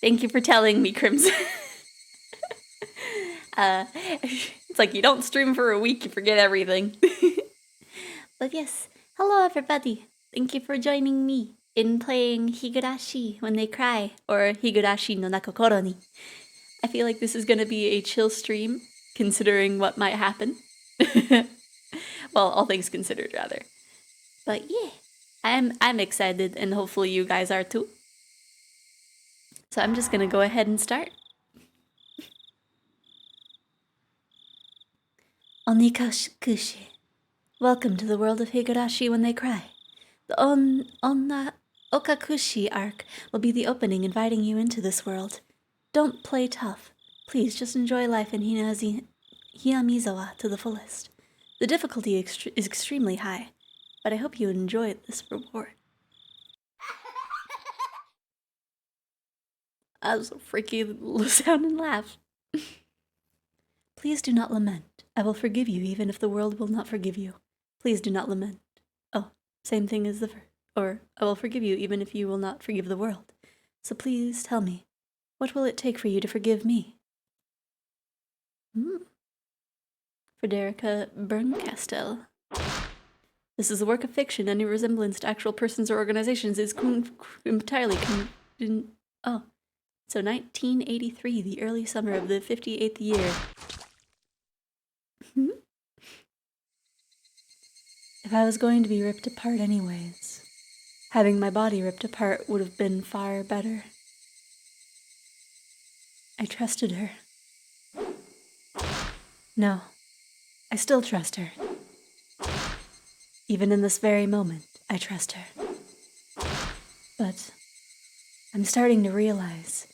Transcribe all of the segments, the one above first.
Thank you for telling me, Crimson. It's like you don't stream for a week, you forget everything. But yes, hello everybody. Thank you for joining me in playing Higurashi when they cry, or Higurashi no Nakokoro ni. I feel like this is going to be a chill stream, considering what might happen. Well, all things considered, rather. But yeah, I'm excited, and hopefully you guys are too. So I'm just gonna go ahead and start. Onikashi. Welcome to the world of Higurashi when they cry. The Onna Okakushi arc will be the opening inviting you into this world. Don't play tough. Please just enjoy life in Hinamizawa to the fullest. The difficulty is extremely high, but I hope you enjoy this reward. That was a freaky sound and laugh. Please do not lament. I will forgive you even if the world will not forgive you. Please do not lament. Oh, same thing as the verse. Or, I will forgive you even if you will not forgive the world. So please tell me, what will it take for you to forgive me? Frederica Berncastel. This is a work of fiction. Any resemblance to actual persons or organizations is entirely oh. So 1983, the early summer of the 58th year. If I was going to be ripped apart anyways, having my body ripped apart would have been far better. I trusted her. No, I still trust her. Even in this very moment, I trust her. But I'm starting to realize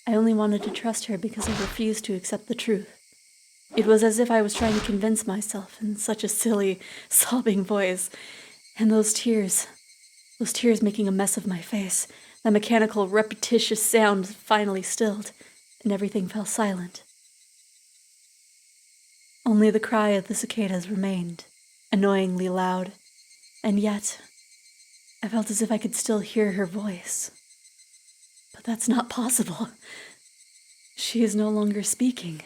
I only wanted to trust her because I refused to accept the truth. It was as if I was trying to convince myself in such a silly, sobbing voice. And those tears making a mess of my face, that mechanical, repetitious sound finally stilled, and everything fell silent. Only the cry of the cicadas remained, annoyingly loud, and yet I felt as if I could still hear her voice. But that's not possible. She is no longer speaking.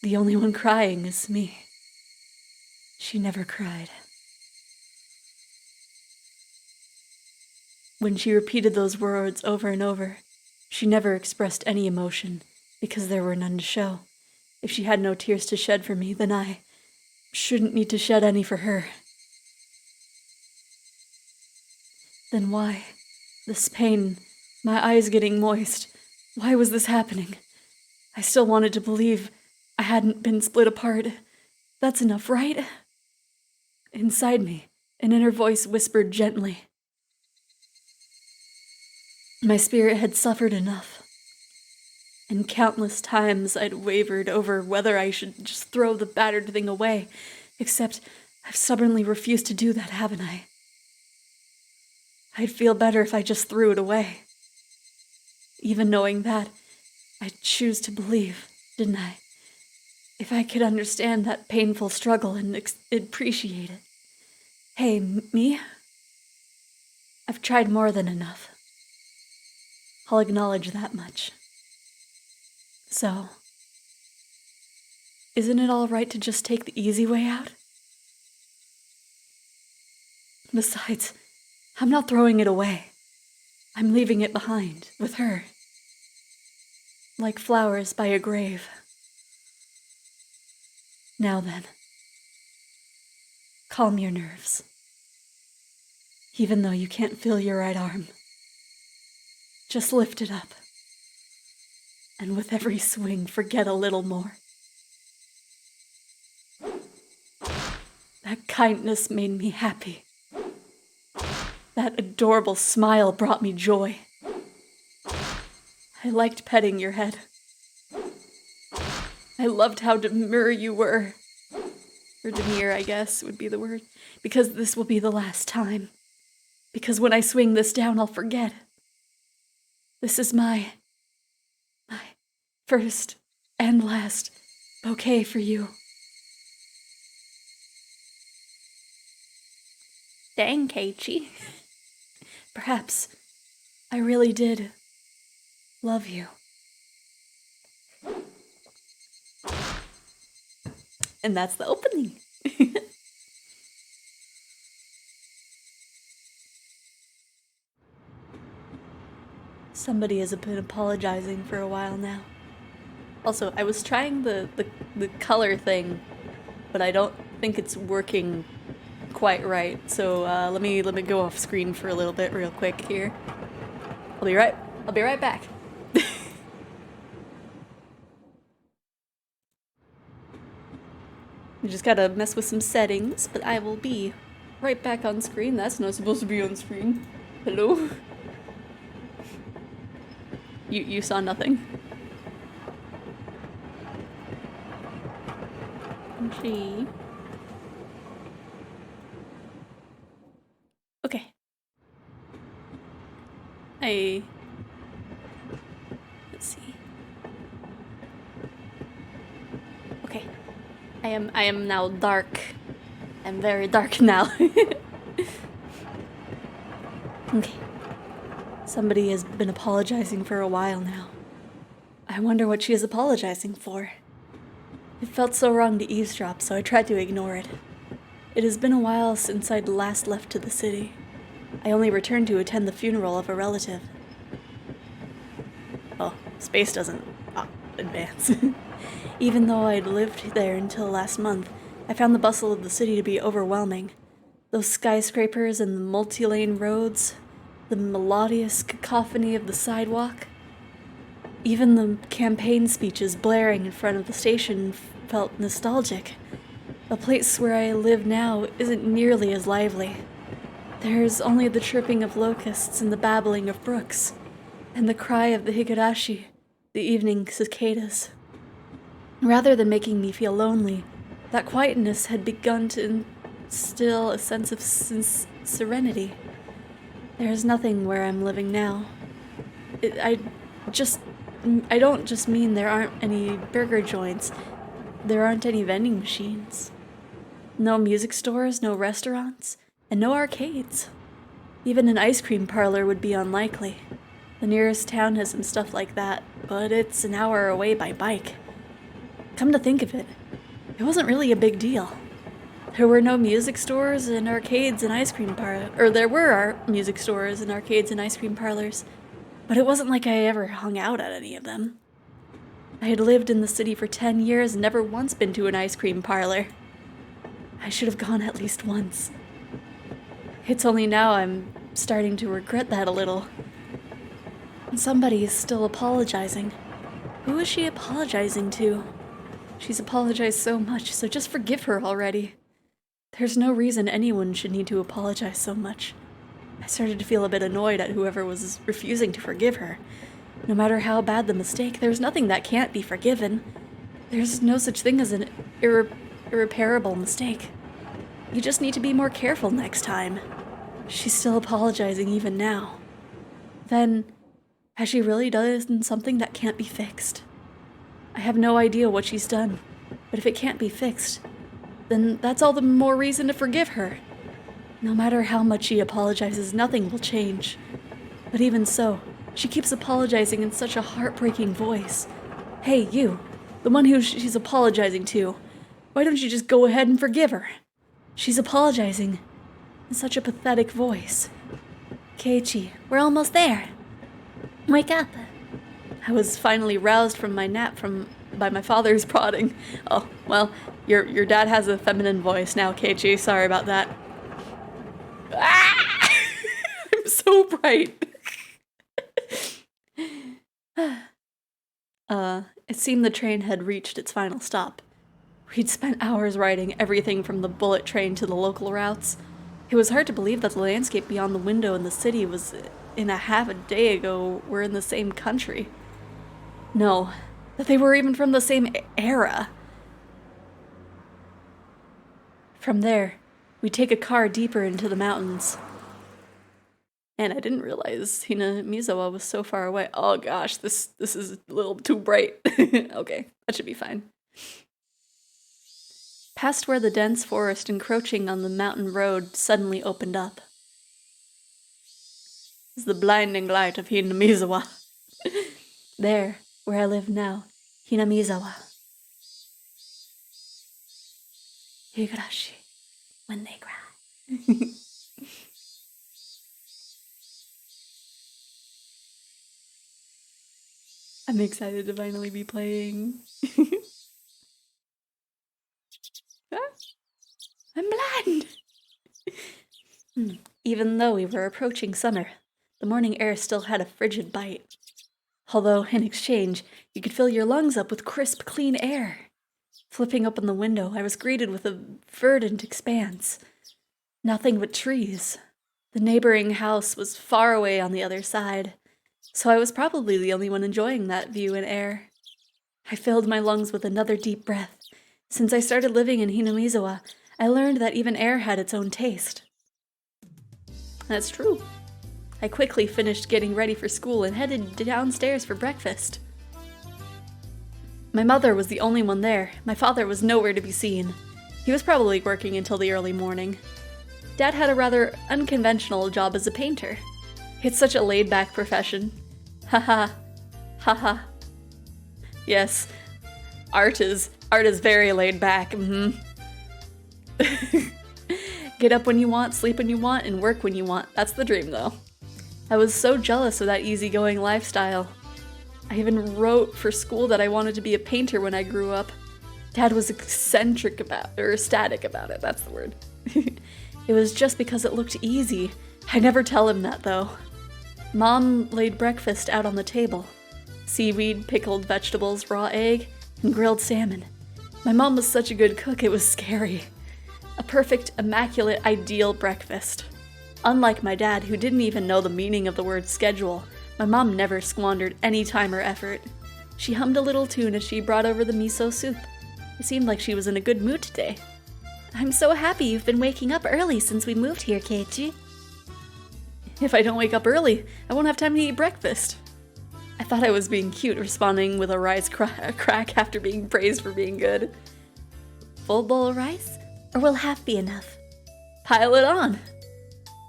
The only one crying is me. She never cried. When she repeated those words over and over, she never expressed any emotion, because there were none to show. If she had no tears to shed for me, then I shouldn't need to shed any for her. Then why? This pain, my eyes getting moist. Why was this happening? I still wanted to believe I hadn't been split apart. That's enough, right? Inside me, an inner voice whispered gently. My spirit had suffered enough. And countless times I'd wavered over whether I should just throw the battered thing away, except I've stubbornly refused to do that, haven't I? I'd feel better if I just threw it away. Even knowing that, I'd choose to believe, didn't I? If I could understand that painful struggle and appreciate it. Hey, me? I've tried more than enough. I'll acknowledge that much. So, isn't it all right to just take the easy way out? Besides, I'm not throwing it away. I'm leaving it behind, with her. Like flowers by a grave. Now then, calm your nerves. Even though you can't feel your right arm. Just lift it up. And with every swing, forget a little more. That kindness made me happy. That adorable smile brought me joy. I liked petting your head. I loved how demure you were. Or demure, I guess, would be the word. Because this will be the last time. Because when I swing this down, I'll forget. This is my first and last bouquet for you. Dang, Keiichi. Perhaps I really did love you. And that's the opening. Somebody has been apologizing for a while now. Also, I was trying the color thing, but I don't think it's working quite right. So let me go off screen for a little bit, real quick here. I'll be right back. You just gotta mess with some settings, but I will be right back on screen. That's not supposed to be on screen. Hello? You saw nothing. Gee. Okay. Let's see. Okay. I am now dark. I'm very dark now. Okay. Somebody has been apologizing for a while now. I wonder what she is apologizing for. It felt so wrong to eavesdrop, so I tried to ignore it. It has been a while since I'd last left to the city. I only returned to attend the funeral of a relative. Oh, space doesn't advance. Even though I'd lived there until last month, I found the bustle of the city to be overwhelming. Those skyscrapers and the multi-lane roads, the melodious cacophony of the sidewalk. Even the campaign speeches blaring in front of the station felt nostalgic. The place where I live now isn't nearly as lively. There's only the chirping of locusts and the babbling of brooks, and the cry of the higurashi, the evening cicadas. Rather than making me feel lonely, that quietness had begun to instill a sense of serenity. There's nothing where I'm living now. I don't just mean there aren't any burger joints. There aren't any vending machines. No music stores, no restaurants, and no arcades. Even an ice cream parlor would be unlikely. The nearest town has some stuff like that, but it's an hour away by bike. Come to think of it, it wasn't really a big deal. There were no music stores and arcades and ice cream parlors, or there were music stores and arcades and ice cream parlors, but it wasn't like I ever hung out at any of them. I had lived in the city for 10 years and never once been to an ice cream parlor. I should have gone at least once. It's only now I'm starting to regret that a little. And somebody is still apologizing. Who is she apologizing to? She's apologized so much, so just forgive her already. There's no reason anyone should need to apologize so much. I started to feel a bit annoyed at whoever was refusing to forgive her. No matter how bad the mistake, there's nothing that can't be forgiven. There's no such thing as an irreparable mistake. You just need to be more careful next time. She's still apologizing even now. Then, has she really done something that can't be fixed? I have no idea what she's done, but if it can't be fixed, then that's all the more reason to forgive her. No matter how much she apologizes, nothing will change. But even so, she keeps apologizing in such a heartbreaking voice. Hey, you, the one who she's apologizing to, why don't you just go ahead and forgive her? She's apologizing in such a pathetic voice. Keiichi, we're almost there. Wake up. I was finally roused from my nap by my father's prodding. Oh, well, your dad has a feminine voice now, Keiichi. Sorry about that. Ah! I'm so bright. It seemed the train had reached its final stop. We'd spent hours riding everything from the bullet train to the local routes. It was hard to believe that the landscape beyond the window in the city was in a half a day ago were in the same country. No, that they were even from the same era. From there, we take a car deeper into the mountains. And I didn't realize Hinamizawa was so far away. Oh gosh, this is a little too bright. Okay, that should be fine. Past where the dense forest encroaching on the mountain road suddenly opened up. is the blinding light of Hinamizawa. There, where I live now, Hinamizawa. Higurashi, when they cry. I'm excited to finally be playing. I'm blind! Even though we were approaching summer, the morning air still had a frigid bite. Although, in exchange, you could fill your lungs up with crisp, clean air. Flipping open the window, I was greeted with a verdant expanse. Nothing but trees. The neighboring house was far away on the other side, so I was probably the only one enjoying that view and air. I filled my lungs with another deep breath. Since I started living in Hinamizawa, I learned that even air had its own taste. That's true. I quickly finished getting ready for school and headed downstairs for breakfast. My mother was the only one there. My father was nowhere to be seen. He was probably working until the early morning. Dad had a rather unconventional job as a painter. It's such a laid-back profession. Haha. Haha. Yes, art is very laid back. Get up when you want, sleep when you want, and work when you want. That's the dream, though. I was so jealous of that easygoing lifestyle. I even wrote for school that I wanted to be a painter when I grew up. Dad was ecstatic about it, that's the word. It was just because it looked easy. I never tell him that, though. Mom laid breakfast out on the table. Seaweed, pickled vegetables, raw egg, and grilled salmon. My mom was such a good cook, it was scary. A perfect, immaculate, ideal breakfast. Unlike my dad, who didn't even know the meaning of the word schedule, my mom never squandered any time or effort. She hummed a little tune as she brought over the miso soup. It seemed like she was in a good mood today. I'm so happy you've been waking up early since we moved here, Keiichi. If I don't wake up early, I won't have time to eat breakfast. I thought I was being cute, responding with a rice crack after being praised for being good. Full bowl of rice? Or will half be enough? Pile it on!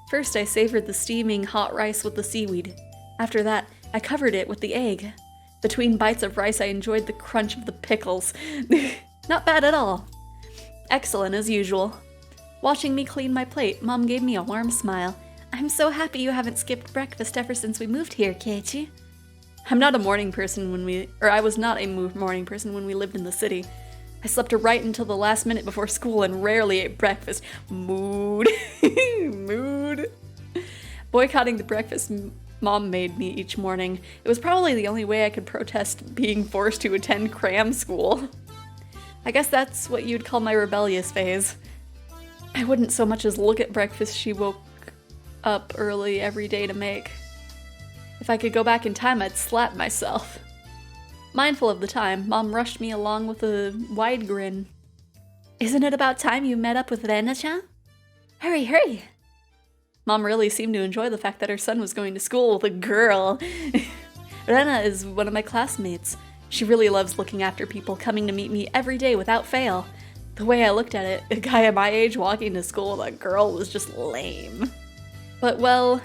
First, I savored the steaming hot rice with the seaweed. After that, I covered it with the egg. Between bites of rice, I enjoyed the crunch of the pickles. Not bad at all. Excellent as usual. Watching me clean my plate, Mom gave me a warm smile. I'm so happy you haven't skipped breakfast ever since we moved here, Keiichi. I was not a morning person when we lived in the city. I slept right until the last minute before school and rarely ate breakfast. Mood. Mood. Boycotting the breakfast Mom made me each morning. It was probably the only way I could protest being forced to attend cram school. I guess that's what you'd call my rebellious phase. I wouldn't so much as look at breakfast she woke up early every day to make. If I could go back in time, I'd slap myself. Mindful of the time, Mom rushed me along with a wide grin. Isn't it about time you met up with Rena-chan? Hurry, hurry! Mom really seemed to enjoy the fact that her son was going to school with a girl. Rena is one of my classmates. She really loves looking after people, coming to meet me every day without fail. The way I looked at it, a guy at my age walking to school with a girl was just lame. But well,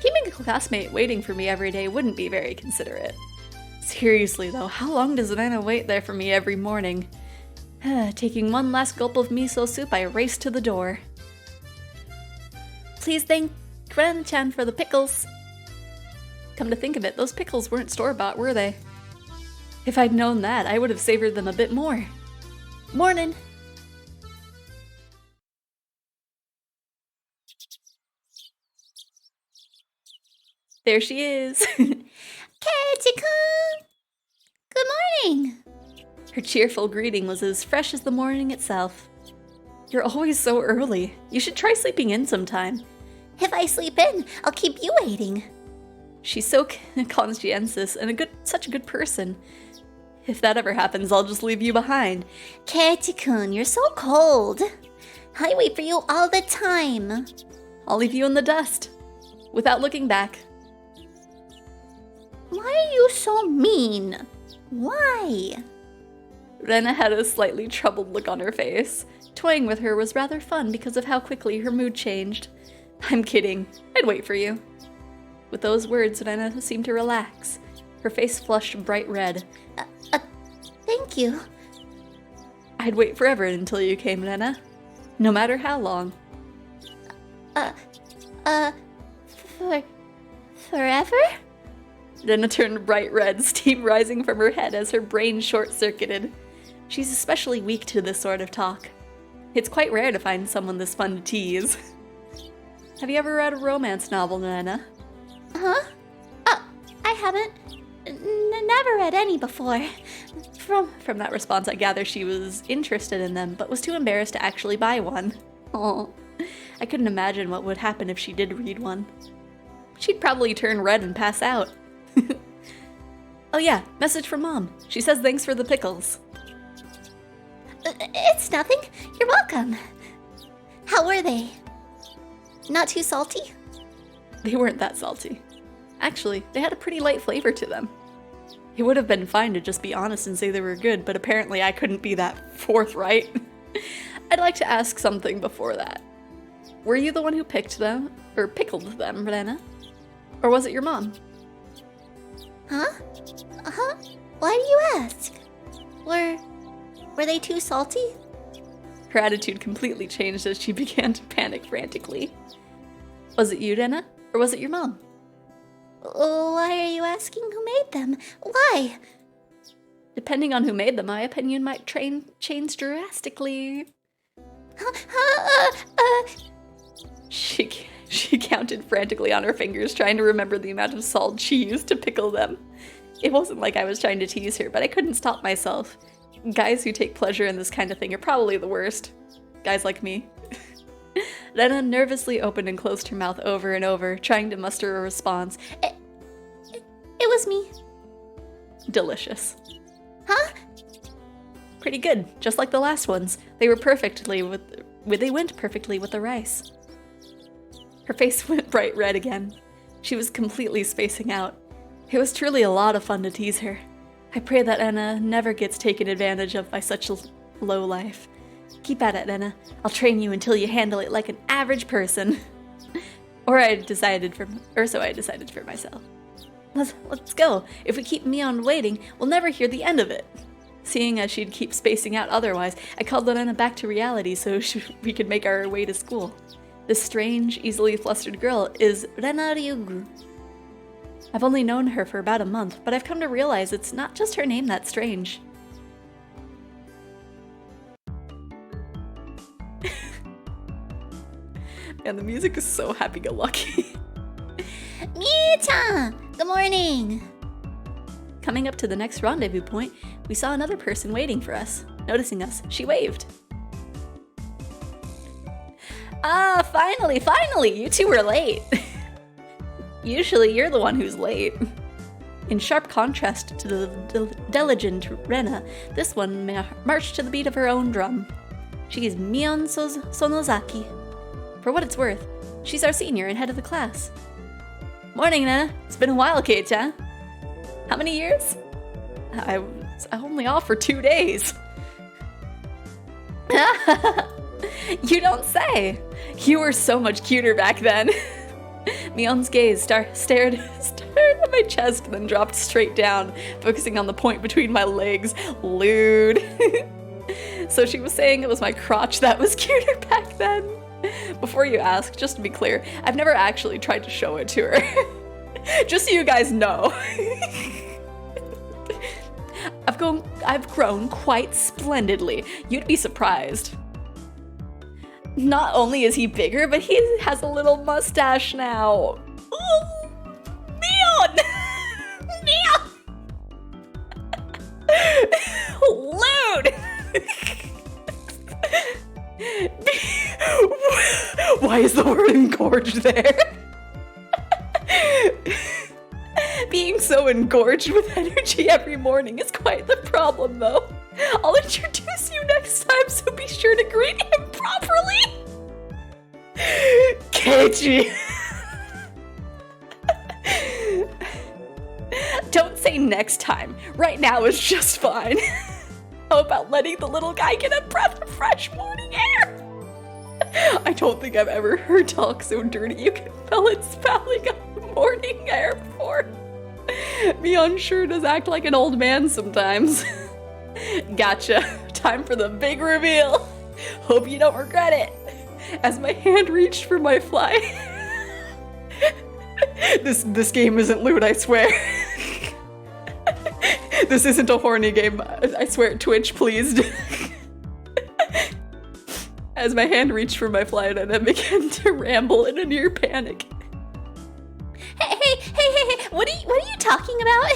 keeping a classmate waiting for me every day wouldn't be very considerate. Seriously though, how long does Rena wait there for me every morning? Taking one last gulp of miso soup, I raced to the door. Please thank Rena-chan for the pickles. Come to think of it, those pickles weren't store-bought, were they? If I'd known that, I would have savored them a bit more. Morning! There she is! Keiichi-kun! Good morning! Her cheerful greeting was as fresh as the morning itself. You're always so early. You should try sleeping in sometime. If I sleep in, I'll keep you waiting. She's so conscientious and such a good person. If that ever happens, I'll just leave you behind. Keiichi-kun, you're so cold. I wait for you all the time. I'll leave you in the dust, without looking back. Why are you so mean? Why? Rena had a slightly troubled look on her face. Toying with her was rather fun because of how quickly her mood changed. I'm kidding. I'd wait for you. With those words, Rena seemed to relax. Her face flushed bright red. Thank you. I'd wait forever until you came, Rena. No matter how long. Forever? Rena turned bright red, steam rising from her head as her brain short-circuited. She's especially weak to this sort of talk. It's quite rare to find someone this fun to tease. Have you ever read a romance novel, Rena? Huh? I haven't. Never read any before. From that response, I gather she was interested in them, but was too embarrassed to actually buy one. Oh, I couldn't imagine what would happen if she did read one. She'd probably turn red and pass out. Oh yeah, message from Mom. She says thanks for the pickles. It's nothing. You're welcome. How were they? Not too salty? They weren't that salty. Actually, they had a pretty light flavor to them. It would have been fine to just be honest and say they were good, but apparently I couldn't be that forthright. I'd like to ask something before that. Were you the one who picked them, or pickled them, Rena? Or was it your mom? Huh? Why do you ask? Were they too salty? Her attitude completely changed as she began to panic frantically. Was it you, Rena? Or was it your mom? Why are you asking who made them? Why? Depending on who made them, my opinion might change drastically. She counted frantically on her fingers, trying to remember the amount of salt she used to pickle them. It wasn't like I was trying to tease her, but I couldn't stop myself. Guys who take pleasure in this kind of thing are probably the worst. Guys like me. Rena nervously opened and closed her mouth over and over, trying to muster a response. It was me. Delicious. Huh? Pretty good, just like the last ones. They went perfectly with the rice. Her face went bright red again. She was completely spacing out. It was truly a lot of fun to tease her. I pray that Rena never gets taken advantage of by such a low life. Keep at it, Rena. I'll train you until you handle it like an average person. So I decided for myself. Let's go. If we keep Mion waiting, we'll never hear the end of it. Seeing as she'd keep spacing out otherwise, I called Rena back to reality so we could make our way to school. This strange, easily flustered girl is Rena Ryugu. I've only known her for about a month, but I've come to realize it's not just her name that's strange. Man, the music is so happy-go-lucky. Mia-chan! Good morning! Coming up to the next rendezvous point, we saw another person waiting for us. Noticing us, she waved. Ah, finally! You two were late! Usually you're the one who's late. In sharp contrast to the diligent Rena, this one marched to the beat of her own drum. She is Mion Sonozaki. For what it's worth, she's our senior and head of the class. Morning, Rena. It's been a while, Kate-chan. How many years? I was only off for 2 days. You don't say. You were so much cuter back then. Mion's gaze stared at my chest, then dropped straight down, focusing on the point between my legs. Lewd. So she was saying it was my crotch that was cuter back then. Before you ask, just to be clear, I've never actually tried to show it to her. Just so you guys know. I've grown quite splendidly. You'd be surprised. Not only is he bigger, but he has a little mustache now. Ooh, Mion! Mion! Lewd! Why is the word engorged there? Being so engorged with energy every morning is quite the problem, though. I'll introduce you next time, so be sure to greet him properly. Keiichi. Don't say next time. Right now is just fine. How about letting the little guy get a breath of fresh morning air? I don't think I've ever heard talk so dirty you can smell it spouting out the morning air before. Mion sure does act like an old man sometimes. Gotcha. Time for the big reveal. Hope you don't regret it. As my hand reached for my fly. This game isn't lewd, I swear. This isn't a horny game. I swear, Twitch, please. As my hand reached for my fly and I began to ramble in a near panic. Hey, what are you talking about?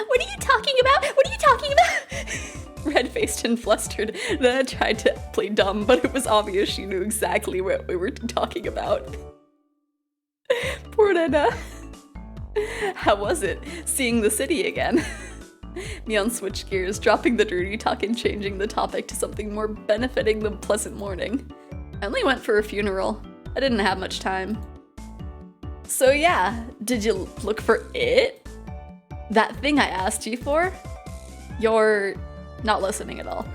What are you talking about? What are you talking about? Red-faced and flustered, then I tried to play dumb, but it was obvious she knew exactly what we were talking about. Poor Nana. How was it, seeing the city again? Mion switched gears, dropping the dirty talk and changing the topic to something more benefiting the pleasant morning. I only went for a funeral. I didn't have much time. So yeah, did you look for it? That thing I asked you for? You're not listening at all.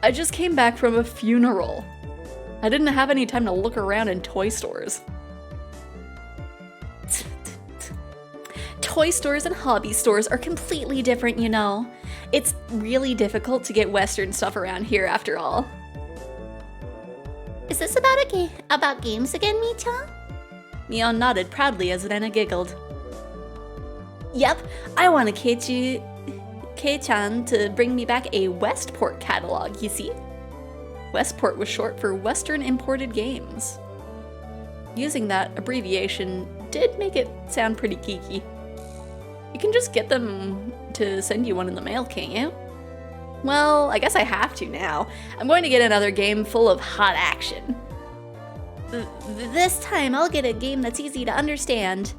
I just came back from a funeral. I didn't have any time to look around in toy stores. Toy stores and hobby stores are completely different, you know. It's really difficult to get Western stuff around here after all. Is this about games again, Mi-chan? Mion nodded proudly as Rena giggled. Yep, I want Kei-chan to bring me back a Westport catalog, you see? Westport was short for Western Imported Games. Using that abbreviation did make it sound pretty geeky. You can just get them to send you one in the mail, can't you? Well, I guess I have to now. I'm going to get another game full of hot action. This time I'll get a game that's easy to understand.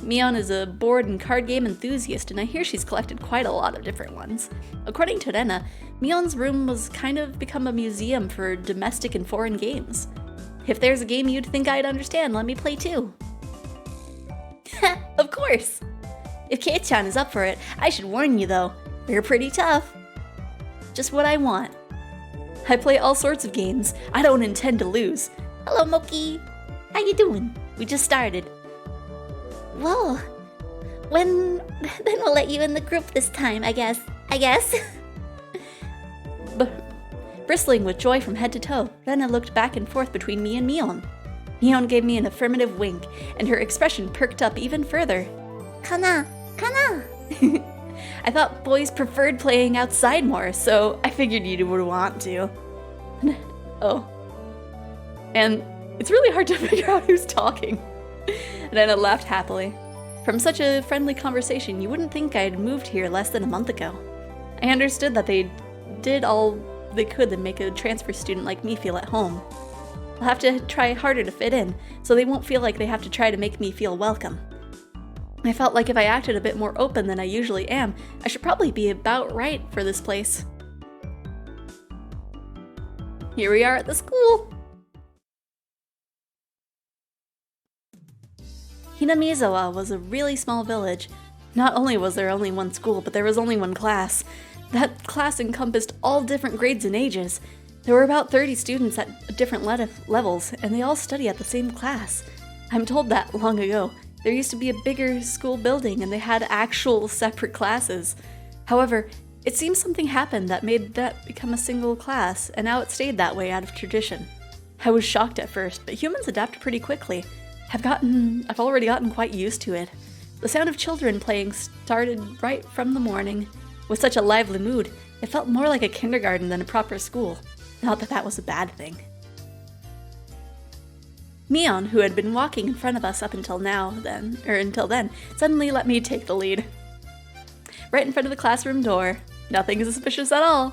Mion is a board and card game enthusiast, and I hear she's collected quite a lot of different ones. According to Rena, Mion's room was kind of become a museum for domestic and foreign games. If there's a game you'd think I'd understand, let me play too. Of course! If Kei-chan is up for it, I should warn you though, we're pretty tough. Just what I want. I play all sorts of games. I don't intend to lose. Hello, Moki. How you doing? We just started. Well, then we'll let you in the group this time, I guess. Bristling with joy from head to toe, Rena looked back and forth between me and Mion. Mion gave me an affirmative wink, and her expression perked up even further. Kana. I thought boys preferred playing outside more, so I figured you would want to. Oh. And it's really hard to figure out who's talking. Rena laughed happily. From such a friendly conversation, you wouldn't think I'd moved here less than a month ago. I understood that they did all they could to make a transfer student like me feel at home. I'll have to try harder to fit in, so they won't feel like they have to try to make me feel welcome. I felt like if I acted a bit more open than I usually am, I should probably be about right for this place. Here we are at the school. Hinamizawa was a really small village. Not only was there only one school, but there was only one class. That class encompassed all different grades and ages. There were about 30 students at different levels, and they all study at the same class. I'm told that long ago. There used to be a bigger school building, and they had actual separate classes. However, it seems something happened that made that become a single class, and now it stayed that way out of tradition. I was shocked at first, but humans adapt pretty quickly. I've already gotten quite used to it. The sound of children playing started right from the morning. With such a lively mood, it felt more like a kindergarten than a proper school. Not that that was a bad thing. Mion, who had been walking in front of us up until then, suddenly let me take the lead. Right in front of the classroom door. Nothing suspicious at all.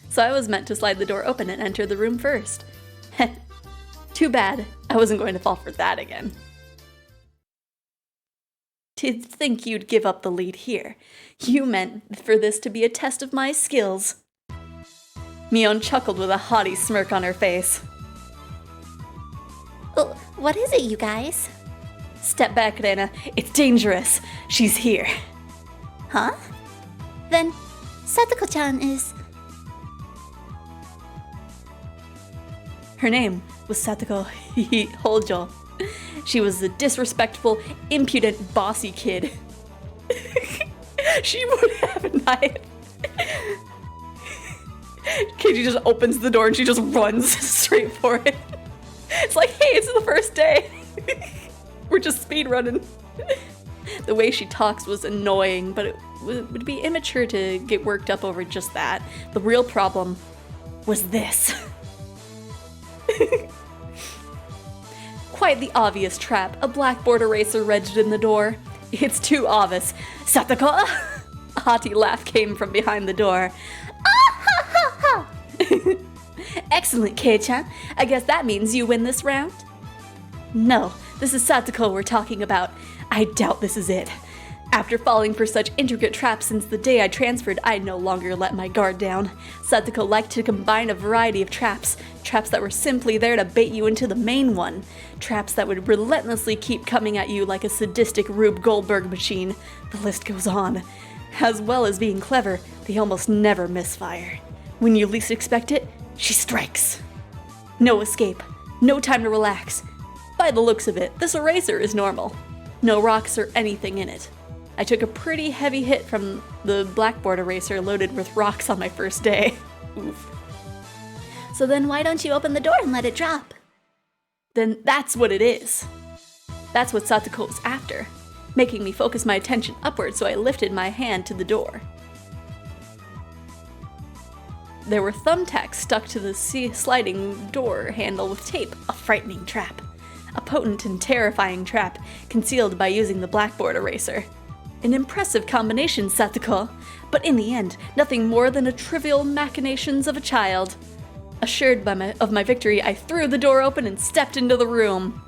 So I was meant to slide the door open and enter the room first. Too bad. I wasn't going to fall for that again. To think you'd give up the lead here. You meant for this to be a test of my skills. Mion chuckled with a haughty smirk on her face. Oh, what is it, you guys? Step back, Rena. It's dangerous. She's here. Huh? Then, Satoko-chan is... Her name was Satoko Hojo. She was a disrespectful, impudent, bossy kid. She would have a knife. Katie just opens the door and she just runs straight for it. It's like, hey, it's the first day. We're just speed running. The way she talks was annoying, but it would be immature to get worked up over just that. The real problem was this. Quite the obvious trap. A blackboard eraser wedged in the door. It's too obvious. Satoko! A hearty laugh came from behind the door. Ah ha ha ha! Excellent, Kei-chan. I guess that means you win this round? No, this is Satoko we're talking about. I doubt this is it. After falling for such intricate traps since the day I transferred, I no longer let my guard down. Satoko liked to combine a variety of traps. Traps that were simply there to bait you into the main one. Traps that would relentlessly keep coming at you like a sadistic Rube Goldberg machine. The list goes on. As well as being clever, they almost never misfire. When you least expect it, she strikes. No escape. No time to relax. By the looks of it, this eraser is normal. No rocks or anything in it. I took a pretty heavy hit from the blackboard eraser loaded with rocks on my first day. Oof. So then why don't you open the door and let it drop? Then that's what it is. That's what Satoko was after, making me focus my attention upward, so I lifted my hand to the door. There were thumbtacks stuck to the sliding door handle with tape, a frightening trap. A potent and terrifying trap, concealed by using the blackboard eraser. An impressive combination, Satoko, but in the end, nothing more than a trivial machinations of a child. Assured of my victory, I threw the door open and stepped into the room.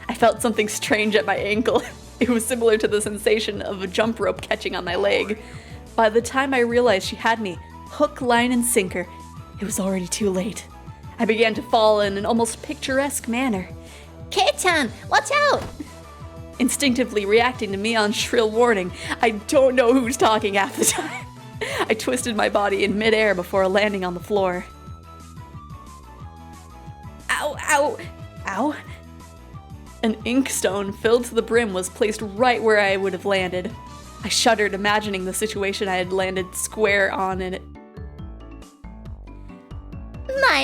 I felt something strange at my ankle. It was similar to the sensation of a jump rope catching on my leg. By the time I realized she had me, hook, line, and sinker, it was already too late. I began to fall in an almost picturesque manner. Kei-chan, watch out! Instinctively reacting to Mion's shrill warning, I don't know who's talking half the time. I twisted my body in midair before landing on the floor. Ow, ow, ow. An inkstone filled to the brim was placed right where I would have landed. I shuddered, imagining the situation I had landed square on in it.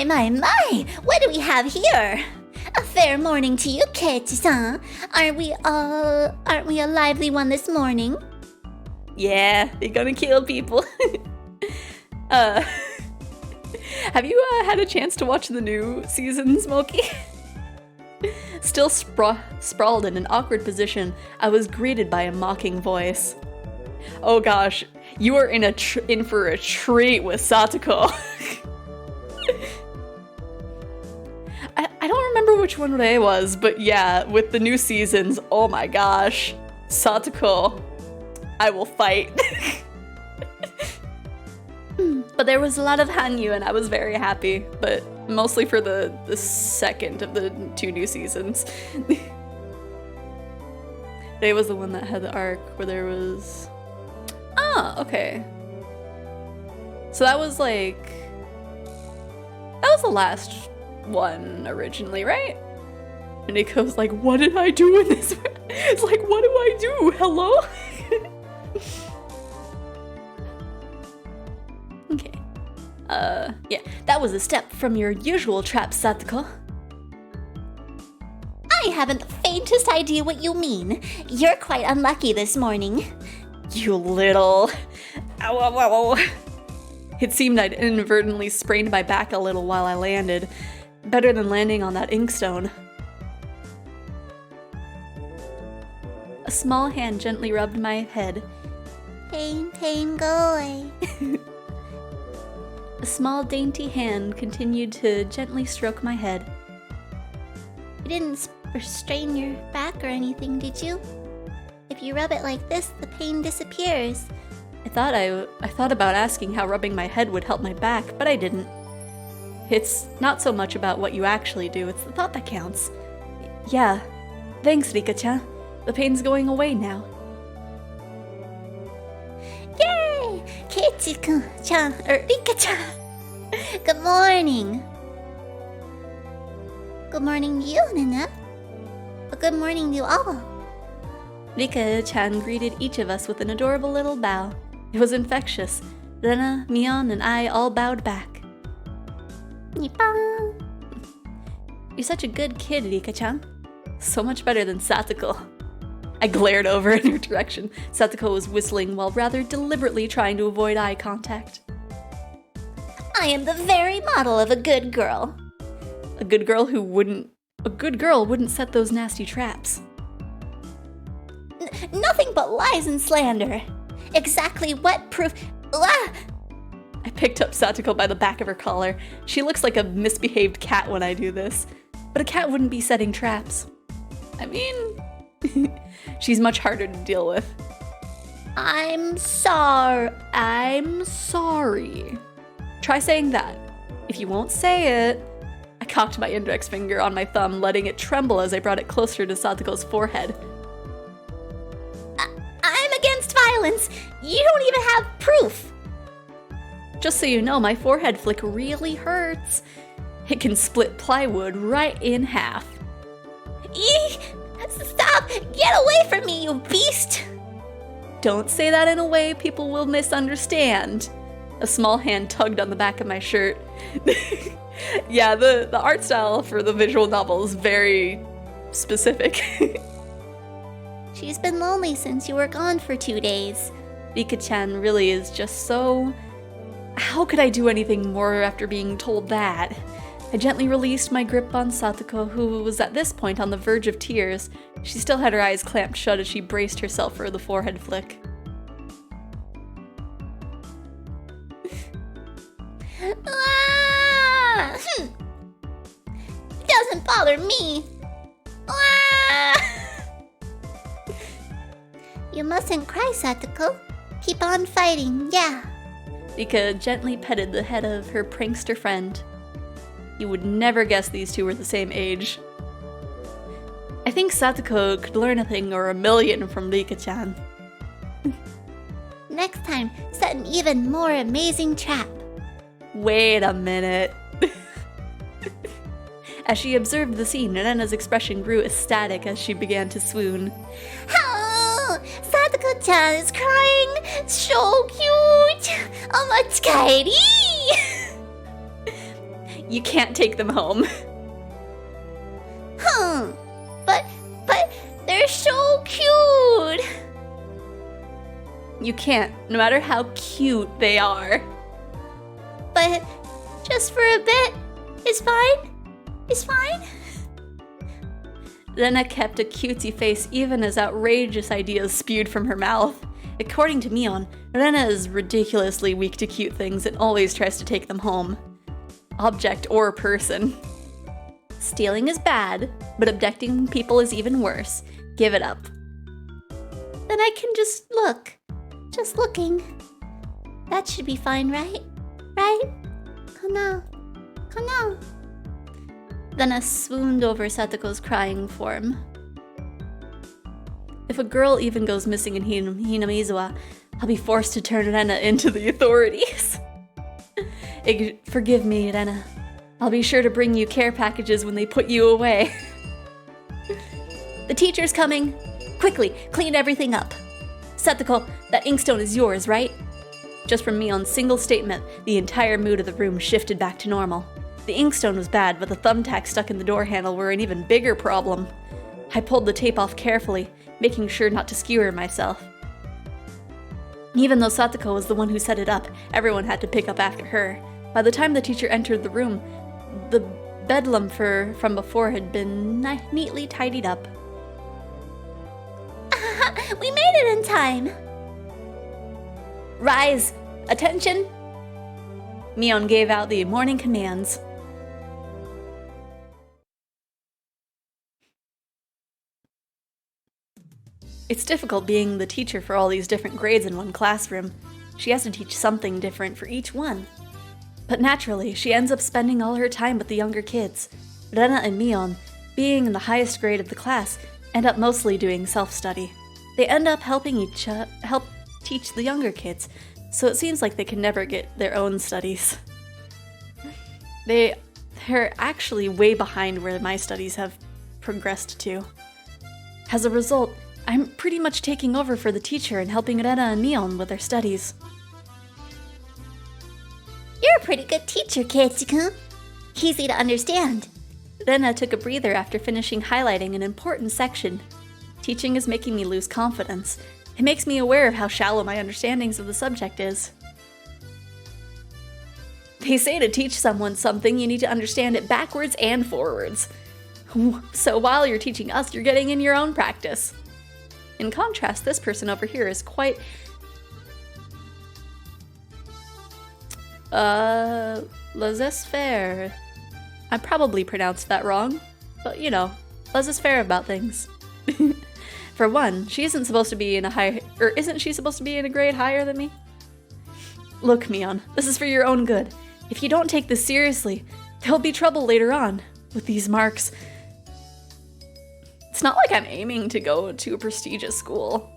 My, what do we have here? A fair morning to you, Kei-chan. Aren't we a lively one this morning? Yeah, they're gonna kill people. Have you had a chance to watch the new season, Smokey? Still sprawled in an awkward position, I was greeted by a mocking voice. Oh gosh, you are in for a treat with Satoko. I don't remember which one day it was, but yeah, with the new seasons, oh my gosh. Satoko, I will fight. But there was a lot of Hanyu and I was very happy, but mostly for the second of the two new seasons. Today was the one that had the arc where there was... Ah, okay. So that was like... That was the last one originally, right? And Nico's like, what did I do in this? It's like, what do I do? Hello? Okay. Yeah, that was a step from your usual trap, Satoko. I haven't the faintest idea what you mean. You're quite unlucky this morning. You little... Ow, ow, ow, ow. It seemed I'd inadvertently sprained my back a little while I landed. Better than landing on that inkstone. A small hand gently rubbed my head. Pain, go away. A small, dainty hand continued to gently stroke my head. You didn't strain your back or anything, did you? If you rub it like this, the pain disappears. I thought about asking how rubbing my head would help my back, but I didn't. It's not so much about what you actually do, it's the thought that counts. Yeah. Thanks, Rika-chan. The pain's going away now. Yay! Keiichi-kun-chan, or Rika-chan. Good morning. Good morning to you, Nana. Good morning to you all. Rika-chan greeted each of us with an adorable little bow. It was infectious. Rena, Mion, and I all bowed back. Nippon. You're such a good kid, Rika-chan. So much better than Satoko. I glared over in her direction. Satoko was whistling while rather deliberately trying to avoid eye contact. I am the very model of a good girl. A good girl wouldn't set those nasty traps. Nothing but lies and slander. Exactly what proof... Ah! I picked up Satoko by the back of her collar. She looks like a misbehaved cat when I do this. But a cat wouldn't be setting traps. I mean, she's much harder to deal with. I'm sorry. Try saying that. If you won't say it... I cocked my index finger on my thumb, letting it tremble as I brought it closer to Satoko's forehead. I'm against violence. You don't even have proof. Just so you know, my forehead flick really hurts. It can split plywood right in half. Eek! Stop! Get away from me, you beast! Don't say that in a way people will misunderstand. A small hand tugged on the back of my shirt. Yeah, the art style for the visual novel is very specific. She's been lonely since you were gone for 2 days. Rika-chan really is just so... How could I do anything more after being told that? I gently released my grip on Satoko, who was at this point on the verge of tears. She still had her eyes clamped shut as she braced herself for the forehead flick. It doesn't bother me. You mustn't cry, Satoko. Keep on fighting, yeah. Rika gently petted the head of her prankster friend. You would never guess these two were the same age. I think Satoko could learn a thing or a million from Rika-chan. Next time, set an even more amazing trap. Wait a minute. As she observed the scene, Rena's expression grew ecstatic as she began to swoon. Oh, Satoko-chan is crying. So cute. Omatsukaeri. You can't take them home. But they're so cute. You can't, no matter how cute they are. But just for a bit, it's fine. It's fine. Rena kept a cutesy face even as outrageous ideas spewed from her mouth. According to Mion, Rena is ridiculously weak to cute things and always tries to take them home. Object or person. Stealing is bad, but abducting people is even worse. Give it up. Then I can just look. Just looking. That should be fine, right? Right? Kana. Rena swooned over Satoko's crying form. If a girl even goes missing in Hinamizawa, I'll be forced to turn Rena into the authorities. Forgive me, Rena. I'll be sure to bring you care packages when they put you away. The teacher's coming. Quickly, clean everything up. Satoko, that inkstone is yours, right? Just from Mion's single statement, the entire mood of the room shifted back to normal. The inkstone was bad, but the thumbtacks stuck in the door handle were an even bigger problem. I pulled the tape off carefully, making sure not to skewer myself. Even though Satoko was the one who set it up, everyone had to pick up after her. By the time the teacher entered the room, the bedlam from before had been neatly tidied up. We made it in time. Rise! Attention! Mion gave out the morning commands. It's difficult being the teacher for all these different grades in one classroom. She has to teach something different for each one. But naturally, she ends up spending all her time with the younger kids. Rena and Mion, being in the highest grade of the class, end up mostly doing self-study. They end up helping help teach the younger kids, so it seems like they can never get their own studies. They're actually way behind where my studies have progressed to. As a result, I'm pretty much taking over for the teacher and helping Rena and Neon with their studies. You're a pretty good teacher, Keiji-kun. Easy to understand. Rena took a breather after finishing highlighting an important section. Teaching is making me lose confidence. It makes me aware of how shallow my understandings of the subject is. They say to teach someone something, you need to understand it backwards and forwards. So while you're teaching us, you're getting in your own practice. In contrast, this person over here is quite... laissez-faire. I probably pronounced that wrong, but you know, laissez-faire about things. For one, she isn't supposed to be in a high... or isn't she supposed to be in a grade higher than me? Look, Mion, this is for your own good. If you don't take this seriously, there'll be trouble later on with these marks. It's not like I'm aiming to go to a prestigious school.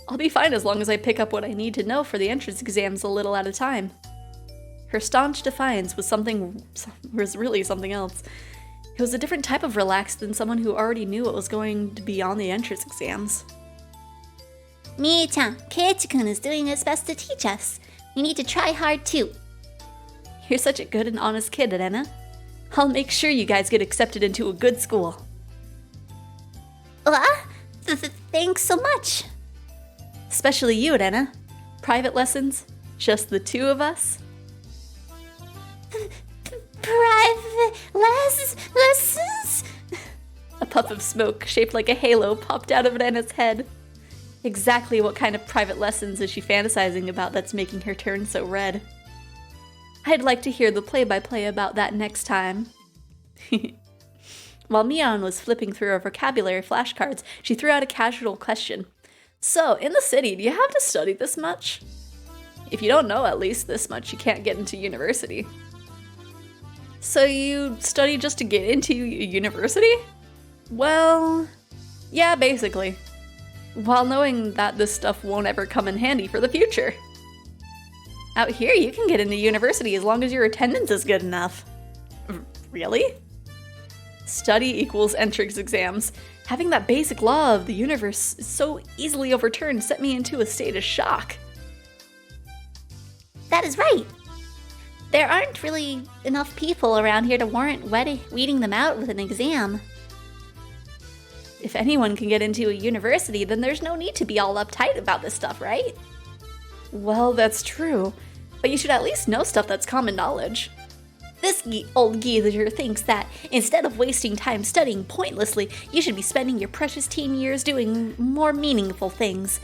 I'll be fine as long as I pick up what I need to know for the entrance exams a little at a time. Her staunch defiance was really something else. It was a different type of relaxed than someone who already knew what was going to be on the entrance exams. Mii-chan, Keiji-kun is doing his best to teach us. We need to try hard too. You're such a good and honest kid, Rena. I'll make sure you guys get accepted into a good school. Thanks so much. Especially you, Rena. Private lessons? Just the two of us? Private lessons? A puff of smoke shaped like a halo popped out of Rena's head. Exactly what kind of private lessons is she fantasizing about that's making her turn so red? I'd like to hear the play-by-play about that next time. While Mion was flipping through her vocabulary flashcards, she threw out a casual question. So, in the city, do you have to study this much? If you don't know at least this much, you can't get into university. So you study just to get into university? Well, yeah, basically. While knowing that this stuff won't ever come in handy for the future. Out here, you can get into university as long as your attendance is good enough. Really? Study equals entrance exams. Having that basic law of the universe so easily overturned set me into a state of shock. That is right. There aren't really enough people around here to warrant weeding them out with an exam. If anyone can get into a university, then there's no need to be all uptight about this stuff, right? Well, that's true, but you should at least know stuff that's common knowledge. This old geezer thinks that instead of wasting time studying pointlessly, you should be spending your precious teen years doing more meaningful things.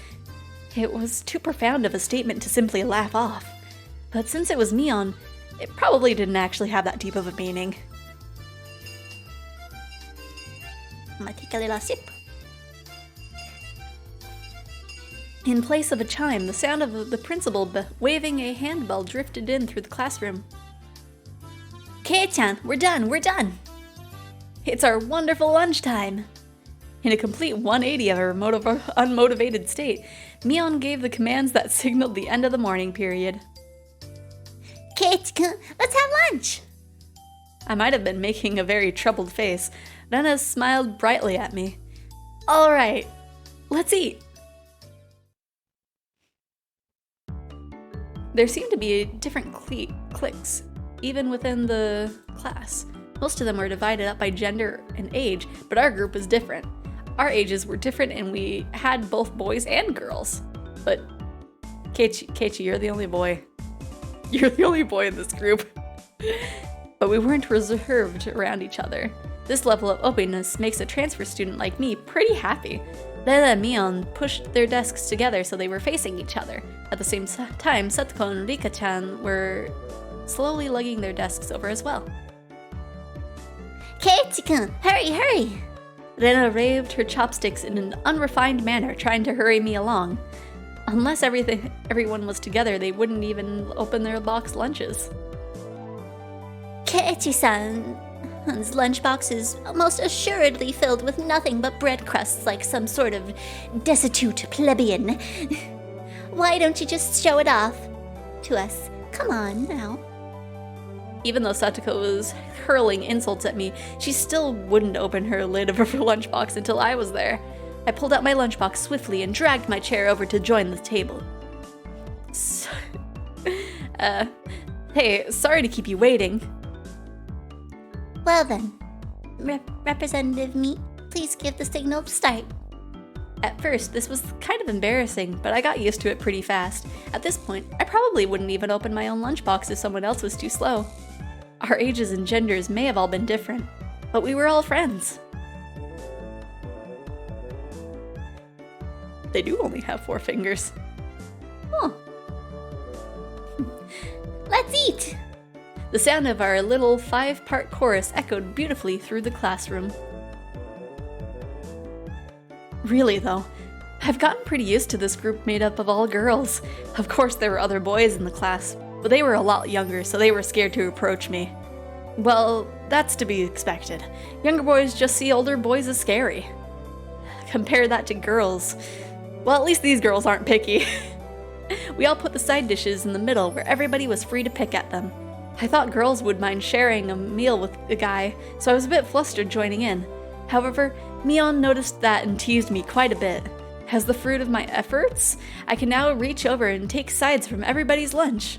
It was too profound of a statement to simply laugh off. But since it was Mion, it probably didn't actually have that deep of a meaning. I'm gonna take a little sip. In place of a chime, the sound of the principal waving a handbell drifted in through the classroom. Kei-chan, we're done! It's our wonderful lunchtime! In a complete 180 of her unmotivated state, Mion gave the commands that signaled the end of the morning period. Kei-chan, let's have lunch! I might have been making a very troubled face. Rena smiled brightly at me. Alright, let's eat! There seemed to be different cliques, even within the class. Most of them were divided up by gender and age, but our group was different. Our ages were different and we had both boys and girls. But Keiichi, you're the only boy. You're the only boy in this group. But we weren't reserved around each other. This level of openness makes a transfer student like me pretty happy. Lela and Mion pushed their desks together so they were facing each other. At the same time, Satoko and Rika-chan were slowly lugging their desks over as well. Keiichi-kun, hurry! Rena raved her chopsticks in an unrefined manner, trying to hurry me along. Unless everyone was together, they wouldn't even open their box lunches. Keiichi-san's lunchbox is most assuredly filled with nothing but bread crusts like some sort of destitute plebeian. Why don't you just show it off to us? Come on now. Even though Satoko was hurling insults at me, she still wouldn't open her lid of her lunchbox until I was there. I pulled out my lunchbox swiftly and dragged my chair over to join the table. Hey, sorry to keep you waiting. Well then, Representative Meat, please give the signal to start. At first, this was kind of embarrassing, but I got used to it pretty fast. At this point, I probably wouldn't even open my own lunchbox if someone else was too slow. Our ages and genders may have all been different, but we were all friends. They do only have 4 fingers. Huh. Let's eat! The sound of our little 5-part chorus echoed beautifully through the classroom. Really though, I've gotten pretty used to this group made up of all girls. Of course there were other boys in the class, but they were a lot younger, so they were scared to approach me. Well, that's to be expected. Younger boys just see older boys as scary. Compare that to girls. Well, at least these girls aren't picky. We all put the side dishes in the middle where everybody was free to pick at them. I thought girls would mind sharing a meal with a guy, so I was a bit flustered joining in. However, Mion noticed that and teased me quite a bit. As the fruit of my efforts, I can now reach over and take sides from everybody's lunch.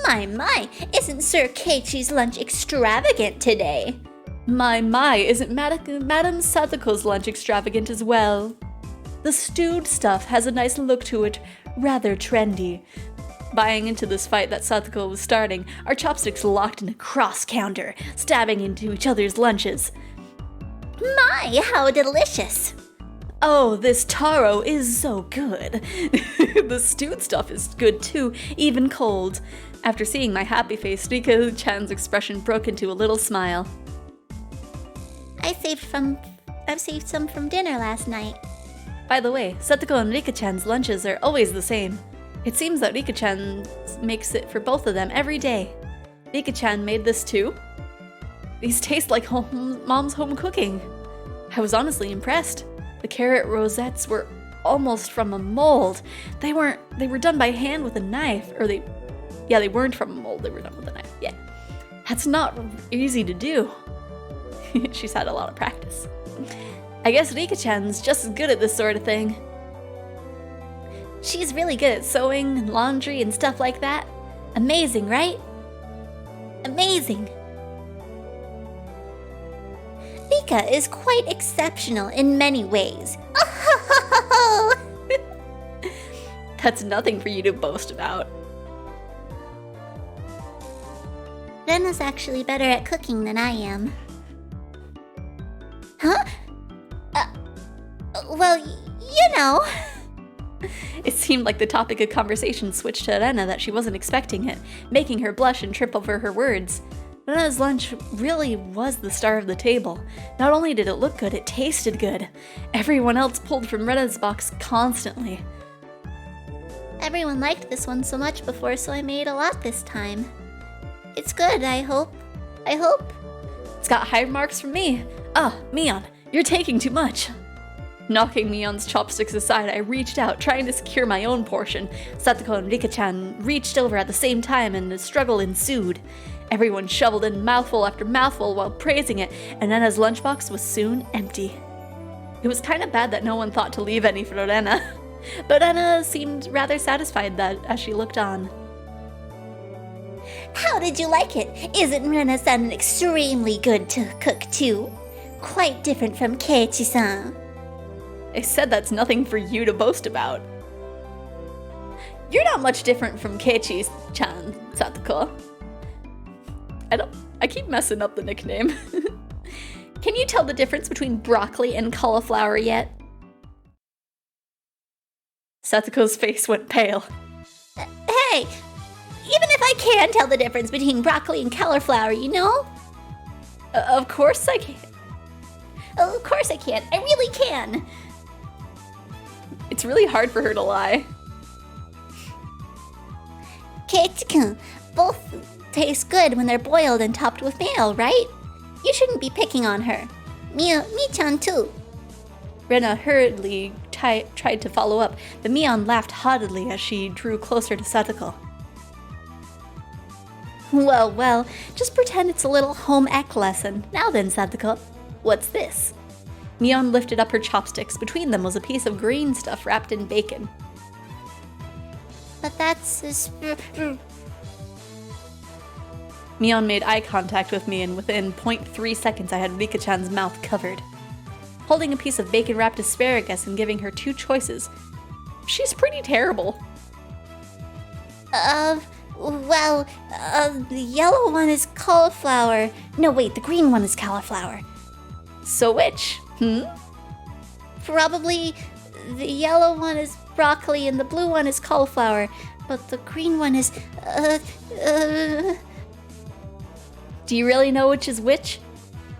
My, isn't Sir Keiichi's lunch extravagant today? My, isn't Madame Satoko's lunch extravagant as well? The stewed stuff has a nice look to it, rather trendy. Buying into this fight that Satoko was starting, our chopsticks locked in a cross counter, stabbing into each other's lunches. My, how delicious! Oh, this taro is so good. The stewed stuff is good too, even cold. After seeing my happy face, Rika-chan's expression broke into a little smile. I've saved some from dinner last night. By the way, Satoko and Rika-chan's lunches are always the same. It seems that Rika-chan makes it for both of them every day. Rika-chan made this too? These taste like mom's home cooking. I was honestly impressed. The carrot rosettes were almost from a mold. They were done by hand with a knife, they weren't from a mold, they were done with a knife, yeah. That's not easy to do. She's had a lot of practice. I guess Rika-chan's just as good at this sort of thing. She's really good at sewing and laundry and stuff like that. Amazing, right? Amazing. Rika is quite exceptional in many ways. That's nothing for you to boast about. Rena's actually better at cooking than I am. Huh? Well, you know. It seemed like the topic of conversation switched to Rena that she wasn't expecting it, making her blush and trip over her words. Rena's lunch really was the star of the table. Not only did it look good, it tasted good. Everyone else pulled from Rena's box constantly. Everyone liked this one so much before, so I made a lot this time. It's good, I hope. It's got high marks from me. Mion, you're taking too much. Knocking Mion's chopsticks aside, I reached out, trying to secure my own portion. Satoko and Rika-chan reached over at the same time and a struggle ensued. Everyone shoveled in mouthful after mouthful while praising it, and Rena's lunchbox was soon empty. It was kind of bad that no one thought to leave any for Rena, but Rena seemed rather satisfied that as she looked on. How did you like it? Isn't Rena-san extremely good to cook too? Quite different from Keiichi-san. I said that's nothing for you to boast about. You're not much different from Keiichi-chan, Satoko. I keep messing up the nickname. Can you tell the difference between broccoli and cauliflower yet? Satoko's face went pale. Hey! Even if I can tell the difference between broccoli and cauliflower, you know? Of course I can. Of course I can. I really can. It's really hard for her to lie. Keiichi-kun, both taste good when they're boiled and topped with mayo, right? You shouldn't be picking on her. Mi-chan too. Rena hurriedly tried to follow up, but Mion laughed haughtily as she drew closer to Satoko. Well, well, just pretend it's a little home ec lesson. Now then, Satoko, what's this? Mion lifted up her chopsticks. Between them was a piece of green stuff wrapped in bacon. But that's... Mion made eye contact with me, and within 0.3 seconds I had Rika-chan's mouth covered. Holding a piece of bacon-wrapped asparagus and giving her 2 choices. She's pretty terrible. Well, the yellow one is cauliflower. No, wait, the green one is cauliflower. So which? Probably the yellow one is broccoli and the blue one is cauliflower, but the green one is, Do you really know which is which?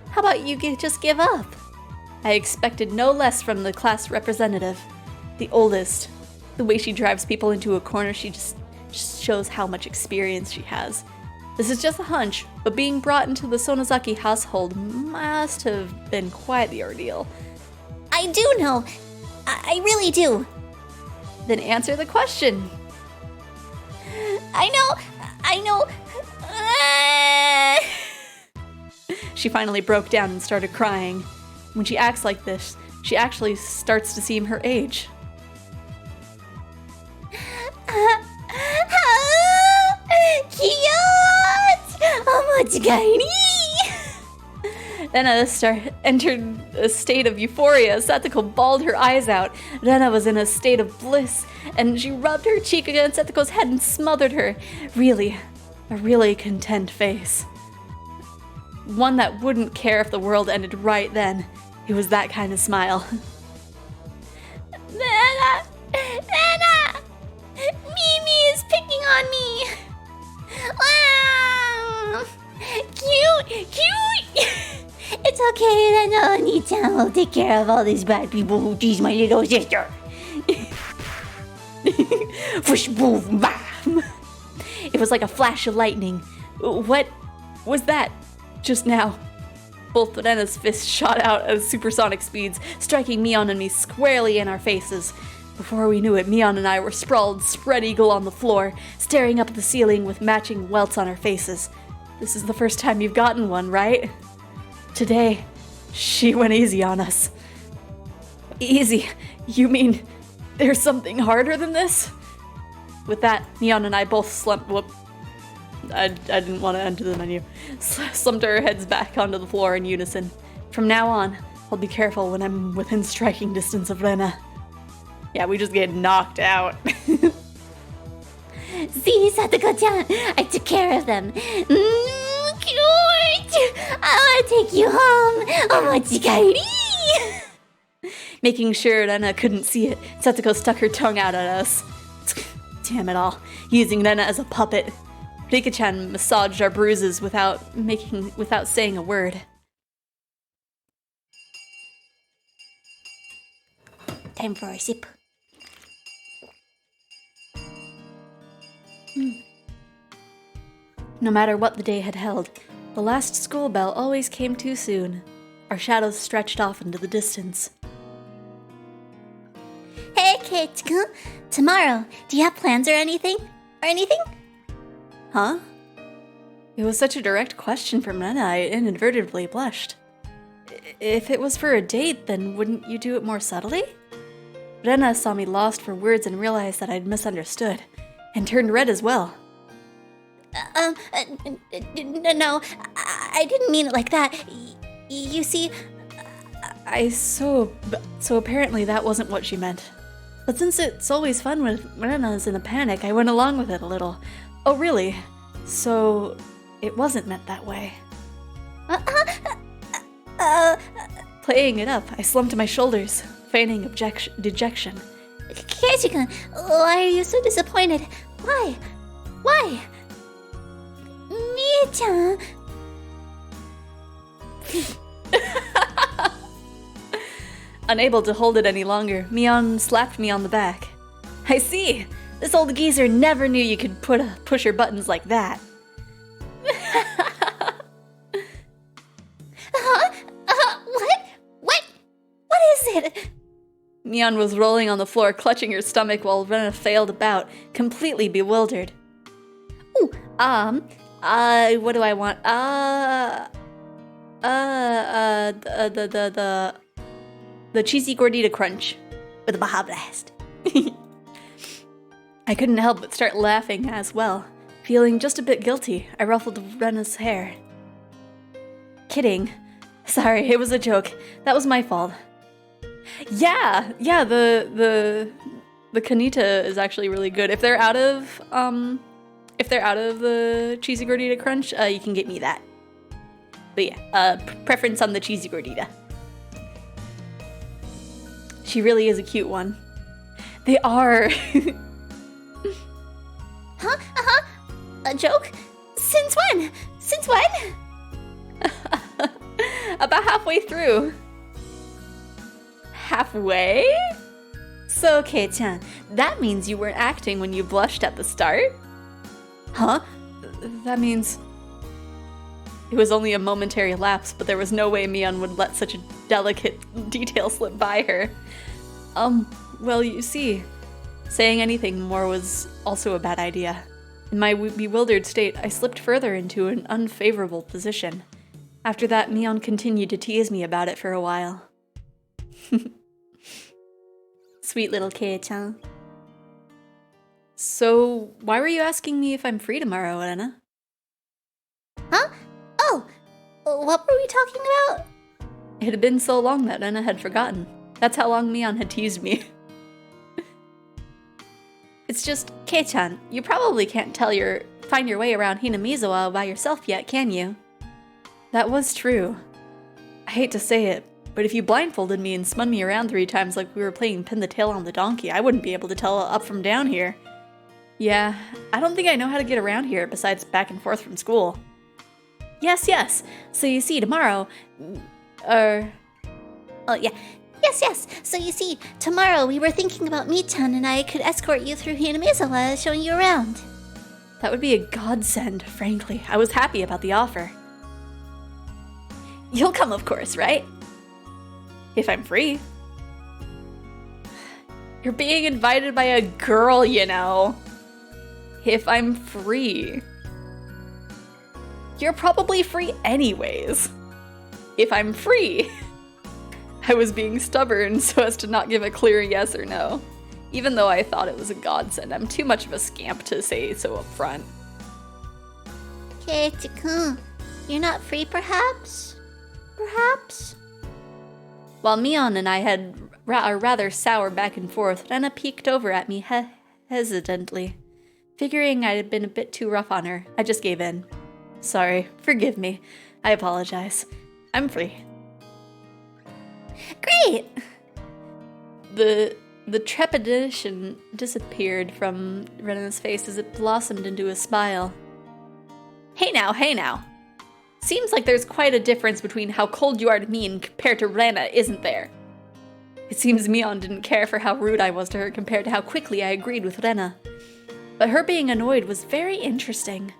How about you just give up? I expected no less from the class representative. The oldest. The way she drives people into a corner, she just shows how much experience she has. This is just a hunch, but being brought into the Sonozaki household must have been quite the ordeal. I do know. I really do. Then answer the question. I know. She finally broke down and started crying. When she acts like this, she actually starts to seem her age. Cute! Omochigaeri! Rena entered a state of euphoria. Satoko bawled her eyes out. Rena was in a state of bliss, and she rubbed her cheek against Satoko's head and smothered her. Really, a really content face. One that wouldn't care if the world ended right then. It was that kind of smile. Rena! Mimi is picking on me! Wow! Cute! It's okay, Rena. Oni-chan will take care of all these bad people who tease my little sister. Whoosh, boom, bam! It was like a flash of lightning. What was that? Just now. Both Rena's fists shot out at supersonic speeds, striking Mion and me squarely in our faces. Before we knew it, Mion and I were sprawled spread eagle on the floor, staring up at the ceiling with matching welts on our faces. This is the first time you've gotten one, right? Today, she went easy on us. Easy? You mean there's something harder than this? With that, Mion and I both slumped. Whoop. I didn't want to enter the menu. Slumped our heads back onto the floor in unison. From now on, I'll be careful when I'm within striking distance of Rena. Yeah, we just get knocked out. See, Satoko-chan, I took care of them. Cute! I want to take you home. Omochigaeri! Making sure Rena couldn't see it, Satoko stuck her tongue out at us. Damn it all, using Rena as a puppet. Rika-chan massaged our bruises without saying a word. Time for a sip. No matter what the day had held, the last school bell always came too soon. Our shadows stretched off into the distance. Hey, Kate-kun. Tomorrow, do you have plans or anything? Huh? It was such a direct question from Rena, I inadvertently blushed. If it was for a date, then wouldn't you do it more subtly? Rena saw me lost for words and realized that I'd misunderstood, and turned red as well. No, I didn't mean it like that. You see... So apparently that wasn't what she meant. But since it's always fun when Rena's in a panic, I went along with it a little. Oh, really? So it wasn't meant that way. Playing it up, I slumped to my shoulders, feigning dejection. Keiichi-kun, why are you so disappointed? Why? Mie-chan... Unable to hold it any longer, Mion slapped me on the back. I see! This old geezer never knew you could push her buttons like that. What is it? Mion was rolling on the floor, clutching her stomach while Rena failed about, completely bewildered. What do I want? The cheesy gordita crunch with a Baja Blast. I couldn't help but start laughing as well. Feeling just a bit guilty, I ruffled Rena's hair. Kidding. Sorry, it was a joke. That was my fault. Yeah, the Kanita is actually really good. If they're out of the cheesy gordita crunch, you can get me that. But yeah, preference on the cheesy gordita. She really is a cute one. They are. Huh? A joke? Since when? Since when? About halfway through. Halfway? So, Kei-chan, that means you weren't acting when you blushed at the start? Huh? That means... It was only a momentary lapse, but there was no way Mion would let such a delicate detail slip by her. Well, you see, saying anything more was also a bad idea. In my bewildered state, I slipped further into an unfavorable position. After that, Mion continued to tease me about it for a while. Sweet little Kei-chan. So, why were you asking me if I'm free tomorrow, Anna? Huh? Oh, what were we talking about? It had been so long that Anna had forgotten. That's how long Mion had teased me. It's just, Kei-chan, you probably can't find your way around Hinamizawa by yourself yet, can you? That was true. I hate to say it, but if you blindfolded me and spun me around 3 times like we were playing pin the tail on the donkey, I wouldn't be able to tell up from down here. Yeah, I don't think I know how to get around here besides back and forth from school. Yes. So you see, tomorrow... Oh, yeah. Yes. So you see, tomorrow we were thinking about Mi-chan and I could escort you through Hinamizawa, showing you around. That would be a godsend, frankly. I was happy about the offer. You'll come, of course, right? If I'm free. You're being invited by a girl, you know. If I'm free. You're probably free anyways. If I'm free. I was being stubborn so as to not give a clear yes or no. Even though I thought it was a godsend, I'm too much of a scamp to say so up front. Kei-chan, you're not free perhaps? Perhaps? While Mion and I had a rather sour back and forth, Rena peeked over at me hesitantly. Figuring I had been a bit too rough on her, I just gave in. Sorry, forgive me. I apologize. I'm free. Great! The trepidation disappeared from Rena's face as it blossomed into a smile. Hey now. Seems like there's quite a difference between how cold you are to me and compared to Rena, isn't there? It seems Mion didn't care for how rude I was to her compared to how quickly I agreed with Rena. But her being annoyed was very interesting.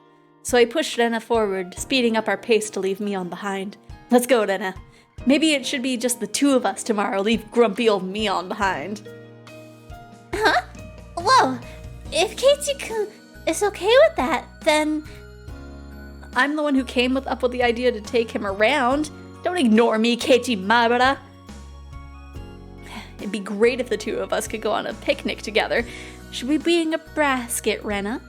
So I pushed Rena forward, speeding up our pace to leave Mion behind. Let's go, Rena. Maybe it should be just the 2 of us tomorrow, leave grumpy old Mion behind. Huh? Whoa! If Keiichi-kun is okay with that, then... I'm the one who came up with the idea to take him around. Don't ignore me, Keiichi Mabara. It'd be great if the 2 of us could go on a picnic together. Should we bring a basket, Rena?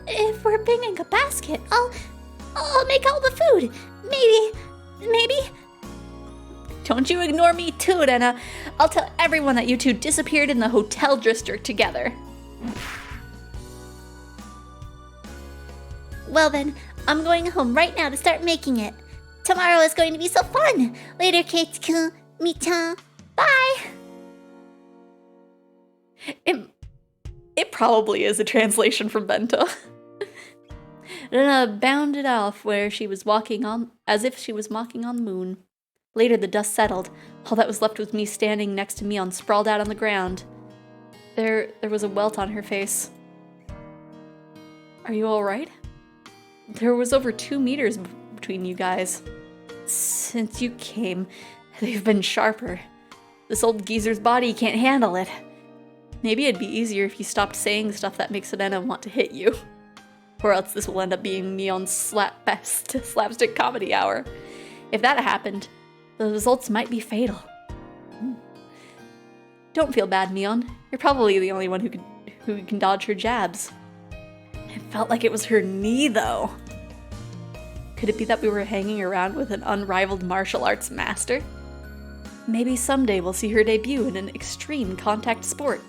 If we're bringing a basket, I'll make all the food. Maybe... Don't you ignore me too, Rena. I'll tell everyone that you 2 disappeared in the hotel district together. Well then, I'm going home right now to start making it. Tomorrow is going to be so fun. Later, Keiichi-kun, Mi-chan. Bye! It probably is a translation from Bento. Rena bounded off where she was walking on, as if she was walking on the moon. Later, the dust settled. All that was left was me standing next to Mion, sprawled out on the ground. There was a welt on her face. Are you all right? There was over 2 meters between you guys. Since you came, they've been sharper. This old geezer's body can't handle it. Maybe it'd be easier if you stopped saying stuff that makes Rena want to hit you. Or else this will end up being Neon's slapstick comedy hour. If that happened, the results might be fatal. Don't feel bad, Neon. You're probably the only one who can dodge her jabs. It felt like it was her knee, though. Could it be that we were hanging around with an unrivaled martial arts master? Maybe someday we'll see her debut in an extreme contact sport.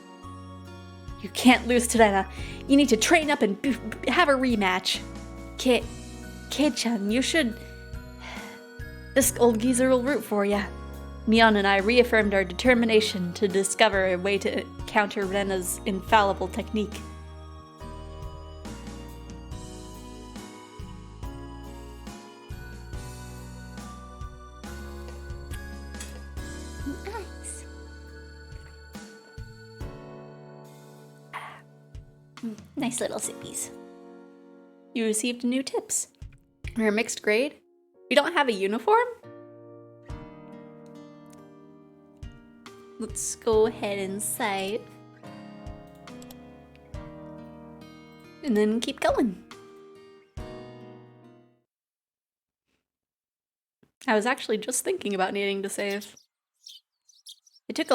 You can't lose to Rena. You need to train up and have a rematch. Kid-chan, you should... This old geezer will root for ya. Mion and I reaffirmed our determination to discover a way to counter Rena's infallible technique. Nice. Nice little sippies. You received new tips. We're a mixed grade. We don't have a uniform? Let's go ahead and save. And then keep going. I was actually just thinking about needing to save. I took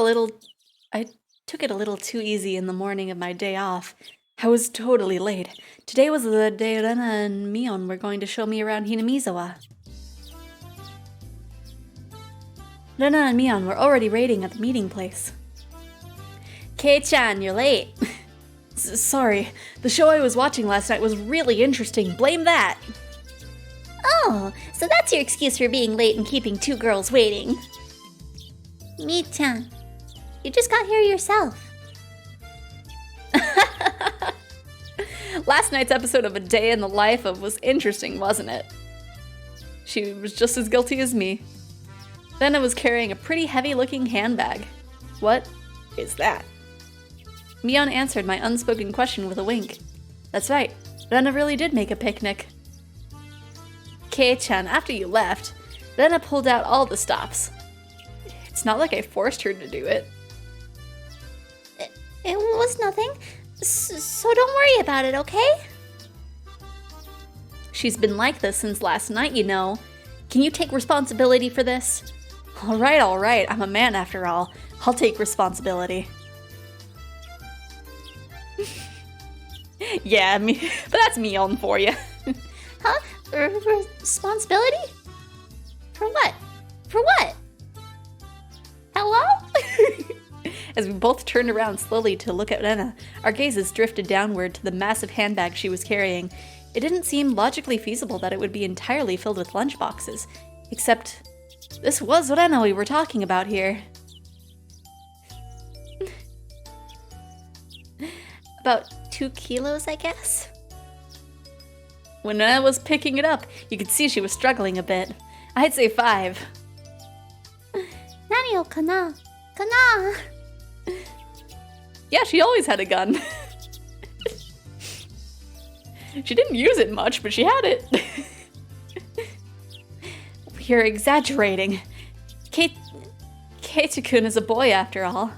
it a little too easy in the morning of my day off. I was totally late. Today was the day Rena and Mion were going to show me around Hinamizawa. Rena and Mion were already waiting at the meeting place. Kei-chan, you're late. Sorry, the show I was watching last night was really interesting. Blame that. Oh, so that's your excuse for being late and keeping two girls waiting. Mi-chan, you just got here yourself. Last night's episode of A Day in the Life of was interesting, wasn't it? She was just as guilty as me. Then I was carrying a pretty heavy-looking handbag. What is that? Mion answered my unspoken question with a wink. That's right, Rena really did make a picnic. Kei-chan, after you left, Rena pulled out all the stops. It's not like I forced her to do it. It was nothing, so don't worry about it, okay? She's been like this since last night, you know. Can you take responsibility for this? All right, I'm a man after all. I'll take responsibility. Yeah, but that's Mion for you. Huh? Responsibility? For what? For what? Hello? As we both turned around slowly to look at Rena, our gazes drifted downward to the massive handbag she was carrying. It didn't seem logically feasible that it would be entirely filled with lunchboxes. Except, this was Rena we were talking about here. About 2 kilos, I guess? When Rena was picking it up, you could see she was struggling a bit. I'd say 5. Nani o kana? Kana! Yeah, she always had a gun. She didn't use it much, but she had it. You're exaggerating. Keiichi-kun is a boy after all.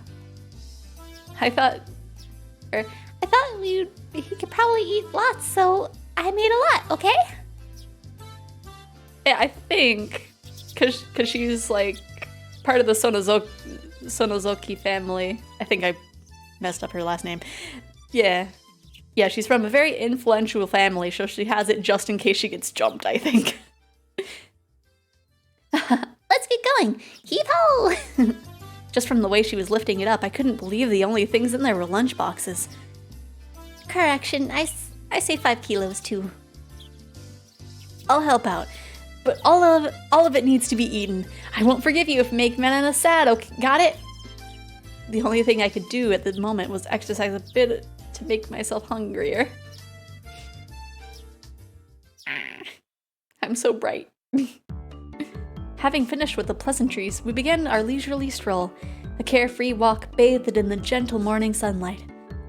I thought he could probably eat lots, so I made a lot, okay? Yeah, I think, cause she's like part of the Sonozoki family. I think I messed up her last name. Yeah, she's from a very influential family, so she has it just in case she gets jumped, I think. Let's get going. Heave-ho! Just from the way she was lifting it up, I couldn't believe the only things in there were lunchboxes. Correction, I say 5 kilos too. I'll help out, but all of it needs to be eaten. I won't forgive you if you make Menana sad, okay? Got it? The only thing I could do at the moment was exercise a bit to make myself hungrier. I'm so bright. Having finished with the pleasantries, we began our leisurely stroll, a carefree walk bathed in the gentle morning sunlight.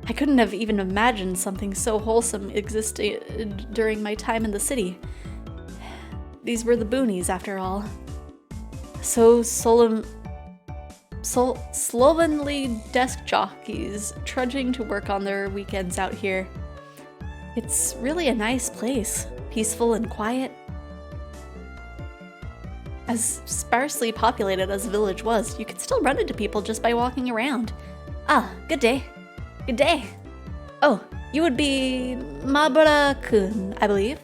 I couldn't have even imagined something so wholesome existed during my time in the city. These were the boonies, after all. So slovenly desk jockeys trudging to work on their weekends out here. It's really a nice place, peaceful and quiet. As sparsely populated as the village was, you could still run into people just by walking around. Ah, good day. Good day. Oh, you would be Mabara-kun, I believe.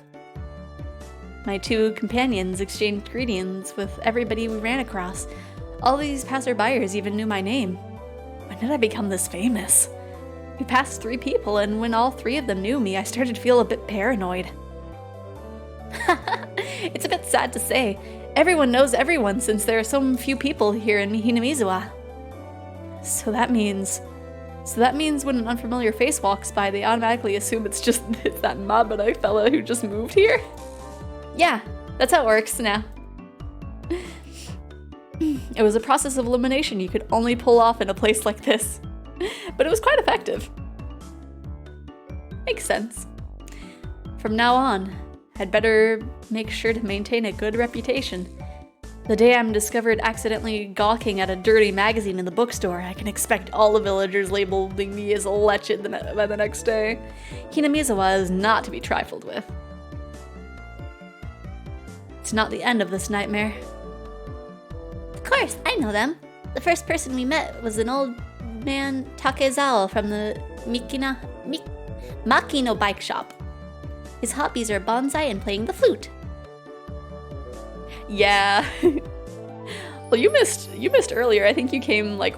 My two companions exchanged greetings with everybody we ran across. All these passerbyers even knew my name. When did I become this famous? We passed 3 people, and when all 3 of them knew me, I started to feel a bit paranoid. It's a bit sad to say. Everyone knows everyone since there are so few people here in Hinamizawa. So that means when an unfamiliar face walks by, they automatically assume it's that Mabara fella who just moved here? Yeah, that's how it works now. It was a process of elimination you could only pull off in a place like this. But it was quite effective. Makes sense. From now on, I'd better make sure to maintain a good reputation. The day I'm discovered accidentally gawking at a dirty magazine in the bookstore, I can expect all the villagers labeling me as a lechid by the next day. Hinamizawa is not to be trifled with. It's not the end of this nightmare. Of course, I know them. The first person we met was an old man Takezawa from the Makino bike shop. His hobbies are bonsai and playing the flute. Yeah. Well, you missed earlier. I think you came like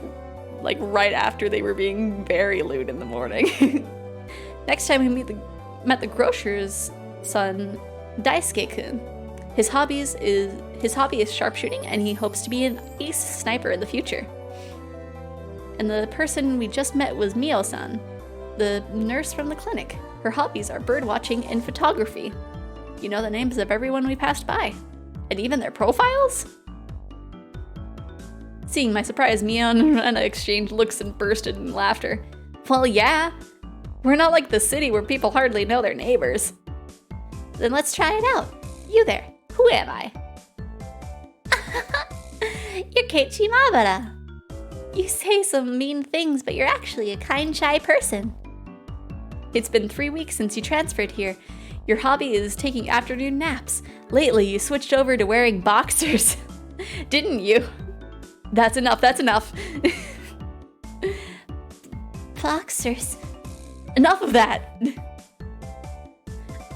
right after they were being very lewd in the morning. Next time we met the grocer's son, Daisuke-kun. His hobby is sharpshooting, and he hopes to be an ace sniper in the future. And the person we just met was Mio-san, the nurse from the clinic. Her hobbies are birdwatching and photography. You know the names of everyone we passed by, and even their profiles? Seeing my surprise, Mio and Rena exchanged looks and bursted in laughter. Well, yeah. We're not like the city where people hardly know their neighbors. Then let's try it out. You there. Who am I? You're Keiichi Mabara. You say some mean things, but you're actually a kind, shy person. It's been 3 weeks since you transferred here. Your hobby is taking afternoon naps. Lately, you switched over to wearing boxers. Didn't you? That's enough. Boxers. Enough of that.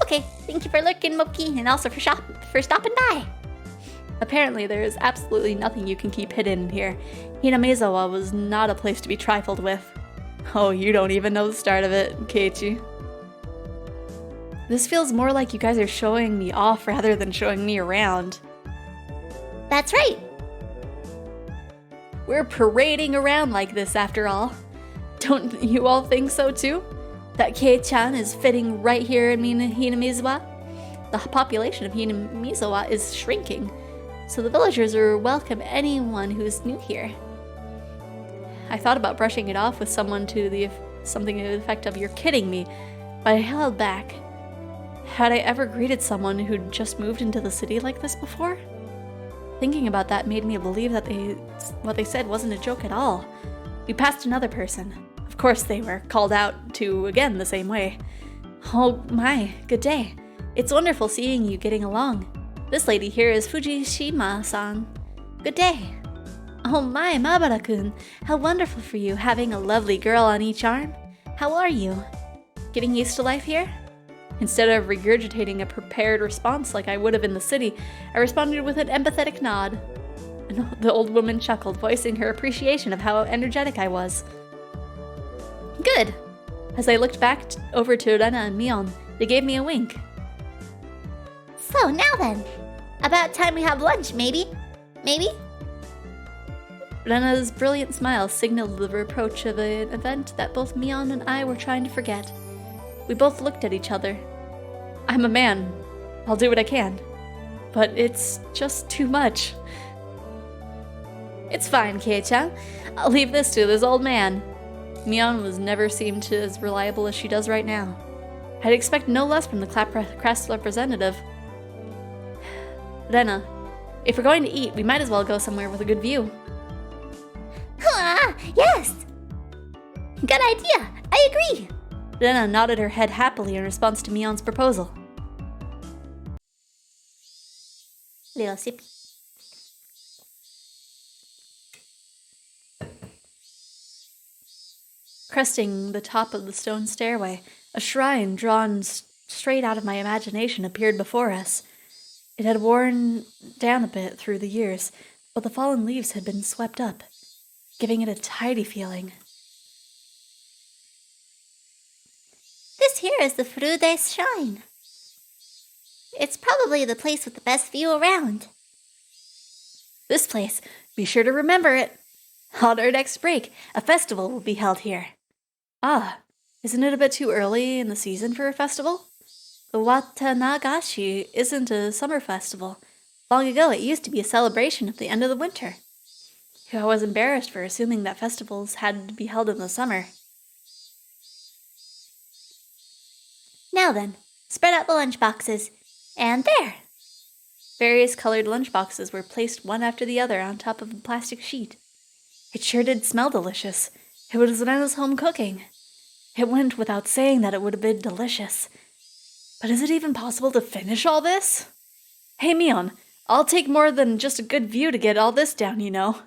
Okay, thank you for lurking, Moki, and also for stopping by. Apparently, there is absolutely nothing you can keep hidden in here. Hinamizawa was not a place to be trifled with. Oh, you don't even know the start of it, Keiichi. This feels more like you guys are showing me off rather than showing me around. That's right. We're parading around like this after all. Don't you all think so too? That Kei-chan is fitting right here in Hinamizawa? The population of Hinamizawa is shrinking, so the villagers are welcome anyone who's new here. I thought about brushing it off with something to the effect of "you're kidding me," but I held back. Had I ever greeted someone who'd just moved into the city like this before? Thinking about that made me believe that what they said wasn't a joke at all. We passed another person. Of course they were called out to again the same way. Oh my, good day. It's wonderful seeing you getting along. This lady here is Fujishima-san. Good day. Oh my, Mabara-kun, how wonderful for you having a lovely girl on each arm. How are you? Getting used to life here? Instead of regurgitating a prepared response like I would have in the city, I responded with an empathetic nod. And the old woman chuckled, voicing her appreciation of how energetic I was. Good. As I looked back over to Rena and Mion, they gave me a wink. So now then, about time we have lunch, maybe? Maybe? Rena's brilliant smile signaled the reproach of an event that both Mion and I were trying to forget. We both looked at each other. I'm a man. I'll do what I can. But it's just too much. It's fine, Kei-chan. I'll leave this to this old man. Mion was never seemed as reliable as she does right now. I'd expect no less from the class representative. Rena, if we're going to eat, we might as well go somewhere with a good view. Yes! Good idea! I agree! Rena nodded her head happily in response to Mion's proposal. Little sip. Cresting the top of the stone stairway, a shrine drawn straight out of my imagination appeared before us. It had worn down a bit through the years, but the fallen leaves had been swept up, giving it a tidy feeling. This here is the Frudes Shrine. It's probably the place with the best view around. This place, be sure to remember it. On our next break, a festival will be held here. Ah, isn't it a bit too early in the season for a festival? The Watanagashi isn't a summer festival. Long ago, it used to be a celebration of the end of the winter. I was embarrassed for assuming that festivals had to be held in the summer. Now then, spread out the lunchboxes. And there! Various colored lunchboxes were placed one after the other on top of the plastic sheet. It sure did smell delicious. It was Rena's home cooking. It went without saying that it would have been delicious. But is it even possible to finish all this? Hey, Mion, I'll take more than just a good view to get all this down, you know.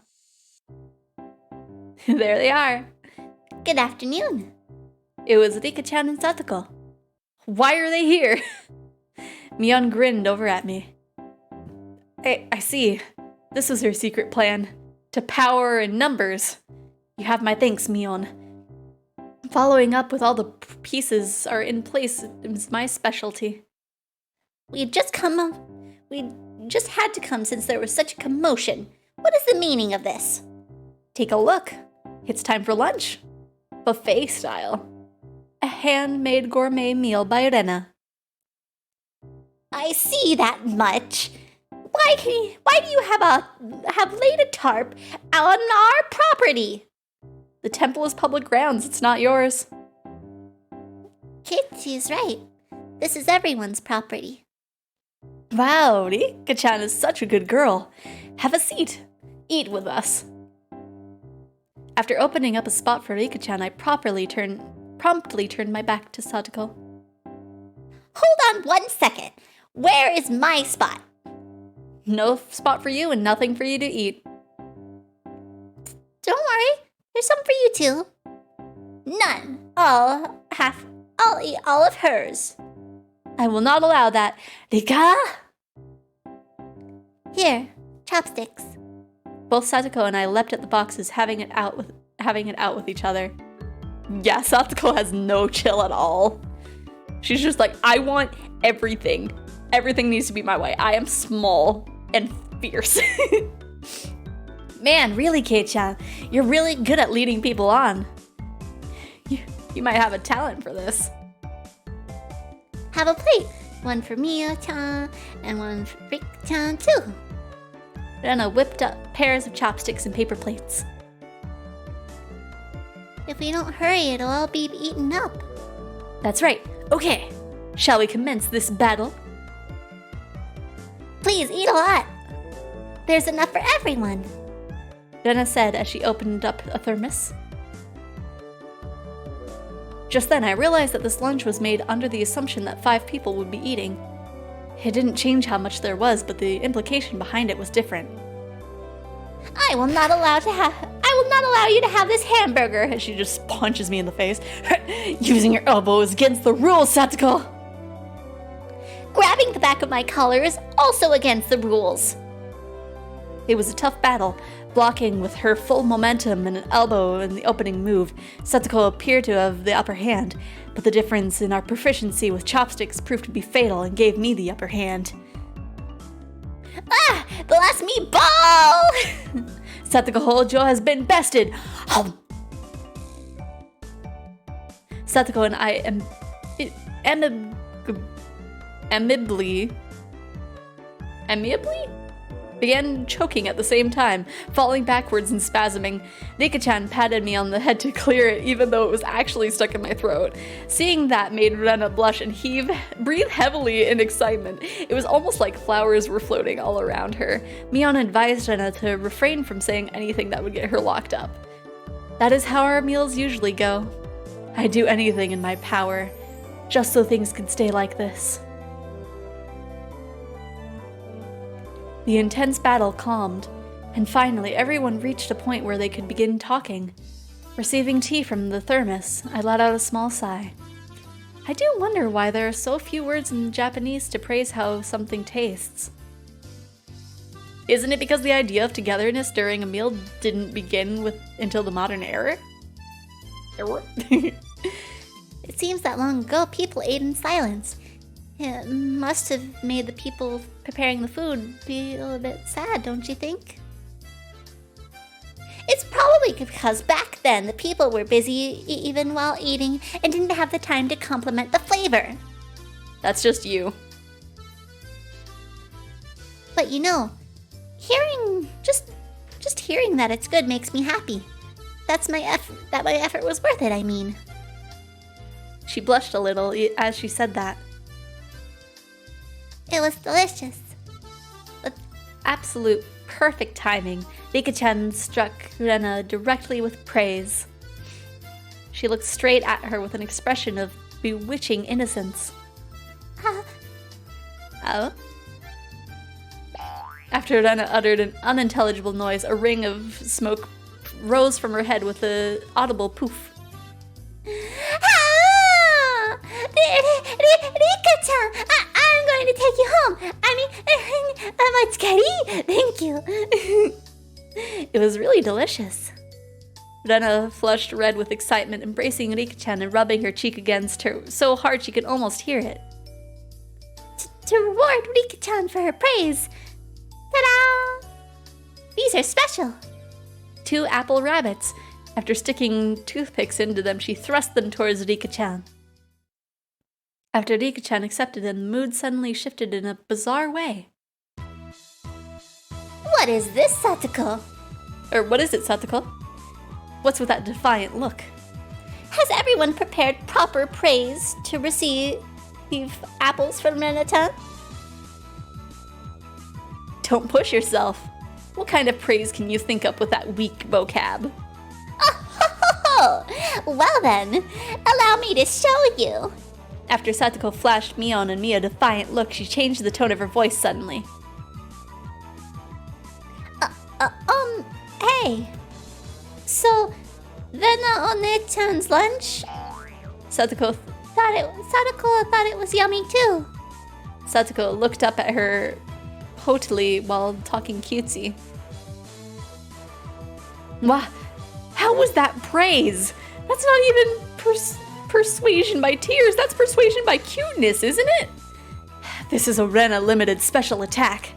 There they are. Good afternoon. It was Rika-chan and Satoko. Why are they here? Mion grinned over at me. I see. This was her secret plan. To power in numbers. You have my thanks, Mion. Following up with all the pieces are in place is my specialty. We just had to come since there was such a commotion. What is the meaning of this? Take a look. It's time for lunch. Buffet style. A handmade gourmet meal by Rena. I see that much. Why do you have laid a tarp on our property? The temple is public grounds, it's not yours. Kitty's right. This is everyone's property. Wow, Rika-chan is such a good girl. Have a seat. Eat with us. After opening up a spot for Rika-chan, I promptly turned my back to Satoko. Hold on 1 second. Where is my spot? No spot for you and nothing for you to eat. Don't worry. There's some for you too. None. I'll eat all of hers. I will not allow that. Rika! Here, chopsticks. Both Satoko and I leapt at the boxes, having it out with each other. Yeah, Satoko has no chill at all. She's just like, I want everything. Everything needs to be my way. I am small and fierce. Man, really, Kei-chan, you're really good at leading people on. You might have a talent for this. Have a plate. One for Mia-chan and one for Rika-chan too. Rena whipped up pairs of chopsticks and paper plates. If we don't hurry, it'll all be eaten up. That's right. Okay. Shall we commence this battle? Please eat a lot. There's enough for everyone. Rena said as she opened up a thermos. Just then, I realized that this lunch was made under the assumption that 5 people would be eating. It didn't change how much there was, but the implication behind it was different. I will not allow you to have this hamburger. And she just punches me in the face. Using your elbow is against the rules, Satoko! Grabbing the back of my collar is also against the rules. It was a tough battle. Blocking with her full momentum and an elbow in the opening move, Satoko appeared to have the upper hand, but the difference in our proficiency with chopsticks proved to be fatal and gave me the upper hand. Ah! The last meatball! Satoko Hojo has been bested! Oh. Satoko and I amiably began choking at the same time, falling backwards and spasming. Rika-chan patted me on the head to clear it, even though it was actually stuck in my throat. Seeing that made Rena blush and breathe heavily in excitement. It was almost like flowers were floating all around her. Mion advised Rena to refrain from saying anything that would get her locked up. That is how our meals usually go. I'd do anything in my power, just so things could stay like this. The intense battle calmed, and finally everyone reached a point where they could begin talking. Receiving tea from the thermos, I let out a small sigh. I do wonder why there are so few words in Japanese to praise how something tastes. Isn't it because the idea of togetherness during a meal didn't begin until the modern era? It seems that long ago people ate in silence. It must have made the people preparing the food feel a bit sad, don't you think? It's probably because back then the people were busy even while eating and didn't have the time to complement the flavor. That's just you. But you know, just hearing that it's good makes me happy. That my effort was worth it, I mean. She blushed a little as she said that. It was delicious. With absolute perfect timing, Rika-chan struck Rena directly with praise. She looked straight at her with an expression of bewitching innocence. Oh? After Rena uttered an unintelligible noise, a ring of smoke rose from her head with an audible poof. Rika-chan, I'm going to take you home. Matsukari, thank you. It was really delicious. Rena flushed red with excitement, embracing Rika-chan and rubbing her cheek against her so hard she could almost hear it. To reward Rika-chan for her praise. Ta-da! These are special. 2 apple rabbits. After sticking toothpicks into them, she thrust them towards Rika-chan. After Rika-chan accepted them, the mood suddenly shifted in a bizarre way. What is this, Satoko? Or what is it, Satoko? What's with that defiant look? Has everyone prepared proper praise to receive apples from Renata? Don't push yourself. What kind of praise can you think up with that weak vocab? Oh, well then, allow me to show you. After Satoko flashed Mion and me a defiant look, she changed the tone of her voice suddenly. Hey. So, Rena One-chan's lunch? Satoko thought it was yummy too. Satoko looked up at her haughtily while talking cutesy. Wow, how was that praise? That's not even persuasion by tears, that's persuasion by cuteness, isn't it? This is a Rena limited special attack.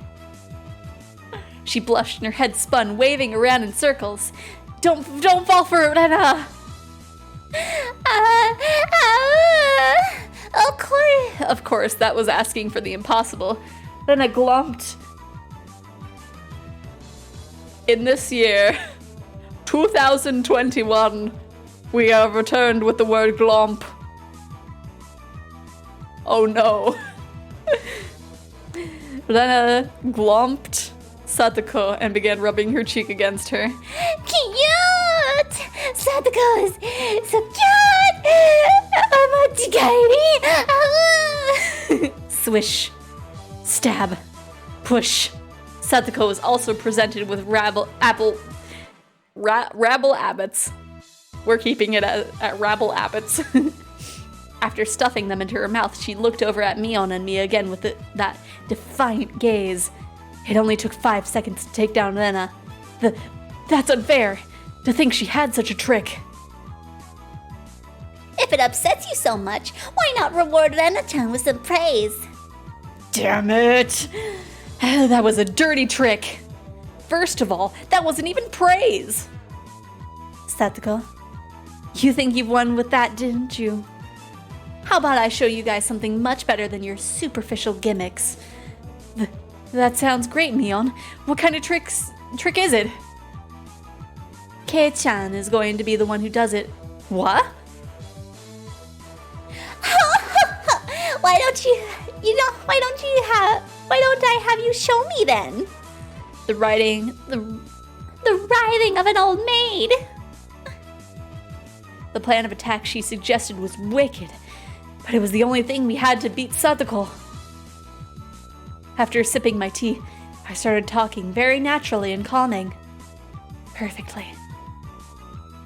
She blushed and her head spun, waving around in circles. Don't fall for it, Rena! Of course, that was asking for the impossible. Rena glomped. In this year, 2021, we have returned with the word glomp. Oh no. Rena glomped Satoko and began rubbing her cheek against her. Cute! Satoko is so cute! Matsukari! Swish. Stab. Push. Satoko was also presented with rabble abbots. We're keeping it at rabble abbots. After stuffing them into her mouth, she looked over at Mion and me again with that defiant gaze. It only took 5 seconds to take down Rena. That's unfair, to think she had such a trick. If it upsets you so much, why not reward Rena-chan with some praise? Damn it! That was a dirty trick. First of all, that wasn't even praise. Satoko, you think you've won with that, didn't you? How about I show you guys something much better than your superficial gimmicks? That sounds great, Mion. What kind of trick is it? Kei-chan is going to be the one who does it. What? Why don't I have you show me then? The writhing of an old maid. The plan of attack she suggested was wicked, but it was the only thing we had to beat Satoko. After sipping my tea, I started talking very naturally and calming. Perfectly.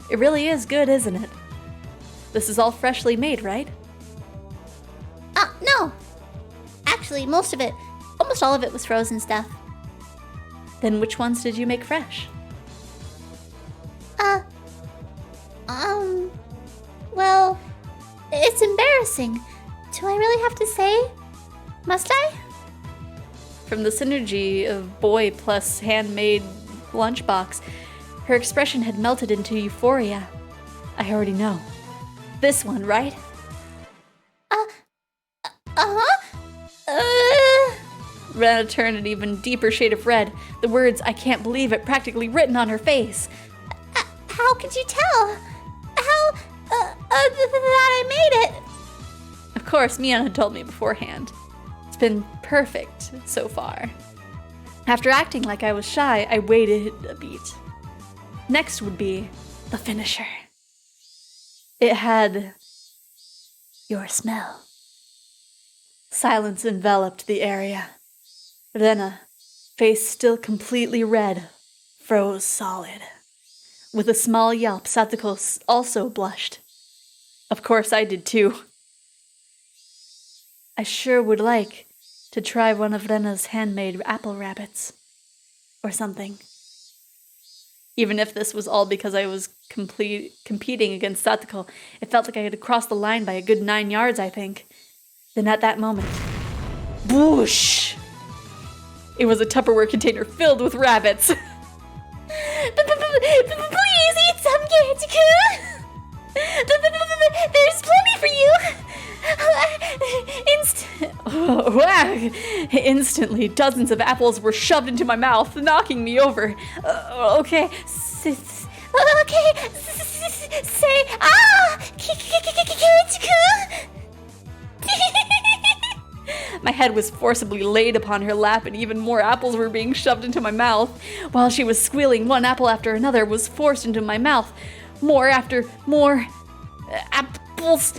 It really is good, isn't it? This is all freshly made, right? No. Actually, most of it, almost all of it was frozen stuff. Then which ones did you make fresh? Well, it's embarrassing. Do I really have to say? Must I? From the synergy of boy plus handmade lunchbox, her expression had melted into euphoria. I already know. This one, right? Rena turned an even deeper shade of red, the words "I can't believe it" practically written on her face. How could you tell? How, that I made it? Of course, Mian had told me beforehand. It's been perfect so far. After acting like I was shy, I waited a beat. Next would be the finisher. It had your smell. Silence enveloped the area. Rena, face still completely red, froze solid. With a small yelp, Satoko also blushed. Of course I did too. I sure would like to try one of Rena's handmade apple rabbits. Or something. Even if this was all because I was competing against Satoko, it felt like I had crossed the line by a good 9 yards, I think. Then at that moment, boosh! It was a Tupperware container filled with rabbits. Please eat some, Getsuku! There's plenty for you! Instantly, dozens of apples were shoved into my mouth, knocking me over. Okay. Say, Getsuku! My head was forcibly laid upon her lap and even more apples were being shoved into my mouth. While she was squealing, one apple after another was forced into my mouth. More after more apples.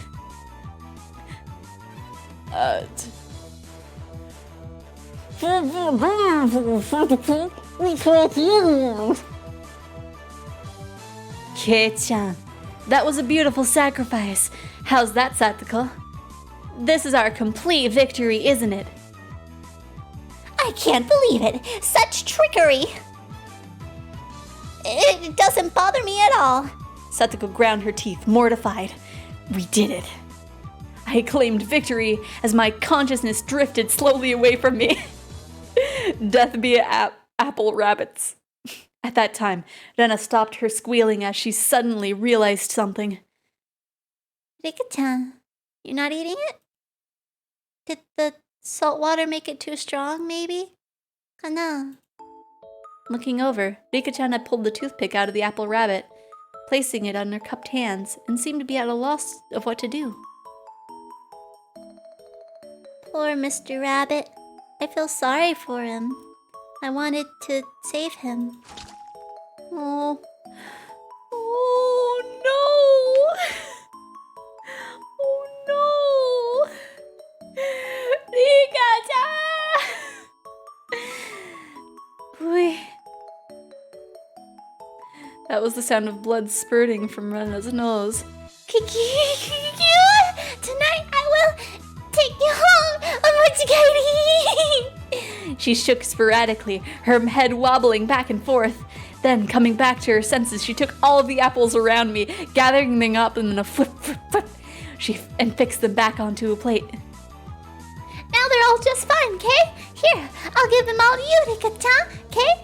Kei-chan, that was a beautiful sacrifice. How's that, Satoko? This is our complete victory, isn't it? I can't believe it! Such trickery! It doesn't bother me at all. Satoko ground her teeth, mortified. We did it. I claimed victory as my consciousness drifted slowly away from me. Death via apple rabbits. At that time, Rena stopped her squealing as she suddenly realized something. Rika-chan, you're not eating it? Did the salt water make it too strong, maybe? Kana? Looking over, Rika-chan had pulled the toothpick out of the apple rabbit, placing it on her cupped hands, and seemed to be at a loss of what to do. Poor Mr. Rabbit. I feel sorry for him. I wanted to save him. Oh. Oh no! Oh no! Rika-chan! That was the sound of blood spurting from Rena's nose. Tonight I will take you home, Omochigari! She shook sporadically, her head wobbling back and forth. Then, coming back to her senses, she took all of the apples around me, gathering them up and in a flip, and fixed them back onto a plate. Now they're all just fine, okay? Here, I'll give them all to you, Rika-chan, okay?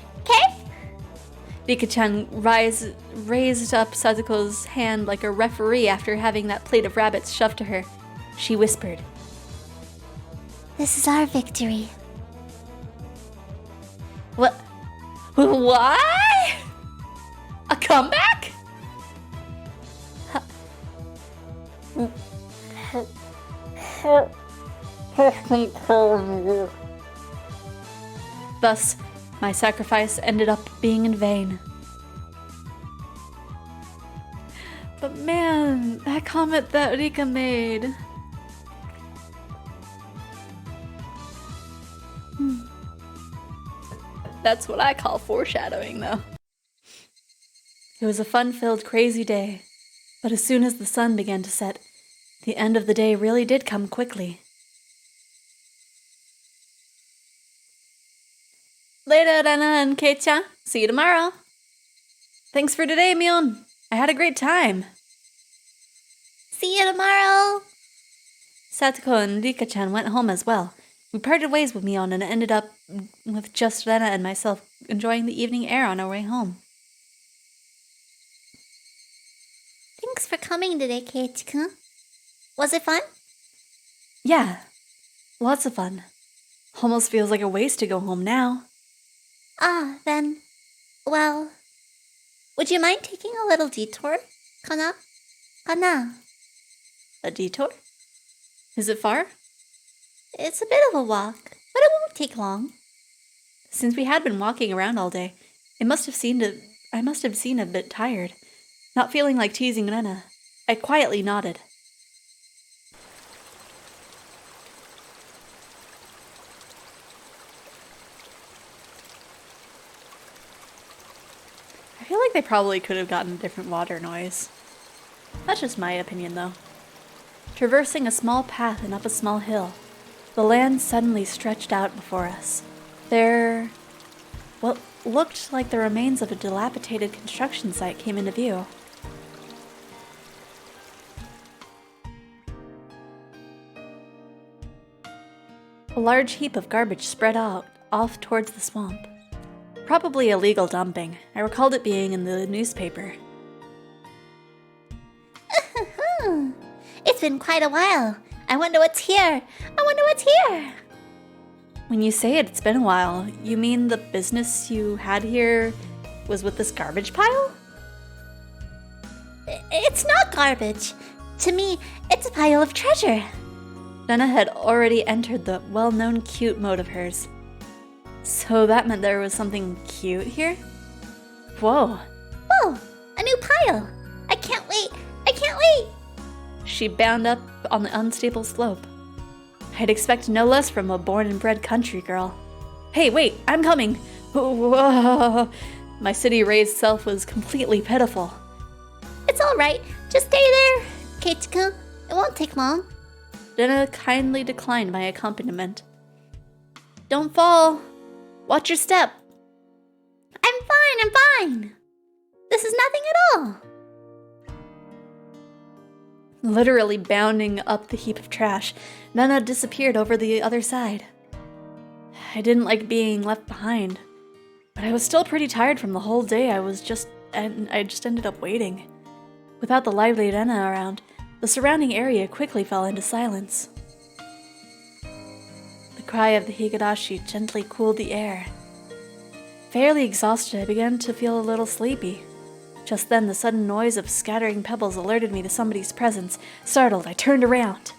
Rika-chan raised up Satoko's hand like a referee after having that plate of rabbits shoved to her. She whispered, "This is our victory." What? Why? A comeback? Thus, my sacrifice ended up being in vain. But man, that comment that Rika made. That's what I call foreshadowing, though. It was a fun-filled, crazy day. But as soon as the sun began to set, the end of the day really did come quickly. Later, Rena and Kecha. See you tomorrow. Thanks for today, Mion. I had a great time. See you tomorrow. Satoko and Rika-chan went home as well. We parted ways with Mion and ended up with just Rena and myself enjoying the evening air on our way home. Thanks for coming today, Keiichi-kun. Was it fun? Yeah, lots of fun. Almost feels like a waste to go home now. Then, well, would you mind taking a little detour? Kana? A detour? Is it far? It's a bit of a walk, but it won't take long. Since we had been walking around all day, I must have seemed a bit tired. Not feeling like teasing Rena, I quietly nodded. I feel like they probably could have gotten a different water noise. That's just my opinion, though. Traversing a small path and up a small hill, the land suddenly stretched out before us. There, what looked like the remains of a dilapidated construction site came into view. A large heap of garbage spread out off towards the swamp. Probably illegal dumping. I recalled it being in the newspaper. It's been quite a while. I wonder what's here. When you say it's been a while, you mean the business you had here was with this garbage pile? It's not garbage. To me, it's a pile of treasure. Rena had already entered the well-known cute mode of hers. So that meant there was something cute here? Whoa. Whoa, a new pile. I can't wait. She bounded up on the unstable slope. I'd expect no less from a born and bred country girl. Hey, wait, I'm coming. Whoa. My city-raised self was completely pitiful. It's all right. Just stay there, Keiichi-kun. It won't take long. Rena kindly declined my accompaniment. Don't fall. Watch your step. I'm fine. This is nothing at all. Literally bounding up the heap of trash, Rena disappeared over the other side. I didn't like being left behind, but I was still pretty tired from the whole day. I just ended up waiting. Without the lively Rena around, the surrounding area quickly fell into silence. The cry of the higurashi gently cooled the air. Fairly exhausted, I began to feel a little sleepy. Just then, the sudden noise of scattering pebbles alerted me to somebody's presence. Startled, I turned around.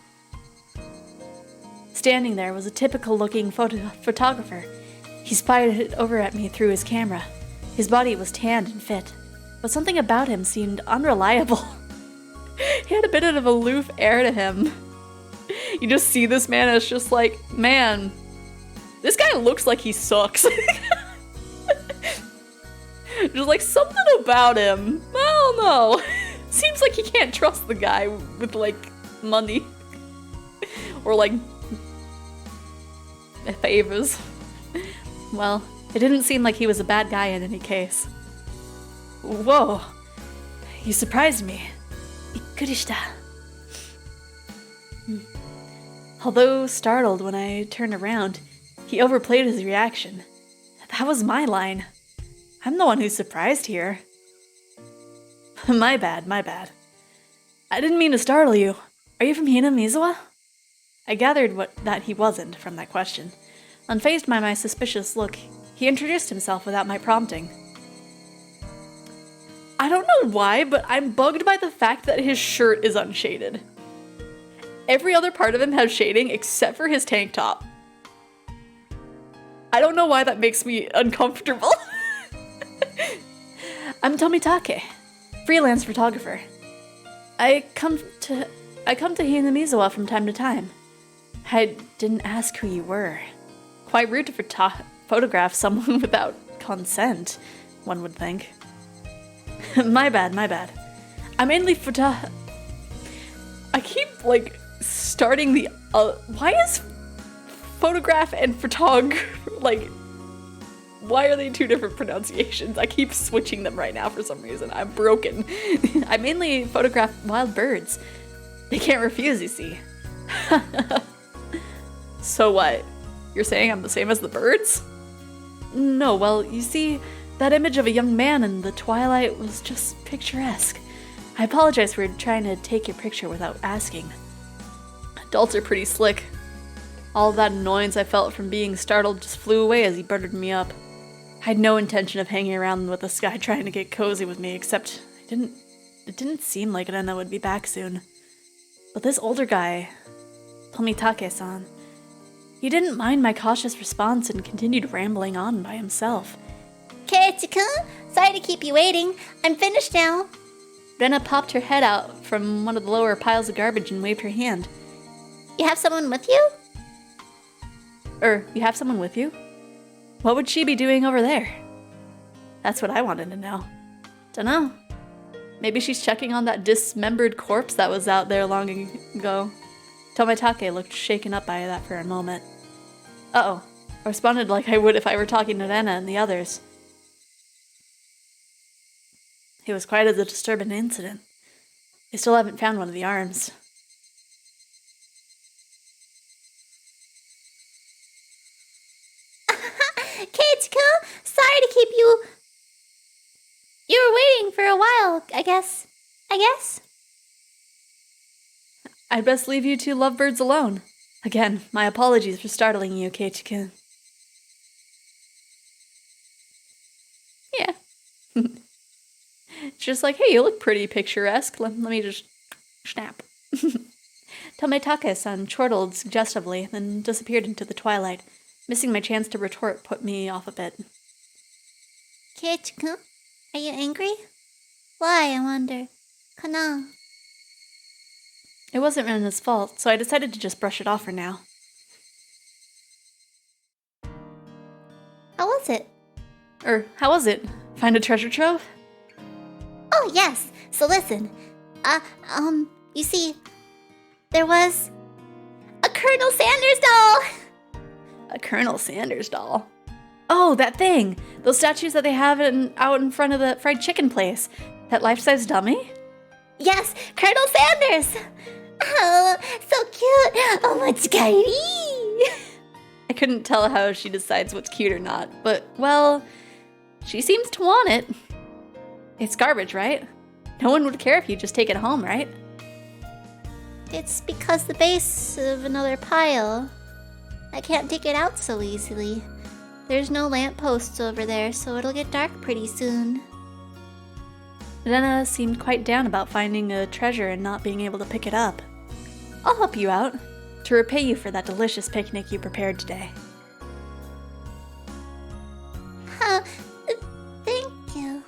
Standing there was a typical-looking photographer. He spied over at me through his camera. His body was tanned and fit, but something about him seemed unreliable. He had a bit of an aloof air to him. You just see this man as just like, man, this guy looks like he sucks. Just like something about him. I don't know. Seems like you can't trust the guy with like money. Or like favors. Well, it didn't seem like he was a bad guy in any case. Whoa. You surprised me. Ikkurishita. Although startled when I turned around, he overplayed his reaction. That was my line. I'm the one who's surprised here. My bad. I didn't mean to startle you. Are you from Hinamizawa? I gathered that he wasn't from that question. Unfazed by my suspicious look, he introduced himself without my prompting. I don't know why, but I'm bugged by the fact that his shirt is unshaded. Every other part of him has shading except for his tank top. I don't know why that makes me uncomfortable. I'm Tomitake, freelance photographer. I come to Hinamizawa from time to time. I didn't ask who you were. Quite rude to photograph someone without consent, one would think. My bad. I mainly I keep, starting the, why is photograph and photograph, why are they two different pronunciations? I keep switching them right now for some reason. I'm broken. I mainly photograph wild birds. They can't refuse, you see. So what? You're saying I'm the same as the birds? No, well, you see, that image of a young man in the twilight was just picturesque. I apologize for trying to take your picture without asking. Adults are pretty slick. All that annoyance I felt from being startled just flew away as he buttered me up. I had no intention of hanging around with this guy trying to get cozy with me, except it didn't seem like Rena would be back soon. But this older guy, Tomitake-san, he didn't mind my cautious response and continued rambling on by himself. Keiichi-kun, sorry to keep you waiting. I'm finished now. Rena popped her head out from one of the lower piles of garbage and waved her hand. You have someone with you? You have someone with you? What would she be doing over there? That's what I wanted to know. Dunno. Maybe she's checking on that dismembered corpse that was out there long ago. Tomitake looked shaken up by that for a moment. Uh-oh. I responded like I would if I were talking to Rena and the others. It was quite a disturbing incident. They still haven't found one of the arms. Keiichi-kun, sorry to keep you... You were waiting for a while, I guess. I'd best leave you two lovebirds alone. Again, my apologies for startling you, Keiichi-kun. Yeah. Just like, hey, you look pretty picturesque. Let me just snap. Tomitake-san chortled suggestively, then disappeared into the twilight. Missing my chance to retort put me off a bit. Keiichi-kun, are you angry? Why, I wonder? Kana? It wasn't Rena's fault, so I decided to just brush it off for now. How was it? How was it? Find a treasure trove? Oh, yes. So listen. You see, there was a Colonel Sanders doll. A Colonel Sanders doll? Oh, that thing! Those statues that they have out in front of the fried chicken place. That life-size dummy? Yes, Colonel Sanders! Oh, so cute! Oh, much kairi! I couldn't tell how she decides what's cute or not, but, well, she seems to want it. It's garbage, right? No one would care if you just take it home, right? It's because the base of another pile. I can't take it out so easily. There's no lampposts over there, so it'll get dark pretty soon. Rena seemed quite down about finding a treasure and not being able to pick it up. I'll help you out, to repay you for that delicious picnic you prepared today. Thank you.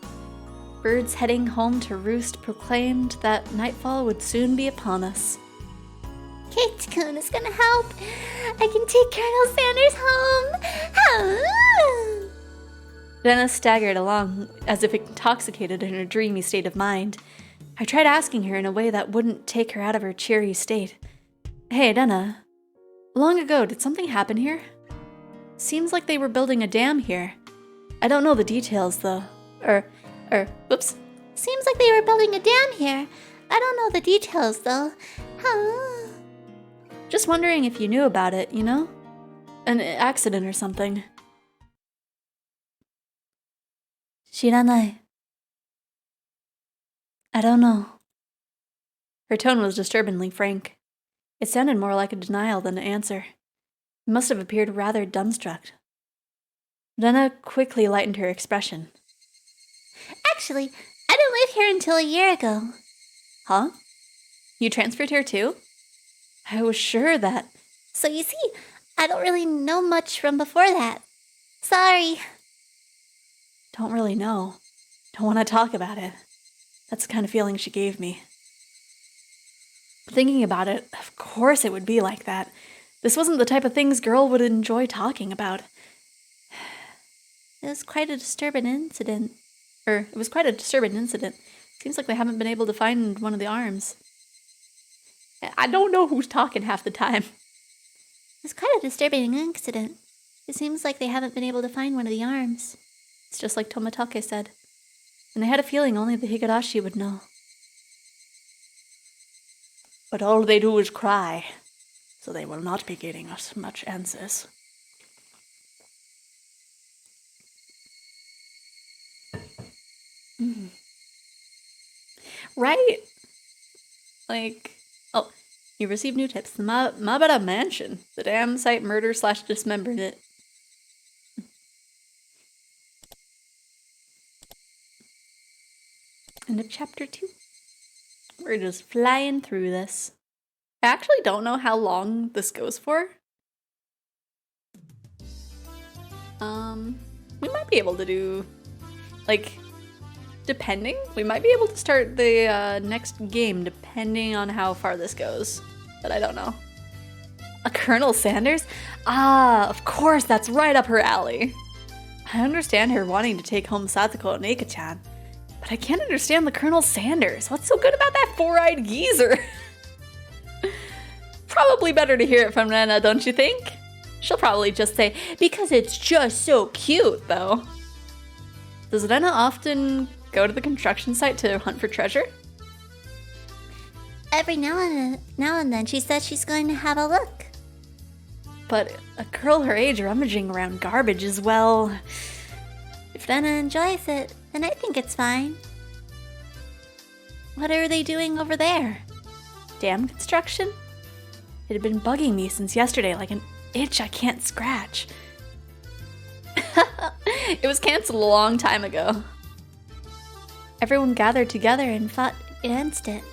Birds heading home to roost proclaimed that nightfall would soon be upon us. Keiichi-kun is gonna help. I can take Colonel Sanders home. Rena staggered along as if intoxicated in a dreamy state of mind. I tried asking her in a way that wouldn't take her out of her cheery state. Hey, Rena. Long ago, did something happen here? Seems like they were building a dam here. I don't know the details, though. Whoops. Seems like they were building a dam here. I don't know the details, though. Just wondering if you knew about it, you know? An accident or something. Shiranai. I don't know. Her tone was disturbingly frank. It sounded more like a denial than an answer. It must have appeared rather dumbstruck. Rena quickly lightened her expression. Actually, I didn't live here until a year ago. Huh? You transferred here too? I was sure that... So you see, I don't really know much from before that. Sorry. Don't really know. Don't want to talk about it. That's the kind of feeling she gave me. Thinking about it, of course it would be like that. This wasn't the type of things girl would enjoy talking about. It was quite a disturbing incident. Seems like they haven't been able to find one of the arms. I don't know who's talking half the time. It's quite a disturbing incident. It seems like they haven't been able to find one of the arms. It's just like Tomotage said. And they had a feeling only the Higurashi would know. But all they do is cry, so they will not be getting us much answers. Right? Like, oh, you received new tips. The Mabara Mansion. The damn site murder/dismembered it. End of chapter 2. We're just flying through this. I actually don't know how long this goes for. We might be able to do, like, depending. We might be able to start the next game depending on how far this goes. But I don't know. A Colonel Sanders? Ah, of course, that's right up her alley. I understand her wanting to take home Satoko and Ika-chan. But I can't understand the Colonel Sanders. What's so good about that four-eyed geezer? Probably better to hear it from Rena, don't you think? She'll probably just say, because it's just so cute, though. Does Rena often go to the construction site to hunt for treasure? Every now and then she says she's going to have a look. But a girl her age rummaging around garbage is, well... If Rena enjoys it, then I think it's fine. What are they doing over there? Dam construction? It had been bugging me since yesterday like an itch I can't scratch. It was canceled a long time ago. Everyone gathered together and fought against it.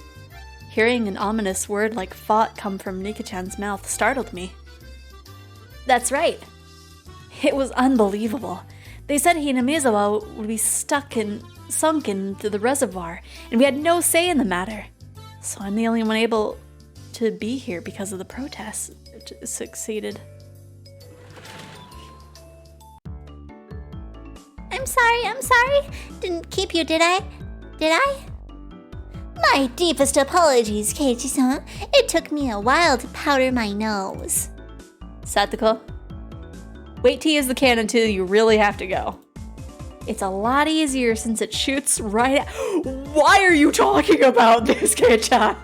Hearing an ominous word like fought come from Nika-chan's mouth startled me. That's right. It was unbelievable. They said Hinamizawa would be sunk into the reservoir, and we had no say in the matter. So I'm the only one able to be here because of the protests. It succeeded. I'm sorry. Didn't keep you, did I? My deepest apologies, Keiichi-san. It took me a while to powder my nose. Satoko, wait to use the cannon until you really have to go. It's a lot easier since it shoots right at— Why are you talking about this, Kei-chan?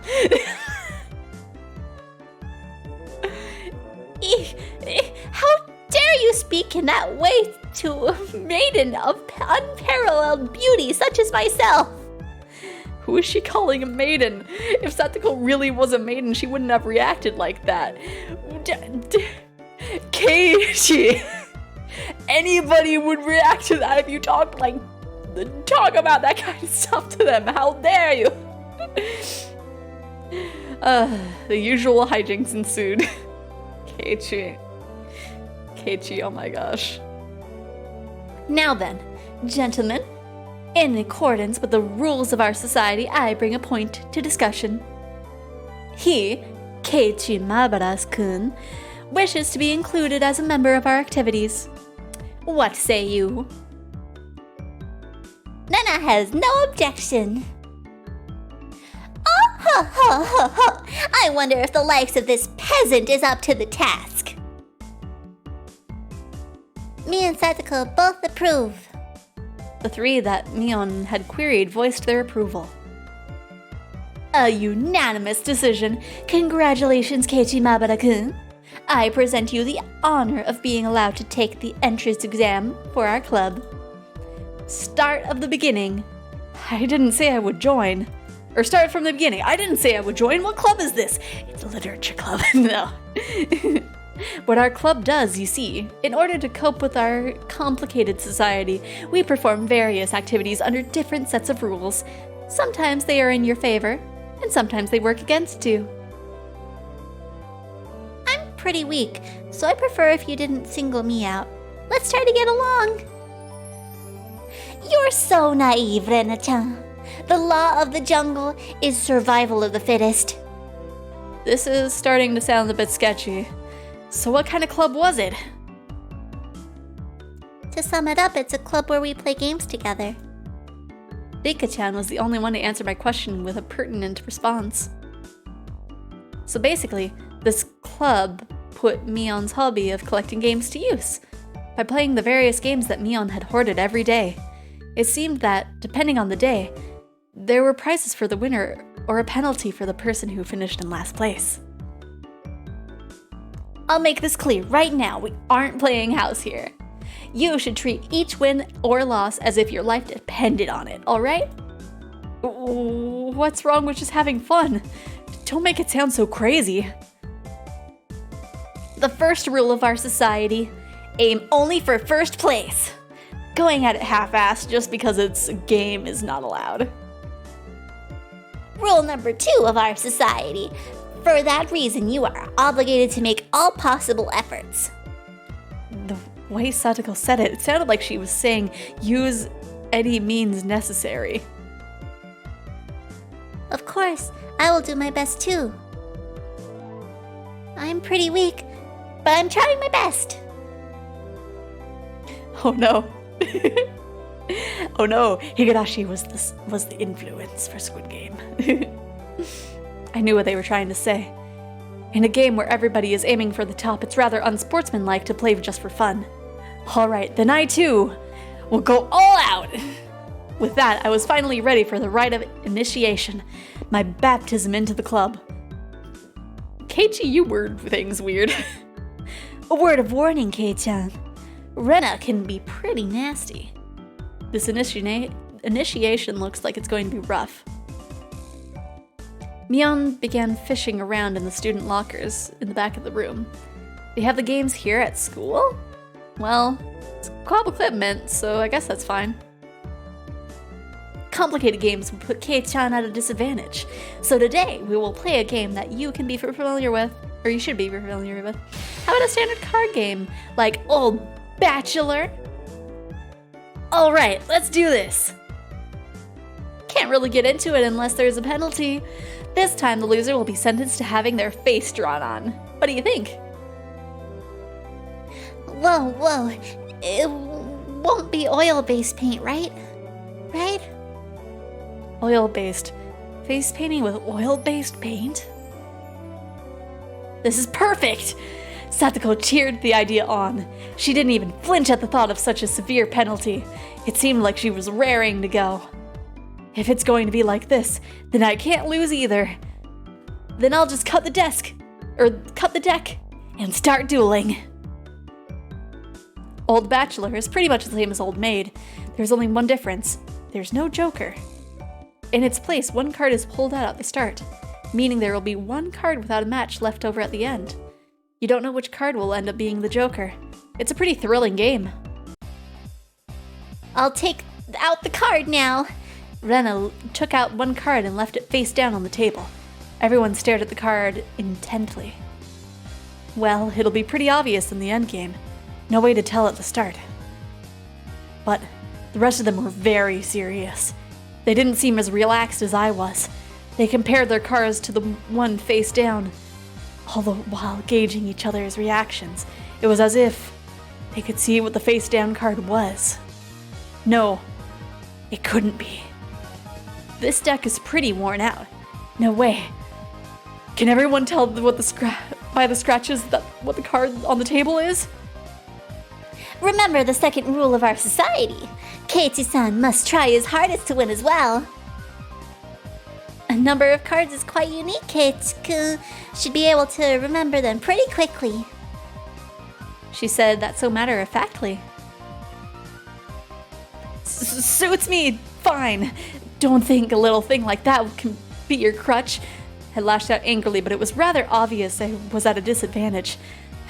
How dare you speak in that way to a maiden of unparalleled beauty such as myself? Who is she calling a maiden? If Satoko really was a maiden, she wouldn't have reacted like that. Keiichi! Anybody would react to that if you talk about that kind of stuff to them. How dare you? The usual hijinks ensued. Keiichi, oh my gosh. Now then, gentlemen, in accordance with the rules of our society, I bring a point to discussion. He, Keiichi Mabaras-kun, wishes to be included as a member of our activities. What say you? Nana has no objection. Oh, ho, ho, ho, ho. I wonder if the likes of this peasant is up to the task. Me and Satoko both approve. The three that Mion had queried voiced their approval. A unanimous decision. Congratulations, Keiichi Mabara-kun. I present you the honor of being allowed to take the entrance exam for our club. Start of the beginning. I didn't say I would join. Or start from the beginning. I didn't say I would join. What club is this? It's a literature club. No. What our club does, you see, in order to cope with our complicated society, we perform various activities under different sets of rules. Sometimes they are in your favor, and sometimes they work against you. I'm pretty weak, so I prefer if you didn't single me out. Let's try to get along. You're so naive, Rena-chan. The law of the jungle is survival of the fittest. This is starting to sound a bit sketchy. So what kind of club was it? To sum it up, it's a club where we play games together. Rika-chan was the only one to answer my question with a pertinent response. So basically, this club put Mion's hobby of collecting games to use by playing the various games that Mion had hoarded every day. It seemed that, depending on the day, there were prizes for the winner or a penalty for the person who finished in last place. I'll make this clear right now, we aren't playing house here. You should treat each win or loss as if your life depended on it, alright? What's wrong with just having fun? Don't make it sound so crazy. The first rule of our society, aim only for first place. Going at it half-assed just because it's a game is not allowed. Rule number 2 of our society. For that reason, you are obligated to make all possible efforts. The way Satoko said it, it sounded like she was saying, use any means necessary. Of course, I will do my best too. I'm pretty weak, but I'm trying my best. Oh no. Oh no, Higurashi was the influence for Squid Game. I knew what they were trying to say. In a game where everybody is aiming for the top, it's rather unsportsmanlike to play just for fun. Alright, then I too will go all out! With that, I was finally ready for the rite of initiation, my baptism into the club. Keiichi, you word things weird. A word of warning, Kei-chan. Rena can be pretty nasty. This initiation looks like it's going to be rough. Mion began fishing around in the student lockers in the back of the room. They have the games here at school? Well, it's club equipment, so I guess that's fine. Complicated games would put Kei-chan at a disadvantage. So today, we will play a game that you can be familiar with, or you should be familiar with. How about a standard card game, like Old Bachelor? Alright, let's do this! Can't really get into it unless there's a penalty. This time the loser will be sentenced to having their face drawn on. What do you think? Whoa. It won't be oil-based paint, right? Right? Oil-based. Face painting with oil-based paint? This is perfect! Satoko cheered the idea on. She didn't even flinch at the thought of such a severe penalty. It seemed like she was raring to go. If it's going to be like this, then I can't lose either. Then I'll just cut the deck, and start dueling. Old Bachelor is pretty much the same as Old Maid. There's only one difference. There's no Joker. In its place, one card is pulled out at the start, meaning there will be one card without a match left over at the end. You don't know which card will end up being the Joker. It's a pretty thrilling game. I'll take out the card now. Rena took out one card and left it face down on the table. Everyone stared at the card intently. Well, it'll be pretty obvious in the endgame. No way to tell at the start. But the rest of them were very serious. They didn't seem as relaxed as I was. They compared their cards to the one face down, all the while gauging each other's reactions. It was as if they could see what the face down card was. No, it couldn't be. This deck is pretty worn out. No way. Can everyone tell by the scratches what the card on the table is? Remember the second rule of our society. Keiichi-san must try his hardest to win as well. A number of cards is quite unique, Keiichi-kun. Should be able to remember them pretty quickly. She said that so matter-of-factly. Suits me fine. Don't think a little thing like that can be your crutch. I lashed out angrily, but it was rather obvious I was at a disadvantage.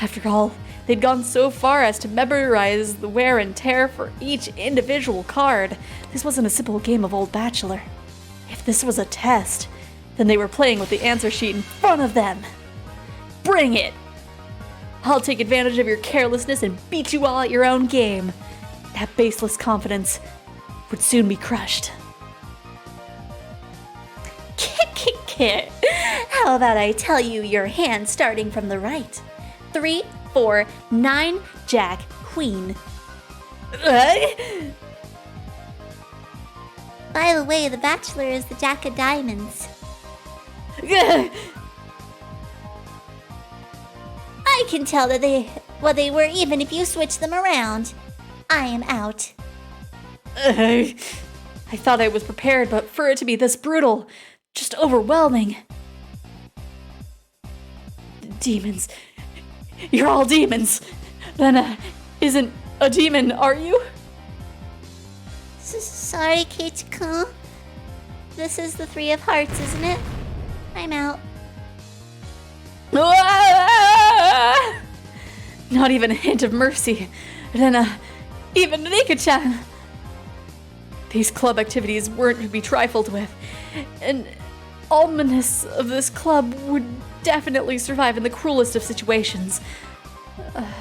After all, they'd gone so far as to memorize the wear and tear for each individual card. This wasn't a simple game of Old Bachelor. If this was a test, then they were playing with the answer sheet in front of them. Bring it! I'll take advantage of your carelessness and beat you all at your own game. That baseless confidence would soon be crushed. How about I tell you your hand starting from the right? 3, 4, 9, Jack, Queen. By the way, the Bachelor is the Jack of Diamonds. I can tell that they were even if you switch them around. I am out. I thought I was prepared, but for it to be this brutal, just overwhelming. Demons. You're all demons. Lena isn't a demon, are you? Sorry, Kate-kun. This is the 3 of Hearts, isn't it? I'm out. Not even a hint of mercy. Lena, even Rika-chan. These club activities weren't to be trifled with. And alumnus of this club would definitely survive in the cruelest of situations.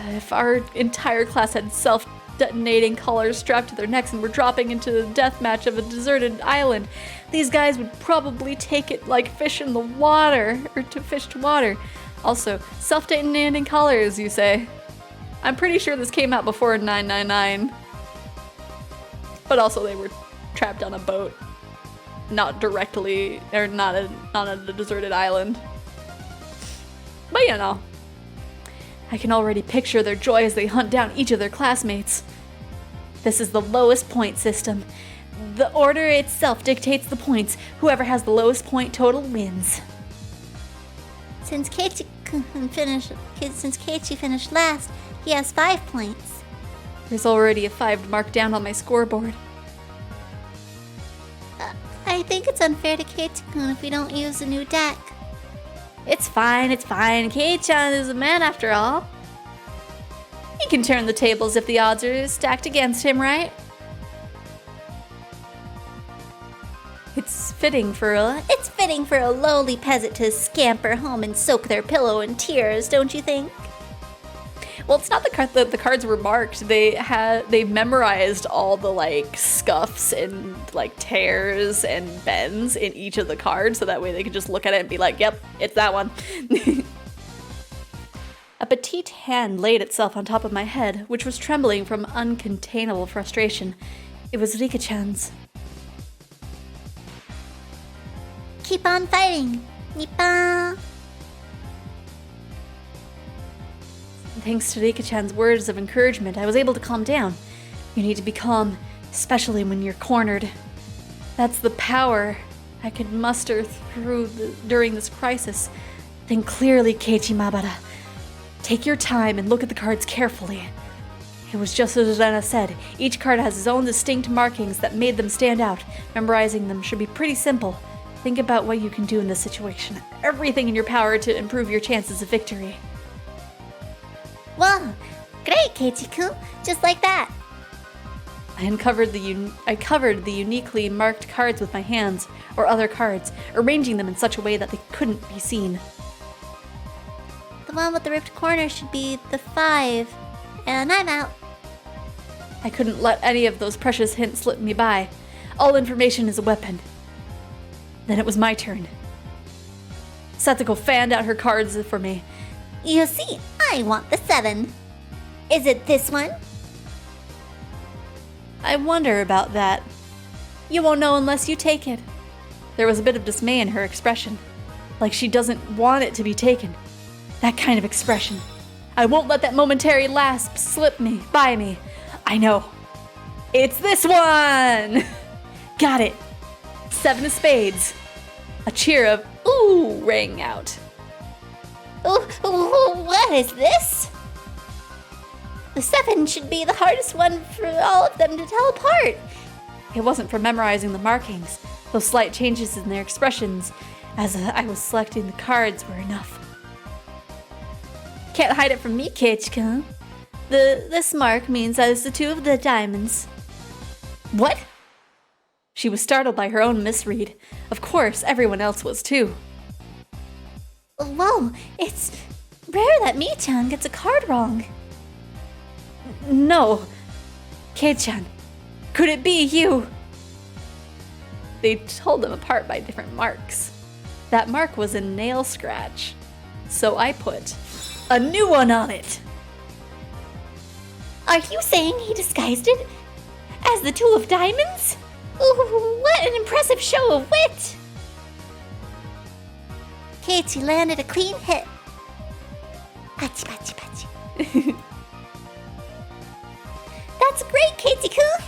If our entire class had self-detonating collars strapped to their necks and were dropping into the death match of a deserted island, these guys would probably take it like fish in the water, or to fish to water. Also, self-detonating collars, you say? I'm pretty sure this came out before 999. But also they were trapped on a boat. Not directly, or not on a deserted island. But you know, I can already picture their joy as they hunt down each of their classmates. This is the lowest point system. The order itself dictates the points. Whoever has the lowest point total wins. Since Keiichi finished last, he has 5 points. There's already a 5 marked down on my scoreboard. I think it's unfair to Keiichi-kun if we don't use a new deck. It's fine. Kei-chan is a man after all. He can turn the tables if the odds are stacked against him, right? It's fitting for a lowly peasant to scamper home and soak their pillow in tears, don't you think? Well, it's not the cards were marked. They memorized all the like scuffs and like tears and bends in each of the cards, so that way they could just look at it and be like, "Yep, it's that one." A petite hand laid itself on top of my head, which was trembling from uncontainable frustration. It was Rika-chan's. Keep on fighting, Nippon. Thanks to Rika-chan's words of encouragement, I was able to calm down. You need to be calm, especially when you're cornered. That's the power I could muster during this crisis. Think clearly, Keiichi Mabara. Take your time and look at the cards carefully. It was just as Rena said. Each card has its own distinct markings that made them stand out. Memorizing them should be pretty simple. Think about what you can do in this situation. Everything in your power to improve your chances of victory. Wow, great, Keiichi-kun, just like that. I covered the uniquely marked cards with my hands, or other cards, arranging them in such a way that they couldn't be seen. The one with the ripped corner should be the 5, and I'm out. I couldn't let any of those precious hints slip me by. All information is a weapon. Then it was my turn. Satoko fanned out her cards for me. You see, I want the 7. Is it this one? I wonder about that. You won't know unless you take it. There was a bit of dismay in her expression, like she doesn't want it to be taken. That kind of expression. I won't let that momentary lapse slip by me. I know. It's this one! Got it. 7 of spades. A cheer of ooh rang out. What is this? The 7 should be the hardest one for all of them to tell apart. It wasn't for memorizing the markings. Those slight changes in their expressions as I was selecting the cards were enough. Can't hide it from me, Keiichi-kun. This mark means that it's the 2 of the diamonds. What? She was startled by her own misread. Of course, everyone else was too. Whoa, it's rare that Mi-chan gets a card wrong. No. Kei-chan, could it be you? They told them apart by different marks. That mark was a nail scratch, so I put a new one on it. Are you saying he disguised it as the Two of Diamonds? Ooh, what an impressive show of wit! Katie landed a clean hit. Pachi, pachi, pachi. That's great, Katie-kun!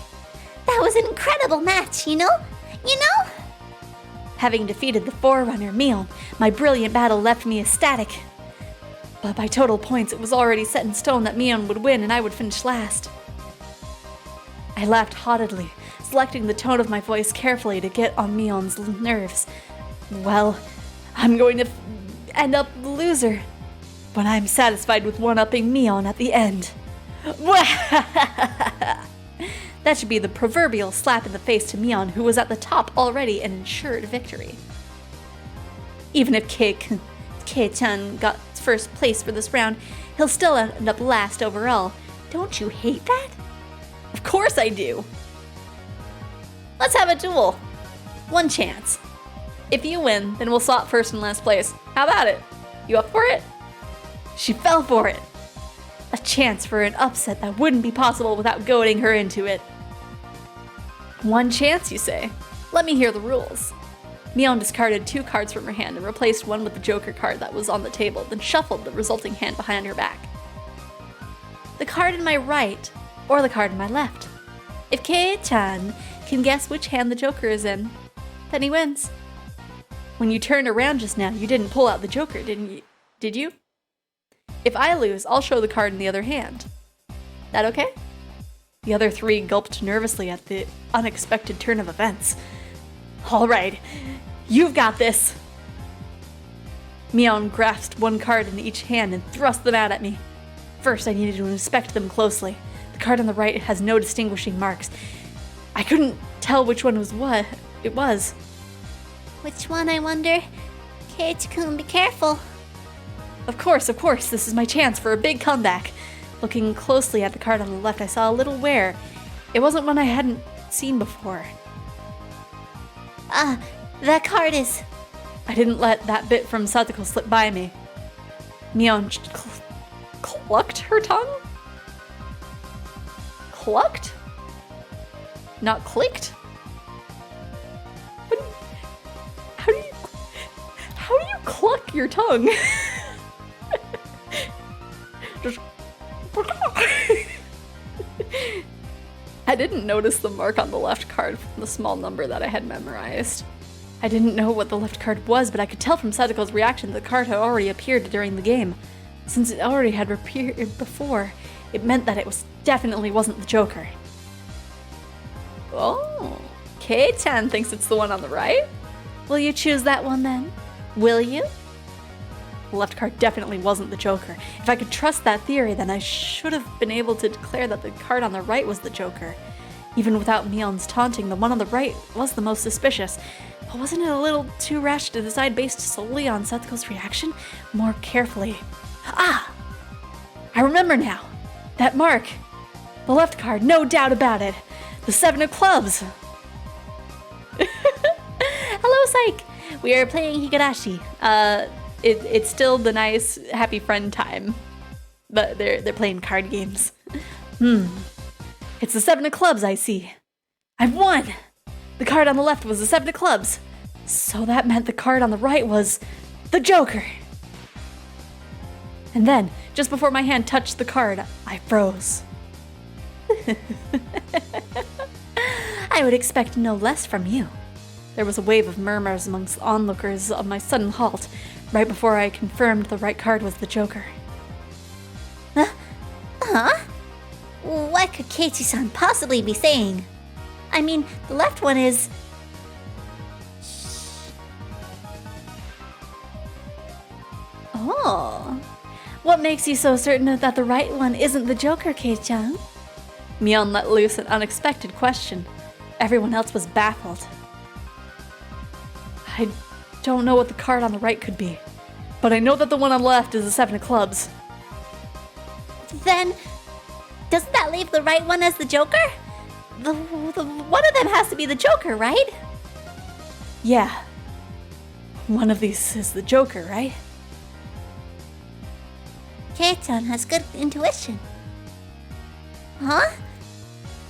That was an incredible match, you know? Having defeated the Forerunner, Mion, my brilliant battle left me ecstatic. But by total points, it was already set in stone that Mion would win and I would finish last. I laughed haughtily, selecting the tone of my voice carefully to get on Mion's nerves. Well, I'm going to end up the loser, but I'm satisfied with one-upping Mion at the end. That should be the proverbial slap in the face to Mion, who was at the top already and ensured victory. Even if Kei-chan got first place for this round, he'll still end up last overall. Don't you hate that? Of course I do. Let's have a duel. One chance. If you win, then we'll swap first and last place. How about it? You up for it? She fell for it. A chance for an upset that wouldn't be possible without goading her into it. One chance, you say? Let me hear the rules. Mion discarded 2 cards from her hand and replaced one with the Joker card that was on the table, then shuffled the resulting hand behind her back. The card in my right, or the card in my left. If Kei-chan can guess which hand the Joker is in, then he wins. When you turned around just now, you didn't pull out the Joker, did you? If I lose, I'll show the card in the other hand. That okay? The other 3 gulped nervously at the unexpected turn of events. All right, you've got this. Mion grasped one card in each hand and thrust them out at me. First, I needed to inspect them closely. The card on the right has no distinguishing marks. I couldn't tell which one was what it was. Which one, I wonder? Katie-kun, be careful. Of course, this is my chance for a big comeback. Looking closely at the card on the left, I saw a little wear. It wasn't one I hadn't seen before. That card is... I didn't let that bit from Satoko slip by me. Mion clucked her tongue? Clucked? Not clicked? How do you cluck your tongue? Just... I didn't notice the mark on the left card from the small number that I had memorized. I didn't know what the left card was, but I could tell from Satoko's reaction that the card had already appeared during the game. Since it already had appeared before, it meant that it definitely wasn't the Joker. Oh, Kei-chan thinks it's the one on the right? Will you choose that one then? Will you? The left card definitely wasn't the Joker. If I could trust that theory, then I should have been able to declare that the card on the right was the Joker. Even without Mion's taunting, the one on the right was the most suspicious. But wasn't it a little too rash to decide based solely on Satoko's reaction? More carefully. Ah! I remember now. That mark. The left card, no doubt about it. The 7 of clubs. Hello, Psych! We are playing Higurashi. It's still the nice, happy friend time. But they're playing card games. It's the 7 of clubs, I see. I've won! The card on the left was the 7 of clubs. So that meant the card on the right was the Joker. And then, just before my hand touched the card, I froze. I would expect no less from you. There was a wave of murmurs amongst onlookers of my sudden halt, right before I confirmed the right card was the Joker. What could Katie-san possibly be saying? I mean, the left one is... Oh. What makes you so certain that the right one isn't the Joker, Kei-chan? Mion let loose an unexpected question. Everyone else was baffled. I don't know what the card on the right could be, but I know that the one on the left is the 7 of clubs. Then, doesn't that leave the right one as the Joker? The one of them has to be the Joker, right? Yeah. One of these is the Joker, right? Kei-chan has good intuition. Huh?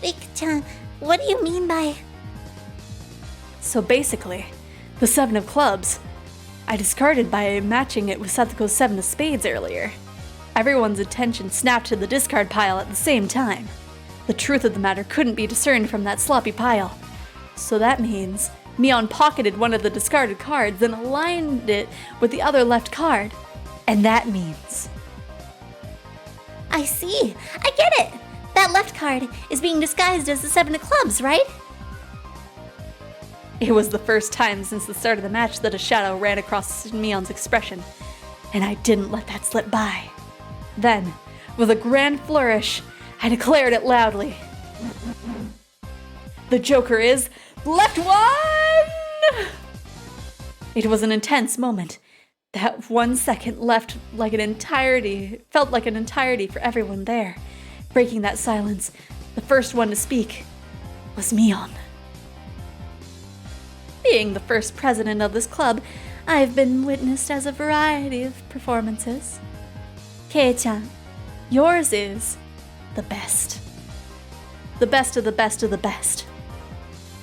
Rika-chan, what do you mean by... So basically, the 7 of clubs, I discarded by matching it with Satoko's 7 of spades earlier. Everyone's attention snapped to the discard pile at the same time. The truth of the matter couldn't be discerned from that sloppy pile. So that means Mion pocketed one of the discarded cards and aligned it with the other left card. And that means... I see. I get it. That left card is being disguised as the 7 of clubs, right? It was the first time since the start of the match that a shadow ran across Mion's expression, and I didn't let that slip by. Then, with a grand flourish, I declared it loudly. The Joker is left one! It was an intense moment. That 1 second left felt like an entirety for everyone there. Breaking that silence, the first one to speak was Mion. Being the first president of this club, I've been witnessed as a variety of performances. Kei-chan, yours is the best. The best of the best of the best.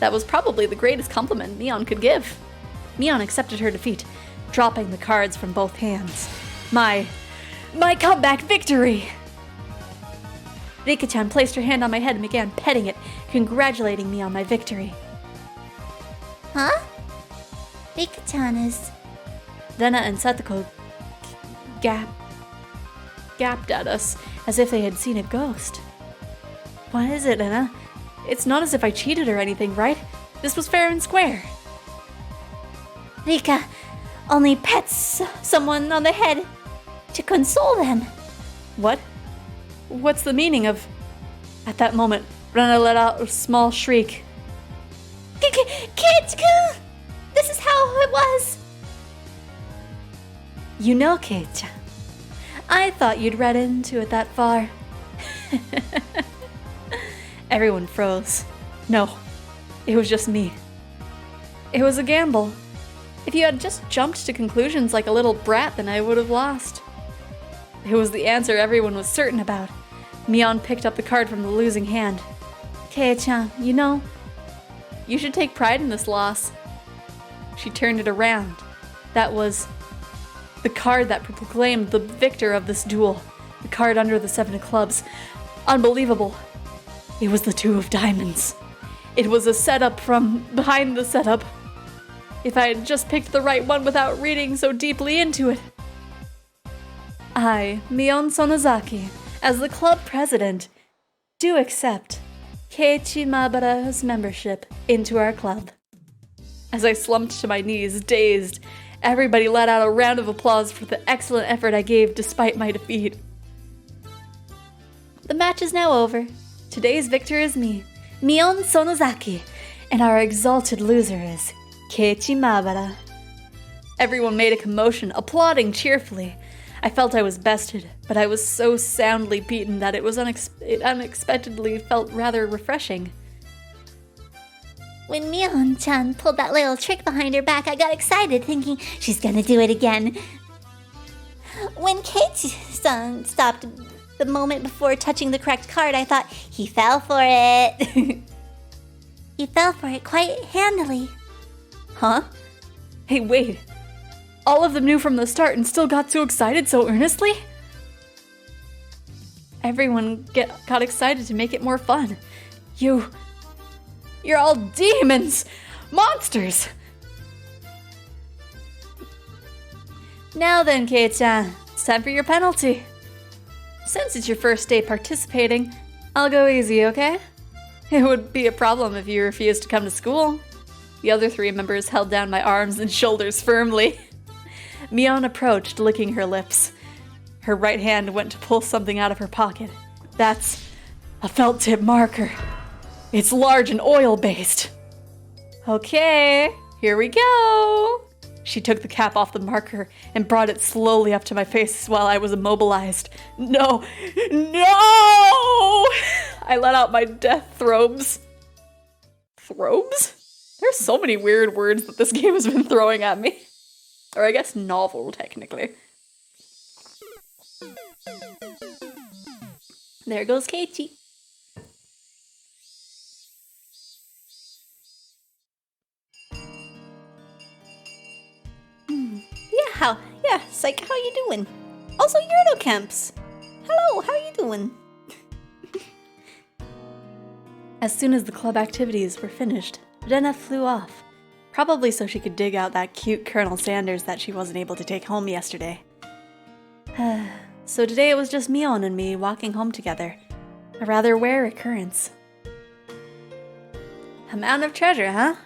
That was probably the greatest compliment Mion could give. Mion accepted her defeat, dropping the cards from both hands. My comeback victory! Rika-chan placed her hand on my head and began petting it, congratulating me on my victory. Huh? Rika-chan is... Rena and Satoko gapped at us as if they had seen a ghost. What is it, Rena? It's not as if I cheated or anything, right? This was fair and square. Rika only pets someone on the head to console them. What? What's the meaning of... At that moment, Rena let out a small shriek. Kei-chan! This is how it was! You know, Kei-chan, I thought you'd read into it that far. Everyone froze. No, it was just me. It was a gamble. If you had just jumped to conclusions like a little brat, then I would have lost. It was the answer everyone was certain about. Mion picked up the card from the losing hand. Kei-chan, you know, you should take pride in this loss. She turned it around. That was the card that proclaimed the victor of this duel. The card under the 7 of clubs. Unbelievable. It was the 2 of diamonds. It was a setup from behind the setup. If I had just picked the right one without reading so deeply into it. I, Mion Sonozaki, as the club president, do accept Keiichi Mabara's membership into our club. As I slumped to my knees, dazed, everybody let out a round of applause for the excellent effort I gave despite my defeat. The match is now over. Today's victor is me, Mion Sonozaki, and our exalted loser is Keiichi Mabara. Everyone made a commotion, applauding cheerfully. I felt I was bested, but I was so soundly beaten that it unexpectedly felt rather refreshing. When Mion-chan pulled that little trick behind her back, I got excited, thinking she's gonna do it again. When Keiichi-san stopped the moment before touching the correct card, I thought, he fell for it. He fell for it quite handily. Huh? Hey, wait. All of them knew from the start and still got so excited so earnestly? Everyone got excited to make it more fun. You're all demons! Monsters! Now then, Kei-chan, it's time for your penalty. Since it's your first day participating, I'll go easy, okay? It would be a problem if you refused to come to school. The other 3 members held down my arms and shoulders firmly. Mion approached, licking her lips. Her right hand went to pull something out of her pocket. That's a felt tip marker. It's large and oil-based. Okay, here we go. She took the cap off the marker and brought it slowly up to my face while I was immobilized. No! I let out my death throbes. Throbes? There's so many weird words that this game has been throwing at me. Or I guess novel, technically. There goes Keiichi. Yeah, Psych, how you doing? Also, Yurdo Camps. Hello, how you doing? As soon as the club activities were finished, Rena flew off. Probably so she could dig out that cute Colonel Sanders that she wasn't able to take home yesterday. So today it was just Mion and me walking home together. A rather rare occurrence. A mountain of treasure, huh?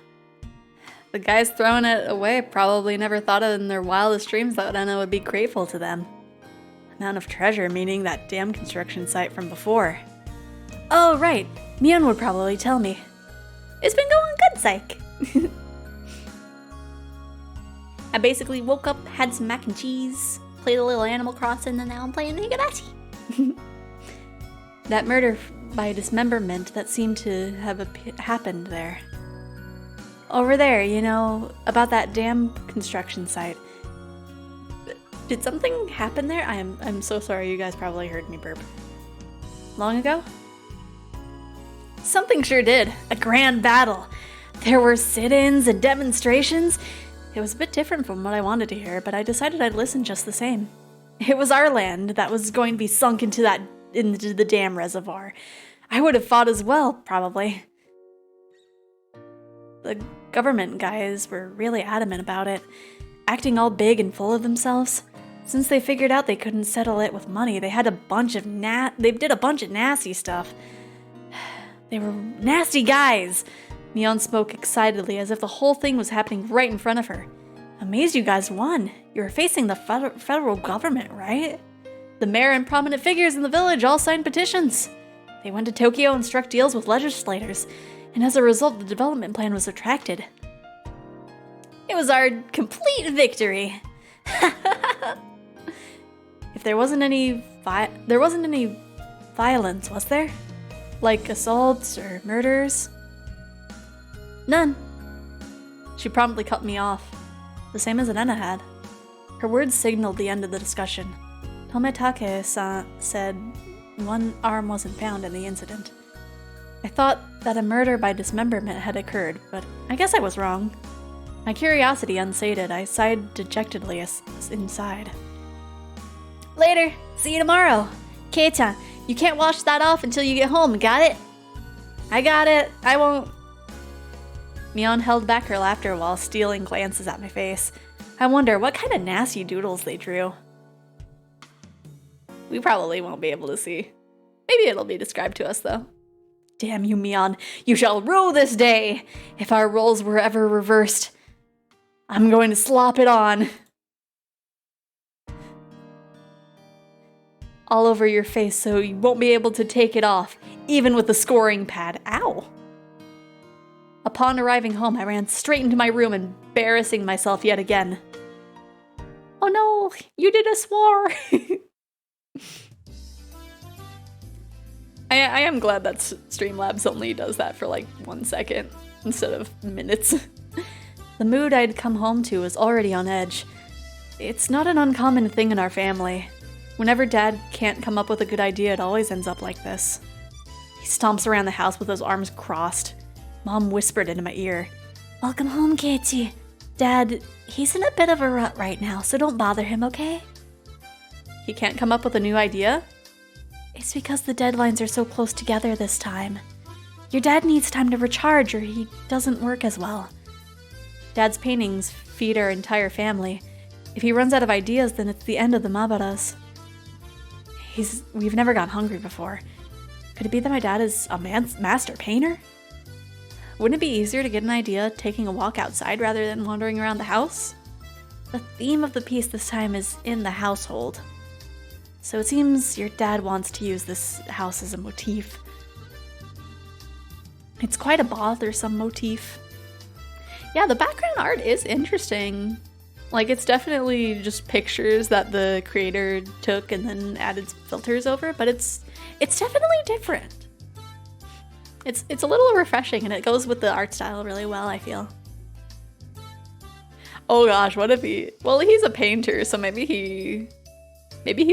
The guys throwing it away probably never thought in their wildest dreams that Rena would be grateful to them. A mountain of treasure meaning that dam construction site from before. Oh, right. Mion would probably tell me. It's been going good, Psych. I basically woke up, had some mac and cheese, played a little Animal Crossing, and now I'm playing Higurashi. That murder by dismemberment that seemed to have happened there. Over there, you know, about that dam construction site. Did something happen there? I'm so sorry, you guys probably heard me burp. Long ago? Something sure did. A grand battle. There were sit-ins and demonstrations. It was a bit different from what I wanted to hear, but I decided I'd listen just the same. It was our land that was going to be sunk into the dam reservoir. I would have fought as well, probably. The government guys were really adamant about it, acting all big and full of themselves. Since they figured out they couldn't settle it with money, they did a bunch of nasty stuff. They were nasty guys. Mion spoke excitedly as if the whole thing was happening right in front of her. Amazed you guys won. You were facing the federal government, right? The mayor and prominent figures in the village all signed petitions. They went to Tokyo and struck deals with legislators, and as a result, the development plan was retracted. It was our complete victory. If there wasn't any violence, was there? Like assaults or murders? None. She promptly cut me off, the same as Rena had. Her words signaled the end of the discussion. Tometake-san said one arm wasn't found in the incident. I thought that a murder by dismemberment had occurred, but I guess I was wrong. My curiosity unsated, I sighed dejectedly inside. Later. See you tomorrow. Kei-chan, you can't wash that off until you get home, got it? I got it. I won't. Mion held back her laughter while stealing glances at my face. I wonder what kind of nasty doodles they drew. We probably won't be able to see. Maybe it'll be described to us, though. Damn you, Mion. You shall rue this day. If our roles were ever reversed, I'm going to slop it on. All over your face so you won't be able to take it off, even with the scoring pad. Ow. Upon arriving home, I ran straight into my room, embarrassing myself yet again. Oh no, you did a swore. I am glad that Streamlabs only does that for like 1 second instead of minutes. The mood I'd come home to was already on edge. It's not an uncommon thing in our family. Whenever Dad can't come up with a good idea, it always ends up like this. He stomps around the house with his arms crossed. Mom whispered into my ear, "Welcome home, Keiichi. Dad, he's in a bit of a rut right now, so don't bother him, okay?" He can't come up with a new idea? It's because the deadlines are so close together this time. Your dad needs time to recharge or he doesn't work as well. Dad's paintings feed our entire family. If he runs out of ideas, then it's the end of the Mabaras. We've never gone hungry before. Could it be that my dad is a master painter? Wouldn't it be easier to get an idea taking a walk outside rather than wandering around the house? The theme of the piece this time is in the household. So it seems your dad wants to use this house as a motif. It's quite a bothersome motif. Yeah, the background art is interesting. Like, it's definitely just pictures that the creator took and then added filters over, but it's definitely different. It's a little refreshing and it goes with the art style really well, I feel. Oh gosh, what if he... Well, he's a painter, so maybe he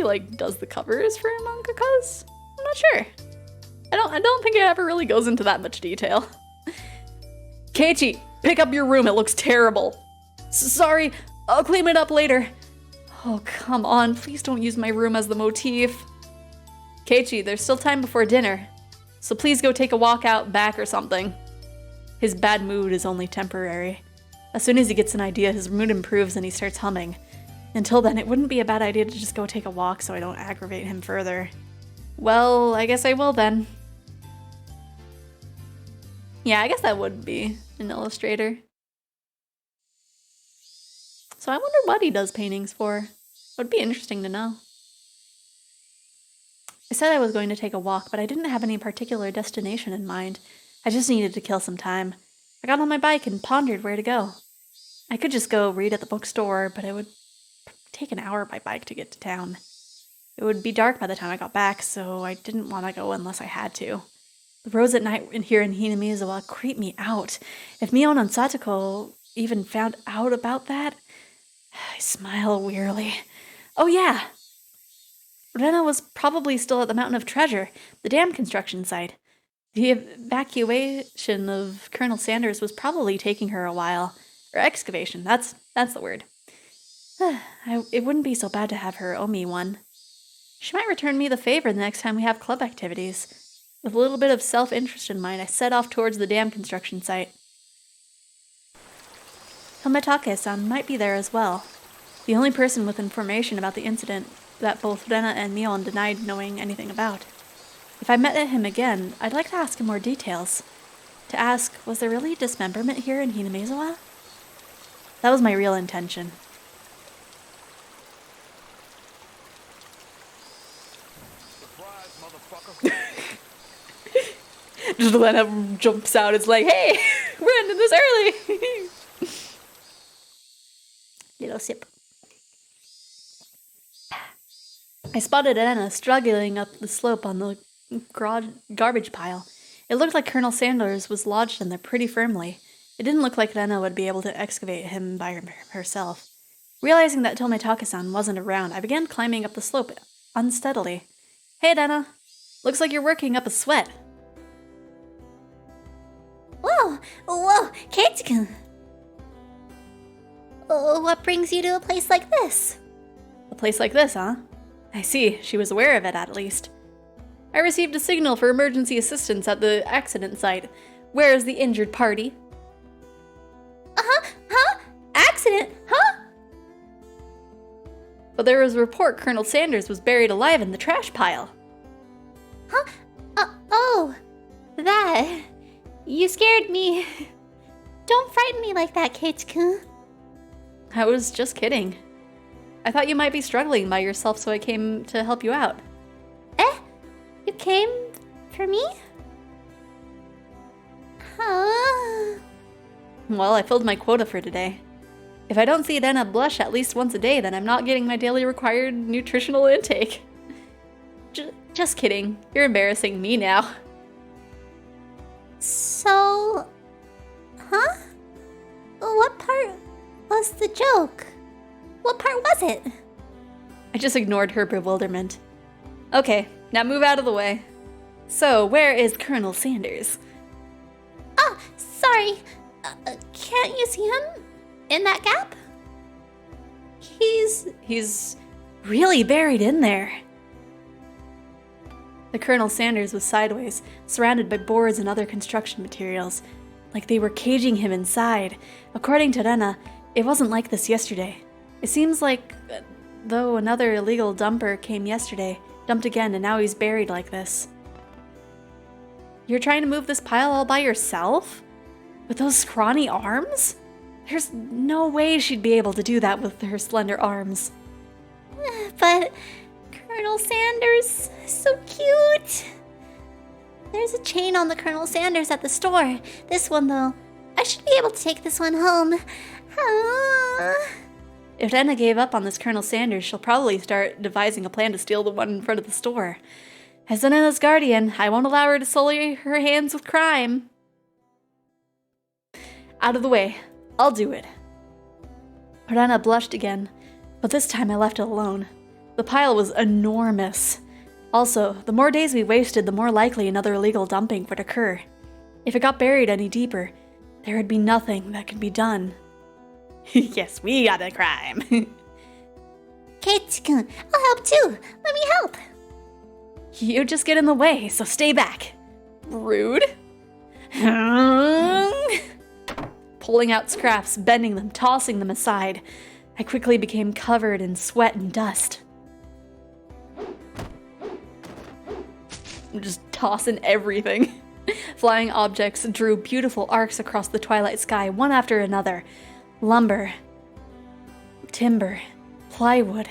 like does the covers for mangakas? I'm not sure. I don't think it ever really goes into that much detail. Keiichi, pick up your room, it looks terrible. Sorry, I'll clean it up later. Oh, come on, please don't use my room as the motif. Keiichi, there's still time before dinner, so please go take a walk out back or something. His bad mood is only temporary. As soon as he gets an idea, his mood improves and he starts humming. Until then, it wouldn't be a bad idea to just go take a walk so I don't aggravate him further. Well, I guess I will then. Yeah, I guess that would be an illustrator. So I wonder what he does paintings for. It would be interesting to know. I said I was going to take a walk, but I didn't have any particular destination in mind. I just needed to kill some time. I got on my bike and pondered where to go. I could just go read at the bookstore, but it would take an hour by bike to get to town. It would be dark by the time I got back, so I didn't want to go unless I had to. The roads at night here in Hinamizawa creep me out. If Mion and Satoko even found out about that, I smile wearily. Oh yeah! Rena was probably still at the Mountain of Treasure, the dam construction site. The evacuation of Colonel Sanders was probably taking her a while. Or excavation, that's the word. It wouldn't be so bad to have her owe me one. She might return me the favor the next time we have club activities. With a little bit of self-interest in mind, I set off towards the dam construction site. Tometake-san might be there as well. The only person with information about the incident that both Rena and Mion denied knowing anything about. If I met him again, I'd like to ask him more details. To ask, was there really dismemberment here in Hinamizawa? That was my real intention. Just Lena jumps out, it's like, hey, we're ending this early! Little sip. I spotted Anna struggling up the slope on the garbage pile. It looked like Colonel Sanders was lodged in there pretty firmly. It didn't look like Rena would be able to excavate him by herself. Realizing that Tometake-san wasn't around, I began climbing up the slope unsteadily. Hey, Rena. Looks like you're working up a sweat. Whoa, Keiichi-kun. What brings you to a place like this? A place like this, huh? I see. She was aware of it, at least. I received a signal for emergency assistance at the accident site. Where is the injured party? Accident? Huh? But there was a report Colonel Sanders was buried alive in the trash pile. Huh? Oh, that. You scared me. Don't frighten me like that, Keiichi-kun. I was just kidding. I thought you might be struggling by yourself, so I came to help you out. You came for me? Huh? Well, I filled my quota for today. If I don't see Rena blush at least once a day, then I'm not getting my daily required nutritional intake. Just kidding. You're embarrassing me now. So... Huh? What part was the joke? What part was it? I just ignored her bewilderment. Okay, now move out of the way. So, where is Colonel Sanders? Oh, sorry. Can't you see him? In that gap? He's really buried in there. The Colonel Sanders was sideways, surrounded by boards and other construction materials, like they were caging him inside. According to Rena, it wasn't like this yesterday. It seems like, though another illegal dumper came yesterday, dumped again, and now he's buried like this. You're trying to move this pile all by yourself? With those scrawny arms? There's no way she'd be able to do that with her slender arms. But Colonel Sanders, so cute. There's a chain on the Colonel Sanders at the store. This one, though. I should be able to take this one home. If Rena gave up on this Colonel Sanders, she'll probably start devising a plan to steal the one in front of the store. As Rena's guardian, I won't allow her to sully her hands with crime. Out of the way. I'll do it. Rena blushed again, but this time I left it alone. The pile was enormous. Also, the more days we wasted, the more likely another illegal dumping would occur. If it got buried any deeper, there would be nothing that could be done. Yes, we got a crime. Katie-kun, I'll help too. Let me help. You just get in the way, so stay back. Rude. Pulling out scraps, bending them, tossing them aside. I quickly became covered in sweat and dust. I'm just tossing everything. Flying objects drew beautiful arcs across the twilight sky, one after another. Lumber. Timber. Plywood.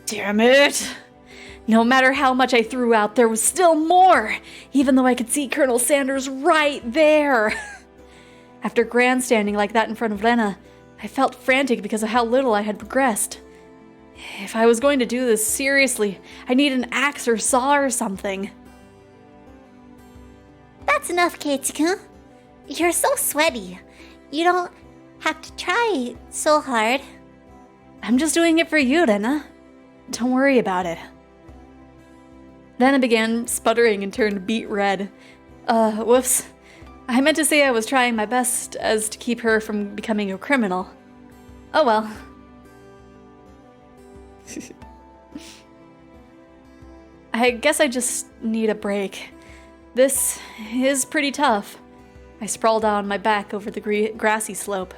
Damn it! No matter how much I threw out, there was still more, even though I could see Colonel Sanders right there. After grandstanding like that in front of Lena, I felt frantic because of how little I had progressed. If I was going to do this seriously, I need an axe or saw or something. That's enough, Katie-kun. You're so sweaty. You don't have to try so hard. I'm just doing it for you, Lena. Don't worry about it. Then I began sputtering and turned beet red. Whoops. I meant to say I was trying my best as to keep her from becoming a criminal. Oh well. I guess I just need a break. This is pretty tough. I sprawled out on my back over the grassy slope.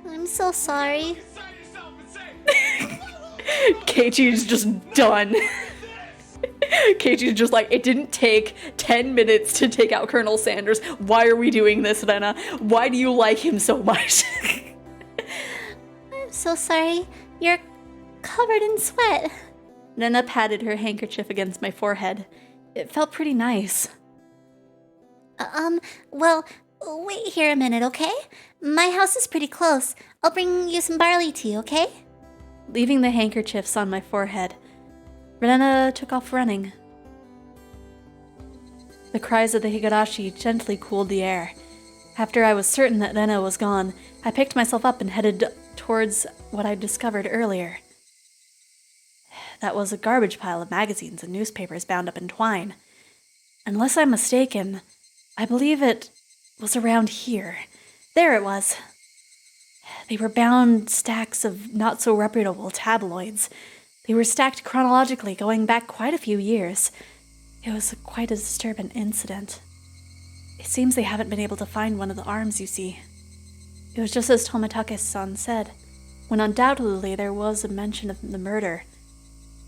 I'm so sorry. Keiichi's just done. Keiichi's just like, it didn't take 10 minutes to take out Colonel Sanders. Why are we doing this, Rena? Why do you like him so much? I'm so sorry. You're covered in sweat. Rena patted her handkerchief against my forehead. It felt pretty nice. Well, wait here a minute, okay? My house is pretty close. I'll bring you some barley tea, okay? Leaving the handkerchiefs on my forehead, Rena took off running. The cries of the higurashi gently cooled the air. After I was certain that Rena was gone, I picked myself up and headed towards what I'd discovered earlier. That was a garbage pile of magazines and newspapers bound up in twine. Unless I'm mistaken, I believe it was around here. There it was. They were bound stacks of not-so-reputable tabloids. They were stacked chronologically, going back quite a few years. It was quite a disturbing incident. It seems they haven't been able to find one of the arms, you see. It was just as Tomitake-san said, when undoubtedly there was a mention of the murder.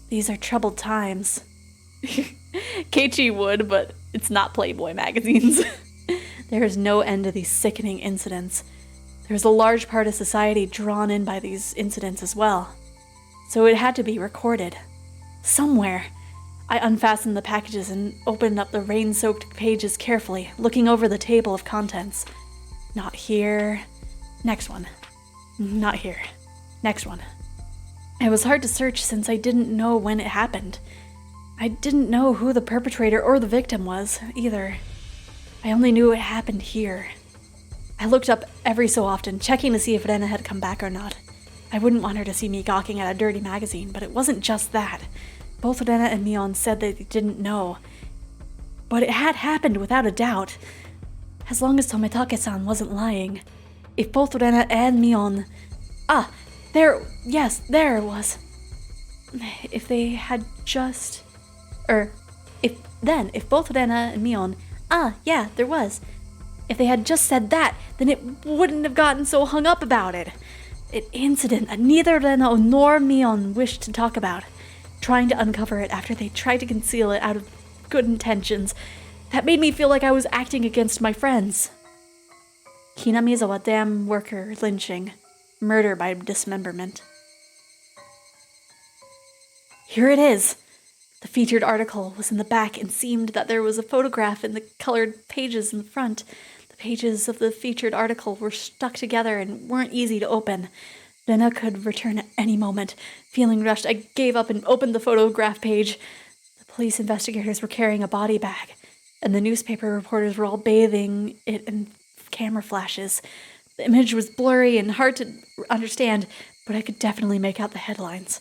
These are troubled times. Keiichi would, but it's not Playboy magazines. There is no end to these sickening incidents. There's a large part of society drawn in by these incidents as well. So it had to be recorded. Somewhere. I unfastened the packages and opened up the rain-soaked pages carefully, looking over the table of contents. Not here. Next one. Not here. Next one. It was hard to search since I didn't know when it happened. I didn't know who the perpetrator or the victim was, either. I only knew it happened here. I looked up every so often, checking to see if Rena had come back or not. I wouldn't want her to see me gawking at a dirty magazine, but it wasn't just that. Both Rena and Mion said that they didn't know. But it had happened without a doubt. As long as Tomitake-san wasn't lying. If both Rena and Mion... there it was. If they had just... If both Rena and Mion... there was. If they had just said that, then it wouldn't have gotten so hung up about it. An incident that neither Rena nor Mion wished to talk about. Trying to uncover it after they tried to conceal it out of good intentions. That made me feel like I was acting against my friends. Hinamizawa dam worker lynching. Murder by dismemberment. Here it is. The featured article was in the back and seemed that there was a photograph in the colored pages in the front. The pages of the featured article were stuck together and weren't easy to open. Rena could return at any moment. Feeling rushed, I gave up and opened the photograph page. The police investigators were carrying a body bag, and the newspaper reporters were all bathing it in camera flashes. The image was blurry and hard to understand, but I could definitely make out the headlines.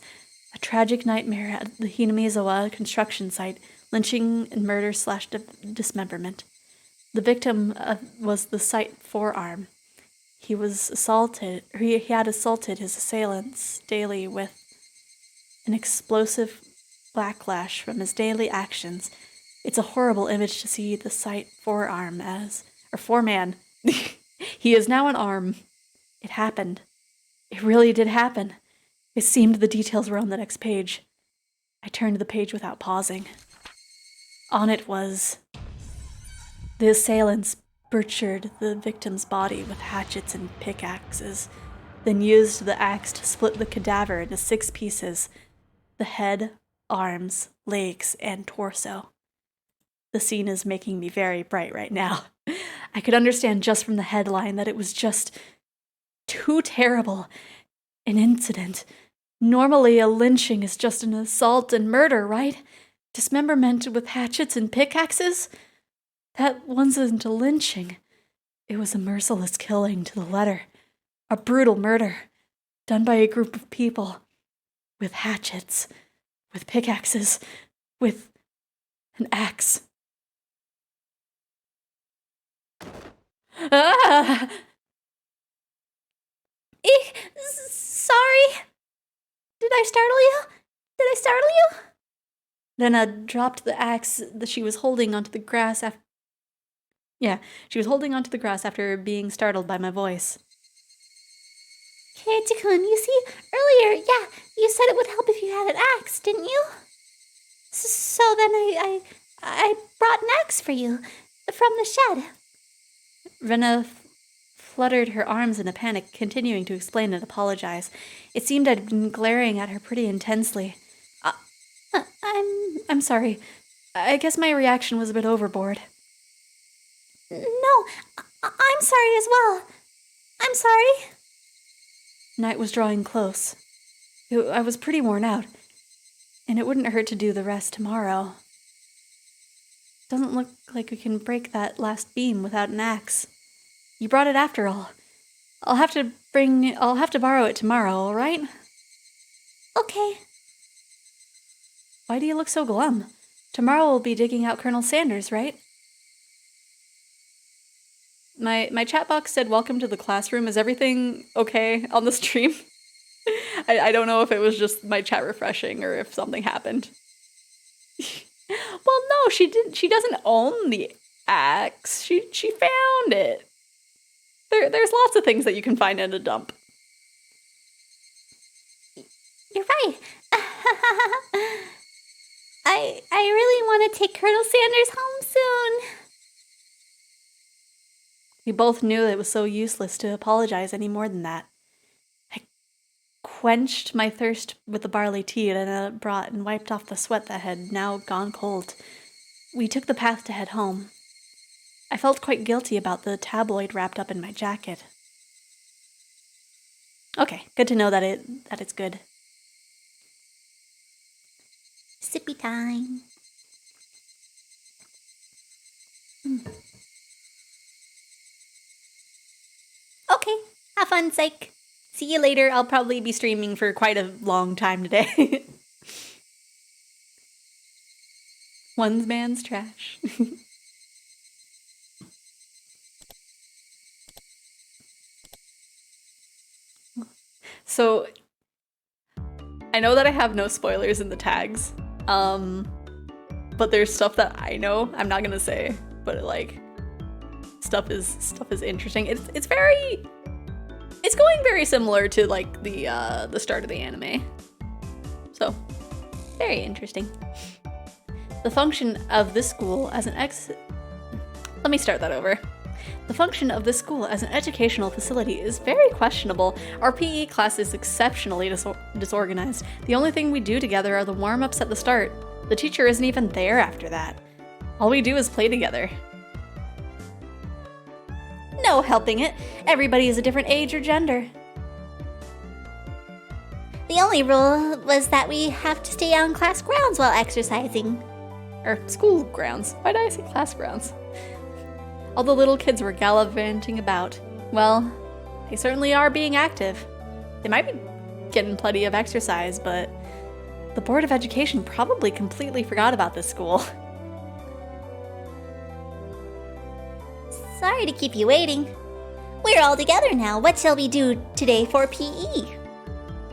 A tragic nightmare at the Hinamizawa construction site, lynching and murder / dismemberment. The victim was the site forearm. He had assaulted his assailants daily with an explosive backlash from his daily actions. It's a horrible image to see the site foreman. He is now an arm. It happened. It really did happen. It seemed the details were on the next page. I turned the page without pausing. On it was... The assailants butchered the victim's body with hatchets and pickaxes, then used the axe to split the cadaver into 6 pieces: the head, arms, legs, and torso. The scene is making me very bright right now. I could understand just from the headline that it was just too terrible an incident. Normally, a lynching is just an assault and murder, right? Dismemberment with hatchets and pickaxes? That wasn't a lynching. It was a merciless killing to the letter. A brutal murder, done by a group of people. With hatchets, with pickaxes, with an axe. Ah! Sorry. Did I startle you? Rena dropped the axe that she was holding onto the grass after... she was holding onto the grass after being startled by my voice. Katie-kun, you see, earlier, you said it would help if you had an axe, didn't you? So then I brought an axe for you, from the shed. Rena fluttered her arms in a panic, continuing to explain and apologize. It seemed I'd been glaring at her pretty intensely. I'm sorry. I guess my reaction was a bit overboard. No, I'm sorry as well. I'm sorry. Night was drawing close. I was pretty worn out, and it wouldn't hurt to do the rest tomorrow. Doesn't look like we can break that last beam without an axe. You brought it after all. I'll have to borrow it tomorrow, all right? Okay. Why do you look so glum? Tomorrow we'll be digging out Colonel Sanders, right? My chat box said, "Welcome to the classroom." Is everything okay on the stream? I don't know if it was just my chat refreshing or if something happened. Well, no, she doesn't own the axe. She found it. There's lots of things that you can find in a dump. You're right. I really want to take Colonel Sanders home soon. We both knew it was so useless to apologize any more than that. I quenched my thirst with the barley tea that I brought and wiped off the sweat that had now gone cold. We took the path to head home. I felt quite guilty about the tabloid wrapped up in my jacket. Okay, good to know that it's good. Sippy time. Okay, have fun, psych. See you later. I'll probably be streaming for quite a long time today. One man's trash. So, I know that I have no spoilers in the tags, but there's stuff that I know I'm not gonna say, but like, stuff is interesting. It's going very similar to like the start of the anime, so very interesting. The function of this school as an Let me start that over. The function of this school as an educational facility is very questionable. Our PE class is exceptionally disorganized. The only thing we do together are the warm-ups at the start. The teacher isn't even there after that. All we do is play together. No helping it. Everybody is a different age or gender. The only rule was that we have to stay on class grounds while exercising. Or school grounds. Why did I say class grounds? All the little kids were gallivanting about. Well, They certainly are being active. They might be getting plenty of exercise, but the Board of Education probably completely forgot about this school. Sorry to keep you waiting. We're all together now. What shall we do today for PE?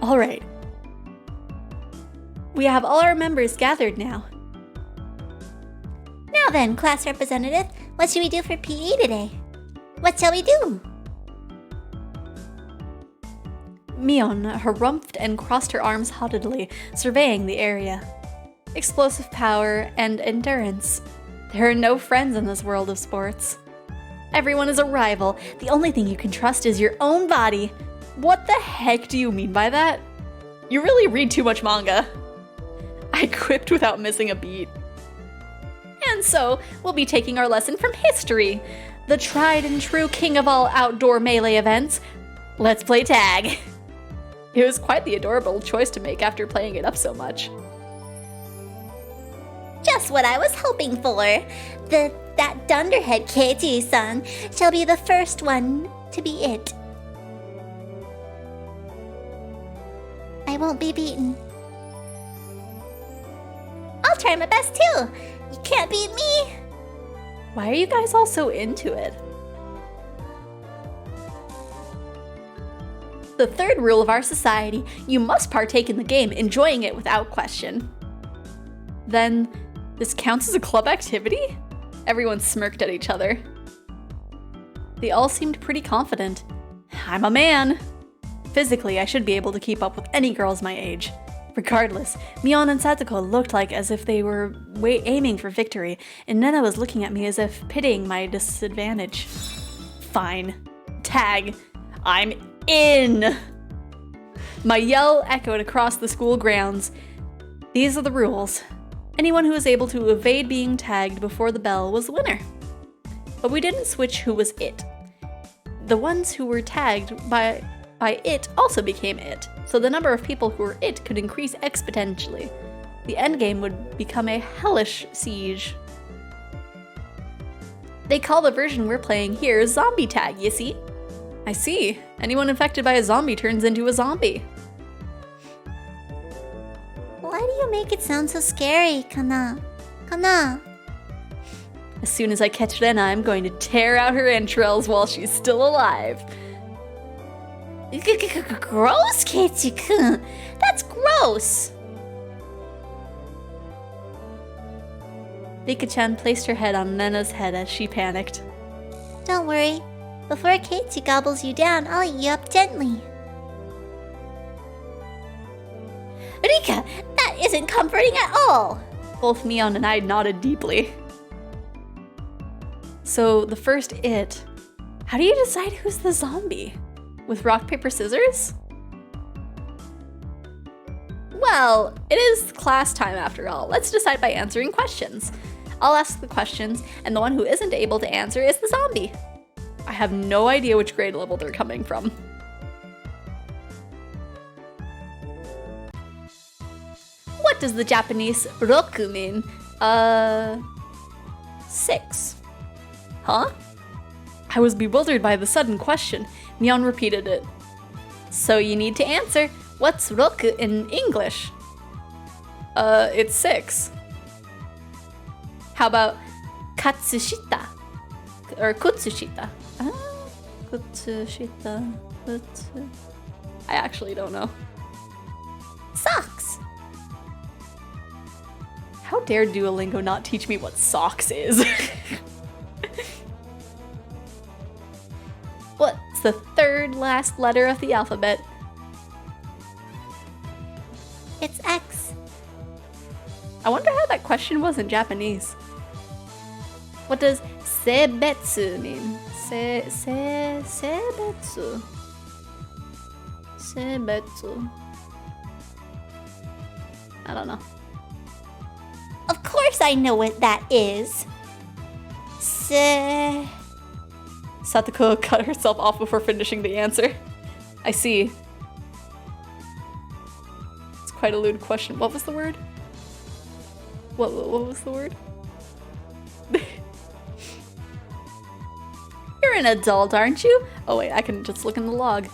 All right. We have all our members gathered now. Now then, class representative, what should we do for PE today? What shall we do? Mion harumphed and crossed her arms haughtily, surveying the area. Explosive power and endurance. There are no friends in this world of sports. Everyone is a rival. The only thing you can trust is your own body. What the heck do you mean by that? You really read too much manga. I quipped without missing a beat. And so, we'll be taking our lesson from history. The tried and true king of all outdoor melee events. Let's play tag. It was quite the adorable choice to make after playing it up so much. Just what I was hoping for. That dunderhead Keiji-san shall be the first one to be it. I won't be beaten. I'll try my best too. You can't beat me. Why are you guys all so into it? The third rule of our society, you must partake in the game, enjoying it without question. Then, this counts as a club activity? Everyone smirked at each other. They all seemed pretty confident. I'm a man. Physically, I should be able to keep up with any girls my age. Regardless, Mion and Satoko looked like as if they were aiming for victory, and Nena was looking at me as if pitying my disadvantage. Fine. Tag. I'm in! My yell echoed across the school grounds. These are the rules. Anyone who was able to evade being tagged before the bell was the winner. But we didn't switch who was it. The ones who were tagged by it also became it, so the number of people who were it could increase exponentially. The endgame would become a hellish siege. They call the version we're playing here zombie tag, you see? I see. Anyone infected by a zombie turns into a zombie. Why do you make it sound so scary, Kana? Kana? As soon as I catch Rena, I'm going to tear out her entrails while she's still alive. Gross, Keiichi-kun! That's gross! Rika-chan placed her head on Nena's head as she panicked. Don't worry. Before Keiichi gobbles you down, I'll eat you up gently. Rika, that isn't comforting at all! Both Mion and I nodded deeply. So, the first it. How do you decide who's the zombie? With rock, paper, scissors? Well, it is class time after all. Let's decide by answering questions. I'll ask the questions, and the one who isn't able to answer is the zombie. I have no idea which grade level they're coming from. What does the Japanese roku mean? 6. Huh? I was bewildered by the sudden question. Mion repeated it. So you need to answer, what's roku in English? It's 6. How about katsushita? Or kutsushita? Kutsushita. I actually don't know. Socks! How dare Duolingo not teach me what socks is? What's the third last letter of the alphabet? It's X. I wonder how that question was in Japanese. What does seibetsu mean? Seibetsu. Seibetsu. I don't know. Of course I know what that is. Satoko cut herself off before finishing the answer. I see. It's quite a lewd question. What was the word? What was the word? You're an adult, aren't you? Oh wait, I can just look in the log.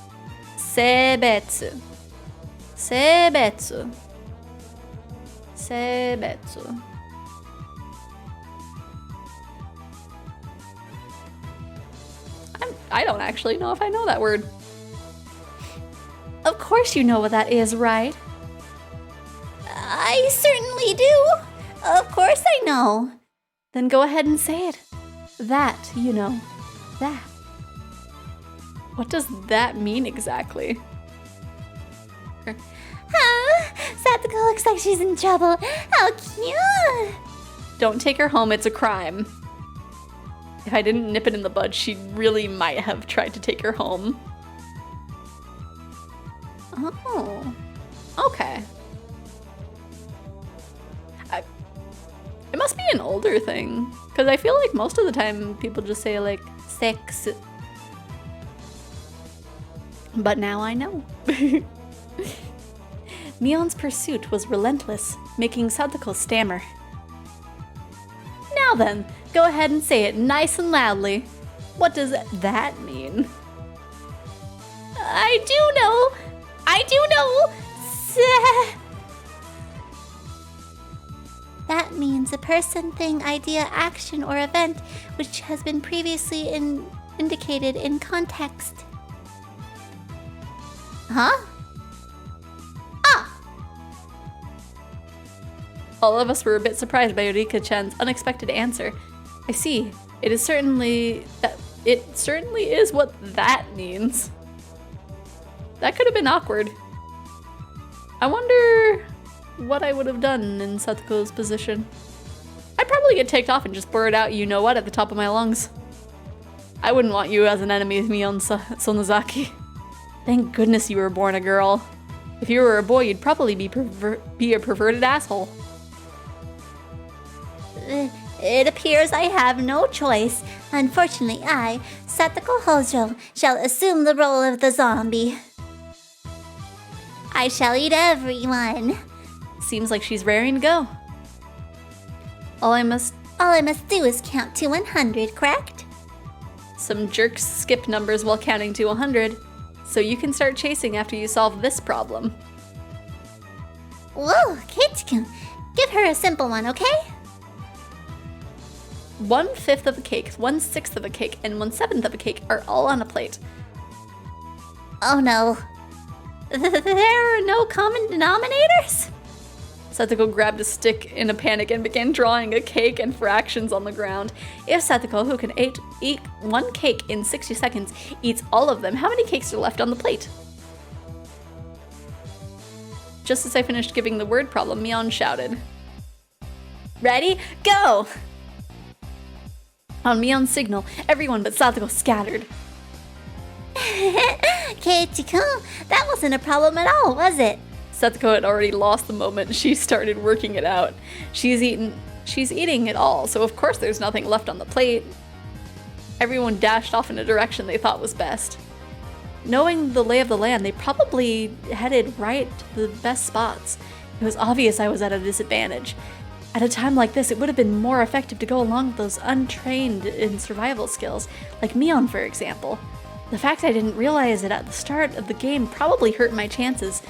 Sebetsu. Sebetsu. Sebetsu. I don't actually know if I know that word. Of course you know what that is, right? I certainly do. Of course I know. Then go ahead and say it. That, you know. That. What does that mean exactly? Satoko looks like she's in trouble. How cute. Don't take her home, it's a crime. If I didn't nip it in the bud, she really might have tried to take her home. Oh. Okay. It must be an older thing. Because I feel like most of the time people just say like, sex. But now I know. Mion's pursuit was relentless, making Sadako stammer. Now then, go ahead and say it nice and loudly. What does that mean? I do know. That means a person, thing, idea, action, or event which has been previously indicated in context. Huh? Ah! All of us were a bit surprised by Eureka-chan's unexpected answer. I see. It certainly is what that means. That could have been awkward. I wonder what I would have done in Satoko's position. I'd probably get ticked off and just blurt out you know what at the top of my lungs. I wouldn't want you as an enemy of Mion Sonozaki. Thank goodness you were born a girl. If you were a boy, you'd probably be a perverted asshole. It appears I have no choice. Unfortunately, I, Satoko Hojo, shall assume the role of the zombie. I shall eat everyone. Seems like she's raring to go. All I must do is count to 100, correct? Some jerks skip numbers while counting to 100, so you can start chasing after you solve this problem. Whoa, Keiichi-kun, give her a simple one, okay? 1/5 of a cake, 1/6 of a cake, and 1/7 of a cake are all on a plate. Oh no. There are no common denominators? Satoko grabbed a stick in a panic and began drawing a cake and fractions on the ground. If Satoko, who can eat one cake in 60 seconds, eats all of them, how many cakes are left on the plate? Just as I finished giving the word problem, Mion shouted. Ready? Go! On Mion's signal, everyone but Satoko scattered. Keiichi-kun, that wasn't a problem at all, was it? Satoko had already lost the moment she started working it out. She's eating it all, so of course there's nothing left on the plate. Everyone dashed off in a direction they thought was best. Knowing the lay of the land, they probably headed right to the best spots. It was obvious I was at a disadvantage. At a time like this, it would have been more effective to go along with those untrained in survival skills, like Mion, for example. The fact I didn't realize it at the start of the game probably hurt my chances.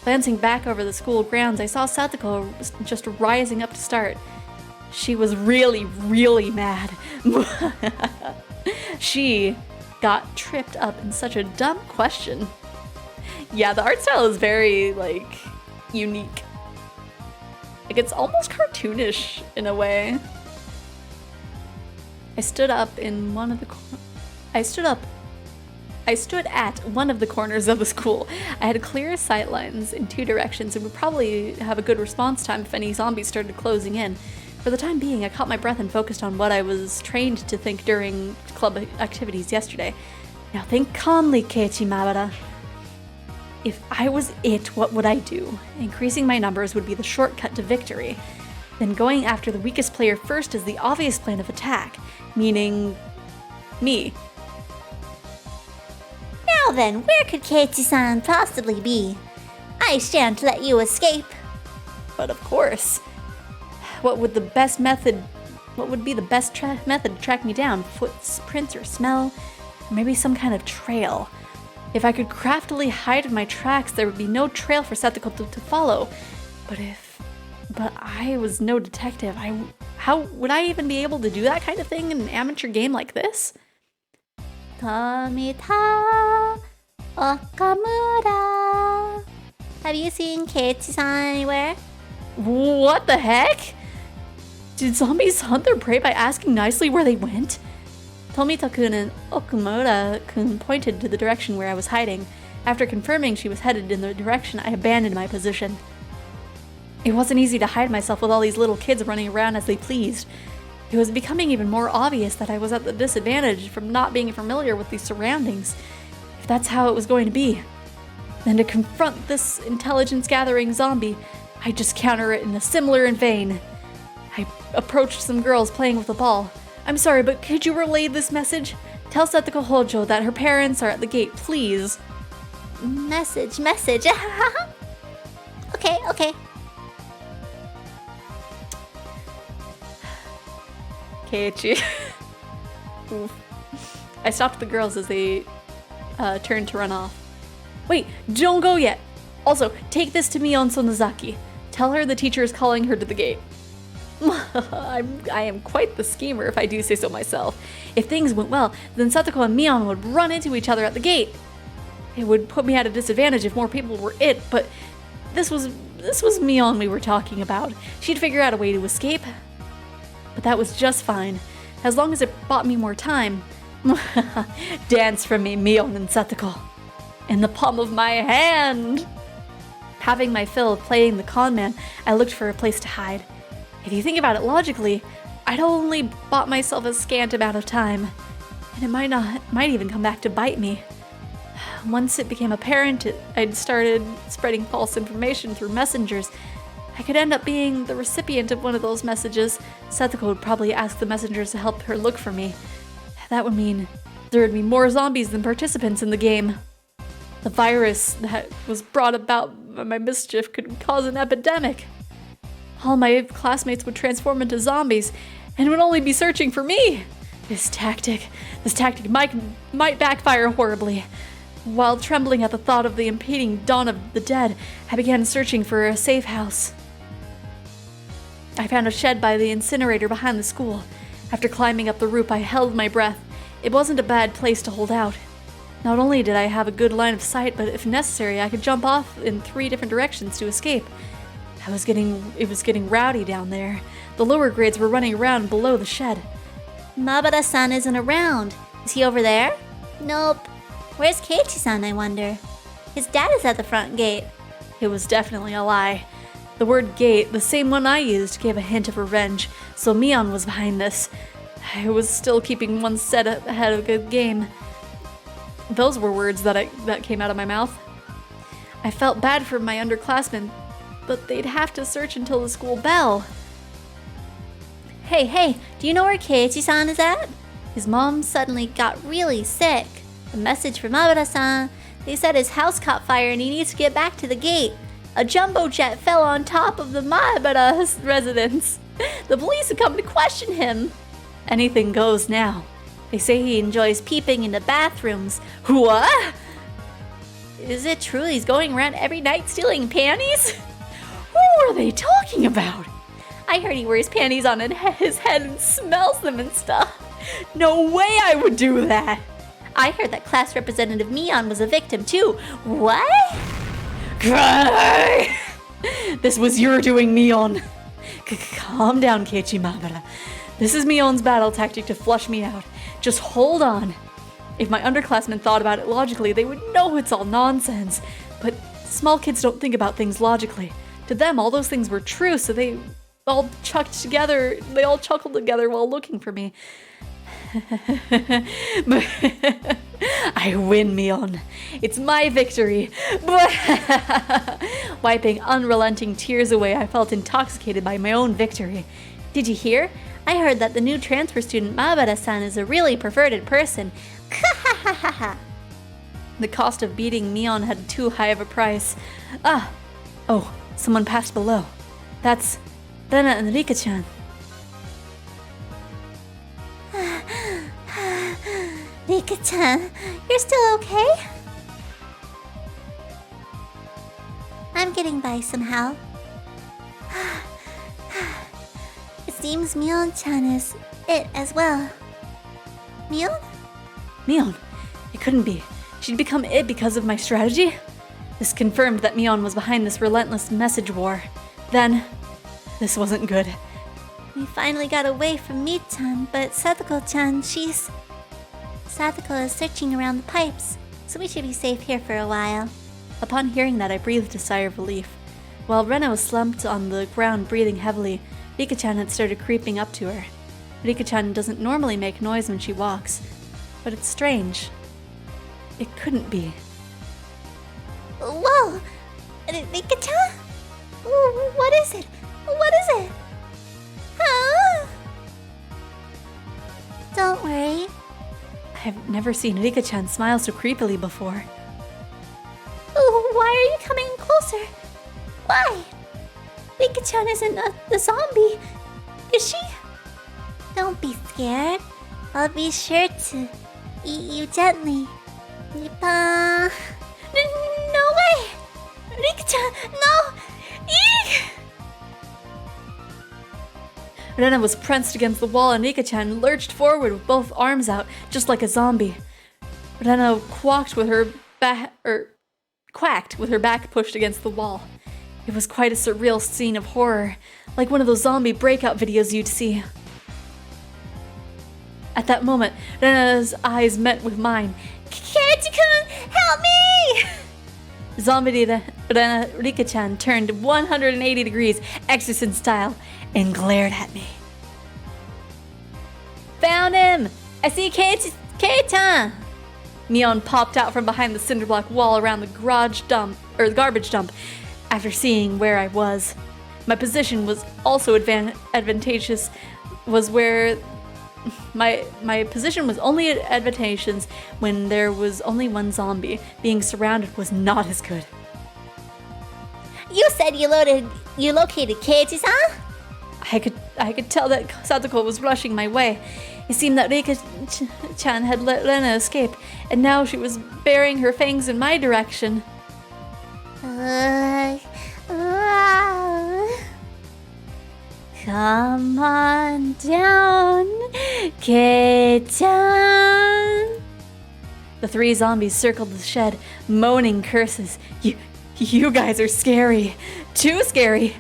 Glancing back over the school grounds, I saw Satoko just rising up to start. She was really, really mad. She got tripped up in such a dumb question. Yeah, the art style is very, unique. It's almost cartoonish in a way. I stood at one of the corners of the school. I had clear sight lines in 2 directions and would probably have a good response time if any zombies started closing in. For the time being, I caught my breath and focused on what I was trained to think during club activities yesterday. Now think calmly, Keiichi Mabara. If I was it, what would I do? Increasing my numbers would be the shortcut to victory. Then going after the weakest player first is the obvious plan of attack, meaning me. Now then, where could Keiichi-san possibly be? I shan't let you escape. But of course. What would the best method What would be the best method to track me down? Footprints or smell? Or maybe some kind of trail. If I could craftily hide my tracks, there would be no trail for Setsuko to follow. But I was no detective. How would I even be able to do that kind of thing in an amateur game like this? Tomita Okamura. Have you seen Keiichi-san anywhere? What the heck? Did zombies hunt their prey by asking nicely where they went? Tomita-kun and Okamura-kun pointed to the direction where I was hiding. After confirming she was headed in the direction, I abandoned my position. It wasn't easy to hide myself with all these little kids running around as they pleased. It was becoming even more obvious that I was at the disadvantage from not being familiar with these surroundings, if that's how it was going to be. Then to confront this intelligence-gathering zombie, I'd just counter it in a similar vein. I approached some girls playing with a ball. I'm sorry, but could you relay this message? Tell Setsuko Hojo that her parents are at the gate, please. Message. Okay. Keiichi. I stopped the girls as they turned to run off. Wait, don't go yet. Also, take this to Mion Sonozaki. Tell her the teacher is calling her to the gate. I am quite the schemer, if I do say so myself. If things went well, then Satoko and Mion would run into each other at the gate. It would put me at a disadvantage if more people were it, but this was Mion we were talking about. She'd figure out a way to escape. But that was just fine, as long as it bought me more time. Dance for me, Mion and Satoko. In the palm of my hand! Having my fill of playing the con man, I looked for a place to hide. If you think about it logically, I'd only bought myself a scant amount of time, and it might even come back to bite me. Once it became apparent I'd started spreading false information through messengers, I could end up being the recipient of one of those messages. Setsuko would probably ask the messengers to help her look for me. That would mean there would be more zombies than participants in the game. The virus that was brought about by my mischief could cause an epidemic. All my classmates would transform into zombies and would only be searching for me. This tactic might backfire horribly. While trembling at the thought of the impending dawn of the dead, I began searching for a safe house. I found a shed by the incinerator behind the school. After climbing up the roof, I held my breath. It wasn't a bad place to hold out. Not only did I have a good line of sight, but if necessary, I could jump off in 3 different directions to escape. It was getting rowdy down there. The lower grades were running around below the shed. Mabara-san isn't around. Is he over there? Nope. Where's Keiichi-san, I wonder? His dad is at the front gate. It was definitely a lie. The word gate, the same one I used, gave a hint of revenge, so Mion was behind this. I was still keeping one set ahead of a good game. Those were words that came out of my mouth. I felt bad for my underclassmen, but they'd have to search until the school bell. Hey, do you know where Keiichi-san is at? His mom suddenly got really sick. A message from Mabara-san. They said his house caught fire and he needs to get back to the gate. A jumbo jet fell on top of the Mabara residence. The police have come to question him. Anything goes now. They say he enjoys peeping into bathrooms. What? Is it true he's going around every night stealing panties? Who are they talking about? I heard he wears panties on his head and smells them and stuff. No way I would do that. I heard that class representative Mion was a victim too. What? Cry! This was your doing, Mion. Calm down, Keiichi Mabara. This is Mion's battle tactic to flush me out. Just hold on. If my underclassmen thought about it logically, they would know it's all nonsense. But small kids don't think about things logically. To them, all those things were true, so they all chuckled together while looking for me. But I win, Mion. It's my victory. Wiping unrelenting tears away, I felt intoxicated by my own victory. Did you hear? I heard that the new transfer student Mabara-san is a really perverted person. The cost of beating Mion had too high of a price. Oh, someone passed below. That's Rena and Rika-chan. Rika-chan, you're still okay? I'm getting by somehow. It seems Mion-chan is it as well. Mion? Mion, it couldn't be. She'd become it because of my strategy? This confirmed that Mion was behind this relentless message war. Then, this wasn't good. We finally got away from Mi-chan, but Satoko-chan, Satoko is searching around the pipes, so we should be safe here for a while. Upon hearing that, I breathed a sigh of relief. While Rena was slumped on the ground breathing heavily, Rika-chan had started creeping up to her. Rika-chan doesn't normally make noise when she walks, but it's strange. It couldn't be. Whoa! Rika-chan? What is it? What is it? Huh? Don't worry. I've never seen Rika-chan smile so creepily before. Why are you coming closer? Why? Rika-chan isn't a zombie, is she? Don't be scared. I'll be sure to eat you gently. Nipa. No way! Rika-chan, no! Eek! Rena was pressed against the wall and Rika-chan lurched forward with both arms out, just like a zombie. Rena quacked with her back pushed against the wall. It was quite a surreal scene of horror, like one of those zombie breakout videos you'd see. At that moment, Rena's eyes met with mine. Keiichi-kun, help me! Zombie Rena Rika-chan turned 180 degrees, Exorcist style, and glared at me. Found him! I see Kei-chan! Mion popped out from behind the cinderblock wall around the garbage dump after seeing where I was. My position was also advantageous my position was only advantageous when there was only one zombie. Being surrounded was not as good. You said you located Keiichi-san? I could tell that Satoko was rushing my way. It seemed that Rika-chan had let Rena escape, and now she was burying her fangs in my direction. Come on down, Kei-chan. The three zombies circled the shed, moaning curses. You guys are scary. Too scary.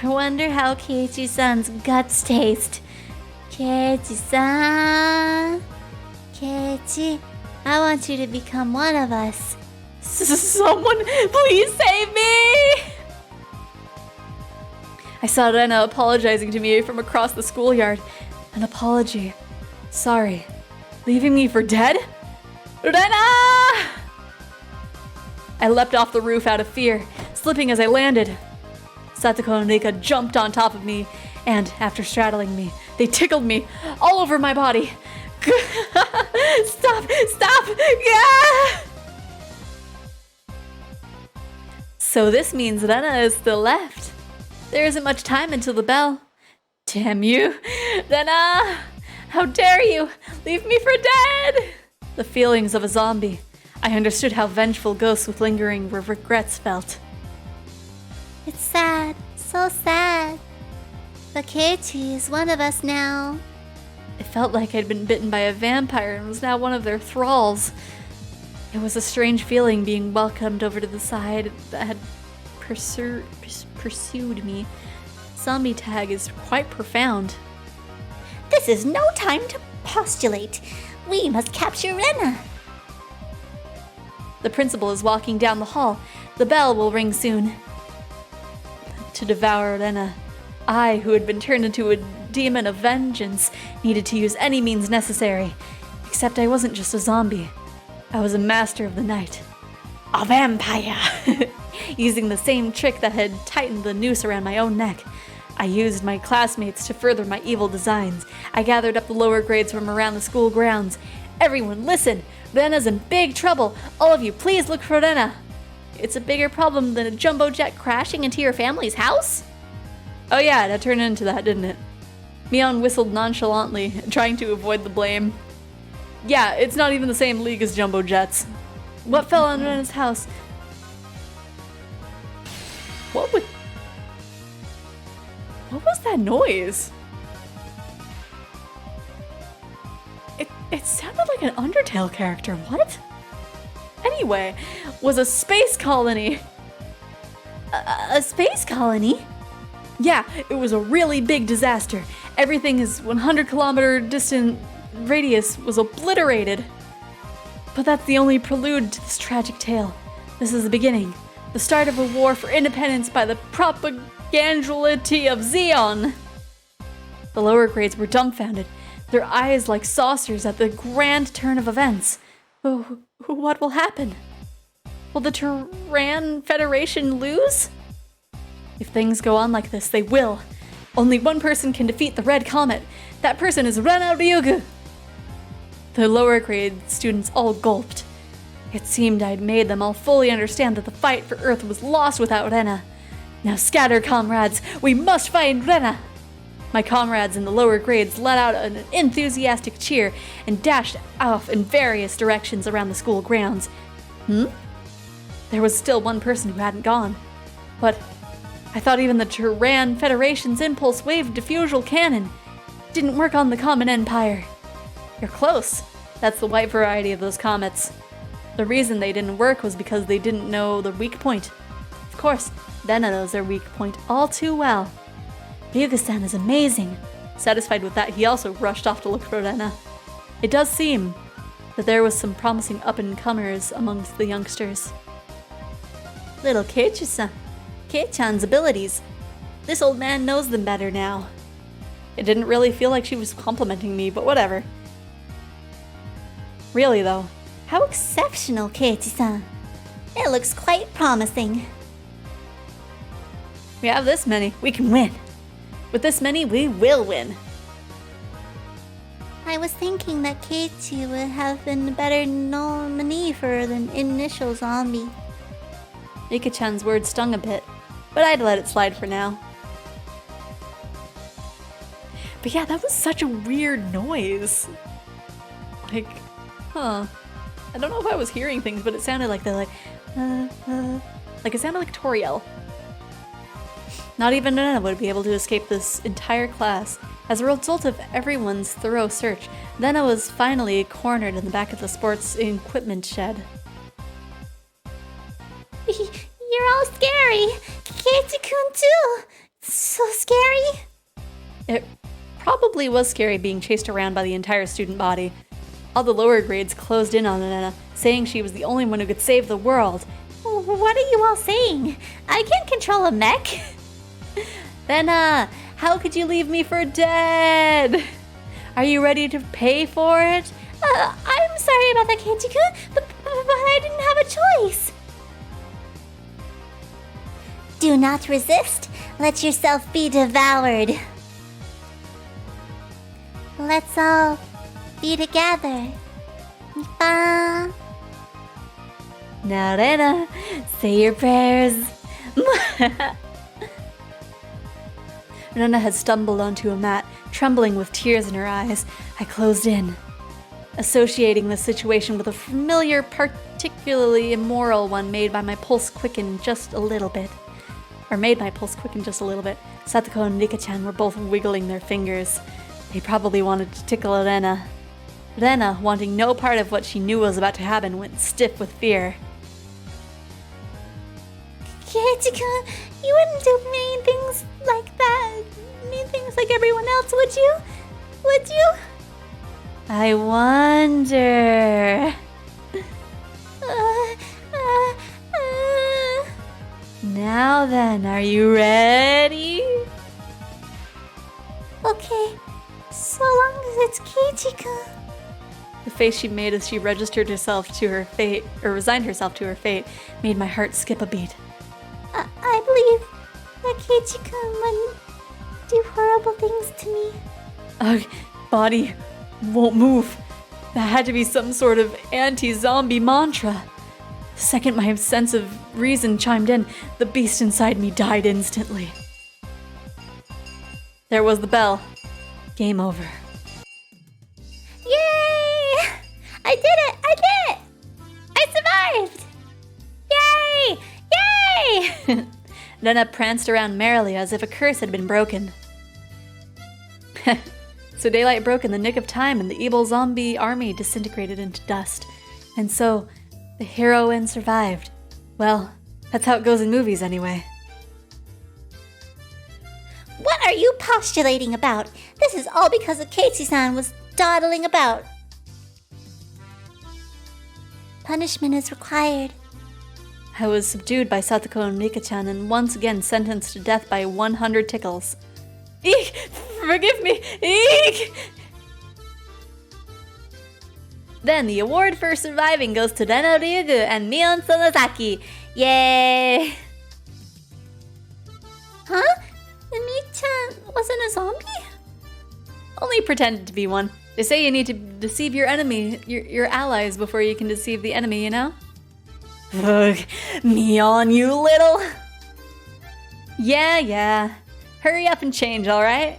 I wonder how Keiichi-san's guts taste. Keiichi-san. Keiichi, I want you to become one of us. Someone, please save me! I saw Rena apologizing to me from across the schoolyard. An apology. Sorry. Leaving me for dead? Rena! I leapt off the roof out of fear, slipping as I landed. Satoko and Rika jumped on top of me, and after straddling me, they tickled me all over my body. Stop! Yeah! So this means Rena is still left. There isn't much time until the bell. Damn you! Rena! How dare you! Leave me for dead! The feelings of a zombie. I understood how vengeful ghosts with lingering regrets felt. It's sad, so sad. But Keiichi is one of us now. It felt like I'd been bitten by a vampire and was now one of their thralls. It was a strange feeling being welcomed over to the side that had pursued me. Zombie tag is quite profound. This is no time to postulate. We must capture Rena. The principal is walking down the hall. The bell will ring soon. To devour Rena, I, who had been turned into a demon of vengeance, needed to use any means necessary. Except I wasn't just a zombie. I was a master of the night. A vampire! Using the same trick that had tightened the noose around my own neck. I used my classmates to further my evil designs. I gathered up the lower grades from around the school grounds. Everyone, listen! Rena's in big trouble! All of you, please look for Rena! It's a bigger problem than a jumbo jet crashing into your family's house? Oh yeah, that turned into that, didn't it? Mion whistled nonchalantly, trying to avoid the blame. Yeah, it's not even the same league as jumbo jets. What fell on Rena's house? What was that noise? It sounded like an Undertale character. What? Anyway, was a space colony. A space colony? Yeah, it was a really big disaster. Everything is 100-kilometer distant radius was obliterated. But that's the only prelude to this tragic tale. This is the beginning. The start of a war for independence by the propagandality of Xeon. The lower grades were dumbfounded, their eyes like saucers at the grand turn of events. What will happen? Will the Terran Federation lose? If things go on like this, they will. Only one person can defeat the Red Comet. That person is Rena Ryugu. The lower grade students all gulped. It seemed I'd made them all fully understand that the fight for Earth was lost without Rena. Now scatter, comrades! We must find Rena! My comrades in the lower grades let out an enthusiastic cheer and dashed off in various directions around the school grounds. There was still one person who hadn't gone. But I thought even the Terran Federation's impulse wave diffusal cannon didn't work on the Common Empire. You're close. That's the white variety of those comets. The reason they didn't work was because they didn't know the weak point. Of course, Rena knows their weak point all too well. Ryugu-san is amazing. Satisfied with that, he also rushed off to look for Rena. It does seem that there was some promising up-and-comers amongst the youngsters. Little Keiichi-san. Kei-chan's abilities. This old man knows them better now. It didn't really feel like she was complimenting me, but whatever. Really though. How exceptional, Keiichi-san. It looks quite promising. We have this many, we can win. With this many, we will win. I was thinking that Keiichi would have been a better nominee for the initial zombie. Rika-chan's words stung a bit, but I'd let it slide for now. But yeah, that was such a weird noise. Like, I don't know if I was hearing things, but it sounded like they're like it sounded like Toriel. Not even Rena would be able to escape this entire class. As a result of everyone's thorough search, Rena was finally cornered in the back of the sports equipment shed. You're all scary. Keiichi-kun too. It's so scary. It probably was scary being chased around by the entire student body. All the lower grades closed in on Rena, saying she was the only one who could save the world. What are you all saying? I can't control a mech. Rena, how could you leave me for dead? Are you ready to pay for it? I'm sorry about that, Keiichi-kun, but I didn't have a choice. Do not resist. Let yourself be devoured. Let's all be together. Ba. Now, Rena, say your prayers. Rena had stumbled onto a mat, trembling with tears in her eyes. I closed in, associating the situation with a familiar, particularly immoral one made my pulse quicken just a little bit. Satoko and Rika-chan were both wiggling their fingers. They probably wanted to tickle Rena. Rena, wanting no part of what she knew was about to happen, went stiff with fear. Keiichi-kun, you wouldn't do mean things like that. Mean things like everyone else, would you? Would you? I wonder. Now then, are you ready? Okay, so long as it's Keiichi-kun. The face she made as she registered herself to her fate, or resigned herself to her fate, made my heart skip a beat. I believe that Keiichi-kun wouldn't do horrible things to me. Ugh, body won't move. That had to be some sort of anti-zombie mantra. The second my sense of reason chimed in, the beast inside me died instantly. There was the bell. Game over. Yay! Rena pranced around merrily as if a curse had been broken. So daylight broke in the nick of time and the evil zombie army disintegrated into dust. And so, the heroine survived. Well, that's how it goes in movies anyway. What are you postulating about? This is all because the Keiichi-san was dawdling about. Punishment is required. I was subdued by Satoko and Mika-chan and once again sentenced to death by 100 tickles. Eek! Forgive me! Eek! Then the award for surviving goes to Reno Ryugu and Mion Sonozaki. Yay! Huh? The Mika-chan wasn't a zombie? Only pretended to be one. They say you need to deceive your enemy, your allies, before you can deceive the enemy, you know? Ugh, Mion, you little... Yeah. Hurry up and change, alright?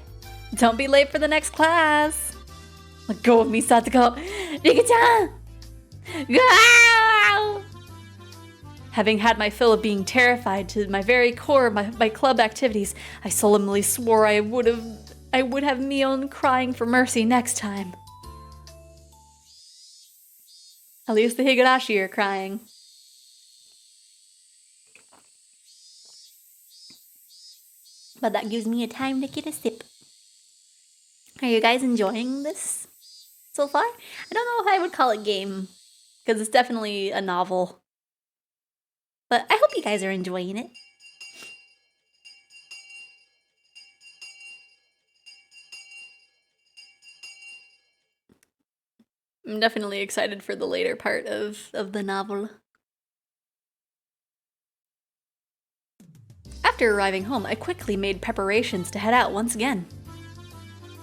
Don't be late for the next class. Let go of me, Satoko. Mika-chan! Ah! Having had my fill of being terrified to my very core by club activities, I solemnly swore I would have Mion crying for mercy next time. At least the Higurashi are crying. But that gives me a time to get a sip. Are you guys enjoying this so far? I don't know if I would call it game, because it's definitely a novel. But I hope you guys are enjoying it. I'm definitely excited for the later part of the novel. After arriving home, I quickly made preparations to head out once again.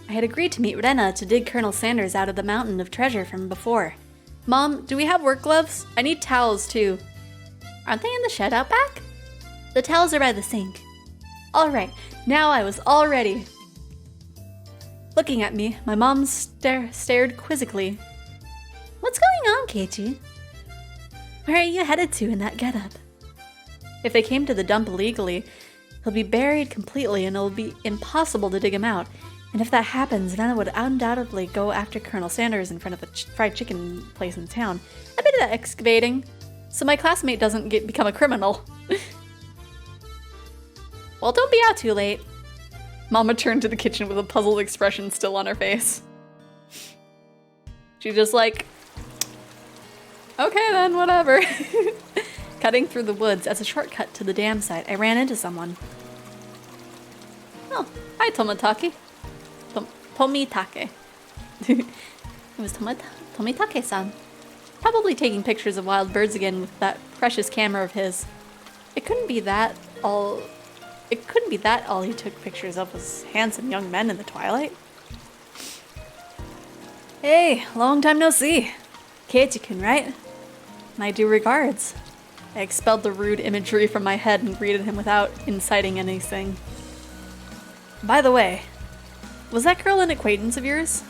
I had agreed to meet Rena to dig Colonel Sanders out of the mountain of treasure from before. Mom, do we have work gloves? I need towels too. Aren't they in the shed out back? The towels are by the sink. Alright, now I was all ready. Looking at me, my mom stared quizzically. What's going on, Keiichi? Where are you headed to in that getup? If they came to the dump illegally, he'll be buried completely and it'll be impossible to dig him out. And if that happens, Vanna would undoubtedly go after Colonel Sanders in front of the fried chicken place in town. I bit of that excavating, so my classmate doesn't become a criminal. Well, don't be out too late. Mama turned to the kitchen with a puzzled expression still on her face. She just like, okay then, whatever. Cutting through the woods as a shortcut to the dam site, I ran into someone. Oh, hi Tomitake. Tomitake. It was Tomitake-san. Probably taking pictures of wild birds again with that precious camera of his. It couldn't be that all he took pictures of was handsome young men in the twilight. Hey, long time no see. Keiichi-kun, right? My due regards. I expelled the rude imagery from my head and greeted him without inciting anything. By the way, was that girl an acquaintance of yours?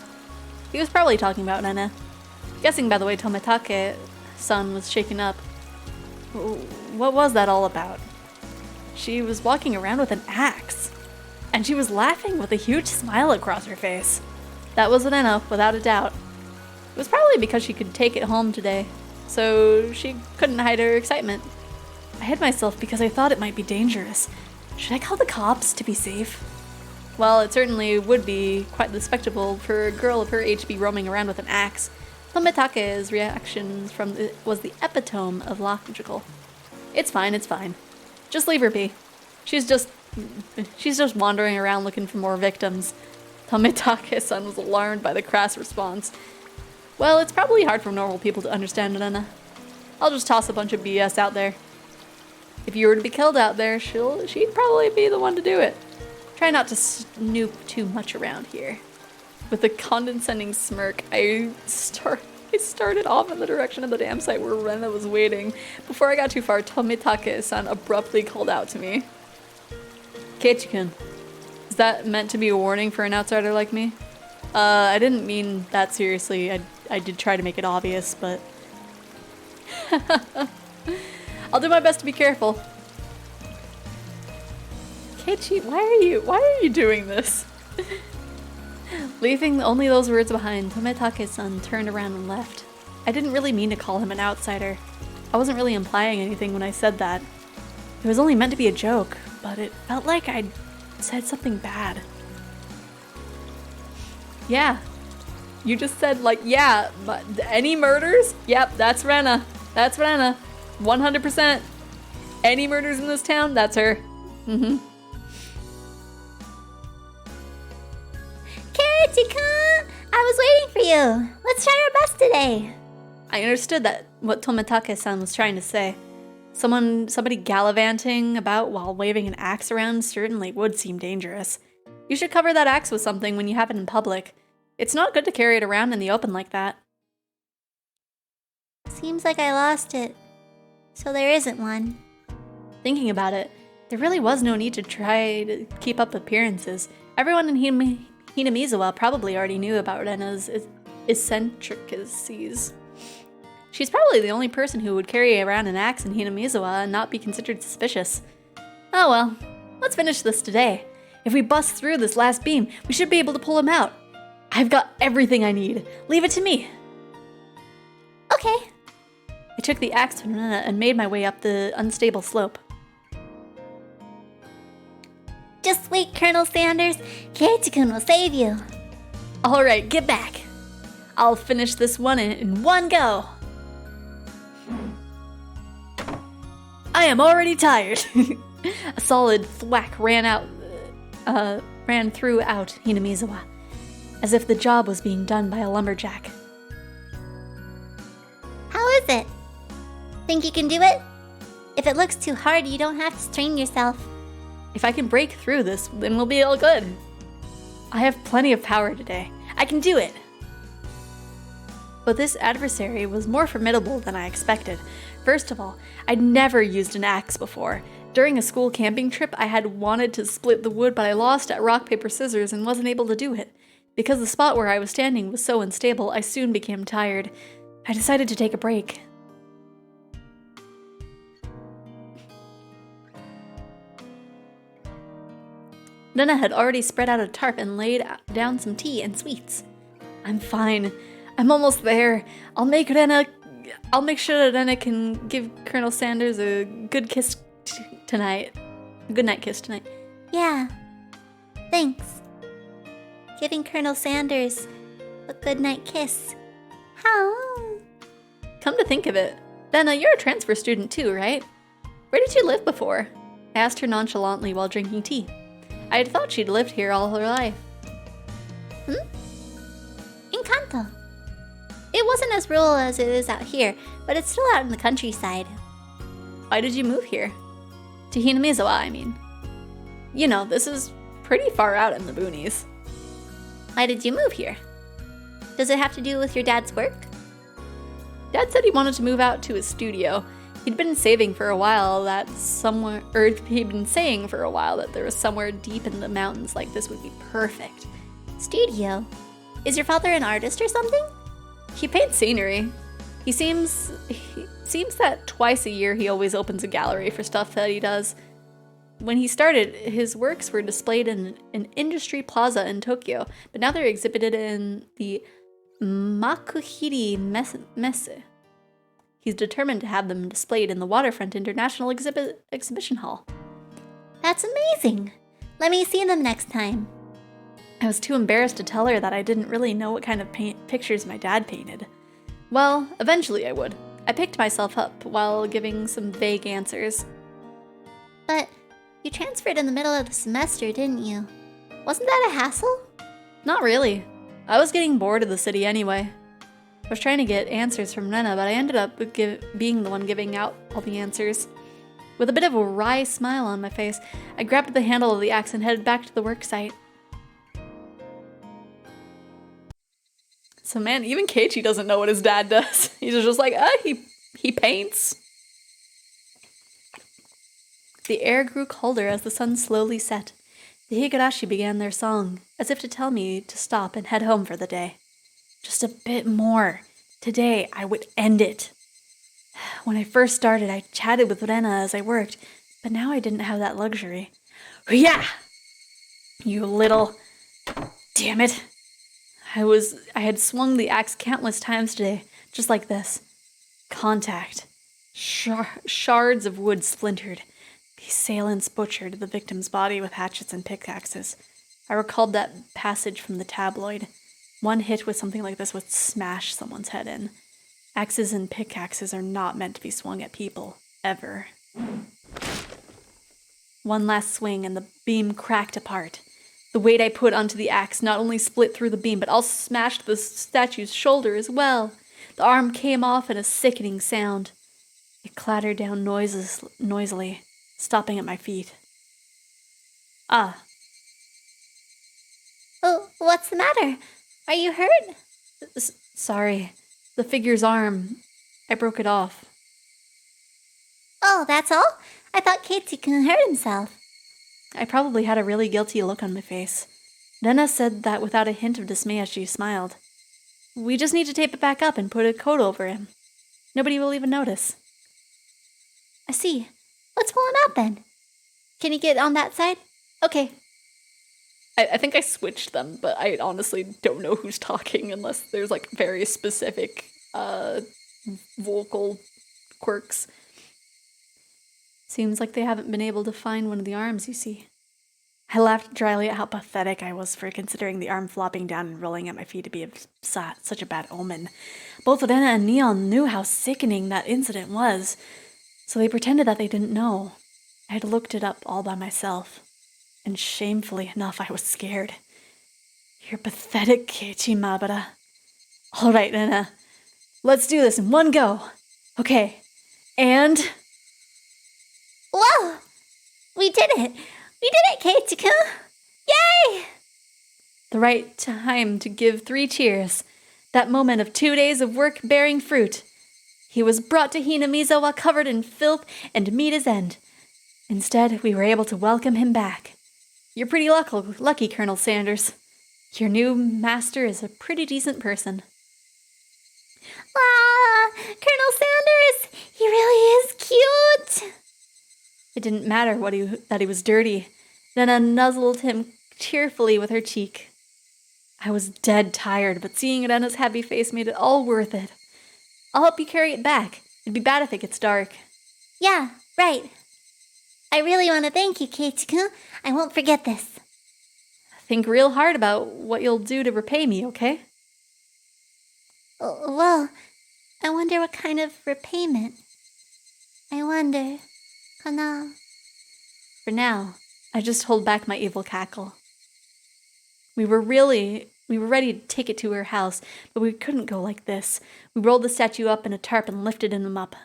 He was probably talking about Nana. Guessing by the way Tomitake-san was shaken up. What was that all about? She was walking around with an axe. And she was laughing with a huge smile across her face. That was Nana, without a doubt. It was probably because she could take it home today, so she couldn't hide her excitement. I hid myself because I thought it might be dangerous. Should I call the cops to be safe? Well, it certainly would be quite the spectacle for a girl of her age to be roaming around with an axe. Tomitake's reaction was the epitome of logical. It's fine. Just leave her be. She's just wandering around looking for more victims. Tomitake-san was alarmed by the crass response. Well, it's probably hard for normal people to understand, Nana. I'll just toss a bunch of BS out there. If you were to be killed out there, she'd probably be the one to do it. Try not to snoop too much around here. With a condescending smirk, I started off in the direction of the dam site where Rena was waiting. Before I got too far, Tomitake-san abruptly called out to me. Keiichi-kun, is that meant to be a warning for an outsider like me? I didn't mean that seriously. I did try to make it obvious, but... I'll do my best to be careful. Keiichi, why are you doing this? Leaving only those words behind, Tometake-san turned around and left. I didn't really mean to call him an outsider. I wasn't really implying anything when I said that. It was only meant to be a joke, but it felt like I'd said something bad. Yeah. You just said, like, yeah, but any murders? Yep, that's Rena. That's Rena. 100%. Any murders in this town? That's her. Mm-hmm. Keiichi-kun! I was waiting for you. Let's try our best today. I understood that what Tometake-san was trying to say. Somebody gallivanting about while waving an axe around certainly would seem dangerous. You should cover that axe with something when you have it in public. It's not good to carry it around in the open like that. Seems like I lost it. So there isn't one. Thinking about it, there really was no need to try to keep up appearances. Everyone in Hinamizawa probably already knew about Rena's eccentricities. She's probably the only person who would carry around an axe in Hinamizawa and not be considered suspicious. Oh well, let's finish this today. If we bust through this last beam, we should be able to pull him out. I've got everything I need. Leave it to me. Okay. I took the axe from Rena and made my way up the unstable slope. Just wait, Colonel Sanders. Keiichi-kun will save you. Alright, get back. I'll finish this one in one go. I am already tired. A solid thwack ran throughout Hinamizawa, as if the job was being done by a lumberjack. How is it? Think you can do it? If it looks too hard, you don't have to strain yourself. If I can break through this, then we'll be all good. I have plenty of power today. I can do it. But this adversary was more formidable than I expected. First of all, I'd never used an axe before. During a school camping trip, I had wanted to split the wood, but I lost at rock, paper, scissors and wasn't able to do it. Because the spot where I was standing was so unstable, I soon became tired. I decided to take a break. Rena had already spread out a tarp and laid down some tea and sweets. I'm fine. I'm almost there. I'll make sure that Rena can give Colonel Sanders a good kiss tonight. A good night kiss tonight. Yeah. Thanks. Giving Colonel Sanders a good night kiss. How? Come to think of it, Rena, you're a transfer student too, right? Where did you live before? I asked her nonchalantly while drinking tea. I had thought she'd lived here all her life. In Kanto. It wasn't as rural as it is out here, but it's still out in the countryside. Why did you move here? To Hinamizawa, I mean. You know, this is pretty far out in the boonies. Why did you move here? Does it have to do with your dad's work? Dad said he wanted to move out to his studio. He'd been saying for a while that there was somewhere deep in the mountains like this would be perfect. Studio? Is your father an artist or something? He paints scenery. He seems that twice a year he always opens a gallery for stuff that he does. When he started, his works were displayed in an industry plaza in Tokyo, but now they're exhibited in the Makuhiri Messe. He's determined to have them displayed in the Waterfront International Exhibition Hall. That's amazing! Let me see them next time. I was too embarrassed to tell her that I didn't really know what kind of pictures my dad painted. Well, eventually I would. I picked myself up while giving some vague answers. But you transferred in the middle of the semester, didn't you? Wasn't that a hassle? Not really. I was getting bored of the city anyway. I was trying to get answers from Rena, but I ended up being the one giving out all the answers. With a bit of a wry smile on my face, I grabbed the handle of the axe and headed back to the work site. So man, even Keiichi doesn't know what his dad does. He's just like, he paints. The air grew colder as the sun slowly set. The Higurashi began their song, as if to tell me to stop and head home for the day. Just a bit more. Today, I would end it. When I first started, I chatted with Rena as I worked, but now I didn't have that luxury. Yeah! You little... Damn it. I had swung the axe countless times today, just like this. Contact. Shards of wood splintered. The assailants butchered the victim's body with hatchets and pickaxes. I recalled that passage from the tabloid. One hit with something like this would smash someone's head in. Axes and pickaxes are not meant to be swung at people, ever. One last swing and the beam cracked apart. The weight I put onto the axe not only split through the beam, but also smashed the statue's shoulder as well. The arm came off in a sickening sound. It clattered down noisily, stopping at my feet. Ah. Oh, what's the matter? Are you hurt? Sorry. The figure's arm. I broke it off. Oh, that's all? I thought Keitsu-kun hurt himself. I probably had a really guilty look on my face. Rena said that without a hint of dismay as she smiled. We just need to tape it back up and put a coat over him. Nobody will even notice. I see. Let's pull him out then. Can you get on that side? Okay. I think I switched them, but I honestly don't know who's talking unless there's like very specific vocal quirks. Seems like they haven't been able to find one of the arms, you see. I laughed dryly at how pathetic I was for considering the arm flopping down and rolling at my feet to be such a bad omen. Both Rena and Neon knew how sickening that incident was, so they pretended that they didn't know. I had looked it up all by myself, and shamefully enough, I was scared. You're pathetic, Keiichi Mabara. All right, Rena. Let's do this in one go. Okay, and... Whoa! We did it! We did it, Keiichi-kun! Yay! The right time to give 3 cheers. That moment of 2 days of work bearing fruit. He was brought to Hinamizawa covered in filth and meet his end. Instead, we were able to welcome him back. You're pretty lucky, Colonel Sanders. Your new master is a pretty decent person. Ah, Colonel Sanders! He really is cute! It didn't matter that he was dirty. Nana nuzzled him tearfully with her cheek. I was dead tired, but seeing Rena's happy face made it all worth it. I'll help you carry it back. It'd be bad if it gets dark. Yeah, right. I really want to thank you, Keiichi-kun. I won't forget this. Think real hard about what you'll do to repay me, okay? Well, I wonder what kind of repayment. I wonder... Kana. For now, I just hold back my evil cackle. We were ready to take it to her house, but we couldn't go like this. We rolled the statue up in a tarp and lifted him up.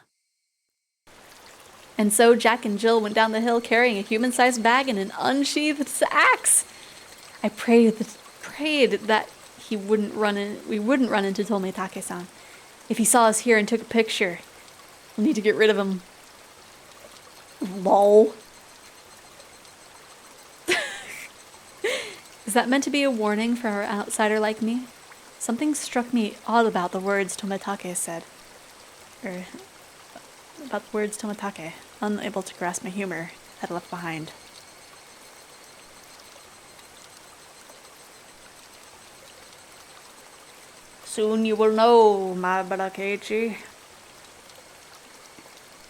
And so Jack and Jill went down the hill carrying a human-sized bag and an unsheathed axe. I prayed that we wouldn't run into Tomitake-san. If he saw us here and took a picture, we'll need to get rid of him. Lol. Is that meant to be a warning for an outsider like me? Something struck me odd about the words Tomitake said. About the words Tomitake, unable to grasp my humor, had left behind. Soon you will know, Mabara Keiichi.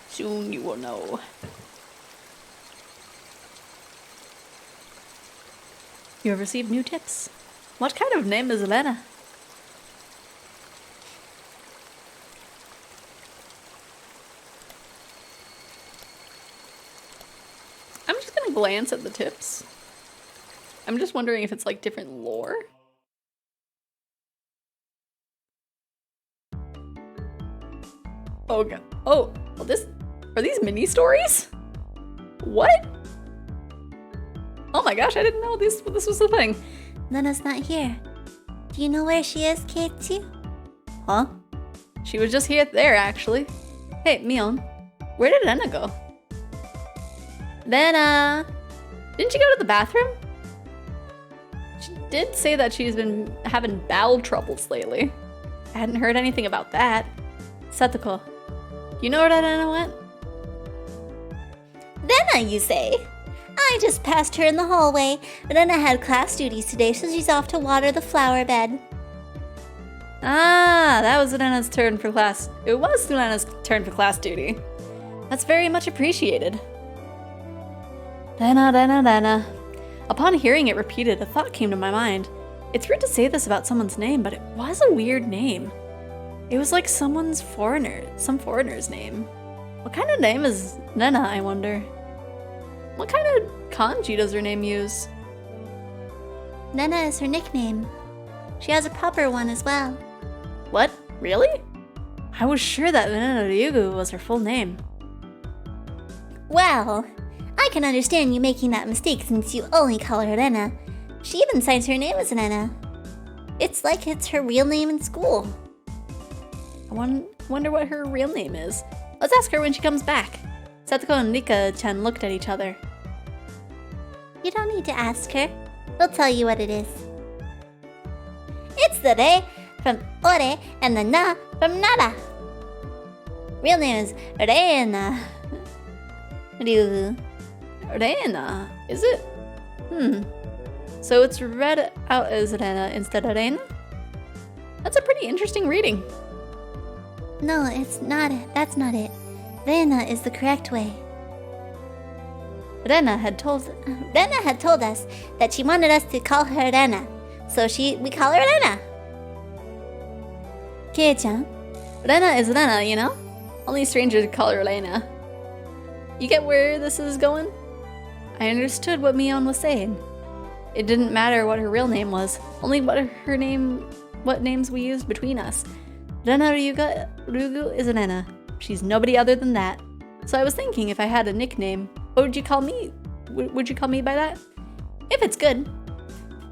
Soon you will know. You have received new tips. What kind of name is Elena? I'm just gonna glance at the tips. I'm just wondering if it's like different lore. Oh god. Oh, well, are these mini stories? What? Oh my gosh, I didn't know this was a thing. Nana's not here. Do you know where she is, Keiichi? Huh? She was just there, actually. Hey, Mion, where did Rena go? Rena! Didn't she go to the bathroom? She did say that she's been having bowel troubles lately. I hadn't heard anything about that. Satoko, you know where Rena went? Rena, you say? I just passed her in the hallway. Rena had class duties today, so she's off to water the flower bed. Ah, that was Lena's turn for class. It was Lena's turn for class duty. That's very much appreciated. Lena. Upon hearing it repeated, a thought came to my mind. It's weird to say this about someone's name, but it was a weird name. It was like some foreigner's name. What kind of name is Lena, I wonder? What kind of kanji does her name use? Rena is her nickname. She has a proper one as well. What? Really? I was sure that Lena Ryugu was her full name. Well, I can understand you making that mistake since you only call her Rena. She even signs her name as Rena. It's like it's her real name in school. I wonder what her real name is. Let's ask her when she comes back. Satoko and Rika-chan looked at each other. You don't need to ask her. We'll tell you what it is. It's the re from ore and the na from nara. Real name is Reina Ryugu. Reina, is it? So it's read out as Rena instead of Reina? That's a pretty interesting reading. No, it's not it. That's not it. Rena is the correct way. Rena had told us that she wanted us to call her Rena. So we call her Rena. Kei-chan, Rena is Rena, you know? Only strangers call her Rena. You get where this is going? I understood what Mion was saying. It didn't matter what her real name was, only what names we used between us. Rena Ryugu is Rena. She's nobody other than that. So I was thinking if I had a nickname, what would you call me? Would you call me by that? If it's good.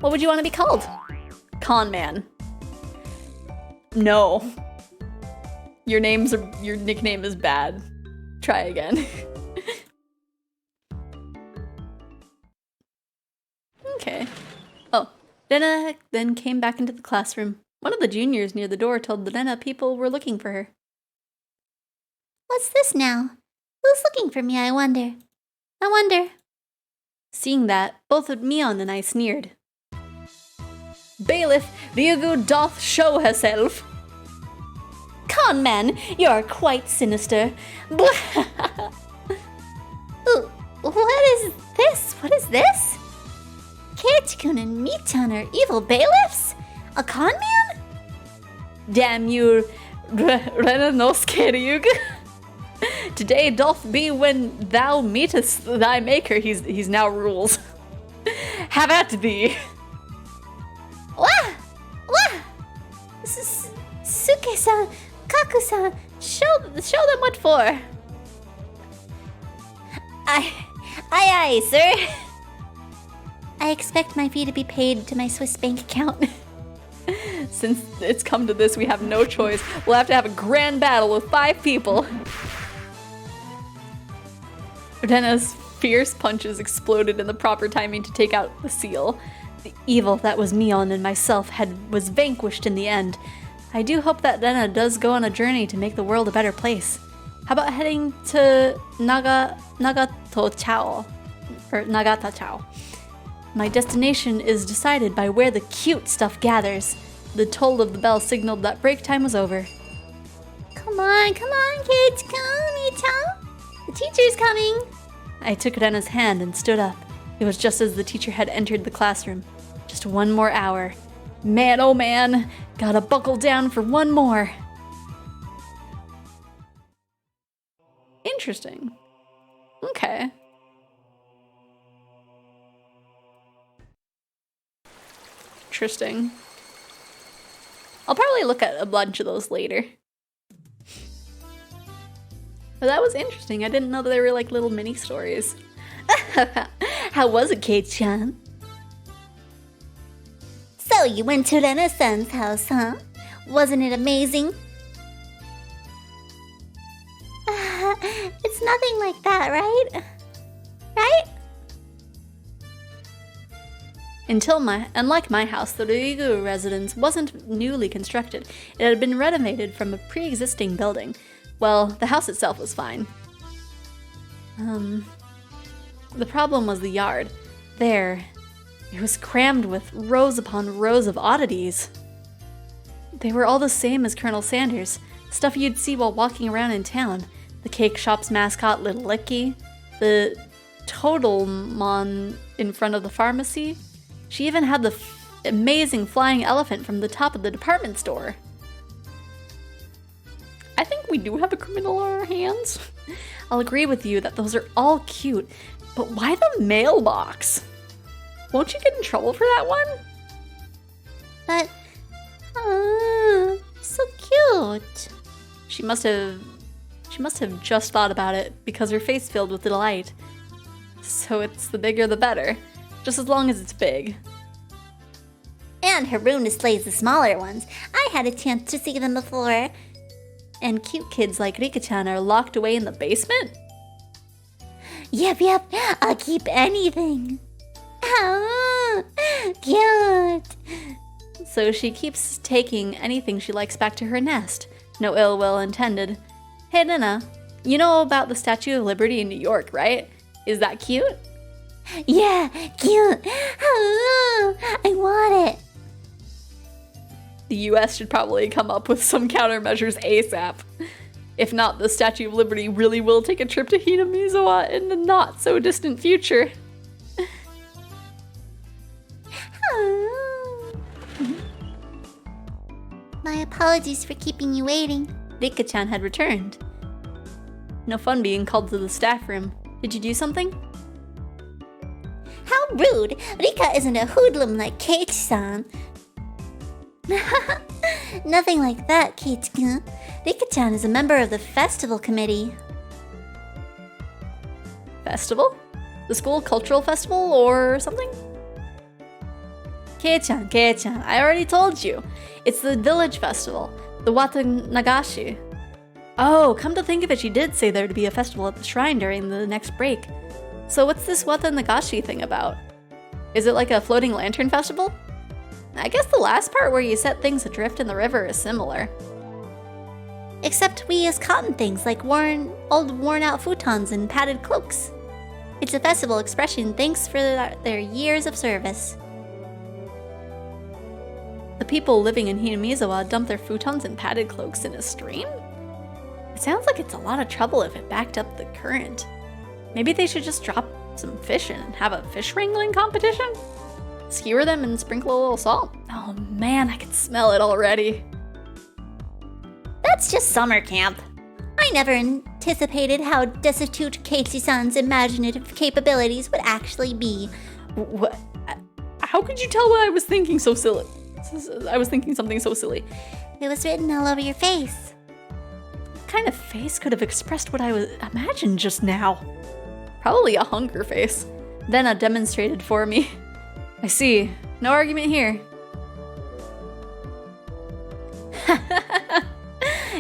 What would you want to be called? Con Man. No. Your nickname is bad. Try again. Okay. Oh, Rena then came back into the classroom. One of the juniors near the door told Rena people were looking for her. What's this now? Who's looking for me, I wonder? Seeing that, both Mion and I sneered. Bailiff Ryugu doth show herself. Con man, you're quite sinister. Ooh, what is this? What is this? Keiichi-kun and Mi-chan are evil bailiffs? A con man? Damn you, Renanosuke Ryugu. Today doth be when thou meetest thy maker. He's now rules. Have at thee. Wah! Suke-san, Kaku-san, show them what for. Aye, sir. I expect my fee to be paid to my Swiss bank account. Since it's come to this, we have no choice. We'll have to have a grand battle with 5 people. Rena's fierce punches exploded in the proper timing to take out the seal. The evil that was Mion and myself was vanquished in the end. I do hope that Rena does go on a journey to make the world a better place. How about heading to Nagata Chao? My destination is decided by where the cute stuff gathers. The toll of the bell signaled that break time was over. Come on, kids, come, Mi-chan. The teacher's coming. I took Rena's hand and stood up. It was just as the teacher had entered the classroom. Just one more hour. Man, oh man, gotta buckle down for one more. Interesting. Okay. Interesting. I'll probably look at a bunch of those later. But that was interesting. I didn't know that they were like little mini stories. How was it, Kei-chan? So you went to Rena-san's house, huh? Wasn't it amazing? It's nothing like that, right? Right? Unlike my house, the Ryugu residence wasn't newly constructed. It had been renovated from a pre-existing building. Well, the house itself was fine. The problem was the yard. There, it was crammed with rows upon rows of oddities. They were all the same as Colonel Sanders, stuff you'd see while walking around in town. The cake shop's mascot, Little Licky, the Total Mon in front of the pharmacy. She even had the amazing flying elephant from the top of the department store. I think we do have a criminal on our hands. I'll agree with you that those are all cute, but why the mailbox? Won't you get in trouble for that one? But, so cute. She must have just thought about it because her face filled with delight. So it's the bigger the better, just as long as it's big. And her room displays the smaller ones. I had a chance to see them before. And cute kids like Rika-chan are locked away in the basement? Yep, I'll keep anything. Oh, cute. So she keeps taking anything she likes back to her nest. No ill will intended. Hey Nina, you know about the Statue of Liberty in New York, right? Is that cute? Yeah, cute. Oh, I want it. The US should probably come up with some countermeasures ASAP. If not, the Statue of Liberty really will take a trip to Hinamizawa in the not so distant future. Oh. My apologies for keeping you waiting. Rika-chan had returned. No fun being called to the staff room. Did you do something? How rude! Rika isn't a hoodlum like Keiichi-san. Nothing like that, Keiichi-kun. Rika-chan is a member of the festival committee. Festival? The school cultural festival or something? Kei-chan, I already told you. It's the village festival, the Watanagashi. Oh, come to think of it, she did say there to be a festival at the shrine during the next break. So what's this Watanagashi thing about? Is it like a floating lantern festival? I guess the last part where you set things adrift in the river is similar. Except we use cotton things like old worn-out futons and padded cloaks. It's a festival expression thanks for their years of service. The people living in Hinamizawa dump their futons and padded cloaks in a stream? It sounds like it's a lot of trouble if it backed up the current. Maybe they should just drop some fish in and have a fish wrangling competition? Skewer them and sprinkle a little salt? Oh man, I can smell it already. That's just summer camp. I never anticipated how destitute Keiichi-san's imaginative capabilities would actually be. What? How could you tell what I was thinking so silly? I was thinking something so silly. It was written all over your face. What kind of face could have expressed what I was imagined just now? Probably a hunger face. Vena demonstrated for me. I see. No argument here.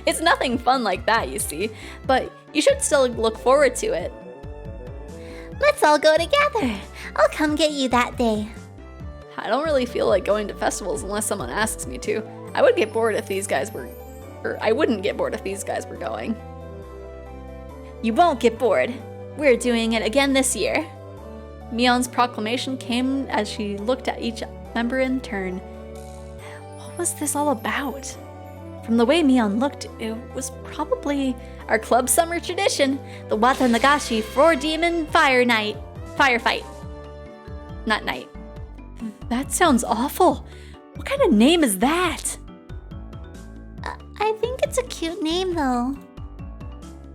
It's nothing fun like that, you see, but you should still look forward to it. Let's all go together. I'll come get you that day. I don't really feel like going to festivals unless someone asks me to. I would get bored if these guys were... I wouldn't get bored if these guys were going. You won't get bored. We're doing it again this year. Mion's proclamation came as she looked at each member in turn. What was this all about? From the way Mion looked, it was probably our club's summer tradition, the Watanagashi 4-demon firefight. Not night. That sounds awful. What kind of name is that? I think it's a cute name, though.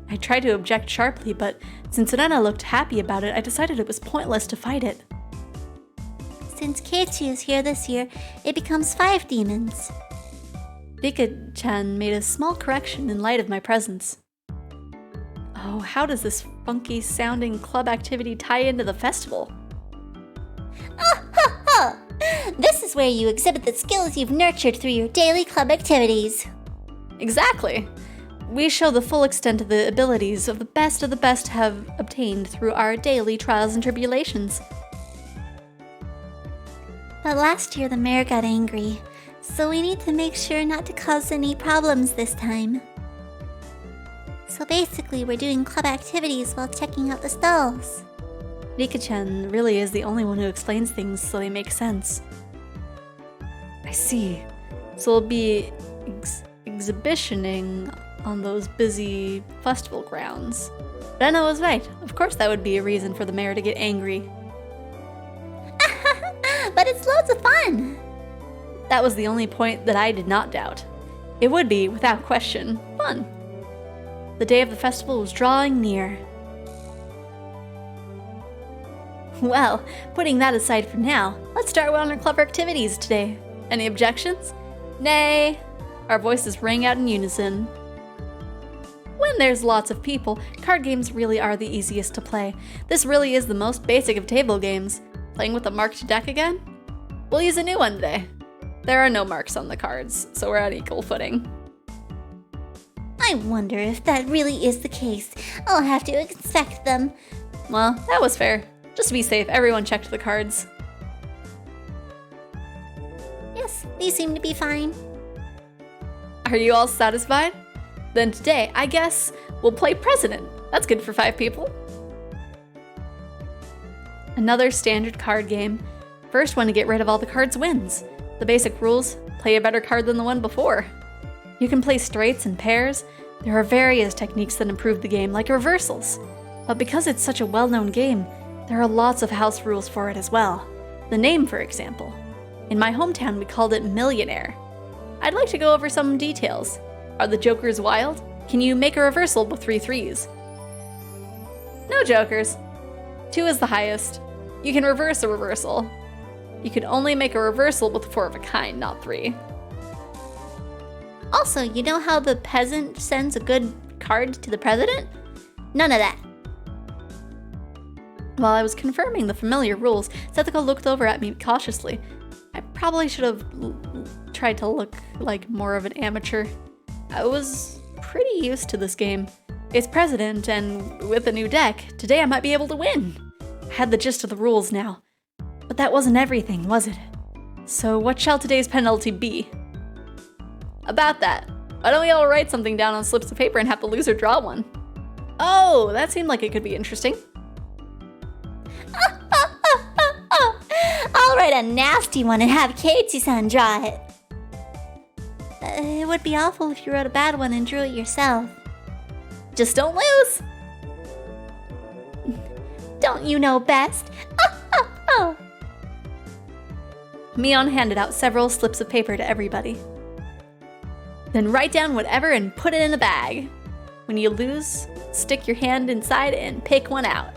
I tried to object sharply, but since Rena looked happy about it, I decided it was pointless to fight it. Since Keiichi is here this year, it becomes 5 demons. Rika-chan made a small correction in light of my presence. Oh, how does this funky-sounding club activity tie into the festival? This is where you exhibit the skills you've nurtured through your daily club activities. Exactly. We show the full extent of the abilities of the best have obtained through our daily trials and tribulations. But last year the mayor got angry, so we need to make sure not to cause any problems this time. So basically we're doing club activities while checking out the stalls. Rika-chan really is the only one who explains things so they make sense. I see. So we'll be exhibitioning on those busy festival grounds. Rena was right. Of course that would be a reason for the mayor to get angry. But it's loads of fun. That was the only point that I did not doubt. It would be, without question, fun. The day of the festival was drawing near. Well, putting that aside for now, let's start on our clever activities today. Any objections? Nay. Our voices rang out in unison. When there's lots of people, card games really are the easiest to play. This really is the most basic of table games. Playing with a marked deck again? We'll use a new one today. There are no marks on the cards, so we're at equal footing. I wonder if that really is the case. I'll have to inspect them. Well, that was fair. Just to be safe, everyone checked the cards. Yes, these seem to be fine. Are you all satisfied? Then today, I guess, we'll play President. That's good for 5 people. Another standard card game. First one to get rid of all the cards wins. The basic rules, play a better card than the one before. You can play straights and pairs. There are various techniques that improve the game, like reversals. But because it's such a well-known game, there are lots of house rules for it as well. The name, for example. In my hometown, we called it Millionaire. I'd like to go over some details. Are the jokers wild? Can you make a reversal with 3 threes? No jokers. 2 is the highest. You can reverse a reversal. You can only make a reversal with 4 of a kind, not 3. Also, you know how the peasant sends a good card to the president? None of that. While I was confirming the familiar rules, Setsuko looked over at me cautiously. I probably should have tried to look like more of an amateur. I was pretty used to this game. It's President, and with a new deck, today I might be able to win. I had the gist of the rules now. But that wasn't everything, was it? So what shall today's penalty be? About that, why don't we all write something down on slips of paper and have the loser draw one? Oh, that seemed like it could be interesting. I'll write a nasty one and have Keiichi-san draw it. It would be awful if you wrote a bad one and drew it yourself. Just don't lose! Don't you know best? Mion handed out several slips of paper to everybody. Then write down whatever and put it in a bag. When you lose, stick your hand inside and pick one out.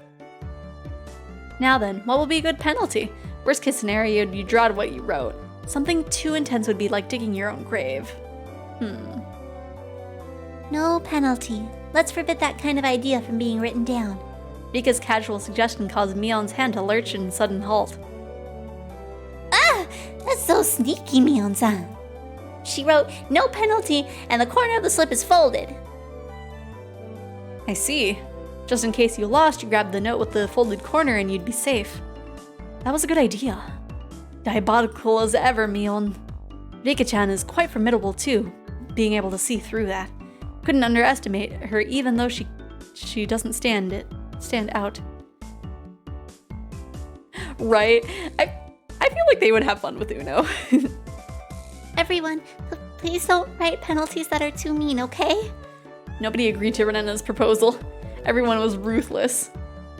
Now then, what will be a good penalty? Worst case scenario, you draw what you wrote. Something too intense would be like digging your own grave. No penalty. Let's forbid that kind of idea from being written down. Rika's casual suggestion caused Mion's hand to lurch in sudden halt. Ah! That's so sneaky, Mion-san. She wrote, no penalty, and the corner of the slip is folded. I see. Just in case you lost, you grabbed the note with the folded corner and you'd be safe. That was a good idea. Diabolical as ever, Mion. Rika-chan is quite formidable too, being able to see through that. Couldn't underestimate her even though she doesn't stand out. Right? I feel like they would have fun with Uno. Everyone, please don't write penalties that are too mean, okay? Nobody agreed to Renena's proposal. Everyone was ruthless.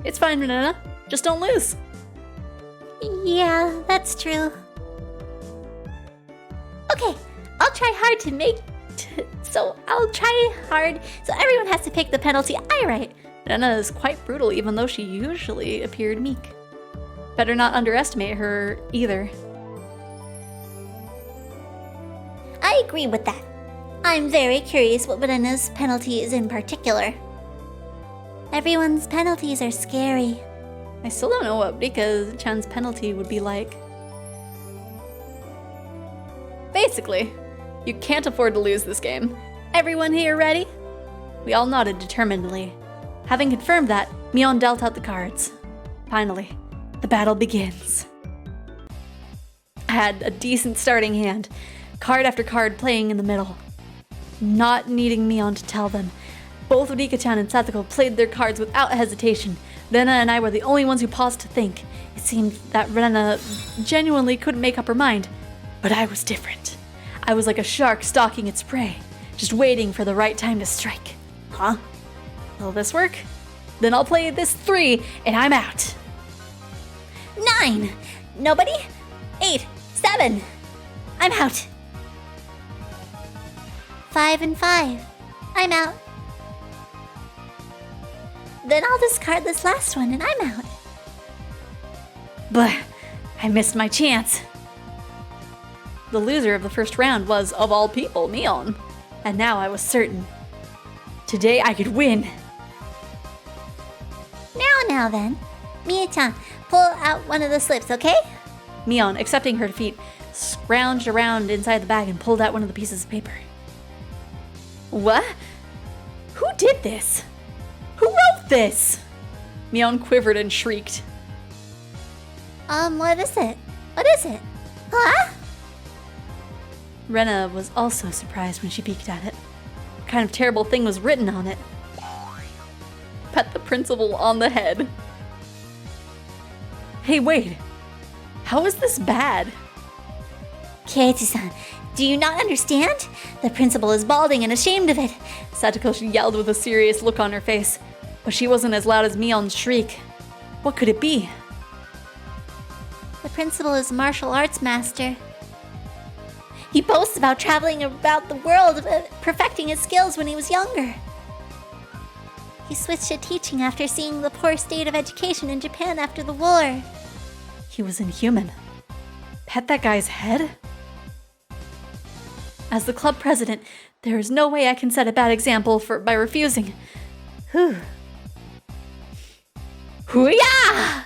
It's fine, Renena. Just don't lose. Yeah, that's true. Okay, I'll try hard so everyone has to pick the penalty I write. Renena is quite brutal even though she usually appeared meek. Better not underestimate her either. I agree with that. I'm very curious what Renena's penalty is in particular. Everyone's penalties are scary. I still don't know what Rika-chan's penalty would be like. Basically, you can't afford to lose this game. Everyone here ready? We all nodded determinedly. Having confirmed that, Mion dealt out the cards. Finally, the battle begins. I had a decent starting hand, card after card playing in the middle. Not needing Mion to tell them, Both Rika-chan and Satoko played their cards without hesitation. Rena and I were the only ones who paused to think. It seemed that Rena genuinely couldn't make up her mind. But I was different. I was like a shark stalking its prey, just waiting for the right time to strike. Huh? Will this work? Then I'll play this 3 and I'm out. 9. Nobody? 8. 7. I'm out. 5 and 5. I'm out. Then I'll discard this last one and I'm out. But I missed my chance. The loser of the first round was, of all people, Mion. And now I was certain. Today I could win. Now then. Mia-chan, pull out one of the slips, okay? Mion, accepting her defeat, scrounged around inside the bag and pulled out one of the pieces of paper. What? Who did this? Who wrote this? Mion quivered and shrieked. What is it? What is it? Huh? Rena was also surprised when she peeked at it. What kind of terrible thing was written on it? Pet the principal on the head. Hey, wait. How is this bad? Keiichi-san, do you not understand? The principal is balding and ashamed of it. Satoko yelled with a serious look on her face, but she wasn't as loud as Mion's shriek. What could it be? The principal is a martial arts master. He boasts about traveling about the world, perfecting his skills when he was younger. He switched to teaching after seeing the poor state of education in Japan after the war. He was inhuman. Pet that guy's head? As the club president, there is no way I can set a bad example by refusing. Whew. Hoo-yah!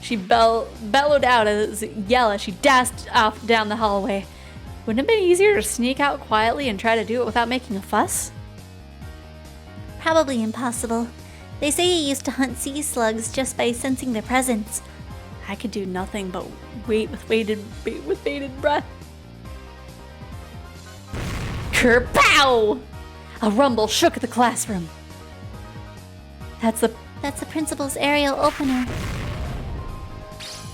She bellowed out as she dashed off down the hallway. Wouldn't it have been easier to sneak out quietly and try to do it without making a fuss? Probably impossible. They say he used to hunt sea slugs just by sensing their presence. I could do nothing but wait with bated breath. Kerpow! A rumble shook the classroom. That's the principal's aerial opener.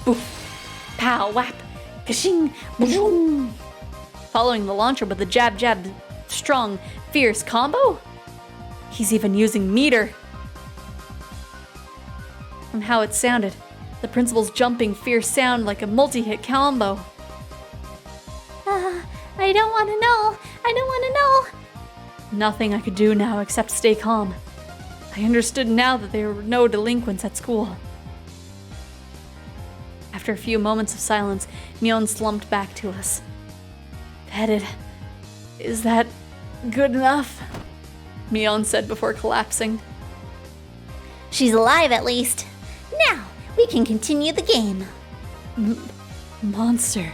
Boof, pow, whap, kashing, boom. Following the launcher with a jab, strong, fierce combo? He's even using meter. From how it sounded, the principal's jumping fierce sound like a multi-hit combo. I don't want to know. I don't want to know. Nothing I could do now except stay calm. I understood now that there were no delinquents at school. After a few moments of silence, Mion slumped back to us. Petted. Is that good enough? Mion said before collapsing. She's alive at least. Now, we can continue the game. Monster.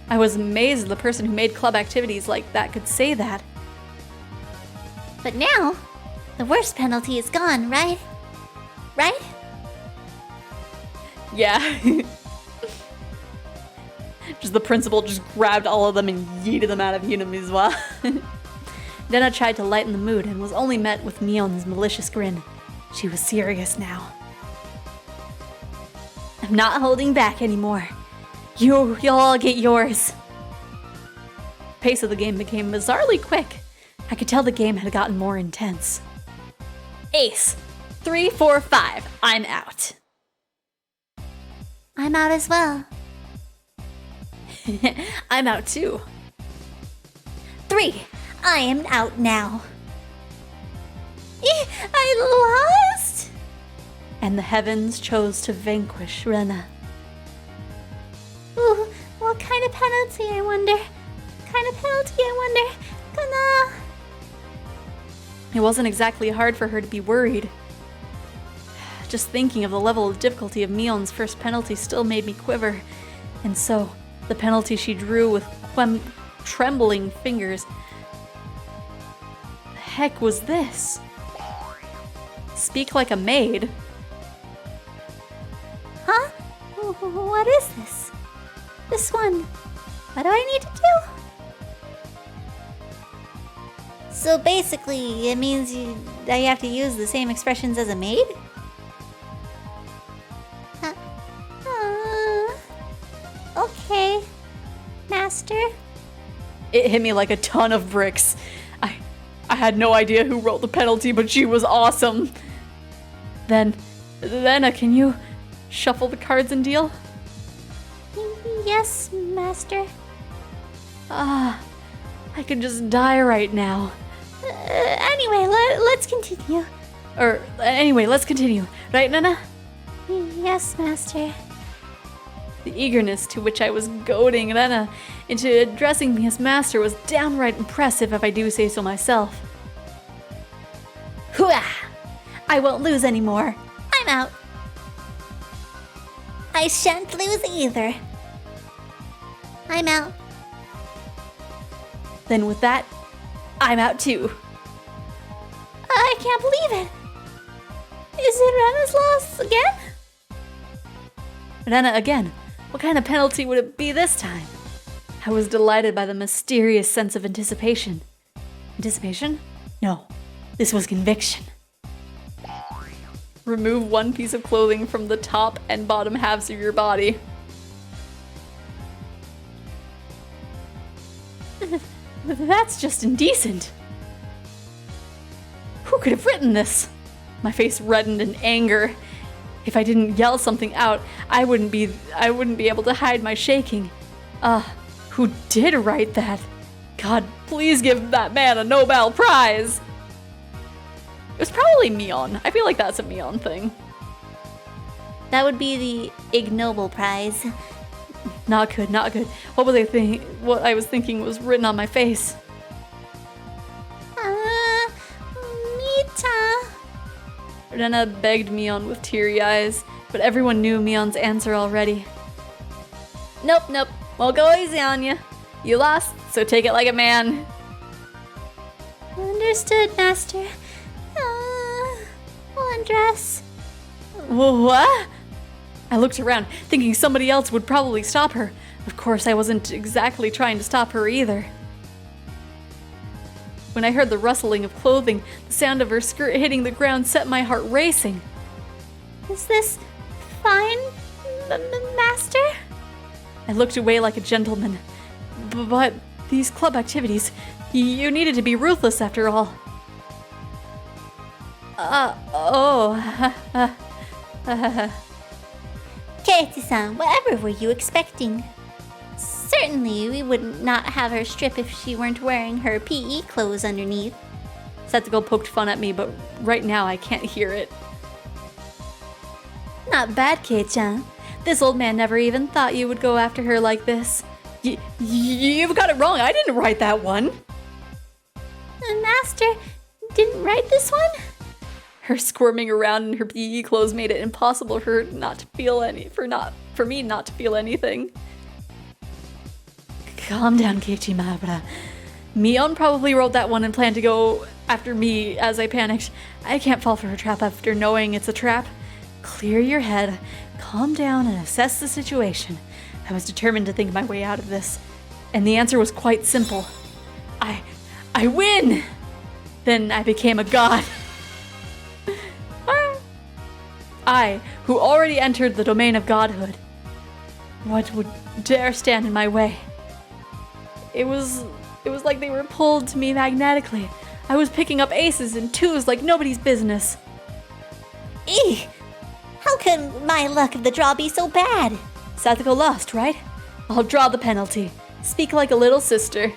I was amazed the person who made club activities like that could say that. But now, the worst penalty is gone, right? Right? Yeah. The principal just grabbed all of them and yeeted them out of Unimizuwa. Rena tried to lighten the mood and was only met with Mion's malicious grin. She was serious now. I'm not holding back anymore. You'll all get yours. The pace of the game became bizarrely quick. I could tell the game had gotten more intense. Ace. 3, 4, 5. I'm out. I'm out as well. I'm out too. 3. I am out now. I lost! And the heavens chose to vanquish Rena. Ooh, what kind of penalty, I wonder? It wasn't exactly hard for her to be worried. Just thinking of the level of difficulty of Mion's first penalty still made me quiver. And so, the penalty she drew with trembling fingers. The heck was this? Speak like a maid. Huh? What is this? This one. What do I need to do? So basically, it means that you have to use the same expressions as a maid? Okay, Master. It hit me like a ton of bricks. I had no idea who wrote the penalty, but she was awesome. Then, can you shuffle the cards and deal? Yes, Master. I could just die right now. Anyway, let's continue. Let's continue. Right, Nana? Yes, Master. The eagerness to which I was goading Rena into addressing me as master was downright impressive, if I do say so myself. Hooah! I won't lose anymore. I'm out. I shan't lose either. I'm out. Then with that, I'm out too. I can't believe it. Is it Rena's loss again? Rena again. What kind of penalty would it be this time? I was delighted by the mysterious sense of anticipation. Anticipation? No, this was conviction. Remove one piece of clothing from the top and bottom halves of your body. That's just indecent. Who could have written this? My face reddened in anger. If I didn't yell something out, I wouldn't be able to hide my shaking. Who did write that? God, please give that man a Nobel Prize! It was probably Mion. I feel like that's a Mion thing. That would be the Ig Nobel Prize. Not good, not good. What I was thinking was written on my face. Mita. Rena begged Mion with teary eyes, but everyone knew Mion's answer already. Nope, won't go easy on you. You lost, so take it like a man. Understood, Master. I'll undress. What? I looked around, thinking somebody else would probably stop her. Of course, I wasn't exactly trying to stop her either. When I heard the rustling of clothing, the sound of her skirt hitting the ground set my heart racing. Is this fine, Master? I looked away like a gentleman. But these club activities, you needed to be ruthless after all. Katie-san, whatever were you expecting? Certainly, we would not have her strip if she weren't wearing her PE clothes underneath. Setsuko poked fun at me, but right now I can't hear it. Not bad, Kei-chan. This old man never even thought you would go after her like this. You've got it wrong. I didn't write that one. The Master didn't write this one? Her squirming around in her PE clothes made it impossible for her not to feel for me not to feel anything. Calm down, Keiichi Mahabara. Mion probably wrote that one and planned to go after me as I panicked. I can't fall for her trap after knowing it's a trap. Clear your head, calm down, and assess the situation. I was determined to think my way out of this. And the answer was quite simple. I win! Then I became a god. I, who already entered the domain of godhood. What would dare stand in my way? It was like they were pulled to me magnetically. I was picking up aces and twos like nobody's business. Eek! How can my luck of the draw be so bad? Satsuko lost, right? I'll draw the penalty. Speak like a little sister.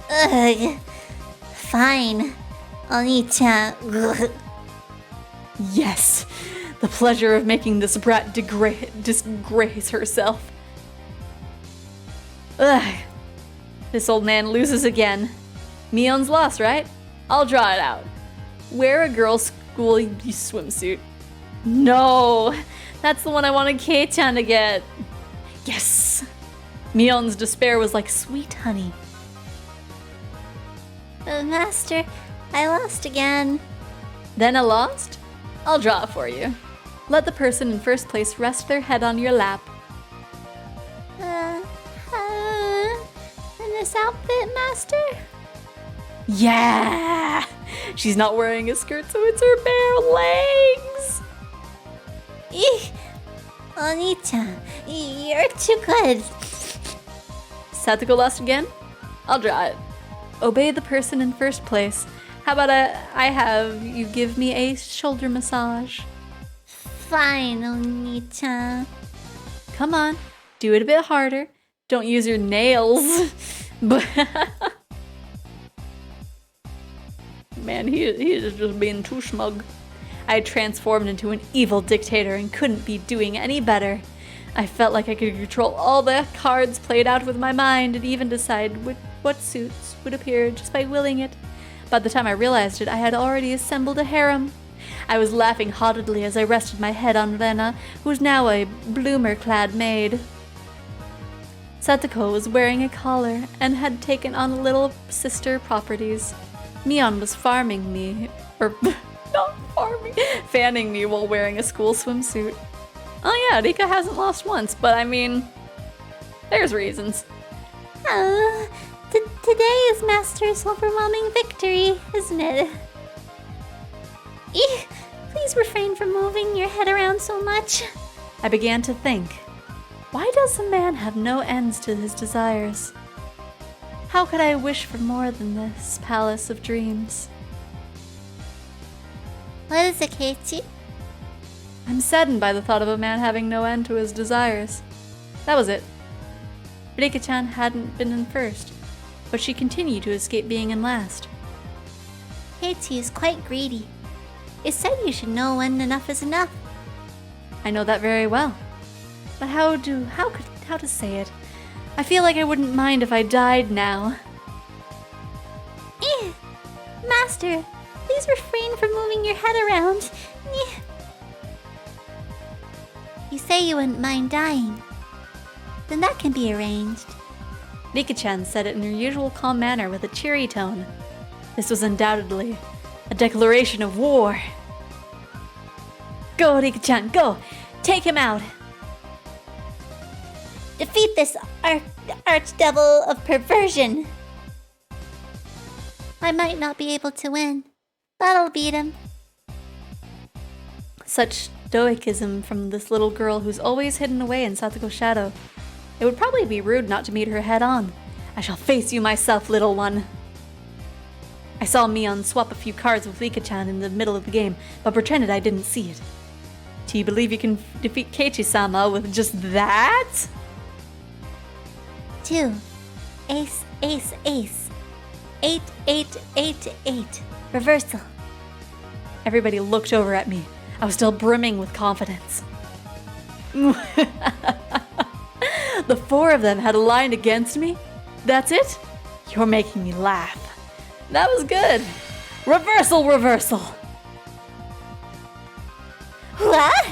Ugh. Fine. Oni-chan. Yes! The pleasure of making this brat disgrace herself. Ugh. This old man loses again. Mion's lost, right? I'll draw it out. Wear a girl's school swimsuit. No! That's the one I wanted Kei-chan to get. Yes! Mion's despair was like sweet honey. Master, I lost again. Then a lost? I'll draw it for you. Let the person in first place rest their head on your lap. In this outfit, Master? Yeah! She's not wearing a skirt, so it's her bare legs! Eek! Oni-chan, you're too good. Satoko lost again? I'll draw it. Obey the person in first place. How about I have you give me a shoulder massage? Fine, Oni-chan. Come on, do it a bit harder. Don't use your nails. But man, he is just being too smug. I had transformed into an evil dictator and couldn't be doing any better. I felt like I could control all the cards played out with my mind and even decide what suits would appear just by willing it. By the time I realized it, I had already assembled a harem. I was laughing haughtily as I rested my head on Rena, who was now a bloomer-clad maid. Satoko was wearing a collar and had taken on little sister properties. Mion was fanning me while wearing a school swimsuit. Oh yeah, Rika hasn't lost once, but I mean, there's reasons. Today is Master's overwhelming victory, isn't it? Eek! Please refrain from moving your head around so much. I began to think, why does a man have no ends to his desires? How could I wish for more than this palace of dreams? What is it, Keiichi? I'm saddened by the thought of a man having no end to his desires. That was it. Rika-chan hadn't been in first, but she continued to escape being in last. Keiichi is quite greedy. It said you should know when enough is enough. I know that very well. But how to say it? I feel like I wouldn't mind if I died now. Master, please refrain from moving your head around. You say you wouldn't mind dying. Then that can be arranged. Rika-chan said it in her usual calm manner with a cheery tone. This was undoubtedly a declaration of war. Go, Rika-chan, go! Take him out! Defeat this archdevil of perversion. I might not be able to win, but I'll beat him. Such stoicism from this little girl who's always hidden away in Satoko's shadow. It would probably be rude not to meet her head on. I shall face you myself, little one. I saw Mion swap a few cards with Rika-chan in the middle of the game, but pretended I didn't see it. Do you believe you can defeat Keiichi-sama with just that? 2. Ace, ace, ace. 8, 8, 8, 8. Reversal. Everybody looked over at me. I was still brimming with confidence. The four of them had aligned against me? That's it? You're making me laugh. That was good. Reversal, reversal. What?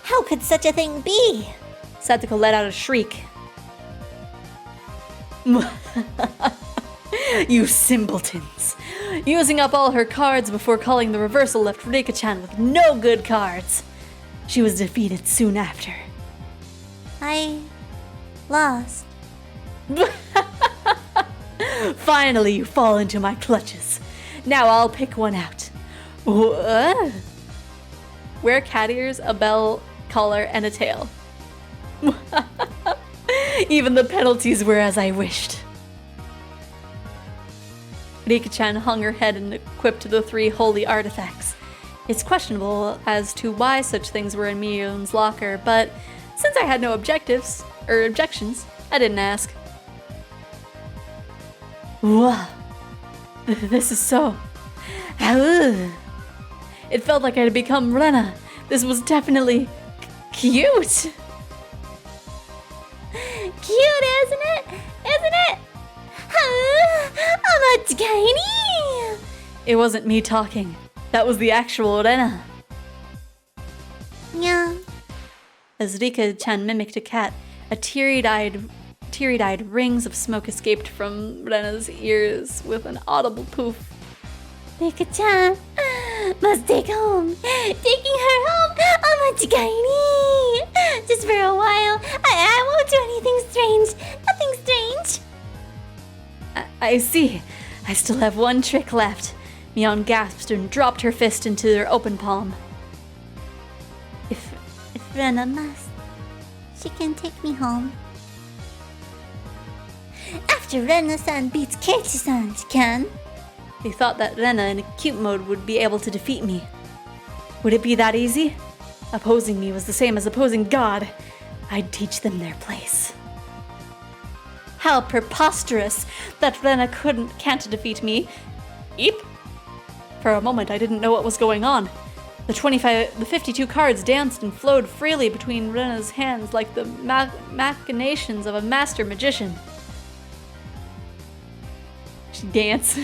How could such a thing be? Satoko let out a shriek. You simpletons. Using up all her cards before calling the reversal left Rika-chan with no good cards. She was defeated soon after. I lost. Finally, you fall into my clutches. Now I'll pick one out. Wear cat ears, a bell, collar, and a tail. Even the penalties were as I wished. Rika-chan hung her head and equipped the 3 holy artifacts. It's questionable as to why such things were in Mion's locker, but since I had no objections, I didn't ask. Wow. This is so... It felt like I had become Rena. This was definitely cute. Cute, isn't it? Isn't it? I'm a tiny. It wasn't me talking. That was the actual Rena. Yeah. As Rika-chan mimicked a cat, a teary-eyed rings of smoke escaped from Rena's ears with an audible poof. Rika-chan must take home. Taking her home. I'm a tiny. Just for a while. I won't do anything strange. Nothing strange. I see. I still have one trick left. Mion gasped and dropped her fist into her open palm. If Rena must, she can take me home. After Rena-san beats Keiichi-san, she can. They thought that Rena in acute mode would be able to defeat me. Would it be that easy? Opposing me was the same as opposing God. I'd teach them their place. How preposterous that Rena can't defeat me. Eep. For a moment I didn't know what was going on. The 52 cards danced and flowed freely between Rena's hands like the machinations of a master magician. She danced.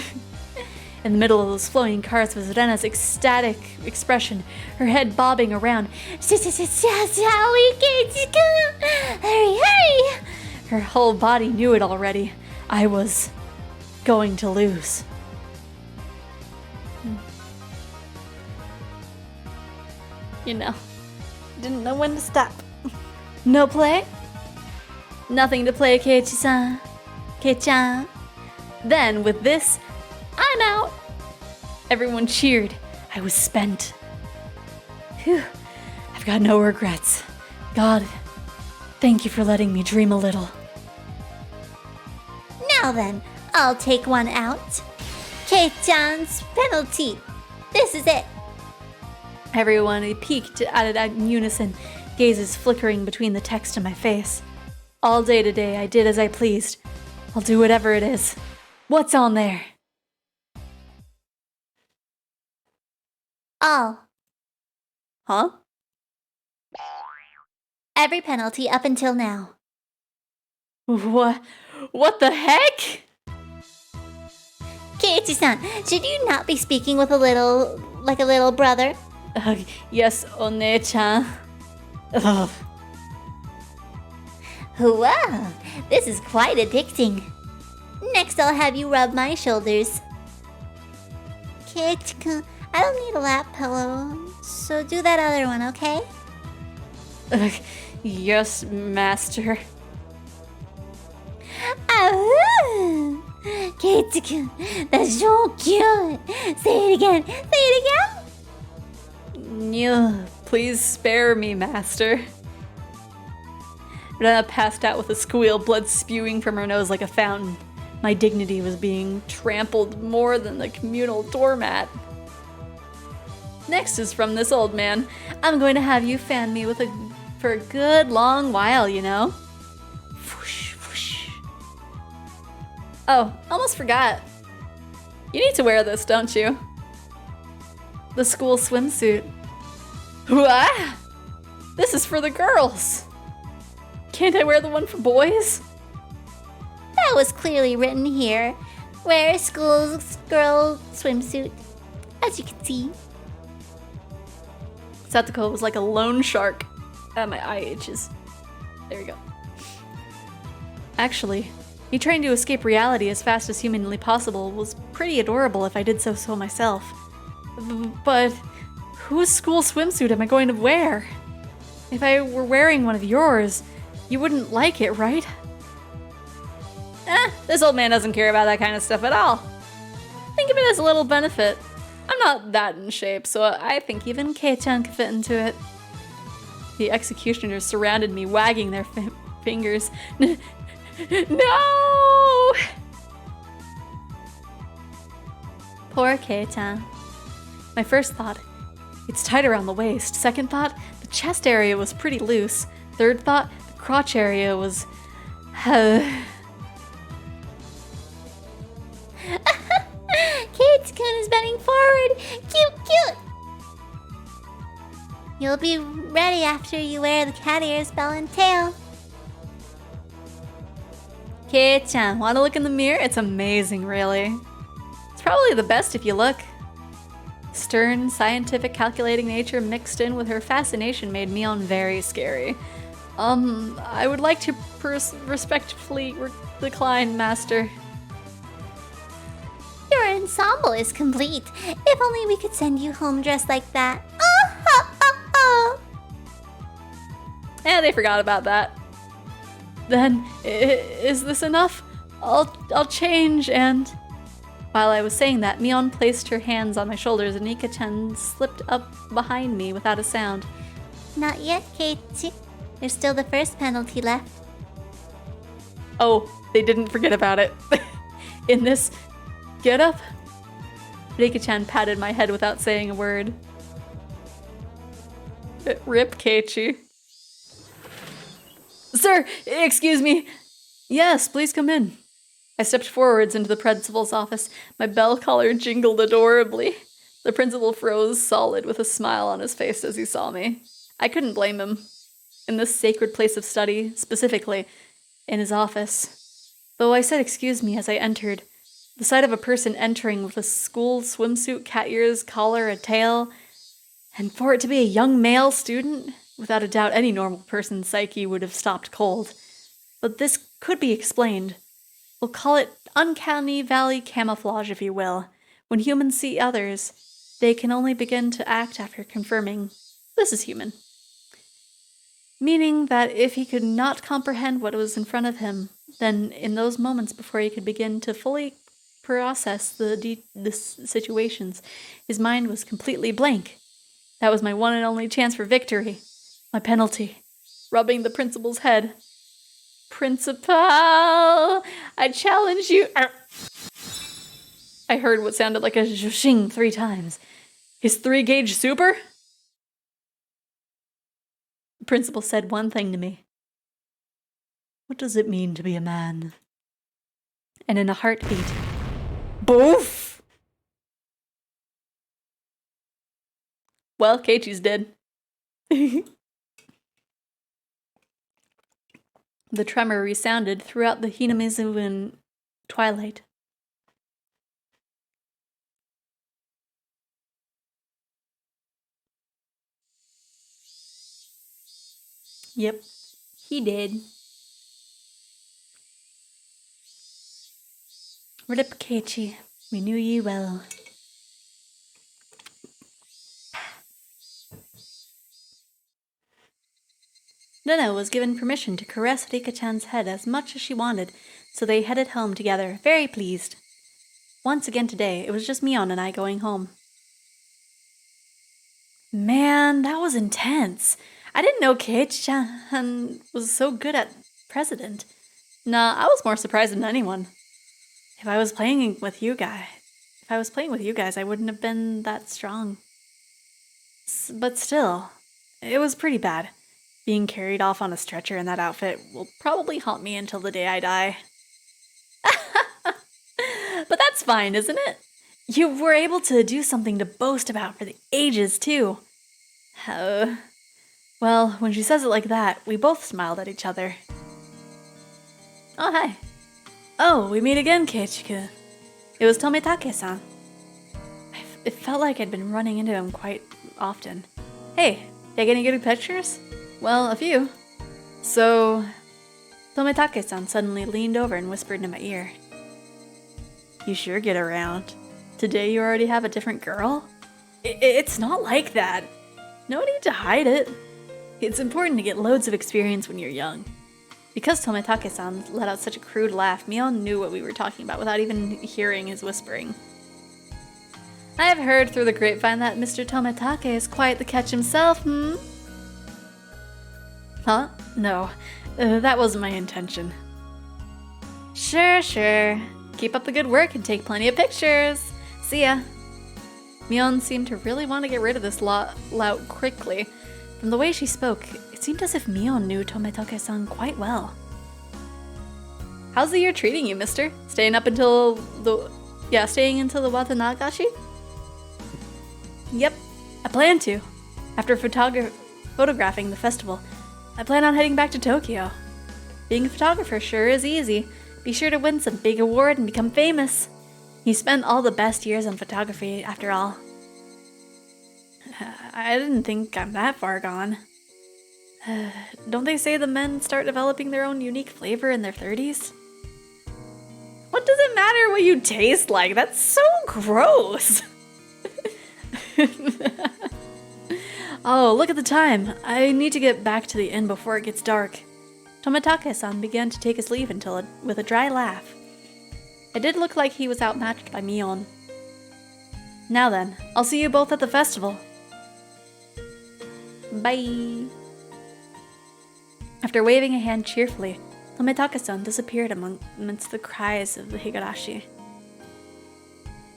In the middle of those flowing cards was Rena's ecstatic expression, her head bobbing around. Hurry, hurry! Her whole body knew it already. I was going to lose. You know, didn't know when to stop. No play? Nothing to play, Keiichi-san. Kei-chan. Then, with this, I'm out. Everyone cheered. I was spent. Phew. I've got no regrets. God, thank you for letting me dream a little. Now then, I'll take one out. Kei-chan's penalty. This is it. Everyone peeked at it in unison, gazes flickering between the text and my face. All day today, I did as I pleased. I'll do whatever it is. What's on there? All. Huh? Every penalty up until now. What the heck? Keiichi-san, should you not be speaking with a little brother? Yes, One-chan. Ugh. Wow, this is quite addicting. Next, I'll have you rub my shoulders. Keiichi-kun, I don't need a lap pillow, so do that other one, okay? Yes, master. Keiichi-kun, that's so cute. Say it again. Say it again. Please spare me, master. Rena passed out with a squeal, blood spewing from her nose like a fountain. My dignity was being trampled more than the communal doormat. Next is from this old man. I'm going to have you fan me for a good long while, you know? Whoosh, whoosh. Oh, almost forgot. You need to wear this, don't you? The school swimsuit. What? This is for the girls. Can't I wear the one for boys? That was clearly written here. Wear school's girl swimsuit, as you can see. Satoko was like a loan shark. My eye itches. There we go. Actually, me trying to escape reality as fast as humanly possible was pretty adorable if I did so myself. But whose school swimsuit am I going to wear? If I were wearing one of yours, you wouldn't like it, right? This old man doesn't care about that kind of stuff at all. Think of it as a little benefit. I'm not that in shape, so I think even Kei-chan could fit into it. The executioners surrounded me, wagging their fingers. No! Poor Kei-chan. My first thought, it's tight around the waist. Second thought, the chest area was pretty loose. Third thought, the crotch area was... Keiichi-kun is bending forward. Cute, cute. You'll be ready after you wear the cat ears, bell, and tail. Kei-chan, want to look in the mirror? It's amazing, really. It's probably the best if you look. Stern, scientific, calculating nature mixed in with her fascination made Mion very scary. I would like to respectfully decline, Master. Your ensemble is complete. If only we could send you home dressed like that. Yeah, they forgot about that. Then, is this enough? I'll change and... While I was saying that, Mion placed her hands on my shoulders and Nika-chan slipped up behind me without a sound. Not yet, Keiichi. There's still the first penalty left. Oh, they didn't forget about it. In this get up, Nika-chan patted my head without saying a word. Rip Keiichi. Sir, excuse me. Yes, please come in. I stepped forwards into the principal's office. My bell collar jingled adorably. The principal froze solid with a smile on his face as he saw me. I couldn't blame him. In this sacred place of study, specifically, in his office. Though I said excuse me as I entered, the sight of a person entering with a school swimsuit, cat ears, collar, a tail, and for it to be a young male student, without a doubt any normal person's psyche would have stopped cold. But this could be explained. We'll call it uncanny valley camouflage, if you will. When humans see others, they can only begin to act after confirming, this is human. Meaning that if he could not comprehend what was in front of him, then in those moments before he could begin to fully process the situations, his mind was completely blank. That was my one and only chance for victory. My penalty. Rubbing the principal's head. Principal, I challenge you. I heard what sounded like a zhushing 3 times. His 3-gauge super? The principal said one thing to me. What does it mean to be a man? And in a heartbeat, boof! Well, Keiichi's dead. The tremor resounded throughout the Hinamizuan twilight. Yep, he did. Rip Keiichi, we knew ye well. Nana was given permission to caress Rika-chan's head as much as she wanted, so they headed home together, very pleased. Once again today, it was just Mion and I going home. Man, that was intense. I didn't know Keiichi-chan was so good at president. Nah, I was more surprised than anyone. If I was playing with you guys, I wouldn't have been that strong. But still, it was pretty bad. Being carried off on a stretcher in that outfit will probably haunt me until the day I die. But that's fine, isn't it? You were able to do something to boast about for the ages, too. Well, when she says it like that, we both smiled at each other. Oh, hi. Oh, we meet again, Keiichi-kun. It was Tomitake-san. It felt like I'd been running into him quite often. Hey, take any good pictures? Well, a few. So, Tomitake-san suddenly leaned over and whispered in my ear. You sure get around. Today you already have a different girl? It's not like that. No need to hide it. It's important to get loads of experience when you're young. Because Tomitake-san let out such a crude laugh, Mion knew what we were talking about without even hearing his whispering. I've heard through the grapevine that Mr. Tomitake is quite the catch himself, Huh? No, that wasn't my intention. Sure. Keep up the good work and take plenty of pictures. See ya. Mion seemed to really want to get rid of this lout quickly. From the way she spoke, it seemed as if Mion knew Tomitake-san quite well. How's the year treating you, mister? Staying until the Watanagashi? Yep, I plan to. After photographing the festival, I plan on heading back to Tokyo. Being a photographer sure is easy. Be sure to win some big award and become famous. You spent all the best years on photography, after all. I didn't think I'm that far gone. Don't they say the men start developing their own unique flavor in their 30s? What does it matter what you taste like? That's so gross! Oh, look at the time. I need to get back to the inn before it gets dark. Tomitake-san began to take his leave with a dry laugh. It did look like he was outmatched by Mion. Now then, I'll see you both at the festival. Bye. After waving a hand cheerfully, Tometaka-san disappeared amidst the cries of the Higurashi.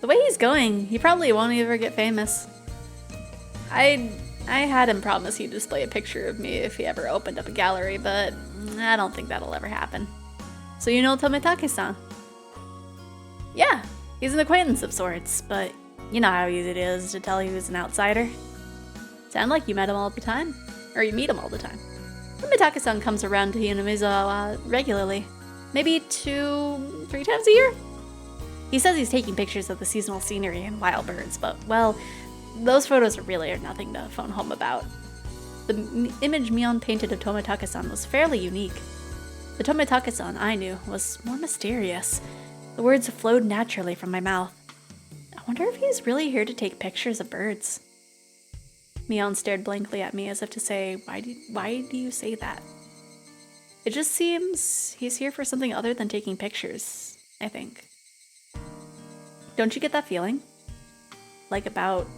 The way he's going, he probably won't ever get famous. I had him promise he'd display a picture of me if he ever opened up a gallery, but I don't think that'll ever happen. So you know Tometake-san? Yeah, he's an acquaintance of sorts, but you know how easy it is to tell he was an outsider. Sound like you met him all the time, or you meet him all the time. Tometake-san comes around to Hinamizawa regularly, maybe 2-3 times a year. He says he's taking pictures of the seasonal scenery and wild birds, but, well, those photos really are nothing to phone home about. The image Mion painted of Tometake-san was fairly unique. The Tometake-san I knew was more mysterious. The words flowed naturally from my mouth. I wonder if he's really here to take pictures of birds. Mion stared blankly at me as if to say, why do you say that? It just seems he's here for something other than taking pictures, I think. Don't you get that feeling? Like about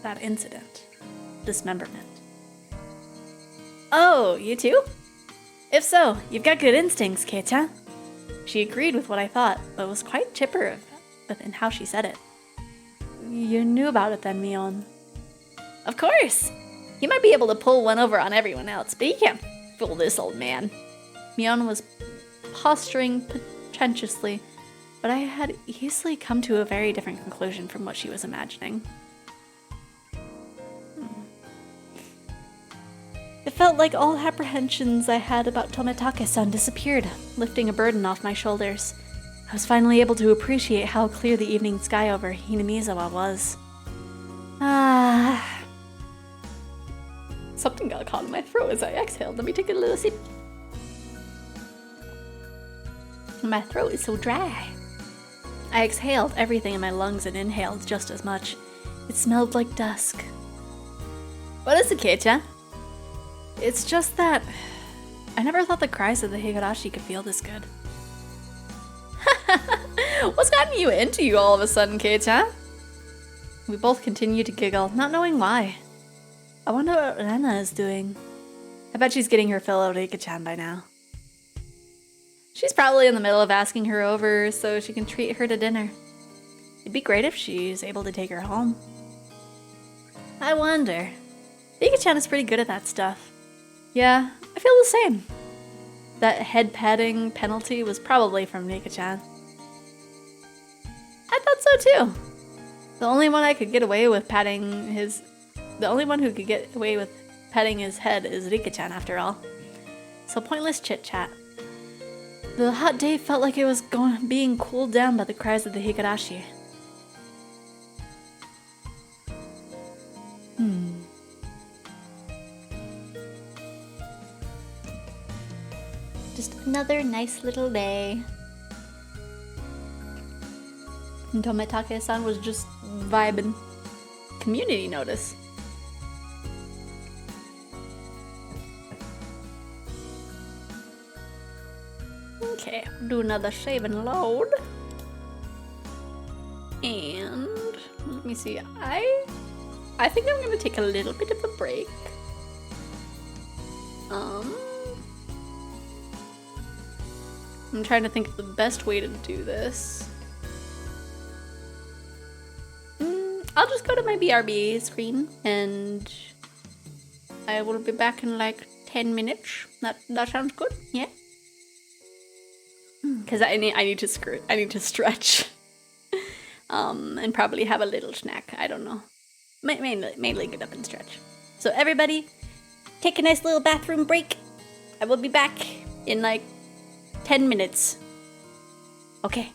that incident. Dismemberment. Oh, you too? If so, you've got good instincts, Kei-chan. She agreed with what I thought, but was quite chipper in how she said it. You knew about it then, Mion. Of course! You might be able to pull one over on everyone else, but you can't fool this old man. Mion was posturing pretentiously, but I had easily come to a very different conclusion from what she was imagining. It felt like all apprehensions I had about Tometake-san disappeared, lifting a burden off my shoulders. I was finally able to appreciate how clear the evening sky over Hinamizawa was. Something got caught in my throat as I exhaled. Let me take a little sip. My throat is so dry. I exhaled everything in my lungs and inhaled just as much. It smelled like dusk. What is it, Kei-chan? It's just that I never thought the cries of the Higurashi could feel this good. What's gotten you into you all of a sudden, Kei-chan? We both continued to giggle, not knowing why. I wonder what Rena is doing. I bet she's getting her fill out of Ika-chan by now. She's probably in the middle of asking her over so she can treat her to dinner. It'd be great if she's able to take her home. I wonder. Ika-chan is pretty good at that stuff. Yeah, I feel the same. That head patting penalty was probably from Nika-chan. I thought so too. The only one who could get away with petting his head is Rika-chan after all. So pointless chit-chat. The hot day felt like it was being cooled down by the cries of the Higurashi. Just another nice little day. And Tometake-san was just vibing. Community notice. Okay, do another save and load. And let me see. I think I'm gonna take a little bit of a break. I'm trying to think of the best way to do this. I'll just go to my BRB screen and I will be back in like 10 minutes. That sounds good, yeah? Because I need to stretch. And probably have a little snack. I don't know. Mainly get up and stretch. So everybody, take a nice little bathroom break. I will be back in like 10 minutes. Okay.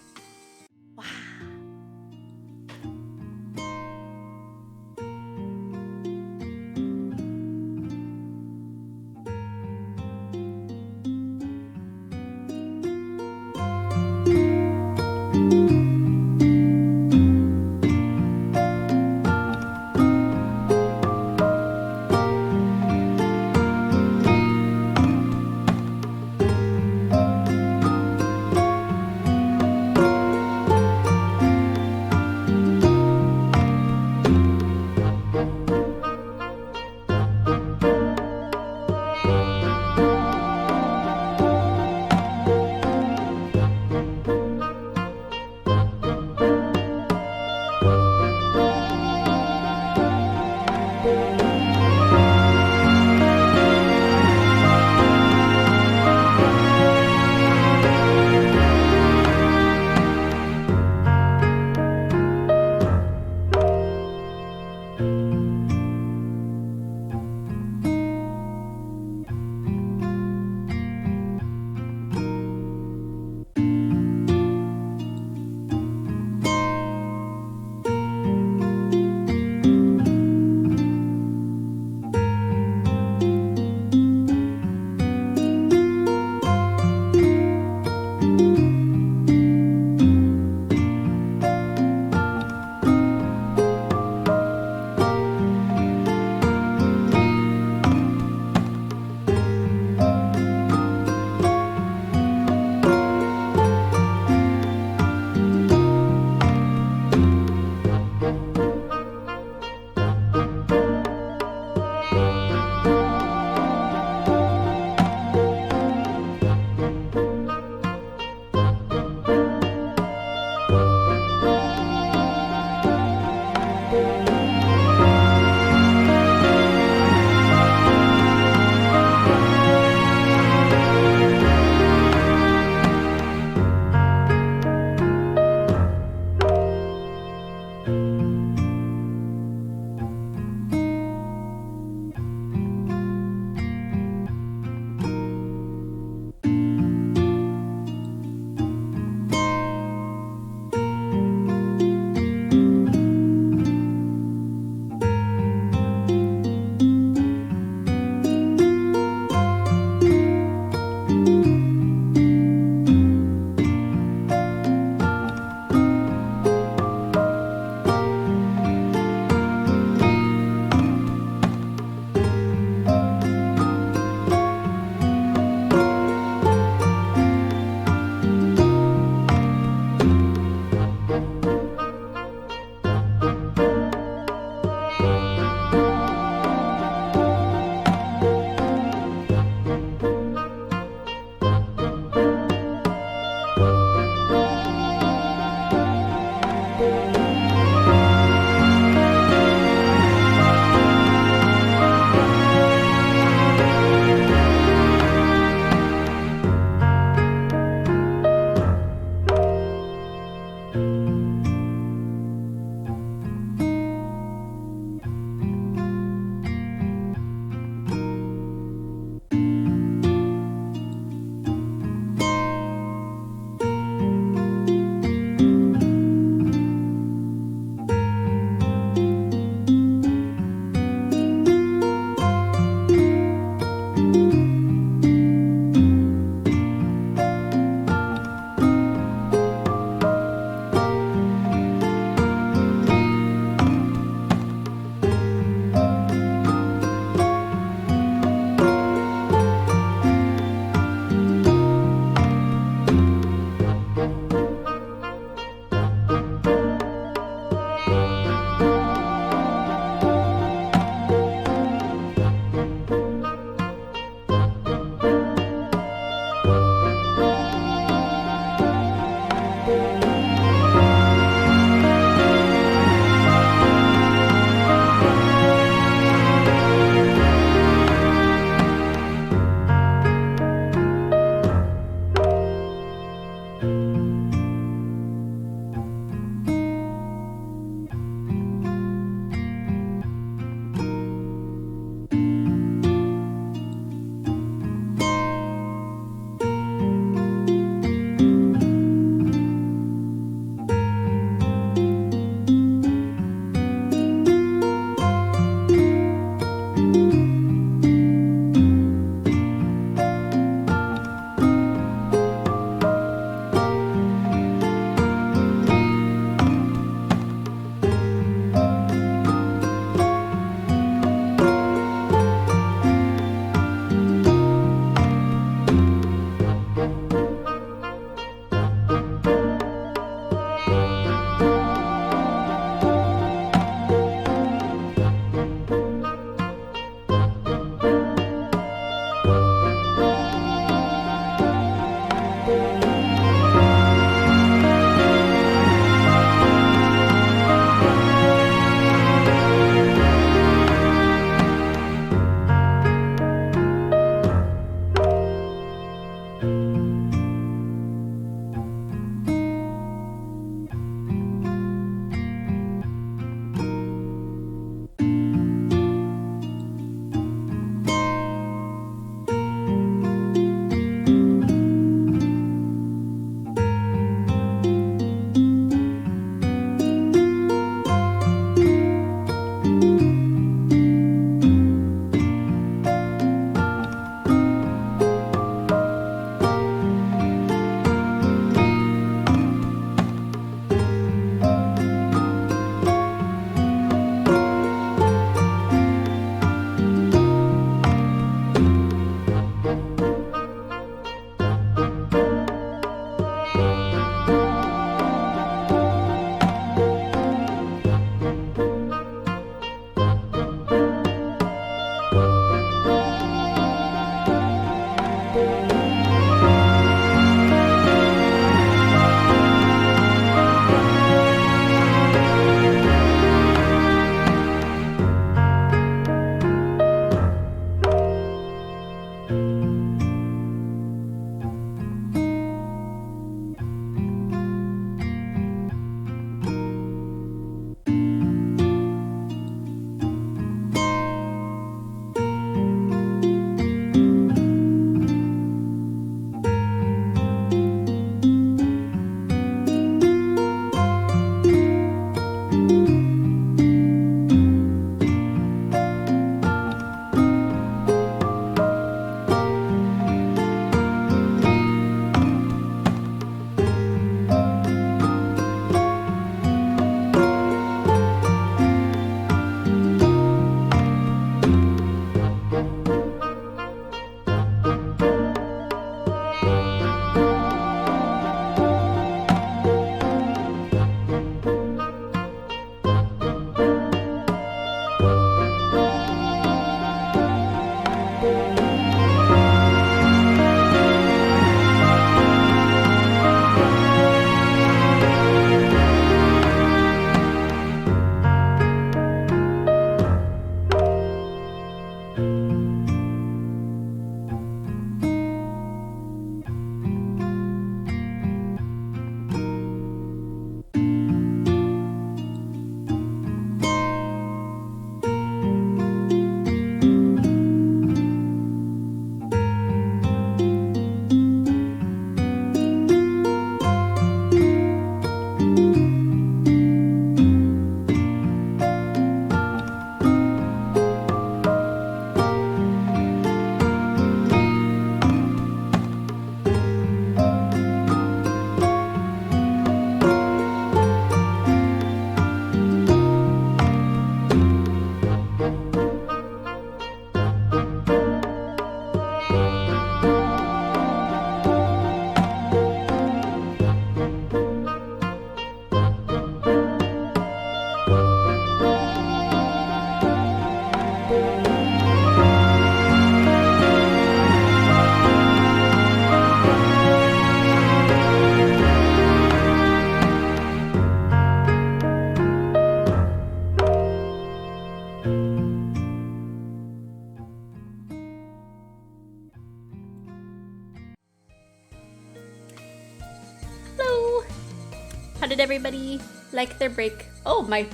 everybody like their break? Oh, my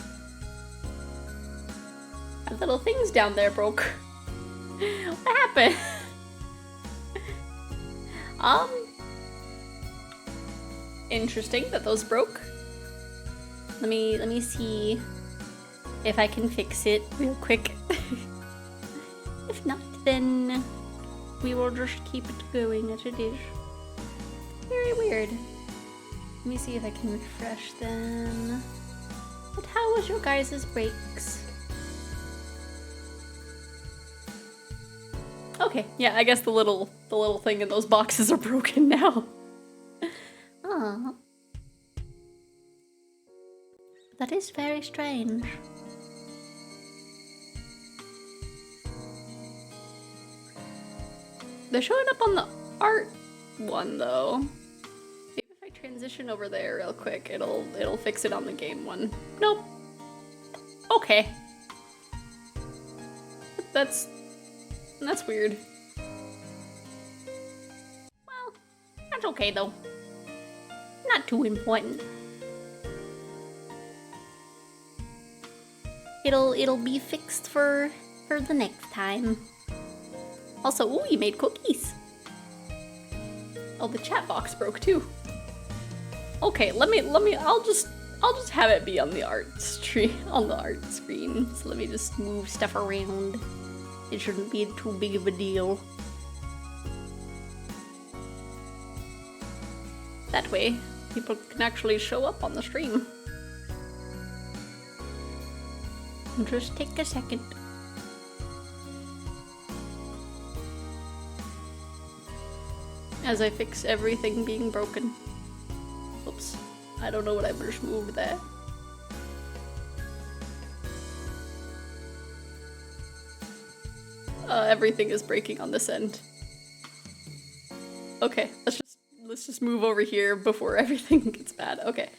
little things down there broke. What happened? Interesting that those broke. Let me see if I can fix it real quick. If not, then we will just keep it going as it is. Very weird. Let me see if I can refresh them. But how was your guys' breaks? Okay, yeah, I guess the little thing in those boxes are broken now. Aw. That is very strange. They're showing up on the art one though. Maybe if I transition over there real quick, it'll fix it on the game one. Nope. Okay. That's weird. Well, that's okay though. Not too important. It'll be fixed for the next time. Also, ooh, you made cookies. Oh, the chat box broke too. Okay, I'll just have it be on the art screen. So let me just move stuff around. It shouldn't be too big of a deal. That way, people can actually show up on the stream. Just take a second. As I fix everything being broken. Oops. I don't know what I just moved there. Everything is breaking on this end. Okay, let's just move over here before everything gets bad. Okay.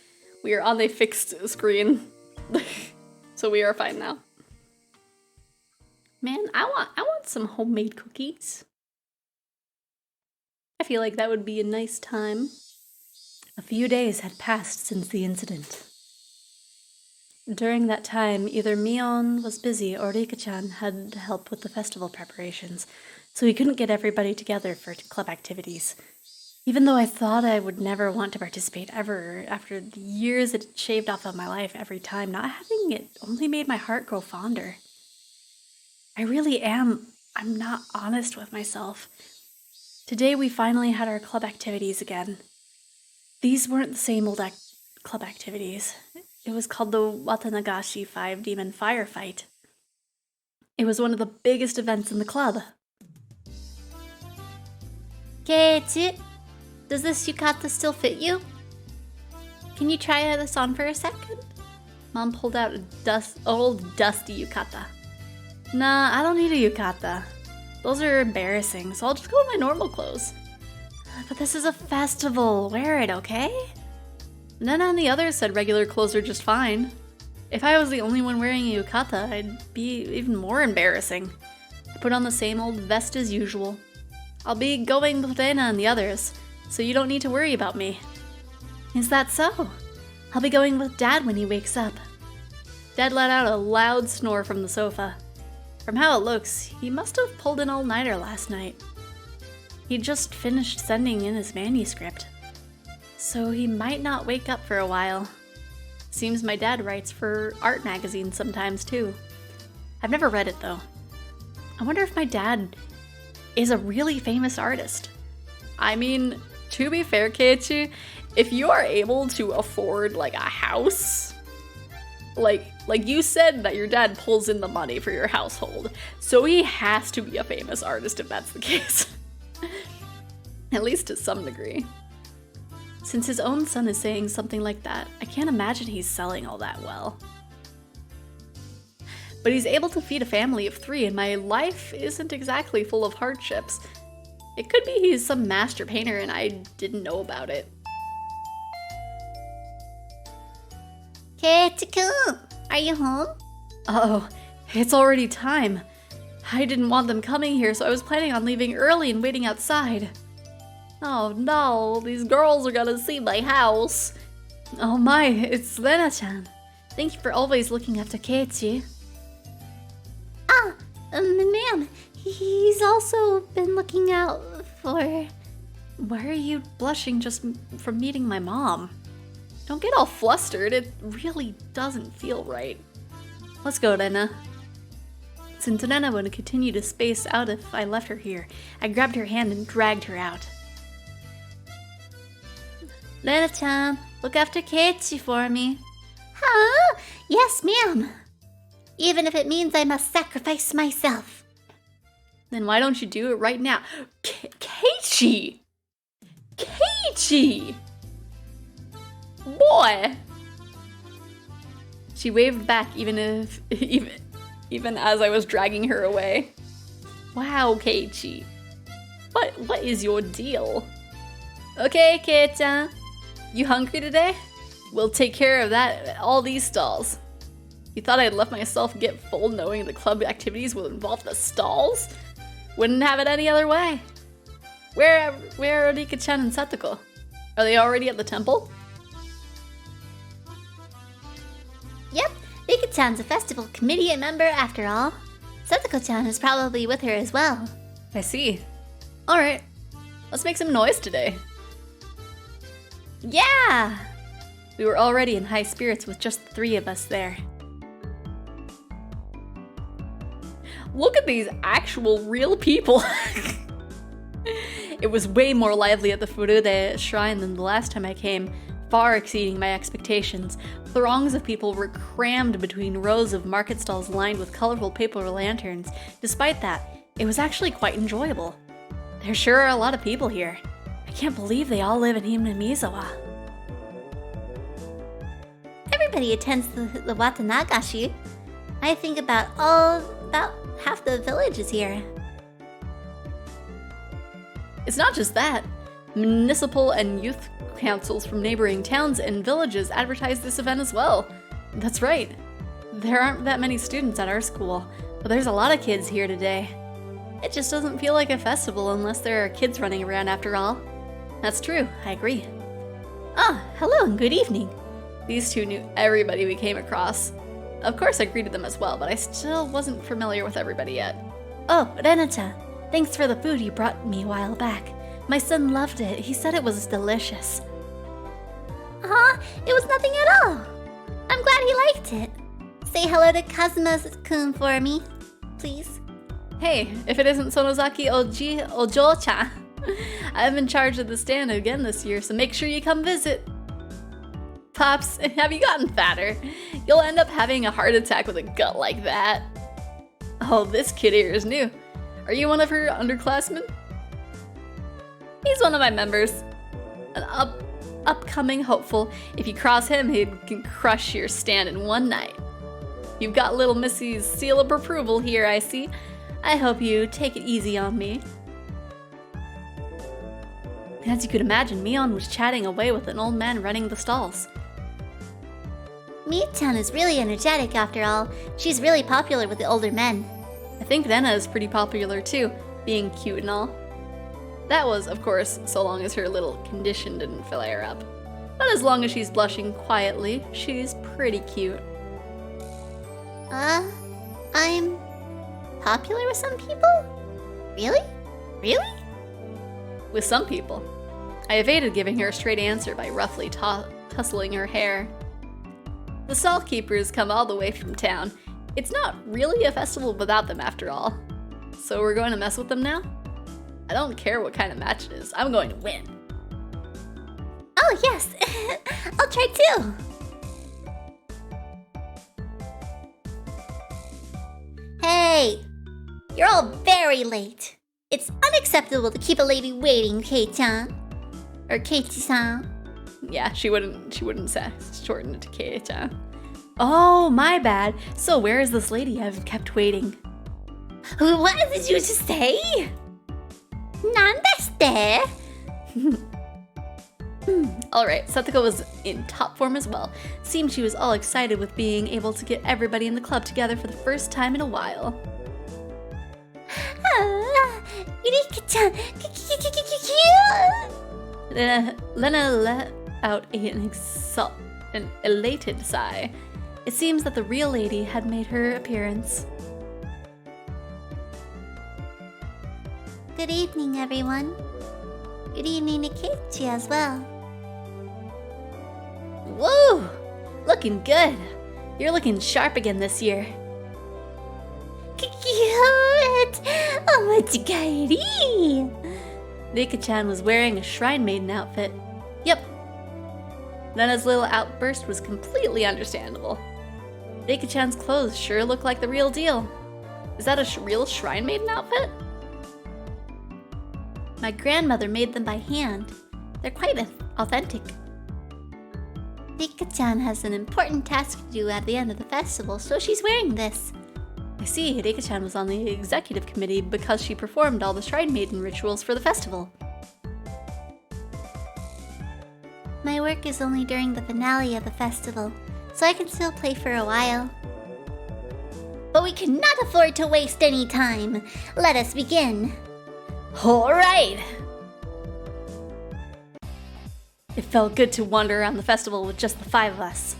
We are on a fixed screen. So we are fine now. Man, I want some homemade cookies. I feel like that would be a nice time. A few days had passed since the incident. During that time, either Mion was busy or Rika-chan had to help with the festival preparations, so we couldn't get everybody together for club activities. Even though I thought I would never want to participate ever, after the years it shaved off of my life every time, not having it only made my heart grow fonder. I'm not honest with myself. Today we finally had our club activities again. These weren't the same old club activities. It was called the Watanagashi 5 Demon Firefight. It was one of the biggest events in the club. Keiichi, does this yukata still fit you? Can you try this on for a second? Mom pulled out a old dusty yukata. Nah, I don't need a yukata. Those are embarrassing, so I'll just go in my normal clothes. But this is a festival. Wear it, okay? None on the others said regular clothes are just fine. If I was the only one wearing a yukata, I'd be even more embarrassing. I put on the same old vest as usual. I'll be going with Rena and the others, so you don't need to worry about me. Is that so? I'll be going with Dad when he wakes up. Dad let out a loud snore from the sofa. From how it looks, he must have pulled an all-nighter last night. He just finished sending in his manuscript, so he might not wake up for a while. Seems my dad writes for art magazines sometimes too. I've never read it though. I wonder if my dad is a really famous artist. I mean, to be fair, Keiichi, if you are able to afford like a house, like you said that your dad pulls in the money for your household, so he has to be a famous artist if that's the case. At least to some degree. Since his own son is saying something like that, I can't imagine he's selling all that well. But he's able to feed a family of 3, and my life isn't exactly full of hardships. It could be he's some master painter and I didn't know about it. Keiichi-kun, are you home? Uh-oh, it's already time. I didn't want them coming here, so I was planning on leaving early and waiting outside. Oh no, these girls are gonna see my house. Oh my, it's Lena-chan. Thank you for always looking after Keiichi. Ah, ma'am, he's also been looking out for... Why are you blushing just from meeting my mom? Don't get all flustered, it really doesn't feel right. Let's go, Rena. Since Rena would continue to space out if I left her here, I grabbed her hand and dragged her out. Rena-chan, look after Keiichi for me. Huh? Yes, ma'am. Even if it means I must sacrifice myself. Then why don't you do it right now? Keiichi! Keiichi! Boy! She waved back even as I was dragging her away. Wow, Keiichi. What is your deal? Okay, Keiichi. You hungry today? We'll take care of that at all these stalls. You thought I'd let myself get full knowing the club activities will involve the stalls? Wouldn't have it any other way. Where are Rika-chan and Satoko? Are they already at the temple? Yep, Rika-chan's a festival committee member after all. Satoko-chan is probably with her as well. I see. Alright, let's make some noise today. Yeah! We were already in high spirits with just the 3 of us there. Look at these actual real people! It was way more lively at the Furude shrine than the last time I came, far exceeding my expectations. Throngs of people were crammed between rows of market stalls lined with colorful paper lanterns. Despite that, it was actually quite enjoyable. There sure are a lot of people here. I can't believe they all live in Himemizawa. Everybody attends the Watanagashi. I think about half the village is here. It's not just that. Municipal and youth councils from neighboring towns and villages advertise this event as well. That's right. There aren't that many students at our school, but there's a lot of kids here today. It just doesn't feel like a festival unless there are kids running around after all. That's true, I agree. Ah, hello and good evening. These two knew everybody we came across. Of course I greeted them as well, but I still wasn't familiar with everybody yet. Oh, Rena-chan, thanks for the food you brought me a while back. My son loved it. He said it was delicious. It was nothing at all. I'm glad he liked it. Say hello to Kazuma-kun for me, please. Hey, if it isn't Sonozaki Ojo-chan. I'm in charge of the stand again this year, so make sure you come visit. Pops, have you gotten fatter? You'll end up having a heart attack with a gut like that. Oh, this kid here is new. Are you one of her underclassmen? He's one of my members. An upcoming hopeful. If you cross him, he can crush your stand in one night. You've got little Missy's seal of approval here, I see. I hope you take it easy on me. As you could imagine, Mion was chatting away with an old man running the stalls. Mi-chan is really energetic after all. She's really popular with the older men. I think Rena is pretty popular too, being cute and all. That was, of course, so long as her little condition didn't flare up. But as long as she's blushing quietly, she's pretty cute. I'm popular with some people? Really? Really? With some people. I evaded giving her a straight answer by roughly tussling her hair. The stall keepers come all the way from town. It's not really a festival without them after all. So we're going to mess with them now? I don't care what kind of match it is, I'm going to win. Oh yes, I'll try too. Hey, you're all very late. It's unacceptable to keep a lady waiting, Kei-chan. Or Keiichi-san. Yeah, she wouldn't shorten it to Kei-chan. Oh, my bad. So where is this lady I've kept waiting? What did you just say? Nandeste? Alright, Satoko was in top form as well. Seemed she was all excited with being able to get everybody in the club together for the first time in a while. Rika-chan, out an elated sigh. It seems that the real lady had made her appearance. Good evening, everyone. Good evening to Keiichi as well. Whoa! Looking good. You're looking sharp again this year. Cute! Omochikaeri! Rika-chan was wearing a shrine maiden outfit. Yep. Rena's little outburst was completely understandable. Rika-chan's clothes sure look like the real deal. Is that a real shrine maiden outfit? My grandmother made them by hand. They're quite authentic. Rika-chan has an important task to do at the end of the festival, so she's wearing this. I see, Rika-chan was on the executive committee because she performed all the shrine maiden rituals for the festival. My work is only during the finale of the festival, so I can still play for a while. But we cannot afford to waste any time. Let us begin. Alright! It felt good to wander around the festival with just the 5 of us.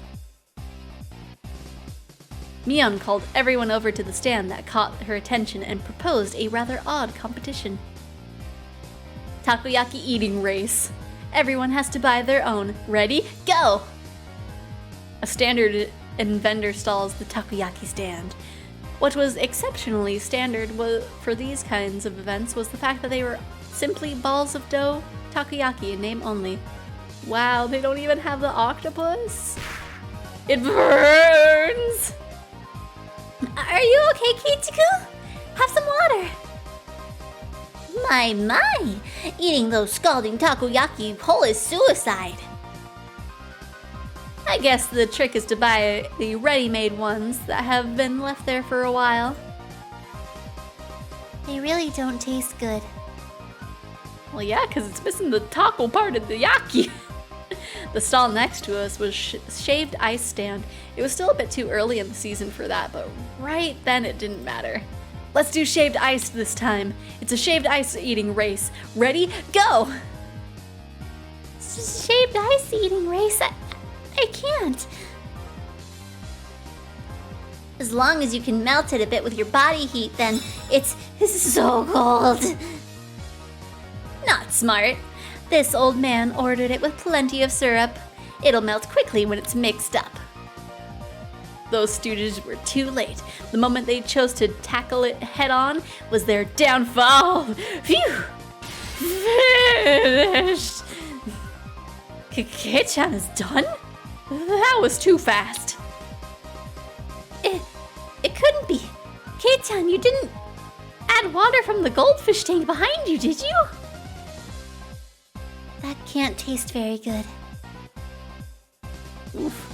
Mion called everyone over to the stand that caught her attention and proposed a rather odd competition. Takoyaki eating race. Everyone has to buy their own. Ready? Go! A standard in vendor stalls the takoyaki stand. What was exceptionally standard for these kinds of events was the fact that they were simply balls of dough takoyaki in name only. Wow, they don't even have the octopus? It burns! Are you okay, Keiichi-kun? Have some water. My! Eating those scalding takoyaki whole is suicide. I guess the trick is to buy the ready-made ones that have been left there for a while. They really don't taste good. Well, yeah, because it's missing the taco part of the yaki. The stall next to us was shaved ice stand. It was still a bit too early in the season for that, but right then it didn't matter. Let's do shaved ice this time. It's a shaved ice eating race. Ready? Go! Shaved ice eating race? I can't. As long as you can melt it a bit with your body heat, then it's so cold. Not smart. This old man ordered it with plenty of syrup. It'll melt quickly when it's mixed up. Those stooges were too late. The moment they chose to tackle it head on was their downfall. Phew! Finished! Kei-chan is done? That was too fast. It couldn't be. Kei-chan, you didn't add water from the goldfish tank behind you, did you? That can't taste very good. Oof.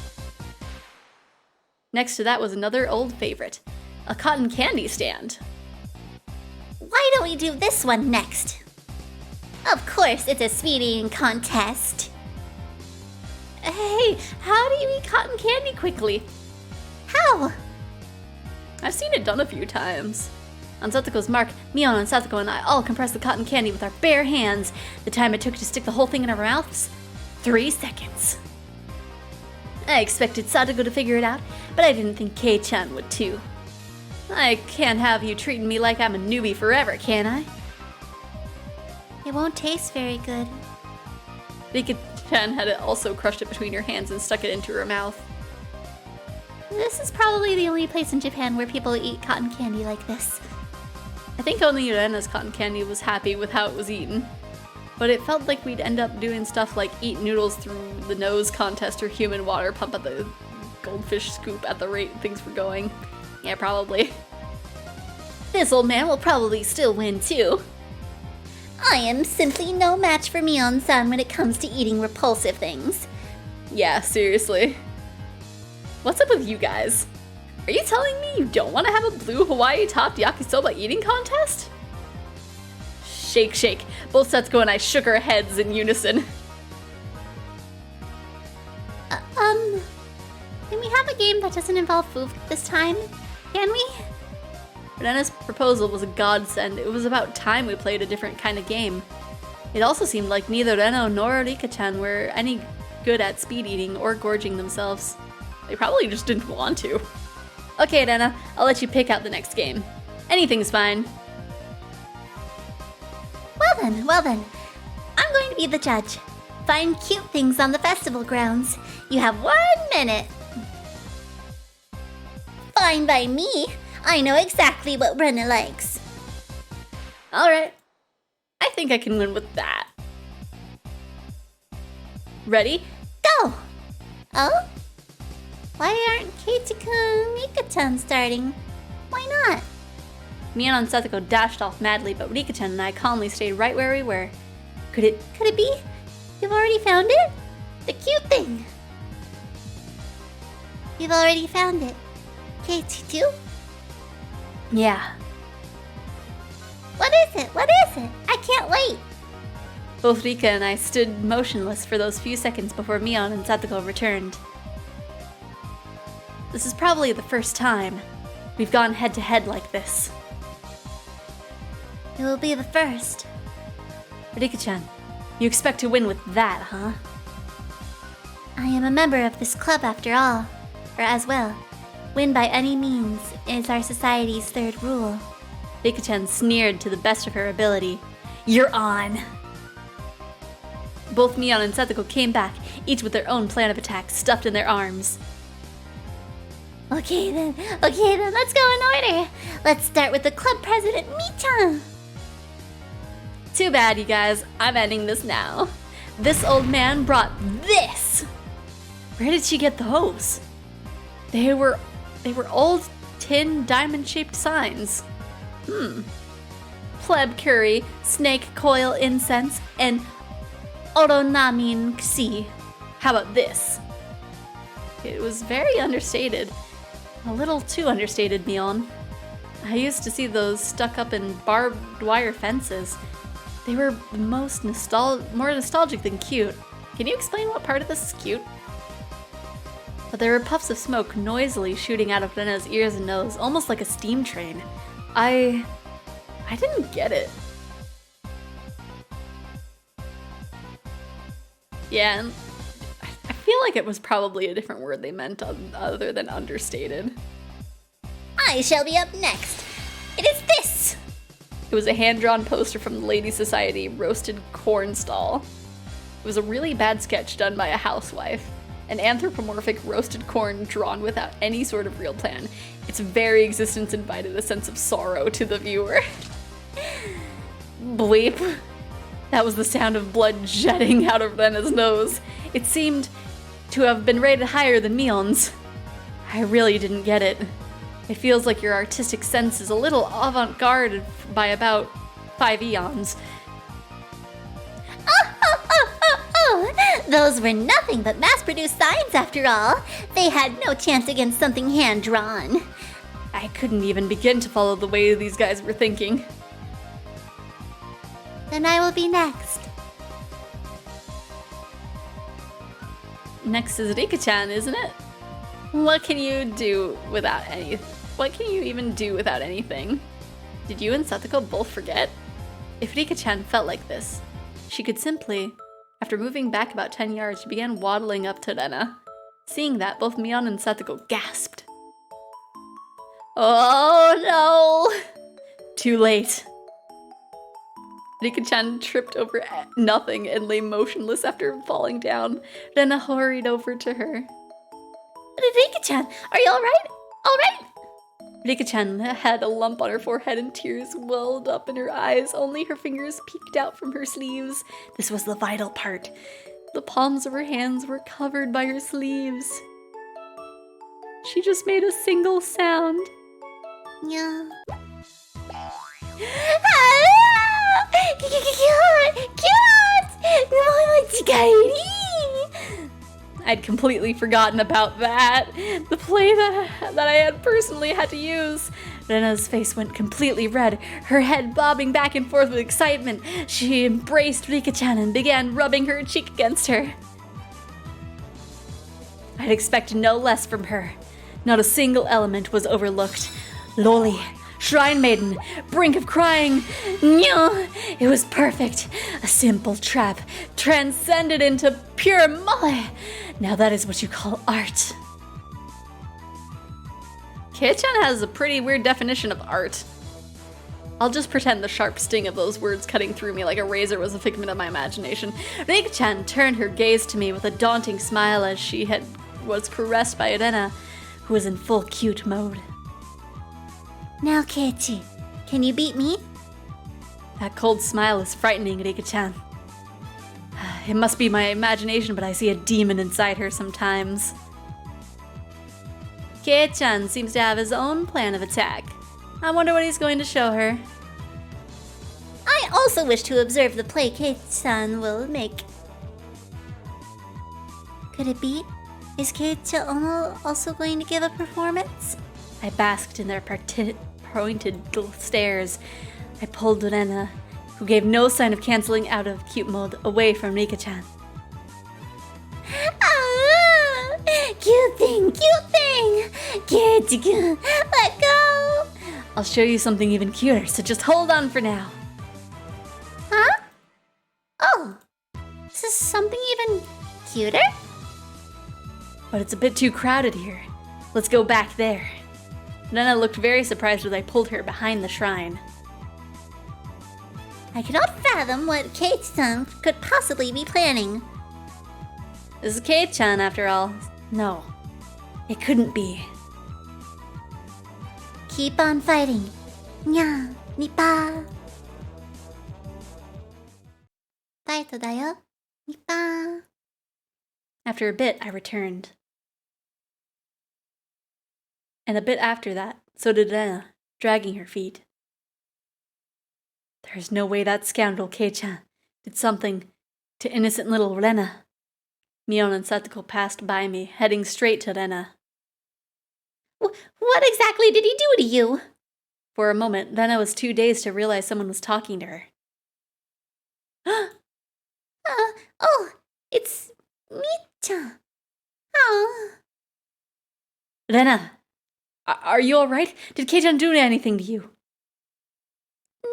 Next to that was another old favorite, a cotton candy stand. Why don't we do this one next? Of course, it's a sweet eating contest. Hey, how do you eat cotton candy quickly? How? I've seen it done a few times. On Satsuko's mark, Mion and Satsuko and I all compressed the cotton candy with our bare hands. The time it took to stick the whole thing in our mouths? 3 seconds. I expected Satsuko to figure it out, but I didn't think Kei-chan would too. I can't have you treating me like I'm a newbie forever, can I? It won't taste very good. Rika-chan had also crushed it between her hands and stuck it into her mouth. This is probably the only place in Japan where people eat cotton candy like this. I think only Rena's cotton candy was happy with how it was eaten. But it felt like we'd end up doing stuff like eat noodles through the nose contest or human water pump at the goldfish scoop at the rate things were going. Yeah, probably. This old man will probably still win too. I am simply no match for Mion-san when it comes to eating repulsive things. Yeah, seriously. What's up with you guys? Are you telling me you don't want to have a blue Hawaii-topped yakisoba eating contest? Shake, shake. Both Setsuko and I shook our heads in unison. Can we have a game that doesn't involve food this time? Can we? Rena's proposal was a godsend. It was about time we played a different kind of game. It also seemed like neither Rena nor Rika-chan were any good at speed eating or gorging themselves. They probably just didn't want to. Okay, Dana, I'll let you pick out the next game. Anything's fine. Well then. I'm going to be the judge. Find cute things on the festival grounds. You have 1 minute. Fine by me. I know exactly what Brenna likes. Alright. I think I can win with that. Ready? Go! Oh? Why aren't Keiichika and Rika-chan starting? Why not? Mion and Setsuko dashed off madly, but Rika-chan and I calmly stayed right where we were. Could it be? You've already found it? The cute thing. You've already found it. Keiichi too? Yeah. What is it? What is it? I can't wait. Both Rika and I stood motionless for those few seconds before Mion and Setsuko returned. This is probably the first time we've gone head-to-head like this. It will be the first. Rika-chan, you expect to win with that, huh? I am a member of this club after all. Or as well. Win by any means is our society's third rule. Rika-chan sneered to the best of her ability. You're on! Both Mion and Setsuko came back, each with their own plan of attack stuffed in their arms. Okay then, let's go in order. Let's start with the club president, Mi-chan. Too bad, you guys. I'm ending this now. This old man brought this! Where did she get those? They were old tin diamond-shaped signs. Pleb curry, snake coil incense, and oronamin ksi. How about this? It was very understated. A little too understated, Mion. I used to see those stuck up in barbed wire fences. They were more nostalgic than cute. Can you explain what part of this is cute? But there were puffs of smoke noisily shooting out of Rena's ears and nose, almost like a steam train. I didn't get it. Yeah, and I feel like it was probably a different word they meant other than understated. I shall be up next. It is this! It was a hand-drawn poster from the Lady Society roasted corn stall. It was a really bad sketch done by a housewife. An anthropomorphic roasted corn drawn without any sort of real plan. Its very existence invited a sense of sorrow to the viewer. Bleep. That was the sound of blood jetting out of Rena's nose. It seemed to have been rated higher than Mion's. I really didn't get it. It feels like your artistic sense is a little avant-garde by about 5 eons. Those were nothing but mass-produced signs after all. They had no chance against something hand-drawn. I couldn't even begin to follow the way these guys were thinking. Then I will be next. Next is Rika-chan, isn't it? What can you even do without anything? Did you and Setsuko both forget? If Rika-chan felt like this, she could simply, after moving back about 10 yards, she began waddling up to Rena. Seeing that, both Mion and Setsuko gasped. Oh no! Too late. Rika-chan tripped over nothing and lay motionless after falling down. Rena hurried over to her. Rika-chan, are you alright? Alright? Rika-chan had a lump on her forehead and tears welled up in her eyes. Only her fingers peeked out from her sleeves. This was the vital part. The palms of her hands were covered by her sleeves. She just made a single sound. Yeah. I'd completely forgotten about that. The play that I had personally had to use. Rena's face went completely red, her head bobbing back and forth with excitement. She embraced Rika-chan and began rubbing her cheek against her. I'd expected no less from her. Not a single element was overlooked. Loli, Shrine Maiden, brink of crying. No, it was perfect. A simple trap transcended into pure mole. Now that is what you call art. Kei-chan has a pretty weird definition of art. I'll just pretend the sharp sting of those words cutting through me like a razor was a figment of my imagination. Reika-chan turned her gaze to me with a daunting smile as she was caressed by Irena, who was in full cute mode. Now, Keiichi, can you beat me? That cold smile is frightening, Reika-chan. It must be my imagination, but I see a demon inside her sometimes. Kei-chan seems to have his own plan of attack. I wonder what he's going to show her. I also wish to observe the play Kei-chan will make. Could it be? Is Kei-chan also going to give a performance? I basked in their pointed stares. I pulled Rena, who gave no sign of canceling out of cute mode, away from Reika-chan. Ah, cute thing, Keiichi-kun, let go! I'll show you something even cuter, so just hold on for now. Huh? Oh, this is something even cuter? But it's a bit too crowded here. Let's go back there. Rena looked very surprised as I pulled her behind the shrine. I cannot fathom what Kei-chan could possibly be planning. This is Kei-chan, after all. No, it couldn't be. Keep on fighting. Nya, Nippa. Taito da yo. Nippa. After a bit, I returned. And a bit after that, so did Rena, dragging her feet. There is no way that scoundrel Kei-chan did something to innocent little Rena. Mion and Satoko passed by me, heading straight to Rena. What exactly did he do to you? For a moment, Rena was too dazed to realize someone was talking to her. Oh, it's Mi-chan. Oh. Rena, are you alright? Did Kei-chan do anything to you?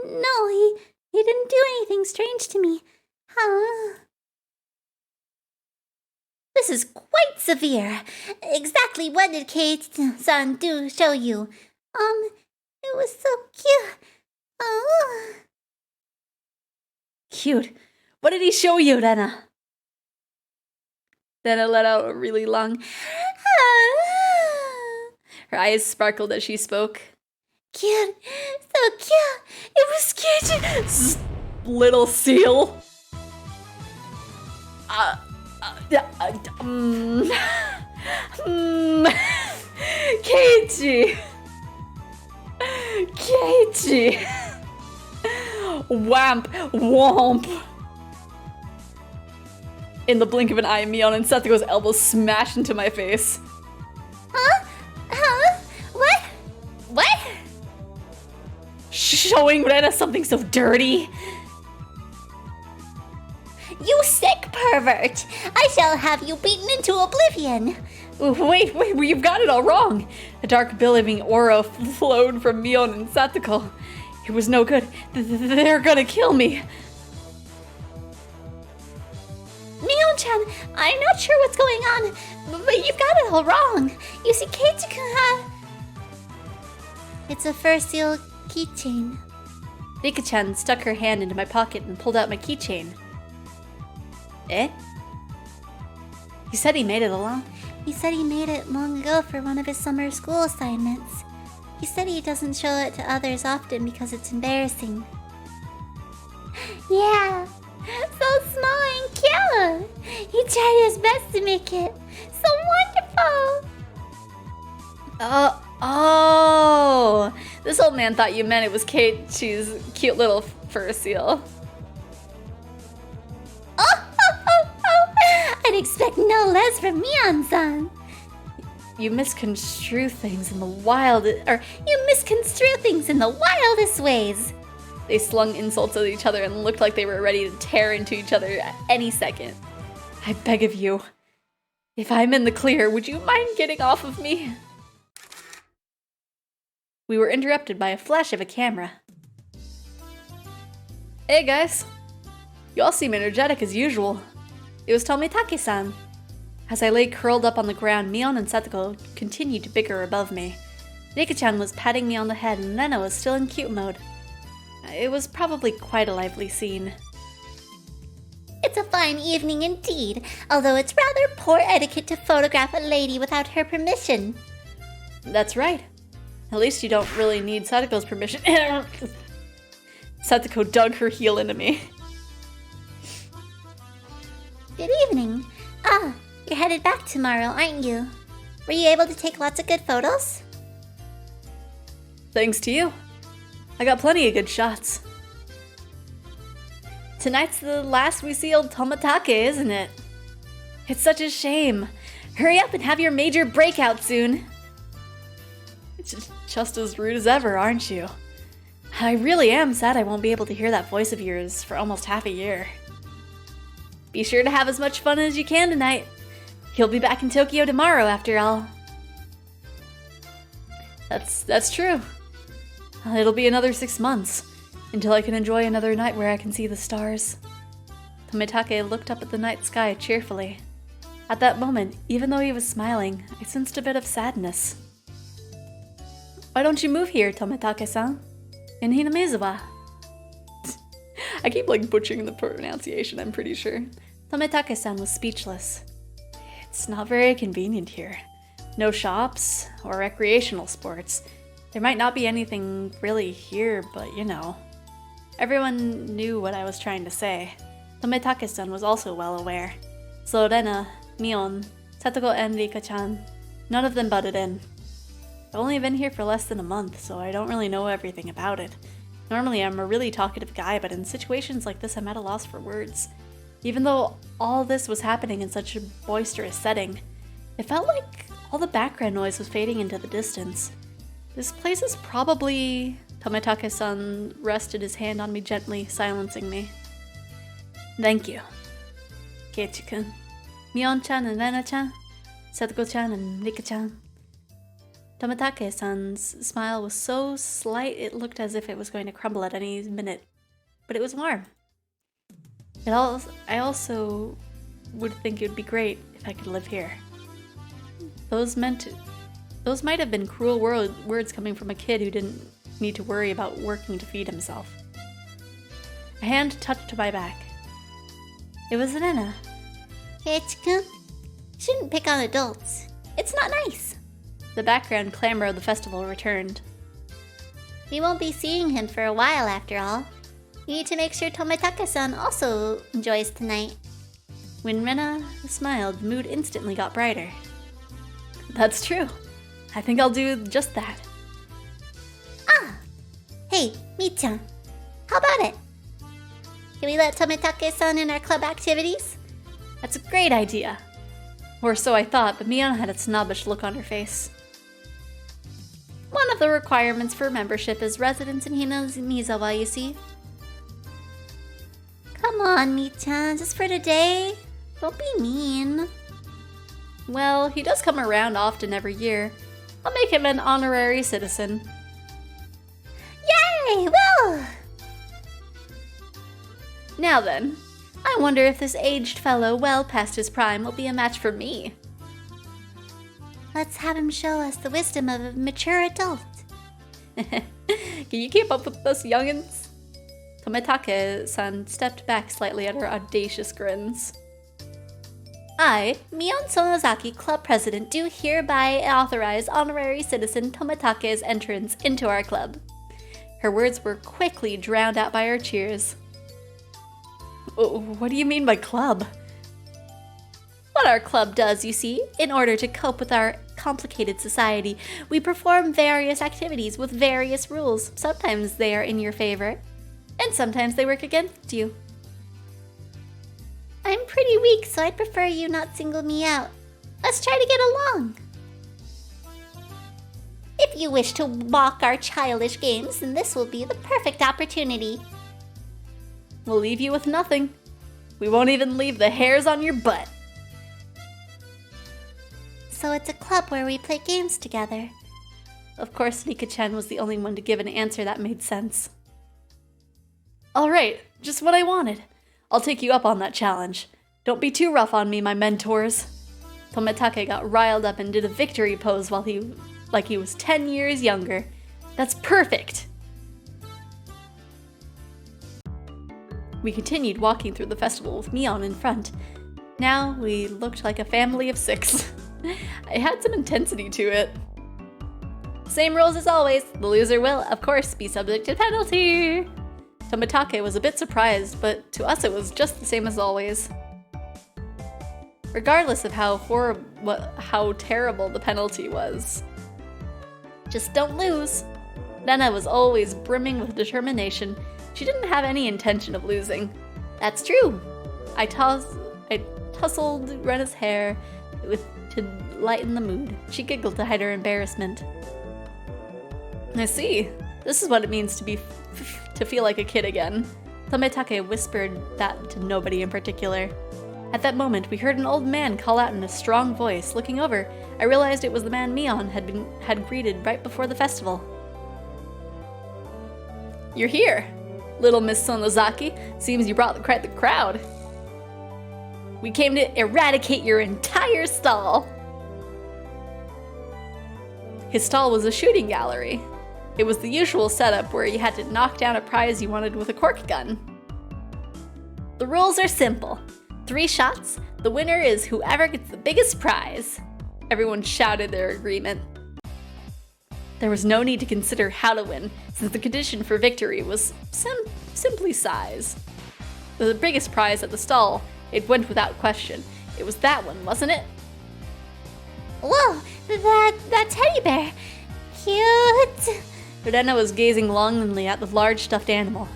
No, he didn't do anything strange to me. Huh? This is quite severe. Exactly what did Kei-san do show you? It was so cute. Oh. Cute? What did he show you, Rena? Rena let out a really long Her eyes sparkled as she spoke. Cute. So cute. It was cute. Little seal. Keiichi. Keiichi. Whamp. Womp. In the blink of an eye, Mion and Satsuko's elbows smashed into my face. Huh? What? Showing Rena something so dirty. You sick pervert! I shall have you beaten into oblivion! Wait, you've got it all wrong. A dark billowing aura flowed from Mion and Satsuko. It was no good. They're gonna kill me. Mion-chan, I'm not sure what's going on, but you've got it all wrong. You see, Keiichi-kun had... It's a fur seal keychain. Reika-chan stuck her hand into my pocket and pulled out my keychain. Eh? He said he made it alone. He said he made it long ago for one of his summer school assignments. He said he doesn't show it to others often because it's embarrassing. Yeah, so small and cute. He tried his best to make it so wonderful. Oh! This old man thought you meant it was Keiichi's cute little fur seal. I'd expect no less from Mion-san. You misconstrue things in the wildest ways. They slung insults at each other and looked like they were ready to tear into each other at any second. I beg of you, if I'm in the clear, would you mind getting off of me? we were interrupted by a flash of a camera. Hey guys! You all seem energetic as usual. It was Tomitake-san. As I lay curled up on the ground, Mion and Satoko continued to bicker above me. Nika-chan was patting me on the head and Rena was still in cute mode. It was probably quite a lively scene. It's a fine evening indeed, although it's rather poor etiquette to photograph a lady without her permission. That's right. At least you don't really need Satoko's permission. Satoko dug her heel into me. Good evening. You're headed back tomorrow, aren't you? Were you able to take lots of good photos? Thanks to you. I got plenty of good shots. Tonight's the last we see old Tomitake, isn't it? It's such a shame. Hurry up and have your major breakout soon. It's just as rude as ever, aren't you? I really am sad I won't be able to hear that voice of yours for almost half a year. Be sure to have as much fun as you can tonight. He'll be back in Tokyo tomorrow, after all. That's true. It'll be another 6 months, until I can enjoy another night where I can see the stars. Tomitake looked up at the night sky cheerfully. At that moment, even though he was smiling, I sensed a bit of sadness. Why don't you move here, Tomitake-san? In Hinamizawa. I keep butchering the pronunciation, I'm pretty sure. Tomitake-san was speechless. It's not very convenient here. No shops or recreational sports. There might not be anything really here, but you know. Everyone knew what I was trying to say. Tomitake-san was also well aware. So Rena, Mion, Satoko and Rika-chan, none of them butted in. I've only been here for less than a month, so I don't really know everything about it. Normally I'm a really talkative guy, but in situations like this I'm at a loss for words. Even though all this was happening in such a boisterous setting, it felt like all the background noise was fading into the distance. This place is probably... Tomitake-san rested his hand on me gently, silencing me. Thank you. Keiichi-kun, Mion-chan and Rena-chan, Satoko-chan and Rika-chan. Tomitake-san's smile was so slight it looked as if it was going to crumble at any minute, but it was warm. I also would think it would be great if I could live here. Those might have been cruel words coming from a kid who didn't need to worry about working to feed himself. A hand touched my back. It was Rena. Keiichi-kun, you shouldn't pick on adults. It's not nice. The background clamor of the festival returned. We won't be seeing him for a while after all. You need to make sure Tomitake-san also enjoys tonight. When Rena smiled, the mood instantly got brighter. That's true. I think I'll do just that. Hey, Mi-chan, how about it? Can we let Tomitake-san in our club activities? That's a great idea. Or so I thought, but Mion had a snobbish look on her face. One of the requirements for membership is residence in Hinamizawa, you see. Come on, Mi-chan, just for today. Don't be mean. Well, he does come around often every year. I'll make him an honorary citizen. Yay! Well! Now then, I wonder if this aged fellow well past his prime will be a match for me. Let's have him show us the wisdom of a mature adult. Can you keep up with us, youngins? Tomitake-san stepped back slightly at her audacious grins. I, Mion Sonozaki, club president, do hereby authorize honorary citizen Tomitake's entrance into our club. Her words were quickly drowned out by our cheers. Oh, what do you mean by club? What our club does, you see, in order to cope with our complicated society, we perform various activities with various rules. Sometimes they are in your favor, and sometimes they work against you. I'm pretty weak, so I'd prefer you not single me out. Let's try to get along. If you wish to mock our childish games, then this will be the perfect opportunity. We'll leave you with nothing. We won't even leave the hairs on your butt. So it's a club where we play games together. Of course, Nika-chan was the only one to give an answer that made sense. Alright, just what I wanted. I'll take you up on that challenge. Don't be too rough on me, my mentors. Tomitake got riled up and did a victory pose while he was 10 years younger. That's perfect! We continued walking through the festival with Mion in front. Now we looked like a family of 6. I had some intensity to it. Same rules as always. The loser will, of course, be subject to penalty. Tomitake was a bit surprised, but to us it was just the same as always. Regardless of how terrible the penalty was. Just don't lose. Nana was always brimming with determination. She didn't have any intention of losing. That's true. I tousled Rena's hair to lighten the mood. She giggled to hide her embarrassment. I see. This is what it means to feel like a kid again. Tomitake whispered that to nobody in particular. At that moment, we heard an old man call out in a strong voice. Looking over, I realized it was the man Mion had greeted right before the festival. You're here, little Miss Sonozaki. Seems you brought quite the crowd. We came to eradicate your entire stall. His stall was a shooting gallery. It was the usual setup where you had to knock down a prize you wanted with a cork gun. The rules are simple. 3 shots, the winner is whoever gets the biggest prize. Everyone shouted their agreement. There was no need to consider how to win, since the condition for victory was simply size. The biggest prize at the stall, it went without question. It was that one, wasn't it? Whoa, that teddy bear. Cute. Rena was gazing longingly at the large stuffed animal.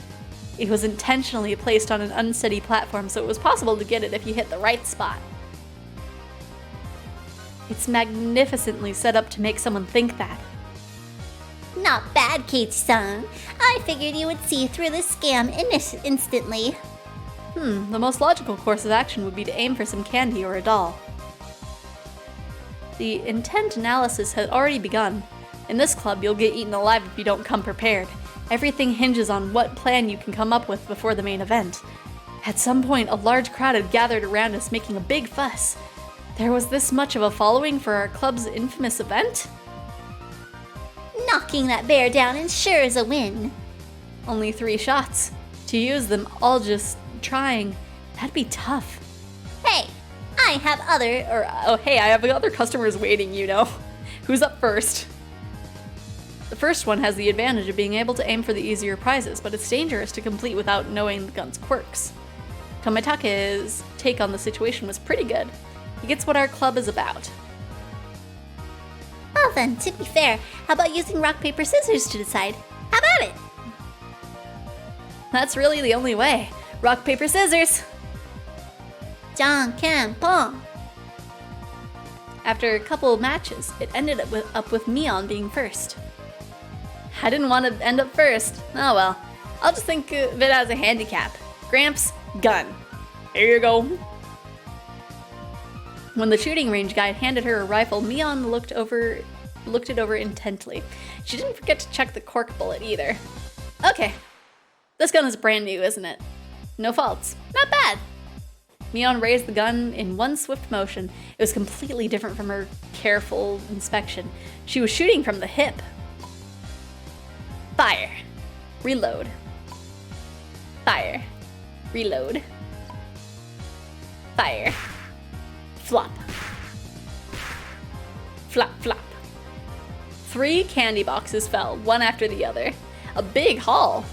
It was intentionally placed on an unsteady platform, so it was possible to get it if you hit the right spot. It's magnificently set up to make someone think that. Not bad, Kate-san. I figured you would see through this scam instantly. The most logical course of action would be to aim for some candy or a doll. The intent analysis had already begun. In this club, you'll get eaten alive if you don't come prepared. Everything hinges on what plan you can come up with before the main event. At some point, a large crowd had gathered around us making a big fuss. There was this much of a following for our club's infamous event? Knocking that bear down ensures a win. Only 3 shots. To use them all just trying, that'd be tough. Hey, I have other customers waiting, you know. Who's up first? The first one has the advantage of being able to aim for the easier prizes, but it's dangerous to complete without knowing the gun's quirks. Tomitake's take on the situation was pretty good. He gets what our club is about. Well then, to be fair, how about using rock, paper, scissors to decide? How about it? That's really the only way. Rock, paper, scissors! Pong. After a couple of matches, it ended up with Mion being first. I didn't want to end up first. Oh well. I'll just think of it as a handicap. Gramps, gun. Here you go. When the shooting range guide handed her a rifle, Mion looked it over intently. She didn't forget to check the cork bullet either. Okay. This gun is brand new, isn't it? No faults. Not bad. Mion raised the gun in one swift motion. It was completely different from her careful inspection. She was shooting from the hip. Fire. Reload. Fire. Reload. Fire. Flop. Flop, flop. 3 candy boxes fell, one after the other. A big haul.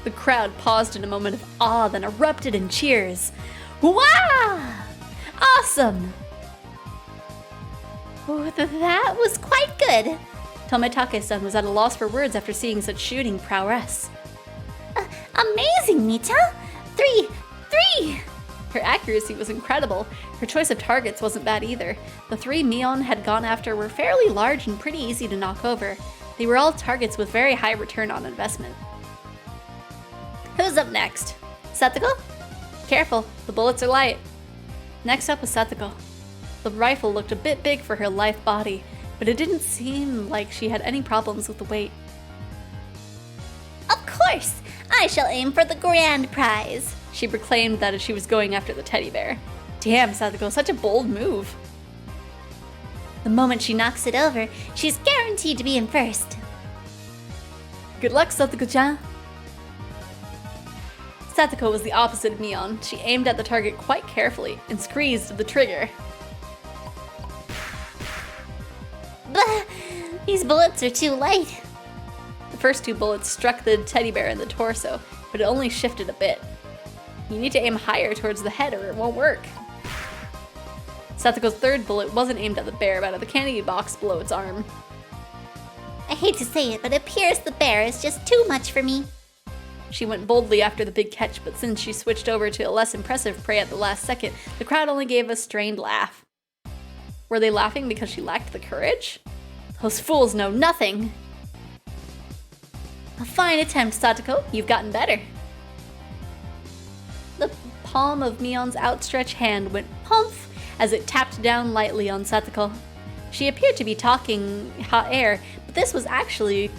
The crowd paused in a moment of awe, then erupted in cheers. Wow! Awesome! Oh, that was quite good. Tomitake-san was at a loss for words after seeing such shooting prowess. Amazing, Mita! 3! Her accuracy was incredible. Her choice of targets wasn't bad either. The 3 Mion had gone after were fairly large and pretty easy to knock over. They were all targets with very high return on investment. Who's up next? Satoko? Careful, the bullets are light. Next up was Satoko. The rifle looked a bit big for her lithe body. but it didn't seem like she had any problems with the weight. Of course! I shall aim for the grand prize. She proclaimed that she was going after the teddy bear. Damn, Satoko, such a bold move. The moment she knocks it over, she's guaranteed to be in first. Good luck, Satoko-chan. Satoko was the opposite of Mion. She aimed at the target quite carefully and squeezed the trigger. Bah! These bullets are too light. The first 2 bullets struck the teddy bear in the torso, but it only shifted a bit. You need to aim higher towards the head or it won't work. Satoko's 3rd bullet wasn't aimed at the bear, but at the candy box below its arm. I hate to say it, but it appears the bear is just too much for me. She went boldly after the big catch, but since she switched over to a less impressive prey at the last second, the crowd only gave a strained laugh. Were they laughing because she lacked the courage? Those fools know nothing! A fine attempt, Satoko. You've gotten better. The palm of Mion's outstretched hand went pumph as it tapped down lightly on Satoko. She appeared to be talking hot air, but this was actually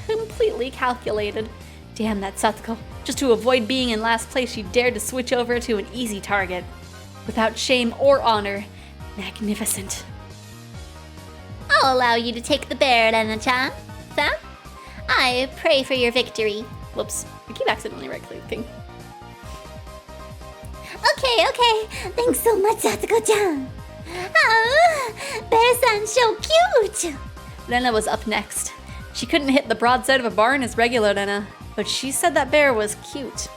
completely calculated. Damn that Satoko. Just to avoid being in last place, she dared to switch over to an easy target. Without shame or honor. Magnificent. I'll allow you to take the bear, Rena-chan. Sam? I pray for your victory. Whoops. I keep accidentally right-clicking. Okay. Thanks so much, Satoko-chan. Ah, bear-san's so cute. Rena was up next. She couldn't hit the broadside of a barn as regular Rena, but she said that bear was cute.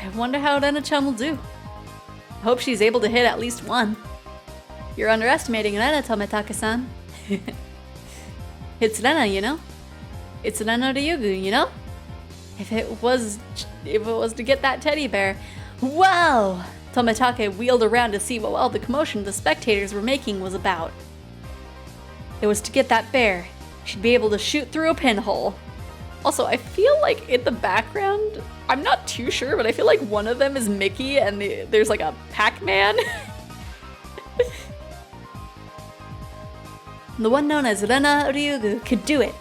I wonder how Rena-chan will do. I hope she's able to hit at least one. You're underestimating Rena, Tometake-san. It's Rena, you know? It's Rena Ryugu, you know? If it was to get that teddy bear. Whoa! Tometake wheeled around to see what all the commotion the spectators were making was about. It was to get that bear. She'd be able to shoot through a pinhole. Also, I feel like in the background, I'm not too sure, but I feel like one of them is Mickey and there's like a Pac-Man. The one known as Rena Ryugu could do it.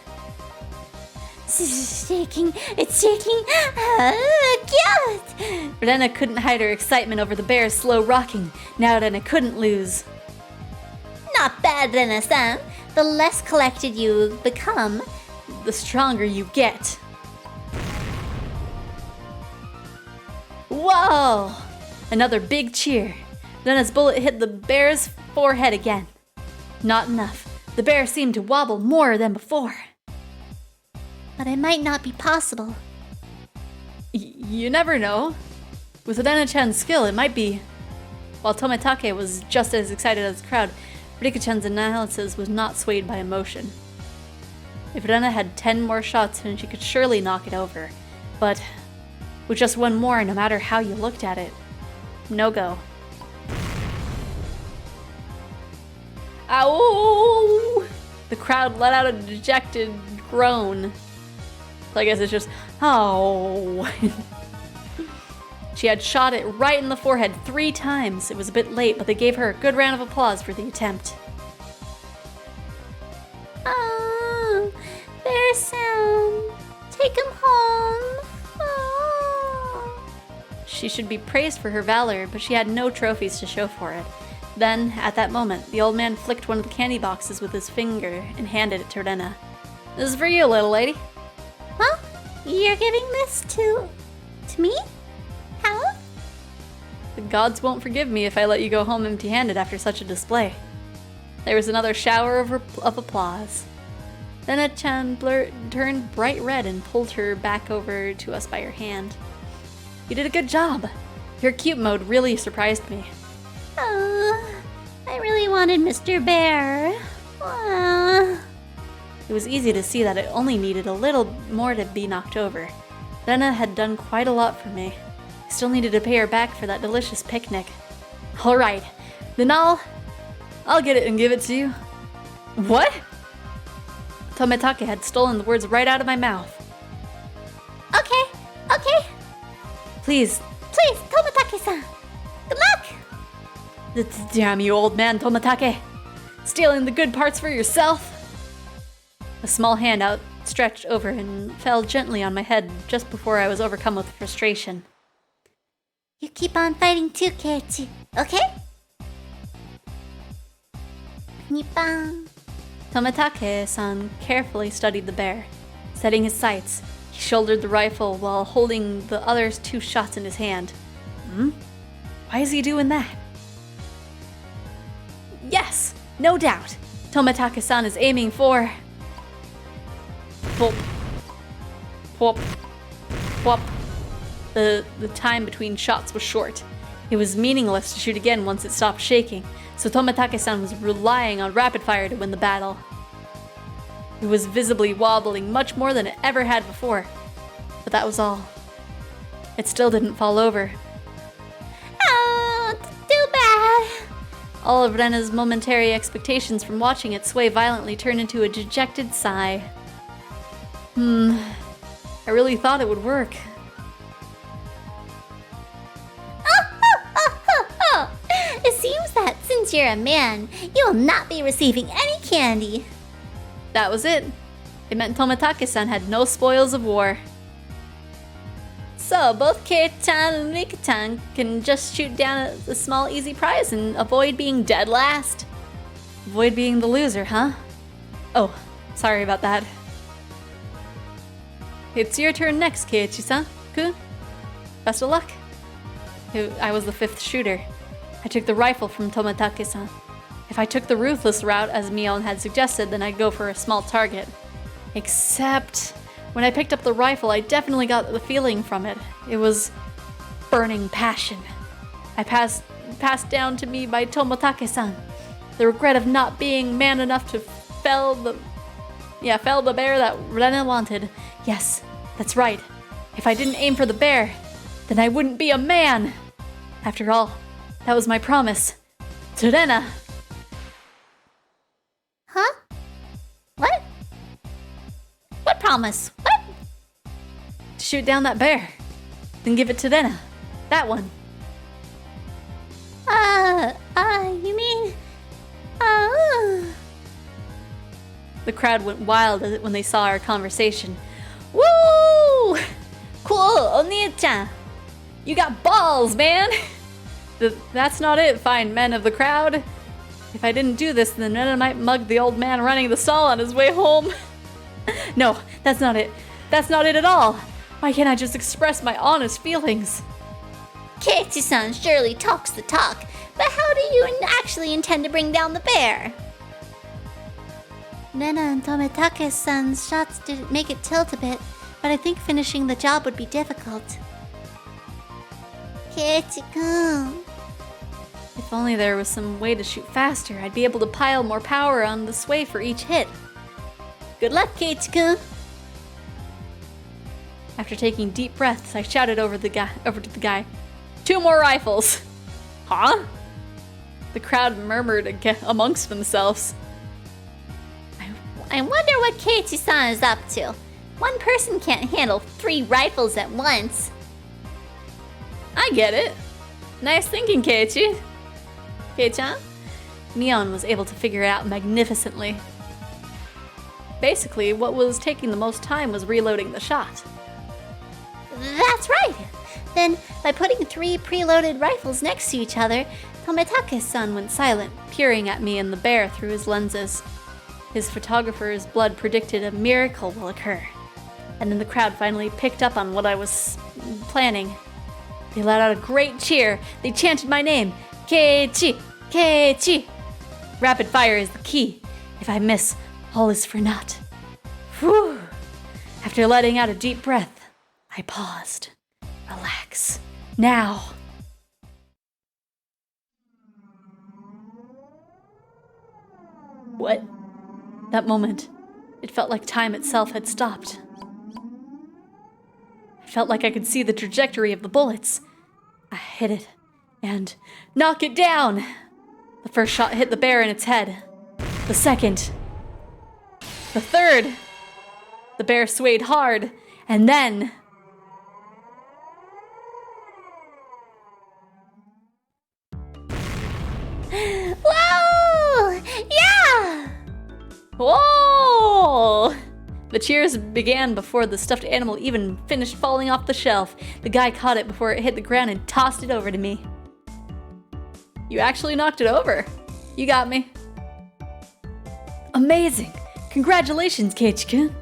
It's shaking. Cute. Rena couldn't hide her excitement over the bear's slow rocking. Now Rena couldn't lose. Not bad, Rena-san. The less collected you become, the stronger you get. Whoa! Another big cheer. Rena's bullet hit the bear's forehead again. Not enough. The bear seemed to wobble more than before. but it might not be possible. You never know. With Rena-chan's skill, it might be. While Tometake was just as excited as the crowd, Rika-chan's analysis was not swayed by emotion. If Rena had 10 more shots, then she could surely knock it over. But with just one more, no matter how you looked at it, no go. Ow! The crowd let out a dejected groan. So I guess it's just, oh. She had shot it right in the forehead 3 times. It was a bit late, but they gave her a good round of applause for the attempt. Ah, Bear Sound, take him home. Ah. She should be praised for her valor, but she had no trophies to show for it. Then, at that moment, the old man flicked one of the candy boxes with his finger and handed it to Rena. This is for you, little lady. Huh? You're giving this to me? How? The gods won't forgive me if I let you go home empty-handed after such a display. There was another shower of applause. Then Rena-chan turned bright red and pulled her back over to us by her hand. You did a good job. Your cute mode really surprised me. I really wanted Mr. Bear. It was easy to see that it only needed a little more to be knocked over. Rena had done quite a lot for me. I still needed to pay her back for that delicious picnic. Alright, then I'll get it and give it to you. What? Tometake had stolen the words right out of my mouth. Okay. Please, Tometake-san. Good luck. damn you, old man Tometake. Stealing the good parts for yourself? A small hand outstretched over and fell gently on my head just before I was overcome with frustration. You keep on fighting too, Keiichi, okay? Nippon. Tomitake-san carefully studied the bear. Setting his sights, he shouldered the rifle while holding the other 2 shots in his hand. Why is he doing that? Yes, no doubt. Tomitake-san is aiming for... Whoop. Whoop. Whoop. The time between shots was short. It was meaningless to shoot again once it stopped shaking, so Tomitake-san was relying on rapid fire to win the battle. It was visibly wobbling much more than it ever had before, but that was all. It still didn't fall over. Oh, too bad. All of Rena's momentary expectations from watching it sway violently turned into a dejected sigh. I really thought it would work. It seems that since you're a man, you will not be receiving any candy. That was it. It meant Tomitake-san had no spoils of war. So, both Kei-chan and Rika-chan can just shoot down a small easy prize and avoid being dead last. Avoid being the loser, huh? Oh, sorry about that. It's your turn next, Keiichi-san. Kun. Best of luck. I was the 5th shooter. I took the rifle from Tomitake-san. If I took the ruthless route, as Mion had suggested, then I'd go for a small target. Except, when I picked up the rifle, I definitely got the feeling from it. It was burning passion. I passed down to me by Tomitake-san. The regret of not being man enough to fell the bear that Rena wanted. Yes, that's right. If I didn't aim for the bear, then I wouldn't be a man. After all, that was my promise to Rena. Huh? What? What promise? What? To shoot down that bear, then give it to Rena. That one. You mean... The crowd went wild when they saw our conversation. Woo! Cool, Oni-chan. You got balls, man! That's not it, fine men of the crowd. If I didn't do this, then Rena might mug the old man running the stall on his way home. No, that's not it. That's not it at all. Why can't I just express my honest feelings? Keiichi-san surely talks the talk, but how do you actually intend to bring down the bear? Rena and Tomitake-san's shots didn't make it tilt a bit, but I think finishing the job would be difficult. Keiichi-kun. If only there was some way to shoot faster, I'd be able to pile more power on the sway for each hit. Good luck, Keiichi-kun. After taking deep breaths, I shouted over to the guy, 2 more rifles! Huh? The crowd murmured amongst themselves. I wonder what Keiichi-san is up to. One person can't handle 3 rifles at once. I get it. Nice thinking, Keiichi. Kei-chan? Mion was able to figure it out magnificently. Basically, what was taking the most time was reloading the shot. That's right! Then, by putting 3 preloaded rifles next to each other, Tomitake-san went silent, peering at me and the bear through his lenses. His photographer's blood predicted a miracle will occur. And then the crowd finally picked up on what I was planning. They let out a great cheer. They chanted my name. Keiichi! Keiichi! Rapid fire is the key. If I miss, all is for naught. Whew! After letting out a deep breath, I paused. Relax. Now. What? That moment, it felt like time itself had stopped. I felt like I could see the trajectory of the bullets. I hit it, and knock it down! The first shot hit the bear in its head. The second. The third. The bear swayed hard, and then... whoa! Yeah! Smol! The cheers began before the stuffed animal even finished falling off the shelf. The guy caught it before it hit the ground and tossed it over to me. You actually knocked it over. You got me. Amazing! Congratulations, Keiichi-kun.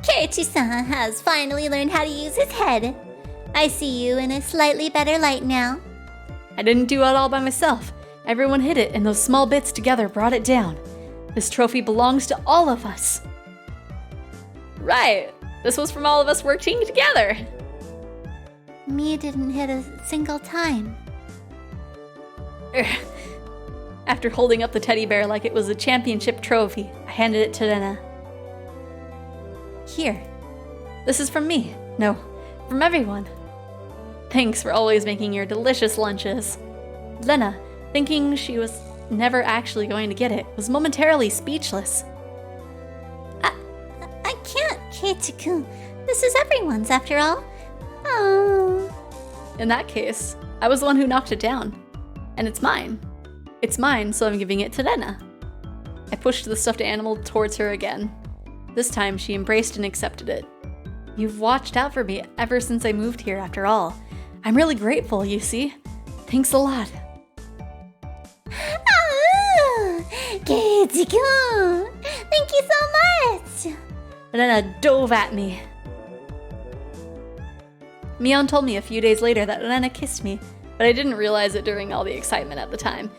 Keiichi-san has finally learned how to use his head. I see you in a slightly better light now. I didn't do it all by myself. Everyone hit it, and those small bits together brought it down. This trophy belongs to all of us. Right. This was from all of us working together. Me didn't hit a single time. After holding up the teddy bear like it was a championship trophy, I handed it to Lena. Here. This is from me. No, from everyone. Thanks for always making your delicious lunches. Lena, thinking she was never actually going to get it, was momentarily speechless. I can't, Keiichi-kun. This is everyone's after all. Oh. In that case, I was the one who knocked it down. And it's mine. It's mine, so I'm giving it to Lena. I pushed the stuffed animal towards her again. This time, she embraced and accepted it. You've watched out for me ever since I moved here, after all. I'm really grateful, you see. Thanks a lot. Keiichi-kun! Thank you so much! Lena dove at me. Mion told me a few days later that Lena kissed me, but I didn't realize it during all the excitement at the time.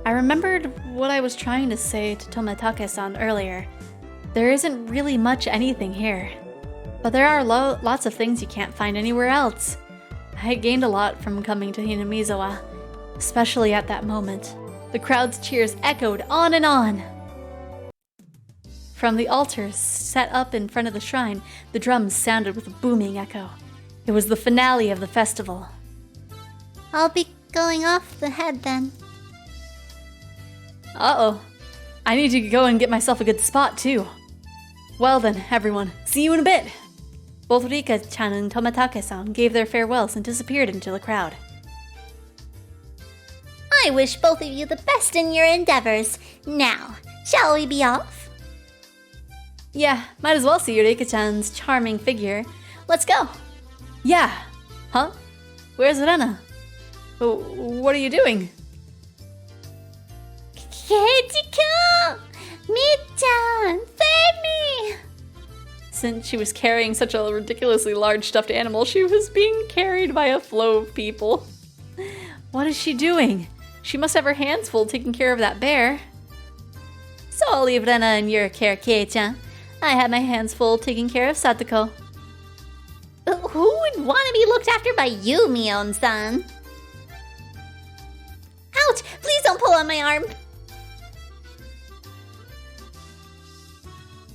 I remembered what I was trying to say to Tomatake-san earlier. There isn't really much anything here. But there are lots of things you can't find anywhere else. I gained a lot from coming to Hinamizawa, especially at that moment. The crowd's cheers echoed on and on. From the altars set up in front of the shrine, the drums sounded with a booming echo. It was the finale of the festival. I'll be going off the head then. Uh-oh. I need to go and get myself a good spot, too. Well then, everyone, see you in a bit. Both Rika-chan and Tomatake-san gave their farewells and disappeared into the crowd. I wish both of you the best in your endeavors. Now, shall we be off? Yeah, might as well see Rika-chan's charming figure. Let's go. Yeah. Huh? Where's Rena? What are you doing? Keiichi-kun! Mi-chan, save me! Since she was carrying such a ridiculously large stuffed animal, she was being carried by a flow of people. What is she doing? She must have her hands full taking care of that bear. So I'll leave Rena in your care, Kei-chan. I have my hands full taking care of Satoko. Who would want to be looked after by you, Mion-san? Ouch! Please don't pull on my arm!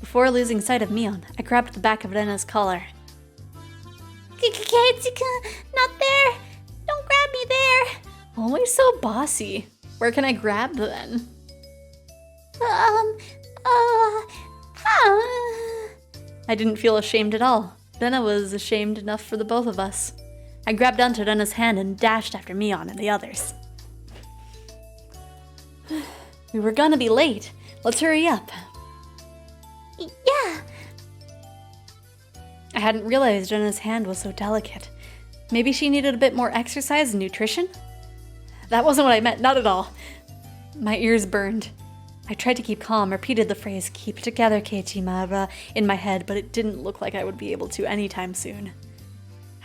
Before losing sight of Mion, I grabbed the back of Rena's collar. Keiichi-kun, not there! Don't grab me there! Always so bossy. Where can I grab then? I didn't feel ashamed at all. Rena was ashamed enough for the both of us. I grabbed onto Rena's hand and dashed after Mion and the others. We were gonna be late. Let's hurry up. Yeah. I hadn't realized Rena's hand was so delicate. Maybe she needed a bit more exercise and nutrition? That wasn't what I meant, not at all. My ears burned. I tried to keep calm, repeated the phrase, "Keep it together, Keiichi-mara," in my head, but it didn't look like I would be able to anytime soon.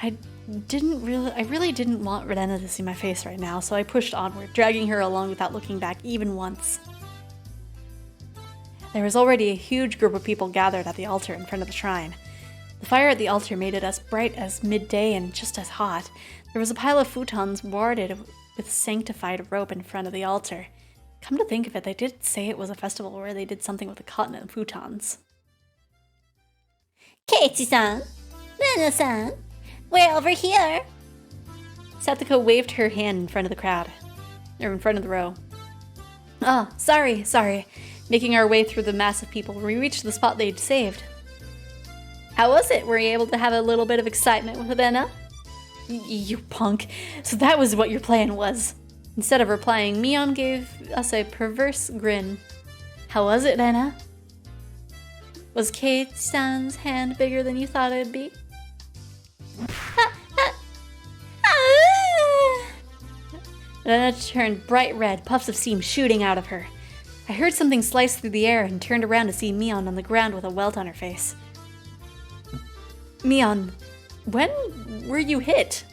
I really didn't want Rena to see my face right now, so I pushed onward, dragging her along without looking back even once. There was already a huge group of people gathered at the altar in front of the shrine. The fire at the altar made it as bright as midday and just as hot. There was a pile of futons warded with sanctified rope in front of the altar. Come to think of it, they did say it was a festival where they did something with the cotton and futons. Keiichi-san, Rena-san, we're over here. Satoko waved her hand in front of the crowd, or in front of the row. Oh, sorry. Making our way through the mass of people, we reached the spot they'd saved. How was it? Were you able to have a little bit of excitement with Rena? You punk. So that was what your plan was. Instead of replying, Mion gave us a perverse grin. How was it, Rena? Was Kate-san's hand bigger than you thought it'd be? Anna turned bright red, puffs of steam shooting out of her. I heard something slice through the air and turned around to see Mion on the ground with a welt on her face. Mion, when were you hit?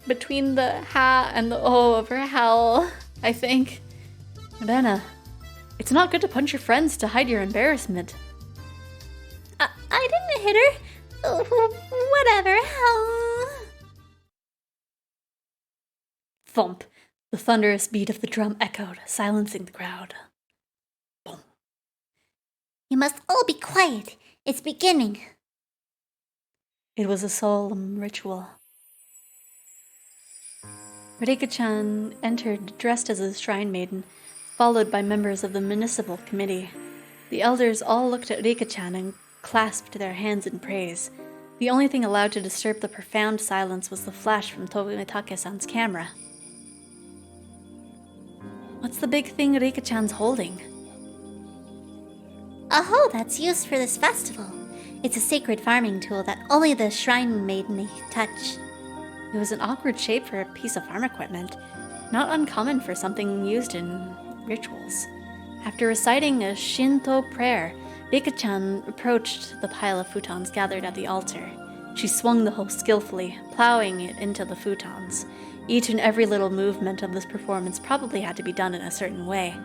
Between the ha and the o of her howl, I think. Anna, it's not good to punch your friends to hide your embarrassment. I didn't hit her. Whatever. Thump. The thunderous beat of the drum echoed, silencing the crowd. Boom. You must all be quiet. It's beginning. It was a solemn ritual. Rika-chan entered dressed as a shrine maiden, followed by members of the municipal committee. The elders all looked at Rika-chan and clasped their hands in praise. The only thing allowed to disturb the profound silence was the flash from Tomitake-san's camera. What's the big thing Rika-chan's holding? A hoe that's used for this festival. It's a sacred farming tool that only the shrine maiden may touch. It was an awkward shape for a piece of farm equipment, not uncommon for something used in rituals. After reciting a Shinto prayer, Rika-chan approached the pile of futons gathered at the altar. She swung the hoe skillfully, plowing it into the futons. Each and every little movement of this performance probably had to be done in a certain way.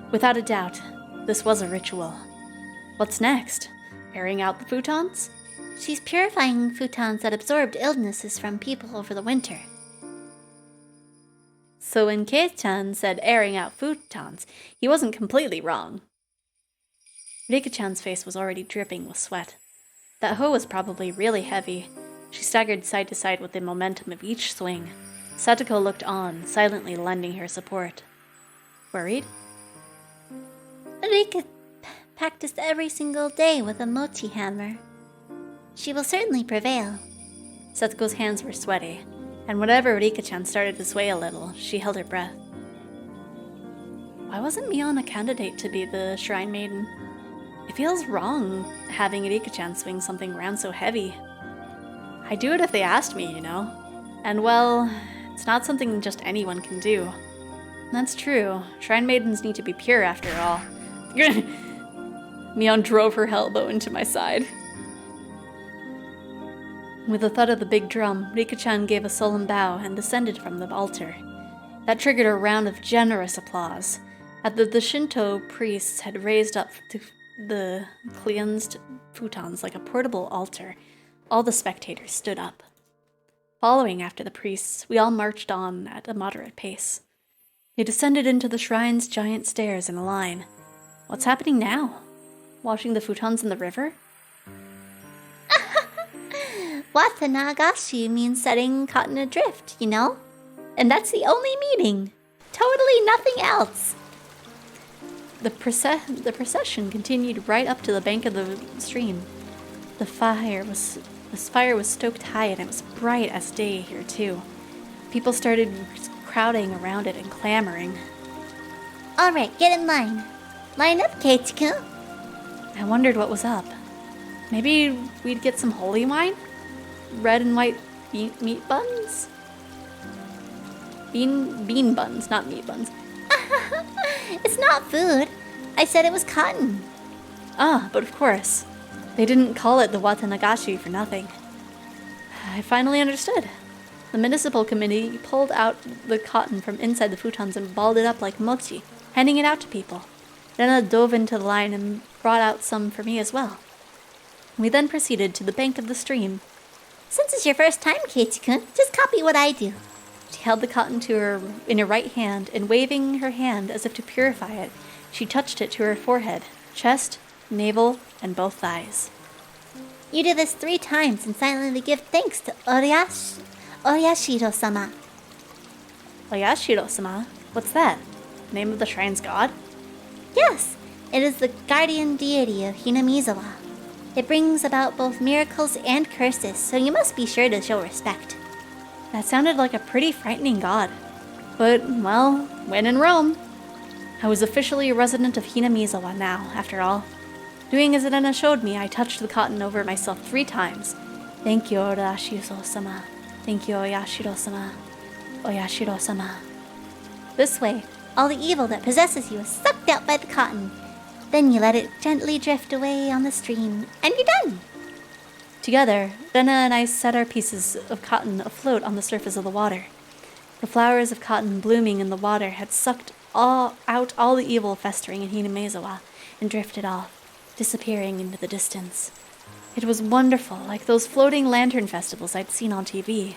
Without a doubt, this was a ritual. What's next? Airing out the futons? She's purifying futons that absorbed illnesses from people over the winter. So when Kei-chan said airing out futons, he wasn't completely wrong. Rika-chan's face was already dripping with sweat. That hoe was probably really heavy. She staggered side to side with the momentum of each swing. Satoko looked on, silently lending her support. Worried? Rika practiced every single day with a mochi hammer. She will certainly prevail. Satoko's hands were sweaty, and whenever Rika-chan started to sway a little, she held her breath. Why wasn't Mion a candidate to be the shrine maiden? It feels wrong having Rika-chan swing something around so heavy. I'd do it if they asked me, you know. And well, it's not something just anyone can do. That's true. Shrine maidens need to be pure after all. Mion drove her elbow into my side. With the thud of the big drum, Rika-chan gave a solemn bow and descended from the altar. That triggered a round of generous applause. At the Shinto priests had raised up the cleansed futons like a portable altar, all the spectators stood up. Following after the priests, we all marched on at a moderate pace. They descended into the shrine's giant stairs in a line. What's happening now? Washing the futons in the river? Watanagashi means setting cotton adrift, you know? And that's the only meaning. Totally nothing else. The procession continued right up to the bank of the stream. The fire was stoked high and it was bright as day here too. People started crowding around it and clamoring. Alright, get in line. Line up, Keiichi-kun. I wondered what was up. Maybe we'd get some holy wine? Red and white meat buns? Bean buns, not meat buns. It's not food. I said it was cotton. Ah, but of course. They didn't call it the Watanagashi for nothing. I finally understood. The municipal committee pulled out the cotton from inside the futons and balled it up like mochi, handing it out to people. Rena dove into the line and brought out some for me as well. We then proceeded to the bank of the stream. Since it's your first time, Keiichi-kun, just copy what I do. She held the cotton to her in her right hand, and waving her hand as if to purify it, she touched it to her forehead, chest, navel, and both thighs. You do this 3 times and silently give thanks to Oyashiro-sama. Oyashiro-sama? What's that? Name of the shrine's god? Yes, it is the guardian deity of Hinamizawa. It brings about both miracles and curses, so you must be sure to show respect. That sounded like a pretty frightening god. But, well, when in Rome. I was officially a resident of Hinamizawa now, after all. Doing as Irena showed me, I touched the cotton over myself 3 times. Thank you, Oyashiro-sama. Thank you, Oyashiro-sama. Oyashiro-sama. This way, all the evil that possesses you is sucked out by the cotton. Then you let it gently drift away on the stream, and you're done. Together, Rena and I set our pieces of cotton afloat on the surface of the water. The flowers of cotton blooming in the water had sucked out all the evil festering in Hinamizawa and drifted off, disappearing into the distance. It was wonderful, like those floating lantern festivals I'd seen on TV.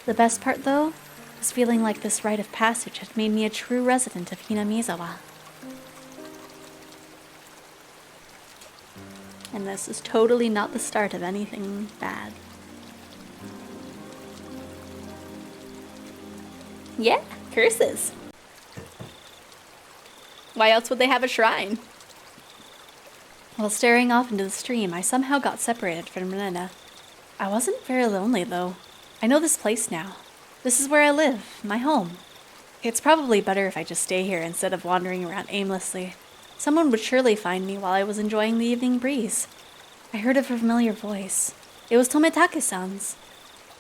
The best part, though, was feeling like this rite of passage had made me a true resident of Hinamizawa. And this is totally not the start of anything bad. Yeah, curses. Why else would they have a shrine? While staring off into the stream, I somehow got separated from Rena. I wasn't very lonely, though. I know this place now. This is where I live, my home. It's probably better if I just stay here instead of wandering around aimlessly. Someone would surely find me while I was enjoying the evening breeze. I heard a familiar voice. It was Tomitake-san's.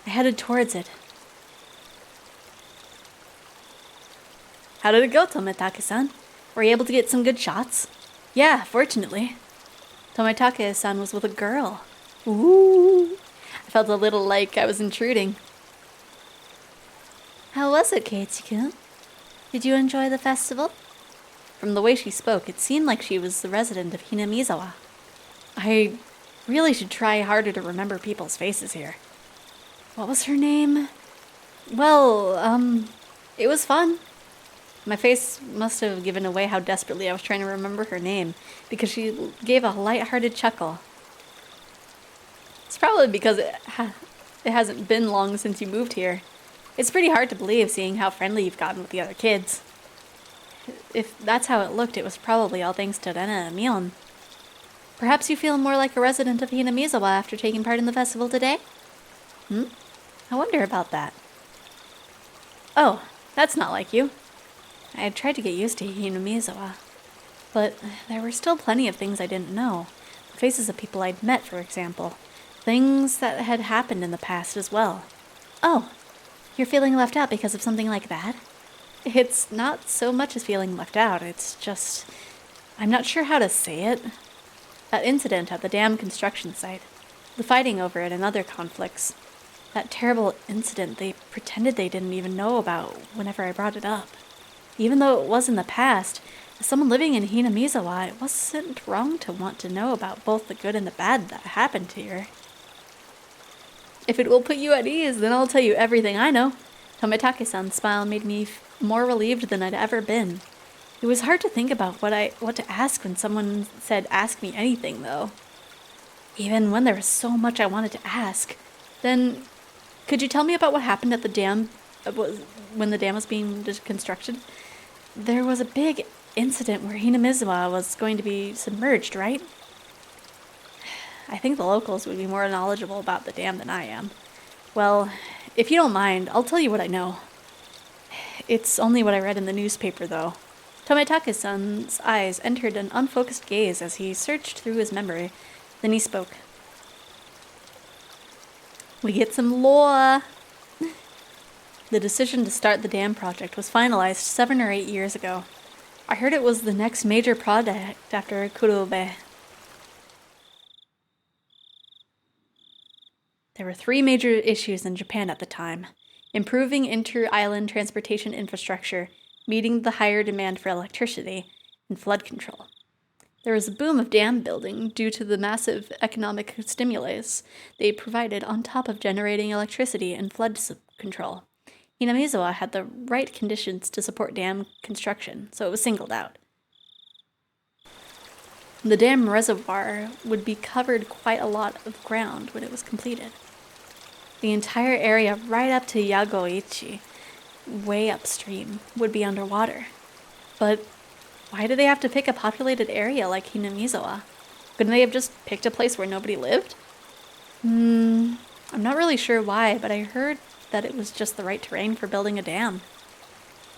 I headed towards it. How did it go, Tomitake-san? Were you able to get some good shots? Yeah, fortunately. Tomitake-san was with a girl. Ooh. I felt a little like I was intruding. How was it, Keiichi-kun? Did you enjoy the festival? From the way she spoke, it seemed like she was the resident of Hinamizawa. I really should try harder to remember people's faces here. What was her name? Well, it was fun. My face must have given away how desperately I was trying to remember her name, because she gave a light-hearted chuckle. It's probably because it hasn't been long since you moved here. It's pretty hard to believe, seeing how friendly you've gotten with the other kids. If that's how it looked, it was probably all thanks to Rena and Mion. Perhaps you feel more like a resident of Hinamizawa after taking part in the festival today? I wonder about that. Oh, that's not like you. I had tried to get used to Hinamizawa, but there were still plenty of things I didn't know. The faces of people I'd met, for example. Things that had happened in the past as well. Oh, you're feeling left out because of something like that? It's not so much as feeling left out, it's just... I'm not sure how to say it. That incident at the dam construction site, the fighting over it and other conflicts, that terrible incident they pretended they didn't even know about whenever I brought it up. Even though it was in the past, as someone living in Hinamizawa, it wasn't wrong to want to know about both the good and the bad that happened to her. If it will put you at ease, then I'll tell you everything I know. Tomitake-san's smile made me more relieved than I'd ever been. It was hard to think about what to ask when someone said, "Ask me anything," though. Even when there was so much I wanted to ask. Then, could you tell me about what happened at the dam, when the dam was being constructed? There was a big incident where Hinamizawa was going to be submerged, right? I think the locals would be more knowledgeable about the dam than I am. Well, if you don't mind, I'll tell you what I know. It's only what I read in the newspaper, though. Tomitake-san's eyes entered an unfocused gaze as he searched through his memory. Then he spoke. We get some lore. The decision to start the dam project was finalized 7 or 8 years ago. I heard it was the next major project after Kurobe. There were 3 major issues in Japan at the time: improving inter-island transportation infrastructure, meeting the higher demand for electricity, and flood control. There was a boom of dam building due to the massive economic stimulus they provided on top of generating electricity and flood control. Hinamizawa had the right conditions to support dam construction, so it was singled out. The dam reservoir would be covered quite a lot of ground when it was completed. The entire area right up to Yagoichi, way upstream, would be underwater. But why did they have to pick a populated area like Hinamizawa? Couldn't they have just picked a place where nobody lived? I'm not really sure why, but I heard that it was just the right terrain for building a dam.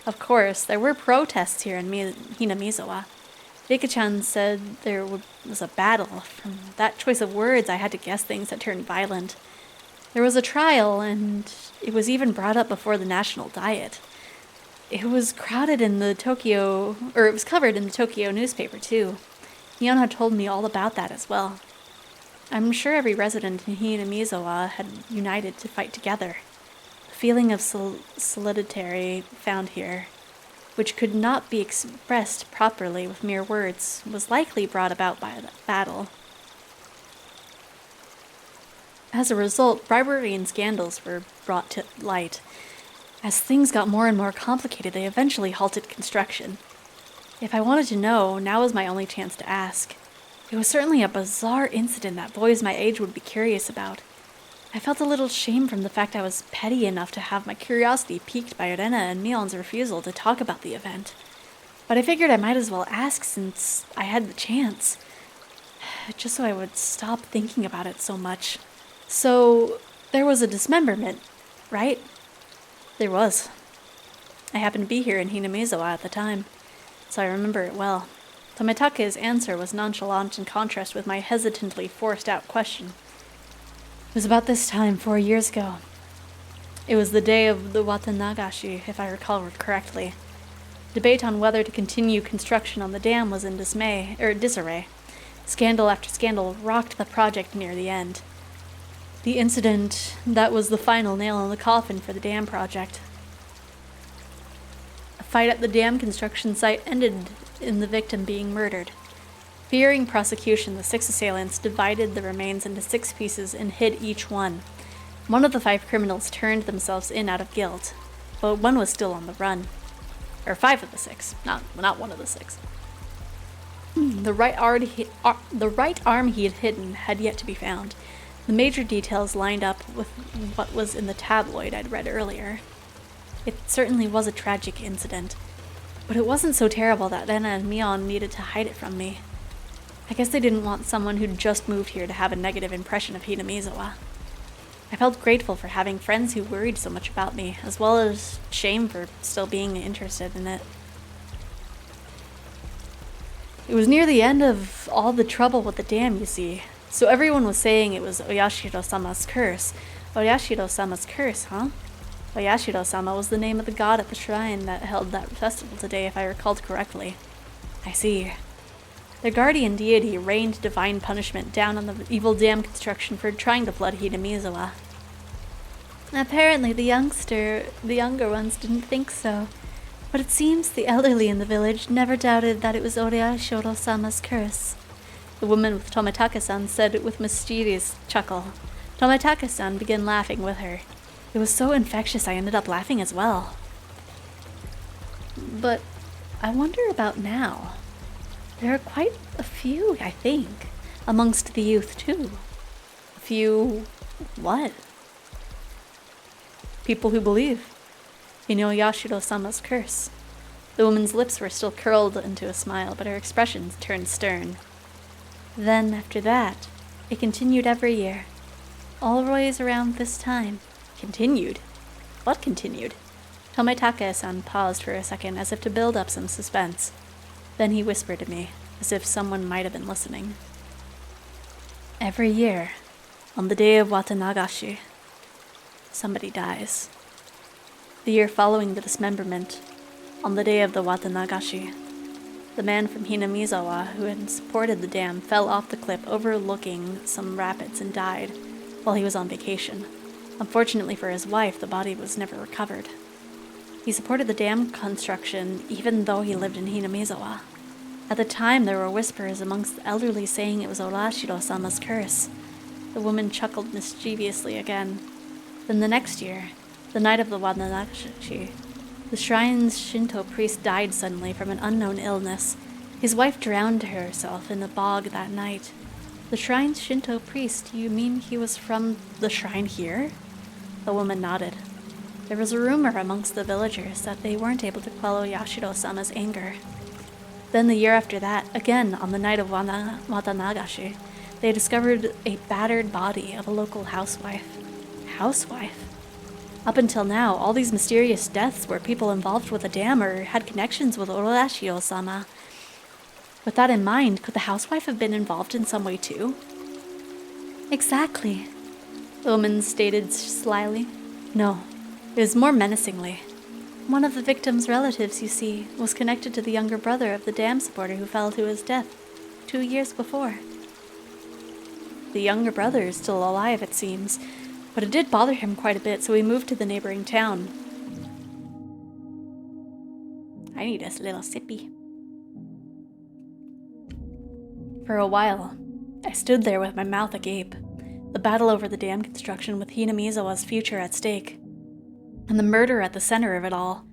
Of course, there were protests here in Hinamizawa. Rika-chan said there was a battle. From that choice of words, I had to guess things had turned violent. There was a trial, and it was even brought up before the national diet. It was covered in the Tokyo newspaper, too. Mion had told me all about that as well. I'm sure every resident in Hinamizawa had united to fight together. The feeling of solidarity found here, which could not be expressed properly with mere words, was likely brought about by that battle. As a result, bribery and scandals were brought to light. As things got more and more complicated, they eventually halted construction. If I wanted to know, now was my only chance to ask. It was certainly a bizarre incident that boys my age would be curious about. I felt a little shame from the fact I was petty enough to have my curiosity piqued by Rena and Mion's refusal to talk about the event. But I figured I might as well ask since I had the chance, just so I would stop thinking about it so much. So, there was a dismemberment, right? There was. I happened to be here in Hinamizawa at the time, so I remember it well. Tomitake's answer was nonchalant in contrast with my hesitantly forced-out question. It was about this time 4 years ago. It was the day of the Watanagashi, if I recall correctly. Debate on whether to continue construction on the dam was in disarray. Scandal after scandal rocked the project near the end. The incident that was the final nail in the coffin for the dam project. A fight at the dam construction site ended in the victim being murdered. Fearing prosecution, the 6 assailants divided the remains into 6 pieces and hid each one. One of the 5 criminals turned themselves in out of guilt, but one was still on the run. Or 5 of the 6, not one of the 6. The right arm he had hidden had yet to be found. The major details lined up with what was in the tabloid I'd read earlier. It certainly was a tragic incident, but it wasn't so terrible that Rena and Mion needed to hide it from me. I guess they didn't want someone who'd just moved here to have a negative impression of Hinamizawa. I felt grateful for having friends who worried so much about me, as well as shame for still being interested in it. It was near the end of all the trouble with the dam, you see, so everyone was saying it was Oyashiro-sama's curse. Oyashiro-sama's curse, huh? Oyashiro-sama was the name of the god at the shrine that held that festival today, if I recalled correctly. I see. Their guardian deity rained divine punishment down on the evil dam construction for trying to flood Hinamizawa. Apparently the younger ones didn't think so. But it seems the elderly in the village never doubted that it was Oyashiro-sama's curse. The woman with Tomitake-san said it with mischievous chuckle. Tomitake-san began laughing with her. It was so infectious I ended up laughing as well. But I wonder about now. There are quite a few, I think, amongst the youth too. A few... what? People who believe in Oyashiro-sama's curse. The woman's lips were still curled into a smile, but her expression turned stern. Then, after that, it continued every year. Always around this time. Continued? What continued? Tomitake-san paused for a second as if to build up some suspense. Then he whispered to me, as if someone might have been listening. Every year, on the day of Watanagashi, somebody dies. The year following the dismemberment, on the day of the Watanagashi, the man from Hinamizawa who had supported the dam fell off the cliff overlooking some rapids and died while he was on vacation. Unfortunately for his wife, the body was never recovered. He supported the dam construction even though he lived in Hinamizawa. At the time, there were whispers amongst the elderly saying it was Oyashiro-sama's curse. The woman chuckled mischievously again. Then the next year, the night of the Watanagashi, the shrine's Shinto priest died suddenly from an unknown illness. His wife drowned herself in the bog that night. The shrine's Shinto priest, you mean he was from the shrine here? The woman nodded. There was a rumor amongst the villagers that they weren't able to quell Yashiro-sama's anger. Then the year after that, again on the night of Watanagashi, they discovered a battered body of a local housewife. Housewife? Up until now, all these mysterious deaths were people involved with the dam or had connections with Oyashiro-sama. With that in mind, could the housewife have been involved in some way too? Exactly, The woman stated slyly. No, it was more menacingly. one of the victim's relatives, you see, was connected to the younger brother of the dam supporter who fell to his death 2 years before. The younger brother is still alive, it seems, but it did bother him quite a bit, so he moved to the neighboring town. I need a little sippy. For a while, I stood there with my mouth agape. The battle over the dam construction with Hinamizawa's future at stake. And the murder at the center of it all.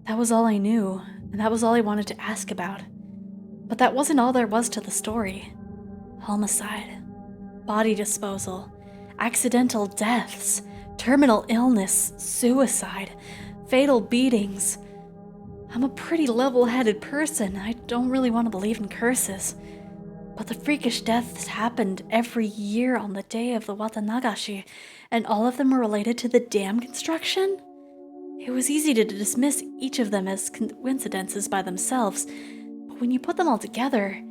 That was all I knew, and that was all I wanted to ask about. But that wasn't all there was to the story. Homicide, body disposal, accidental deaths, terminal illness, suicide, fatal beatings. I'm a pretty level-headed person. I don't really want to believe in curses. But the freakish deaths happened every year on the day of the Watanagashi, and all of them were related to the dam construction? It was easy to dismiss each of them as coincidences by themselves, but when you put them all together,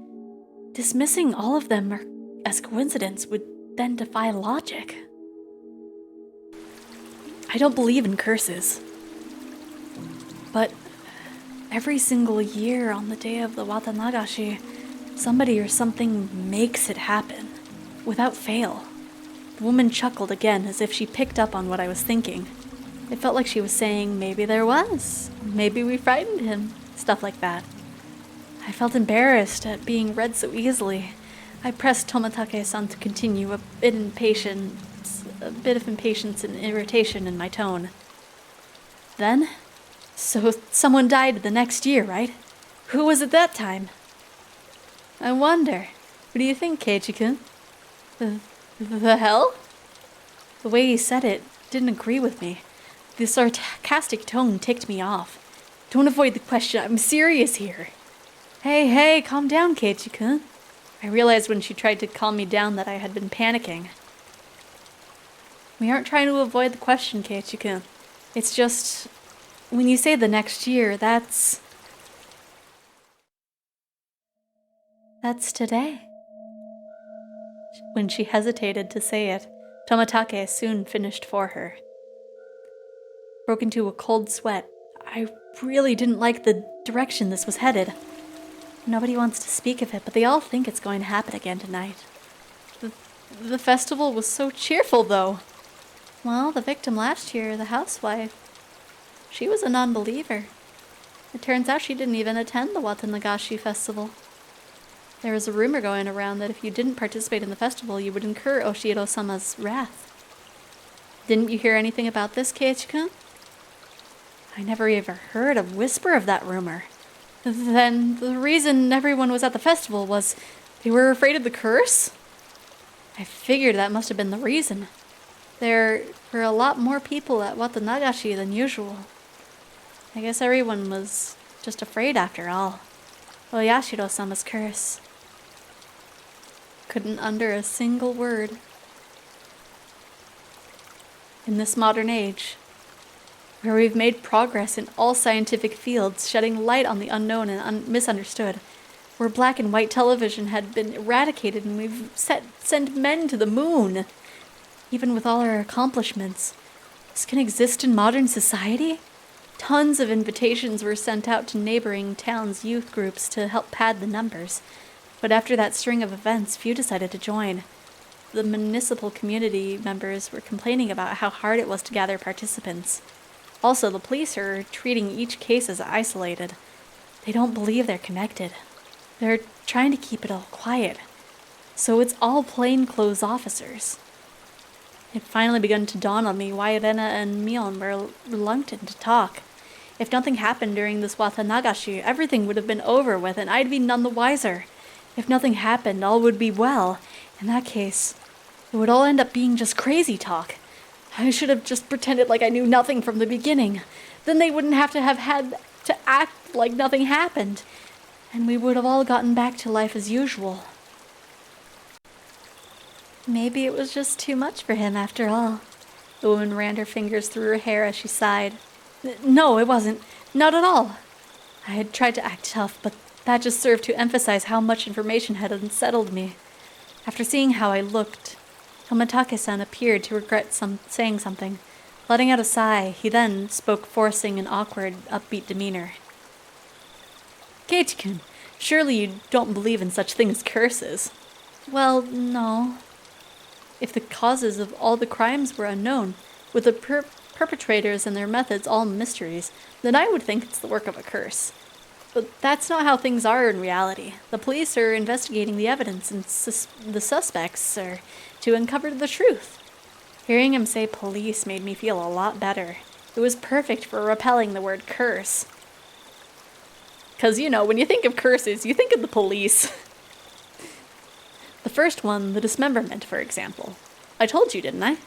dismissing all of them as coincidence would then defy logic. I don't believe in curses, but every single year on the day of the Watanagashi, somebody or something makes it happen, without fail. The woman chuckled again as if she picked up on what I was thinking. It felt like she was saying, maybe there was, maybe we frightened him, stuff like that. I felt embarrassed at being read so easily. I pressed Tomatake-san to continue, a bit of impatience and irritation in my tone. Then? So someone died the next year, right? Who was it that time? I wonder. What do you think, Keiichi-kun? The hell? The way he said it didn't agree with me. The sarcastic tone ticked me off. Don't avoid the question. I'm serious here. Hey, calm down, Keiichi-kun. I realized when she tried to calm me down that I had been panicking. We aren't trying to avoid the question, Keiichi-kun. It's just, when you say the next year, that's today. When she hesitated to say it, Tomatake soon finished for her. Broke into a cold sweat. I really didn't like the direction this was headed. Nobody wants to speak of it, but they all think it's going to happen again tonight. The festival was so cheerful, though. Well, the victim last year, the housewife, she was a non-believer. It turns out she didn't even attend the Watanagashi festival. There was a rumor going around that if you didn't participate in the festival, you would incur Oshiro-sama's wrath. Didn't you hear anything about this, Keiichi-kun? I never even heard a whisper of that rumor. Then the reason everyone was at the festival was they were afraid of the curse? I figured that must have been the reason. There were a lot more people at Watanagashi than usual. I guess everyone was just afraid after all. Oyashiro-sama's curse. Couldn't utter a single word. In this modern age, where we've made progress in all scientific fields, shedding light on the unknown and misunderstood, where black and white television had been eradicated and we've sent men to the moon, even with all our accomplishments, this can exist in modern society? Tons of invitations were sent out to neighboring towns' youth groups to help pad the numbers, but after that string of events, few decided to join. The municipal community members were complaining about how hard it was to gather participants. Also, the police are treating each case as isolated. They don't believe they're connected. They're trying to keep it all quiet. So it's all plainclothes officers. It finally begun to dawn on me why Rena and Mion were reluctant to talk. If nothing happened during this Watanagashi, everything would have been over with and I'd be none the wiser. If nothing happened, all would be well. In that case, it would all end up being just crazy talk. I should have just pretended like I knew nothing from the beginning. Then they wouldn't have had to act like nothing happened. And we would have all gotten back to life as usual. Maybe it was just too much for him after all. The woman ran her fingers through her hair as she sighed. No, it wasn't. Not at all. I had tried to act tough, but That just served to emphasize how much information had unsettled me. After seeing how I looked, Tomitake-san appeared to regret saying something. Letting out a sigh, he then spoke, forcing an awkward, upbeat demeanor. Keiichi-kun, surely you don't believe in such things as curses. Well, no. If the causes of all the crimes were unknown, with the perpetrators and their methods all mysteries, then I would think it's the work of a curse. But that's not how things are in reality. The police are investigating the evidence, and the suspects are to uncover the truth. Hearing him say police made me feel a lot better. It was perfect for repelling the word curse. 'Cause, you know, when you think of curses, you think of the police. The first one, the dismemberment, for example. I told you, didn't I?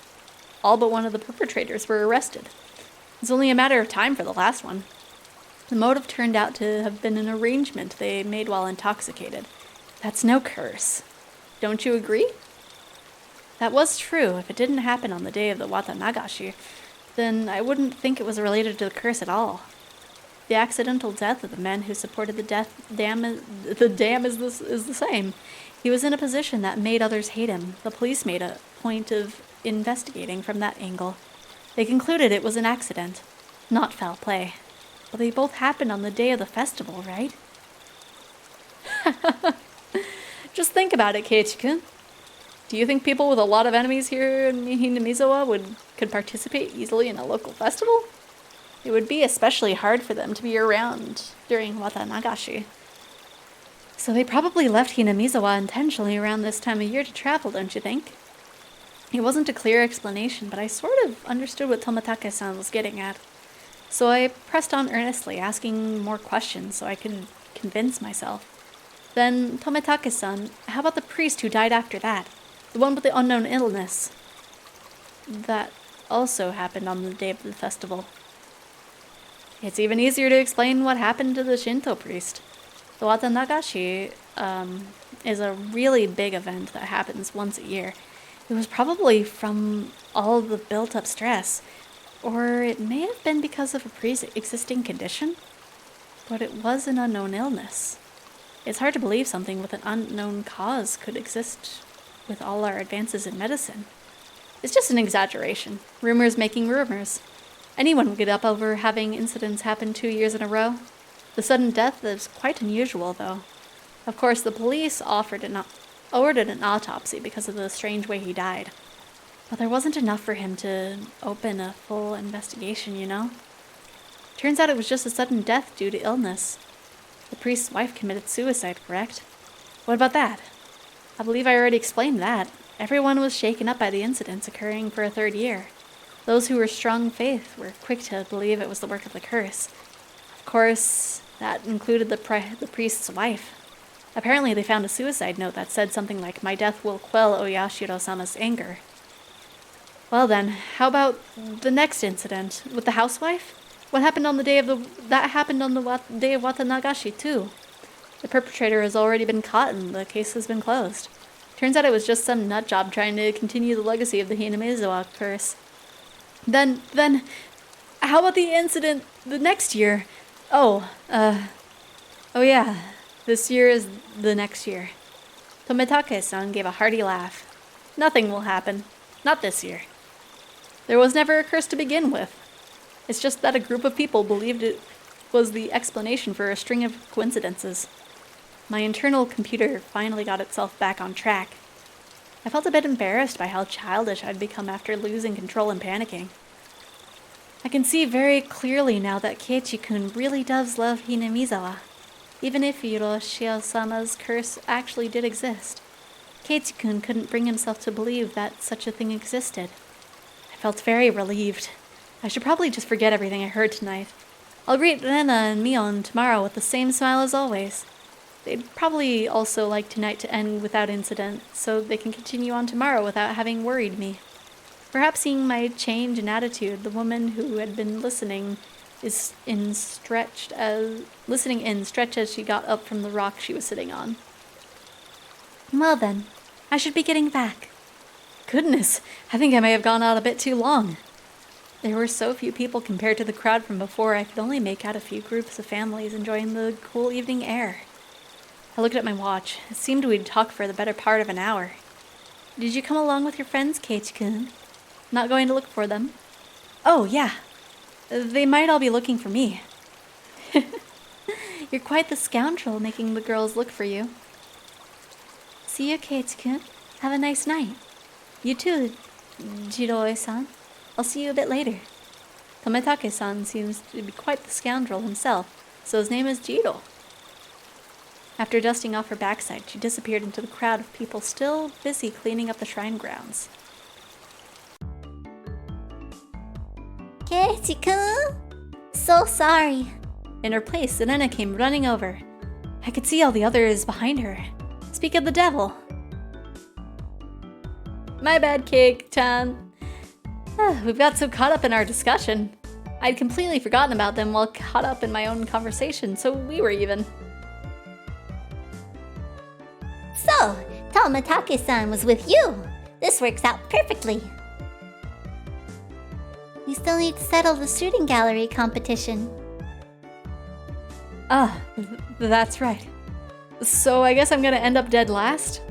All but one of the perpetrators were arrested. It's only a matter of time for the last one. The motive turned out to have been an arrangement they made while intoxicated. That's no curse. Don't you agree? That was true. If it didn't happen on the day of the Watanagashi, then I wouldn't think it was related to the curse at all. The accidental death of the man who supported the dam is the same. He was in a position that made others hate him. The police made a point of investigating from that angle. They concluded it was an accident, not foul play. But they both happened on the day of the festival, right? Just think about it, Keiichi-kun. Do you think people with a lot of enemies here in Hinamizawa could participate easily in a local festival? It would be especially hard for them to be around during Watanagashi. So they probably left Hinamizawa intentionally around this time of year to travel, don't you think? It wasn't a clear explanation, but I sort of understood what Tomitake-san was getting at. So I pressed on earnestly, asking more questions so I could convince myself. Then, Tomitake-san, how about the priest who died after that? The one with the unknown illness? That also happened on the day of the festival. It's even easier to explain what happened to the Shinto priest. The Watanagashi is a really big event that happens once a year. It was probably from all the built-up stress, or it may have been because of a pre-existing condition, but it was an unknown illness. It's hard to believe something with an unknown cause could exist with all our advances in medicine. It's just an exaggeration. Rumors making rumors. Anyone would get up over having incidents happen 2 years in a row. The sudden death is quite unusual, though. Of course, the police ordered an autopsy because of the strange way he died. But there wasn't enough for him to open a full investigation, you know? Turns out it was just a sudden death due to illness. The priest's wife committed suicide, correct? What about that? I believe I already explained that. Everyone was shaken up by the incidents occurring for a third year. Those who were strong faith were quick to believe it was the work of the curse. Of course, that included the priest's wife. Apparently they found a suicide note that said something like, "My death will quell Oyashiro-sama's anger." Well then, how about the next incident with the housewife? What happened on the day of that happened on the day of Watanagashi too. The perpetrator has already been caught and the case has been closed. Turns out it was just some nut job trying to continue the legacy of the Hinamizawa curse. Then, how about the incident the next year? Oh yeah, this year is the next year. Tomitake-san gave a hearty laugh. Nothing will happen. Not this year. There was never a curse to begin with. It's just that a group of people believed it was the explanation for a string of coincidences. My internal computer finally got itself back on track. I felt a bit embarrassed by how childish I'd become after losing control and panicking. I can see very clearly now that Keiichi-kun really does love Hinamizawa, even if Hiroshio-sama's curse actually did exist. Keiichi-kun couldn't bring himself to believe that such a thing existed. I felt very relieved. I should probably just forget everything I heard tonight. I'll greet Rena and Mion tomorrow with the same smile as always. They'd probably also like tonight to end without incident, so they can continue on tomorrow without having worried me. Perhaps seeing my change in attitude, the woman who had been listening stretched as she got up from the rock she was sitting on. Well then, I should be getting back. Goodness, I think I may have gone out a bit too long. There were so few people compared to the crowd from before, I could only make out a few groups of families enjoying the cool evening air. I looked at my watch. It seemed we'd talked for the better part of an hour. Did you come along with your friends, Keiichi-kun? Not going to look for them? Oh, yeah. They might all be looking for me. You're quite the scoundrel making the girls look for you. See you, Keiichi-kun. Have a nice night. You too, Jiro-san. I'll see you a bit later. Tometake-san seems to be quite the scoundrel himself, so his name is Jiro. After dusting off her backside, she disappeared into the crowd of people still busy cleaning up the shrine grounds. Keiichi-kun! So sorry. In her place, Serena came running over. I could see all the others behind her. Speak of the devil. My bad, Cake-chan. We've got so caught up in our discussion. I'd completely forgotten about them while caught up in my own conversation, so we were even. So, Tometake-san was with you. This works out perfectly. We still need to settle the shooting gallery competition. That's right. So I guess I'm gonna end up dead last?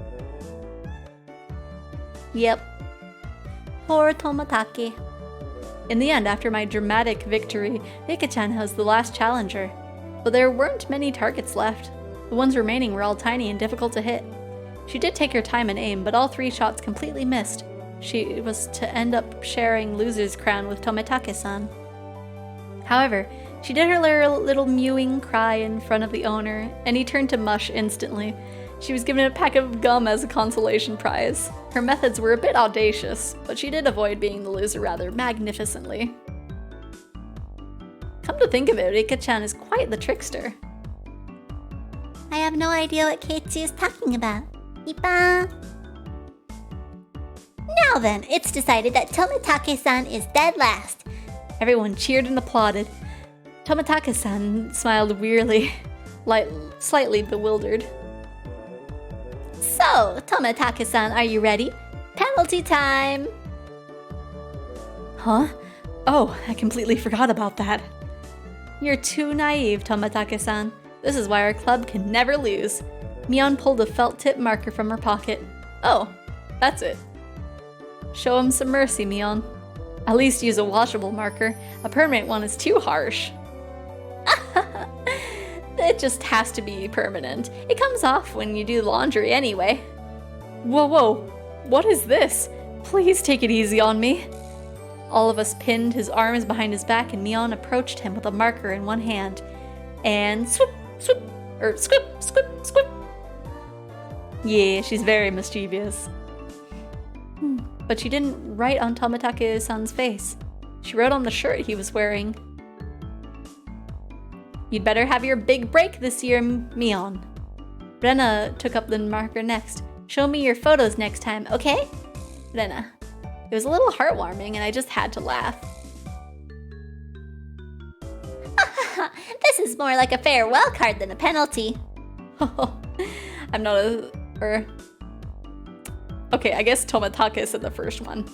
Yep. Poor Tometake. In the end, after my dramatic victory, Rika-chan was the last challenger. But there weren't many targets left. The ones remaining were all tiny and difficult to hit. She did take her time and aim, but all 3 shots completely missed. She was to end up sharing loser's crown with Tometake-san. However, she did her little mewing cry in front of the owner, and he turned to mush instantly. She was given a pack of gum as a consolation prize. Her methods were a bit audacious, but she did avoid being the loser rather magnificently. Come to think of it, Rika-chan is quite the trickster. I have no idea what Keiichi is talking about. Ipa. Now then, it's decided that Tometake-san is dead last. Everyone cheered and applauded. Tometake-san smiled wearily, slightly bewildered. So, Tometake-san, are you ready? Penalty time! Huh? Oh, I completely forgot about that. You're too naive, Tometake-san. This is why our club can never lose. Mion pulled a felt tip marker from her pocket. Oh, that's it. Show him some mercy, Mion. At least use a washable marker. A permanent one is too harsh. It just has to be permanent. It comes off when you do the laundry anyway. Whoa, what is this? Please take it easy on me. All of us pinned his arms behind his back and Mion approached him with a marker in one hand. And swoop, or squip. Yeah, she's very mischievous. But she didn't write on Tometake-san's face. She wrote on the shirt he was wearing. You'd better have your big break this year, Mion. Rena took up the marker next. Show me your photos next time, okay? Rena. It was a little heartwarming and I just had to laugh. This is more like a farewell card than a penalty. I'm not Okay, I guess Tometake said the first one.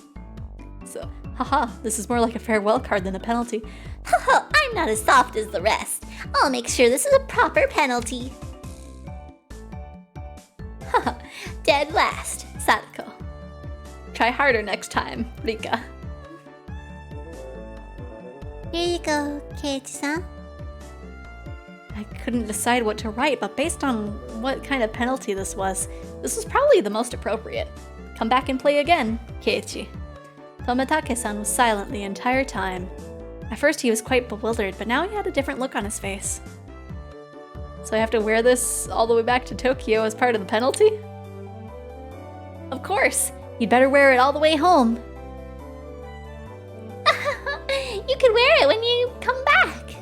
So, haha, this is more like a farewell card than a penalty. I'm not as soft as the rest. I'll make sure this is a proper penalty. Dead last, Sadako. Try harder next time, Rika. Here you go, Keiichi-san. I couldn't decide what to write, but based on what kind of penalty this was probably the most appropriate. Come back and play again, Keiichi. Tometake-san was silent the entire time. At first he was quite bewildered, but now he had a different look on his face. So I have to wear this all the way back to Tokyo as part of the penalty? Of course! You'd better wear it all the way home. You could wear it when you come back.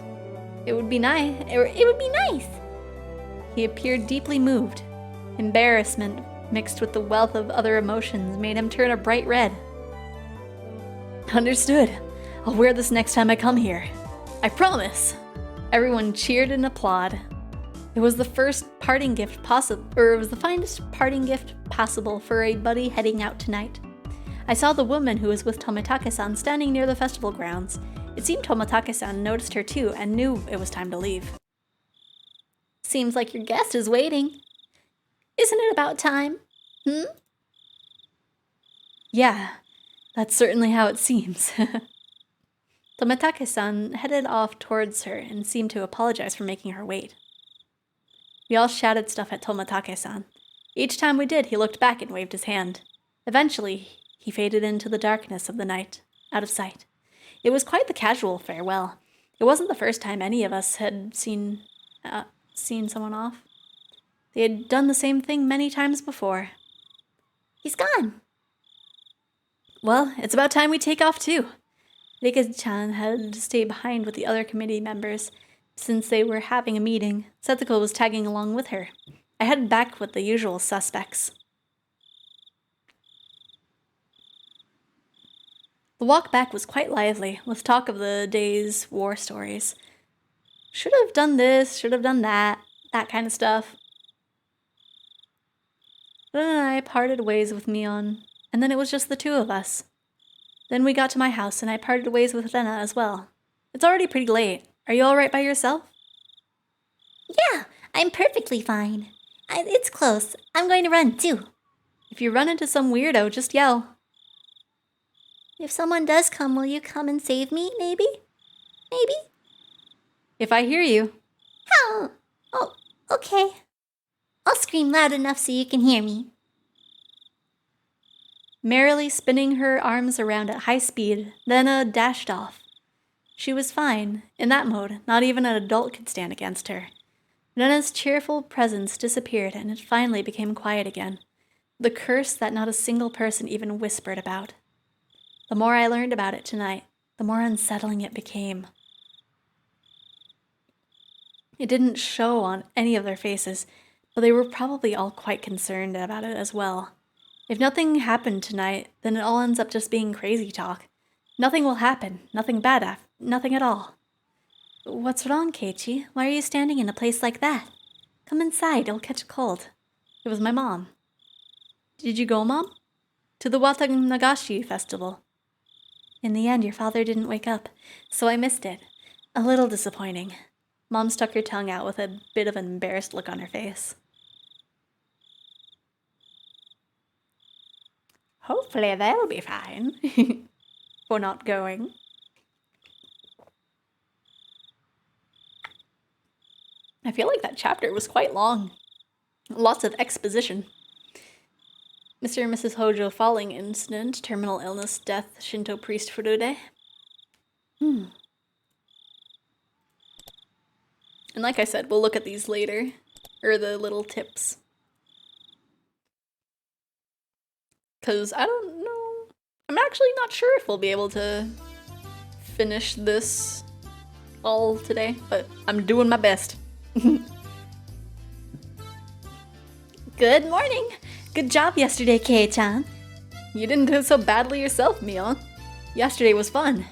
It would be nice. He appeared deeply moved. Embarrassment, mixed with the wealth of other emotions, made him turn a bright red. Understood. I'll wear this next time I come here. I promise. Everyone cheered and applauded. It was the finest parting gift possible for a buddy heading out tonight. I saw the woman who was with Tometake-san standing near the festival grounds. It seemed Tometake-san noticed her too and knew it was time to leave. Seems like your guest is waiting. Isn't it about time? Yeah, that's certainly how it seems. Tomitake-san headed off towards her and seemed to apologize for making her wait. We all shouted stuff at Tomitake-san. Each time we did, he looked back and waved his hand. Eventually, he faded into the darkness of the night, out of sight. It was quite the casual farewell. It wasn't the first time any of us had seen someone off. They had done the same thing many times before. He's gone. Well, it's about time we take off too. Rika-chan had to stay behind with the other committee members since they were having a meeting. Setsuko was tagging along with her. I headed back with the usual suspects. The walk back was quite lively, with talk of the day's war stories. Should have done this, should have done that kind of stuff. Then I parted ways with Mion, and then it was just the two of us. Then we got to my house, and I parted ways with Rena as well. It's already pretty late. Are you all right by yourself? Yeah, I'm perfectly fine. It's close. I'm going to run, too. If you run into some weirdo, just yell. If someone does come, will you come and save me, maybe? Maybe? If I hear you. Oh, okay. I'll scream loud enough so you can hear me. Merrily spinning her arms around at high speed, Lena dashed off. She was fine. In that mode, not even an adult could stand against her. Lena's cheerful presence disappeared, and it finally became quiet again. The curse that not a single person even whispered about. The more I learned about it tonight, the more unsettling it became. It didn't show on any of their faces, but they were probably all quite concerned about it as well. If nothing happened tonight, then it all ends up just being crazy talk. Nothing will happen, nothing bad, nothing at all. What's wrong, Keiichi? Why are you standing in a place like that? Come inside, you'll catch a cold. It was my mom. Did you go, Mom? To the Watanagashi festival. In the end, your father didn't wake up, so I missed it. A little disappointing. Mom stuck her tongue out with a bit of an embarrassed look on her face. Hopefully they'll be fine for not going. I feel like that chapter was quite long. Lots of exposition. Mr. and Mrs. Hojo falling incident, terminal illness, death, Shinto priest Furude. And like I said, we'll look at these later. Or the little tips. Because I don't know. I'm actually not sure if we'll be able to finish this all today, but I'm doing my best. Good morning. Good job yesterday, Kei-chan. You didn't do so badly yourself, Mion. Yesterday was fun.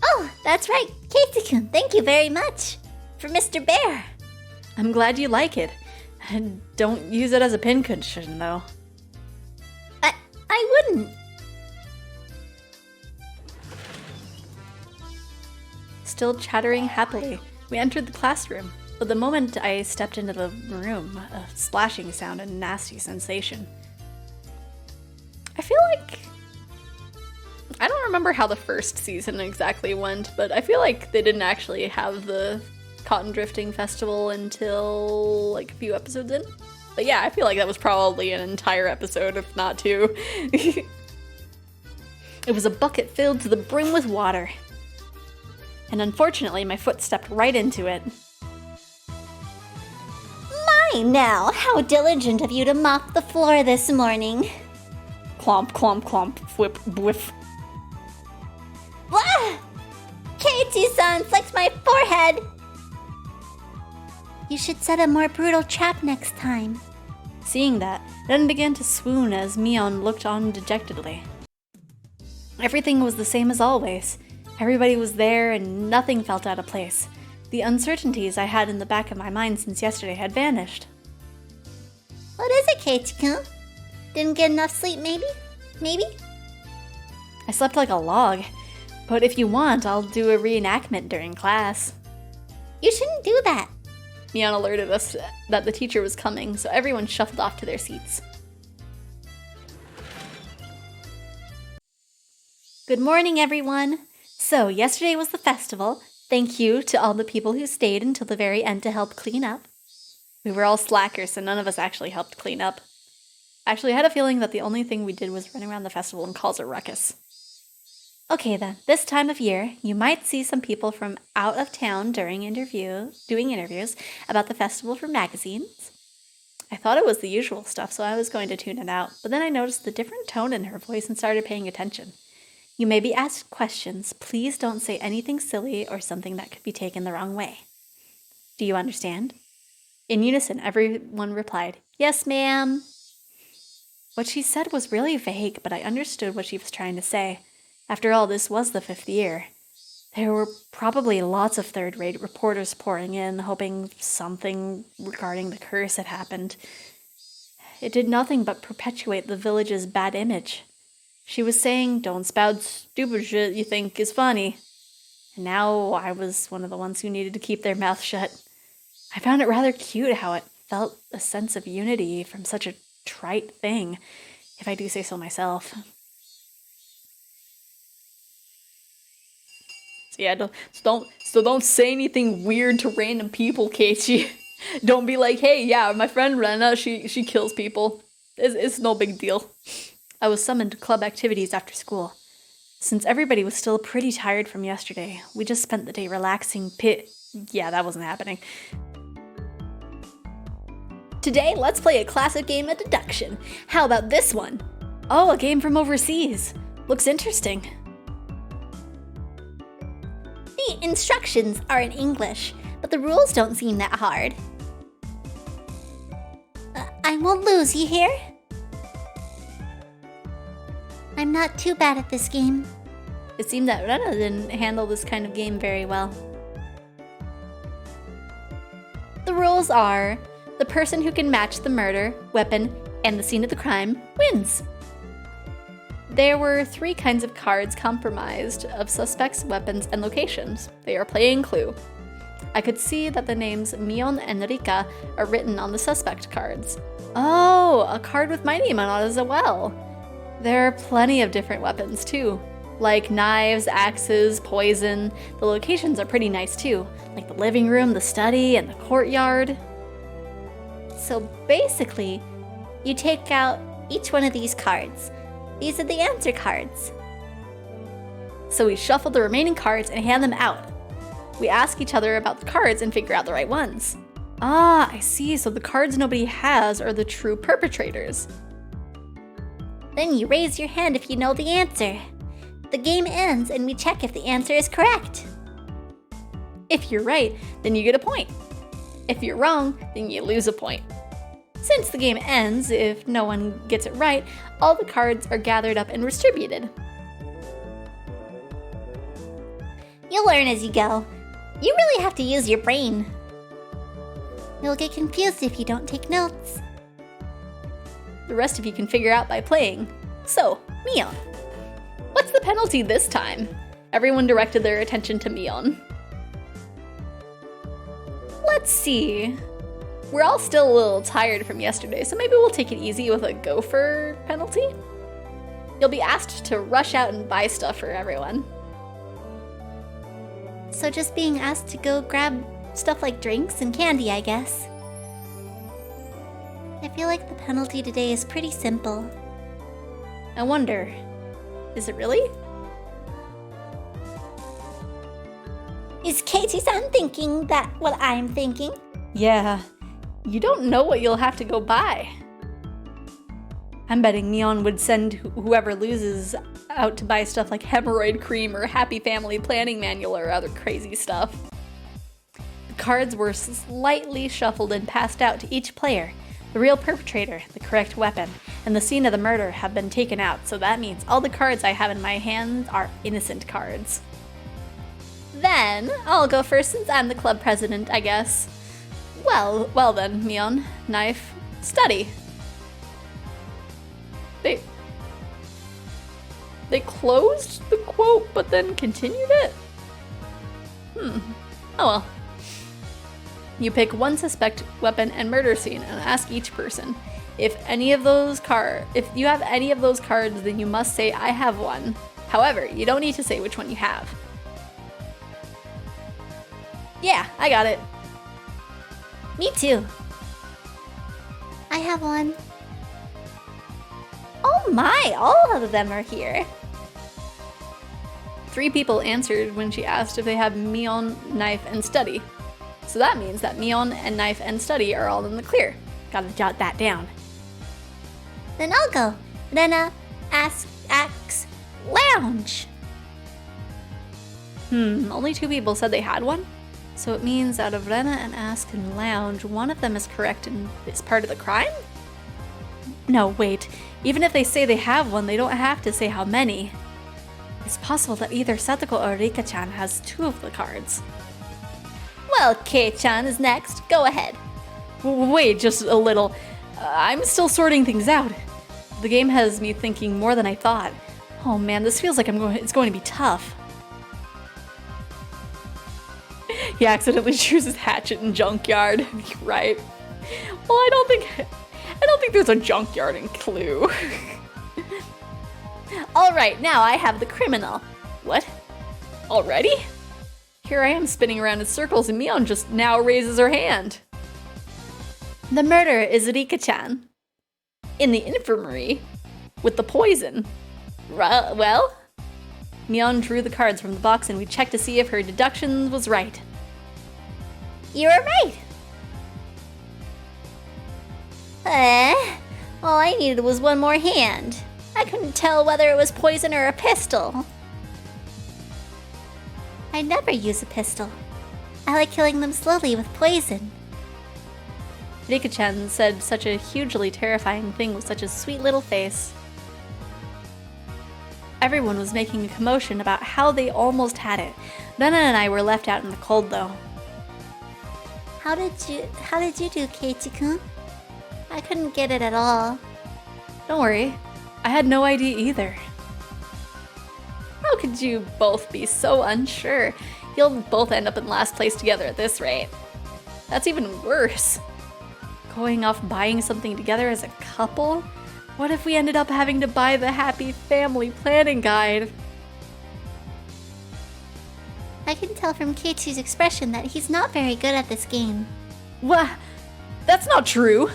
Oh, that's right. Keiichi-kun, thank you very much. For Mr. Bear. I'm glad you like it. And don't use it as a pincushion, though. I wouldn't. Still chattering happily, we entered the classroom. But the moment I stepped into the room, a splashing sound and nasty sensation. I feel like... I don't remember how the first season exactly went, but I feel like they didn't actually have the Cotton Drifting Festival until like a few episodes in. But yeah, I feel like that was probably an entire episode, if not two. It was a bucket filled to the brim with water. And unfortunately, my foot stepped right into it. My, now, how diligent of you to mop the floor this morning. Clomp, clomp, clomp, whip, whiff. Blah! Keiichi-san flicked my forehead! You should set a more brutal trap next time. Seeing that, Ren began to swoon as Mion looked on dejectedly. Everything was the same as always. Everybody was there and nothing felt out of place. The uncertainties I had in the back of my mind since yesterday had vanished. What is it, Keiichi-kun? Didn't get enough sleep, maybe? Maybe? I slept like a log, but if you want, I'll do a reenactment during class. You shouldn't do that. Mion alerted us that the teacher was coming, so everyone shuffled off to their seats. Good morning, everyone. So, yesterday was the festival. Thank you to all the people who stayed until the very end to help clean up. We were all slackers, so none of us actually helped clean up. Actually, I had a feeling that the only thing we did was run around the festival and cause a ruckus. Okay then, this time of year, you might see some people from out of town doing interviews about the festival for magazines. I thought it was the usual stuff, so I was going to tune it out, but then I noticed the different tone in her voice and started paying attention. You may be asked questions. Please don't say anything silly or something that could be taken the wrong way. Do you understand? In unison, everyone replied, "Yes, ma'am." What she said was really vague, but I understood what she was trying to say. After all, this was the 5th year. There were probably lots of third-rate reporters pouring in, hoping something regarding the curse had happened. It did nothing but perpetuate the village's bad image. She was saying, "Don't spout stupid shit you think is funny." And now I was one of the ones who needed to keep their mouth shut. I found it rather cute how it felt a sense of unity from such a trite thing, if I do say so myself. Yeah, don't say anything weird to random people, Keiichi. Don't be like, "Hey, yeah, my friend Rena, she kills people." It's no big deal. I was summoned to club activities after school. Since everybody was still pretty tired from yesterday, we just spent the day relaxing. Yeah, that wasn't happening. Today, let's play a classic game of deduction. How about this one? Oh, a game from overseas. Looks interesting. The instructions are in English, but the rules don't seem that hard. I won't lose, you hear? I'm not too bad at this game. It seemed that Rena didn't handle this kind of game very well. The rules are, the person who can match the murder, weapon, and the scene of the crime wins. There were 3 kinds of cards comprised of suspects, weapons, and locations. They are playing Clue. I could see that the names Mion and Rika are written on the suspect cards. Oh, a card with my name on it as well. There are plenty of different weapons too, like knives, axes, poison. The locations are pretty nice too, like the living room, the study, and the courtyard. So basically, you take out each one of these cards. These are the answer cards. So we shuffle the remaining cards and hand them out. We ask each other about the cards and figure out the right ones. Ah, I see, so the cards nobody has are the true perpetrators. Then you raise your hand if you know the answer. The game ends and we check if the answer is correct. If you're right, then you get a point. If you're wrong, then you lose a point. Since the game ends, if no one gets it right, all the cards are gathered up and distributed. You'll learn as you go. You really have to use your brain. You'll get confused if you don't take notes. The rest of you can figure out by playing. So, Mion. What's the penalty this time? Everyone directed their attention to Mion. Let's see. We're all still a little tired from yesterday, so maybe we'll take it easy with a gopher penalty? You'll be asked to rush out and buy stuff for everyone. So just being asked to go grab stuff like drinks and candy, I guess. I feel like the penalty today is pretty simple. I wonder, is it really? Is Keiichi-san thinking that what I'm thinking? Yeah. You don't know what you'll have to go buy. I'm betting Mion would send whoever loses out to buy stuff like hemorrhoid cream or happy family planning manual or other crazy stuff. The cards were slightly shuffled and passed out to each player. The real perpetrator, the correct weapon, and the scene of the murder have been taken out, so that means all the cards I have in my hand are innocent cards. Then, I'll go first since I'm the club president, I guess. Well then, Mion, knife, study. They closed the quote, but then continued it? Oh well. You pick one suspect, weapon, and murder scene and ask each person. If you have any of those cards, then you must say, I have one. However, you don't need to say which one you have. Yeah, I got it. Me too. I have one. Oh my, all of them are here. 3 people answered when she asked if they have Mion, Knife, and Study. So that means that Mion and Knife and Study are all in the clear. Gotta jot that down. Then I'll go. Rena, Axe, Lounge. Only 2 people said they had one? So it means out of Rena and Ask and Lounge, one of them is correct and is part of the crime? No, wait. Even if they say they have one, they don't have to say how many. It's possible that either Satoko or Rika-chan has 2 of the cards. Well, Kei-chan is next. Go ahead. Wait, just a little. I'm still sorting things out. The game has me thinking more than I thought. Oh man, this feels like it's going to be tough. He accidentally chooses Hatchet and Junkyard. Right. Well, I don't think there's a junkyard in Clue. Alright, now I have the criminal. What? Already? Here I am spinning around in circles and Mion just now raises her hand. The murderer is Rika-chan. In the infirmary? With the poison? Well? Mion drew the cards from the box and we checked to see if her deduction was right. You were right. All I needed was one more hand. I couldn't tell whether it was poison or a pistol. I never use a pistol. I like killing them slowly with poison. Rika-chan said such a hugely terrifying thing with such a sweet little face. Everyone was making a commotion about how they almost had it. Rena and I were left out in the cold though. How did you do, Keiichi-kun? I couldn't get it at all. Don't worry, I had no idea either. How could you both be so unsure? You'll both end up in last place together at this rate. That's even worse. Going off buying something together as a couple? What if we ended up having to buy the Happy Family Planning Guide? I can tell from Keiichi's expression that he's not very good at this game. What? That's not true.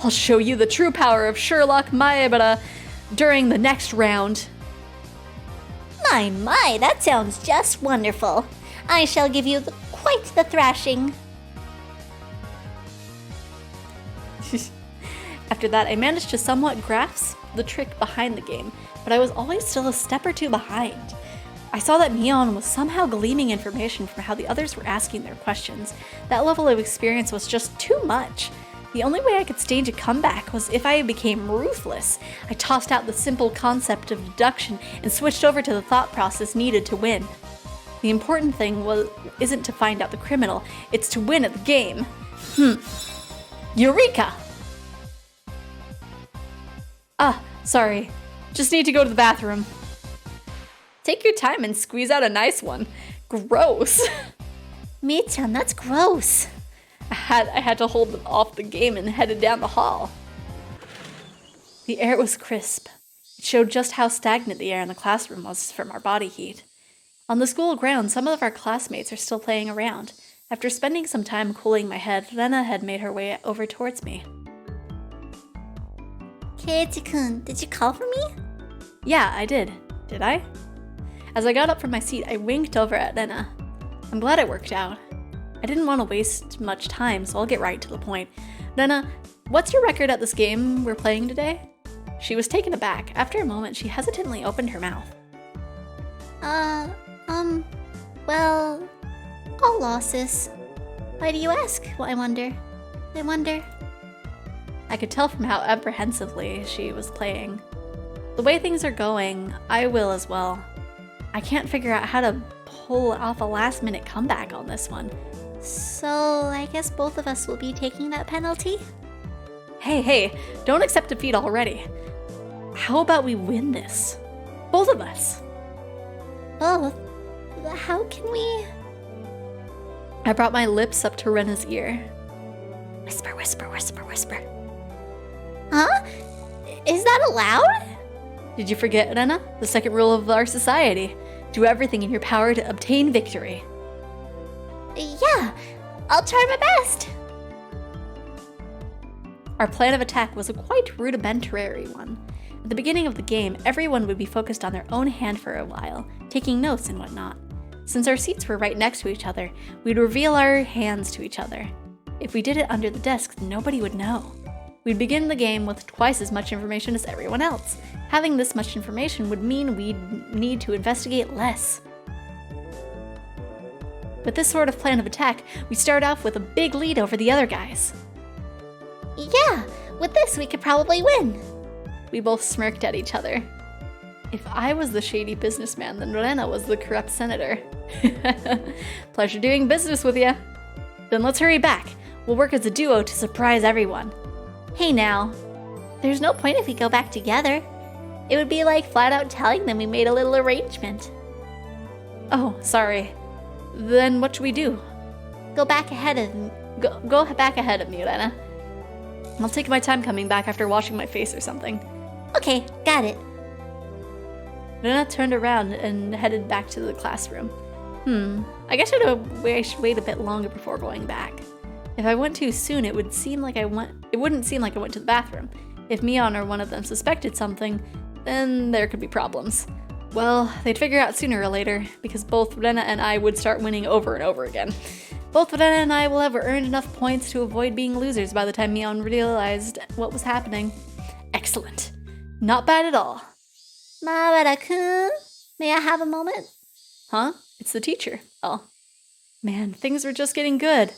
I'll show you the true power of Sherlock Maebara during the next round. My, that sounds just wonderful. I shall give you quite the thrashing. After that, I managed to somewhat grasp the trick behind the game, but I was always still a step or 2 behind. I saw that Mion was somehow gleaming information from how the others were asking their questions. That level of experience was just too much. The only way I could stage a comeback was if I became ruthless. I tossed out the simple concept of deduction and switched over to the thought process needed to win. The important thing isn't to find out the criminal, it's to win at the game. Eureka! Ah, sorry. Just need to go to the bathroom. Take your time and squeeze out a nice one. Gross. Mii-chan, that's gross. I had to hold off the game and headed down the hall. The air was crisp. It showed just how stagnant the air in the classroom was from our body heat. On the school grounds, some of our classmates are still playing around. After spending some time cooling my head, Rena had made her way over towards me. Keiichi-kun, did you call for me? Yeah, I did. Did I? As I got up from my seat, I winked over at Rena. I'm glad it worked out. I didn't want to waste much time, so I'll get right to the point. Rena, what's your record at this game we're playing today? She was taken aback. After a moment, she hesitantly opened her mouth. Well, all losses. Why do you ask? Well, I wonder. I could tell from how apprehensively she was playing. The way things are going, I will as well. I can't figure out how to pull off a last-minute comeback on this one. So, I guess both of us will be taking that penalty? Hey, don't accept defeat already. How about we win this? Both of us. Both? How can we? I brought my lips up to Rena's ear. Whisper, whisper, whisper, whisper. Huh? Is that allowed? Did you forget, Rena? The second rule of our society. Do everything in your power to obtain victory. Yeah, I'll try my best. Our plan of attack was a quite rudimentary one. At the beginning of the game, everyone would be focused on their own hand for a while, taking notes and whatnot. Since our seats were right next to each other, we'd reveal our hands to each other. If we did it under the desk, nobody would know. We'd begin the game with twice as much information as everyone else. Having this much information would mean we'd need to investigate less. With this sort of plan of attack, we start off with a big lead over the other guys. Yeah, with this we could probably win. We both smirked at each other. If I was the shady businessman, then Rena was the corrupt senator. Pleasure doing business with ya. Then let's hurry back. We'll work as a duo to surprise everyone. Hey now, there's no point if we go back together. It would be like flat out telling them we made a little arrangement. Oh, sorry. Then what should we do? Go back ahead of me. Go back ahead of me, Rena. I'll take my time coming back after washing my face or something. Okay, got it. Rena turned around and headed back to the classroom. I guess I should wait a bit longer before going back. If I went too soon, it wouldn't seem like I went to the bathroom. If Mion or one of them suspected something, then there could be problems. Well, they'd figure out sooner or later, because both Rena and I would start winning over and over again. Both Rena and I will have earned enough points to avoid being losers by the time Mion realized what was happening. Excellent. Not bad at all. Mabara-kun, may I have a moment? Huh? It's the teacher. Oh. Man, things were just getting good.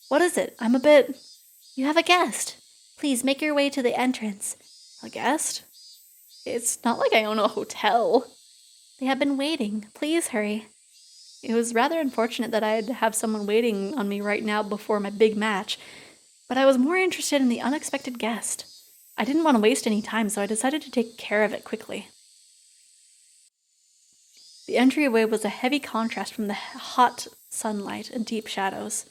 What is it? I'm a bit... You have a guest. Please make your way to the entrance. A guest? It's not like I own a hotel. They have been waiting. Please hurry. It was rather unfortunate that I'd have someone waiting on me right now before my big match, but I was more interested in the unexpected guest. I didn't want to waste any time, so I decided to take care of it quickly. The entryway was a heavy contrast from the hot sunlight and deep shadows.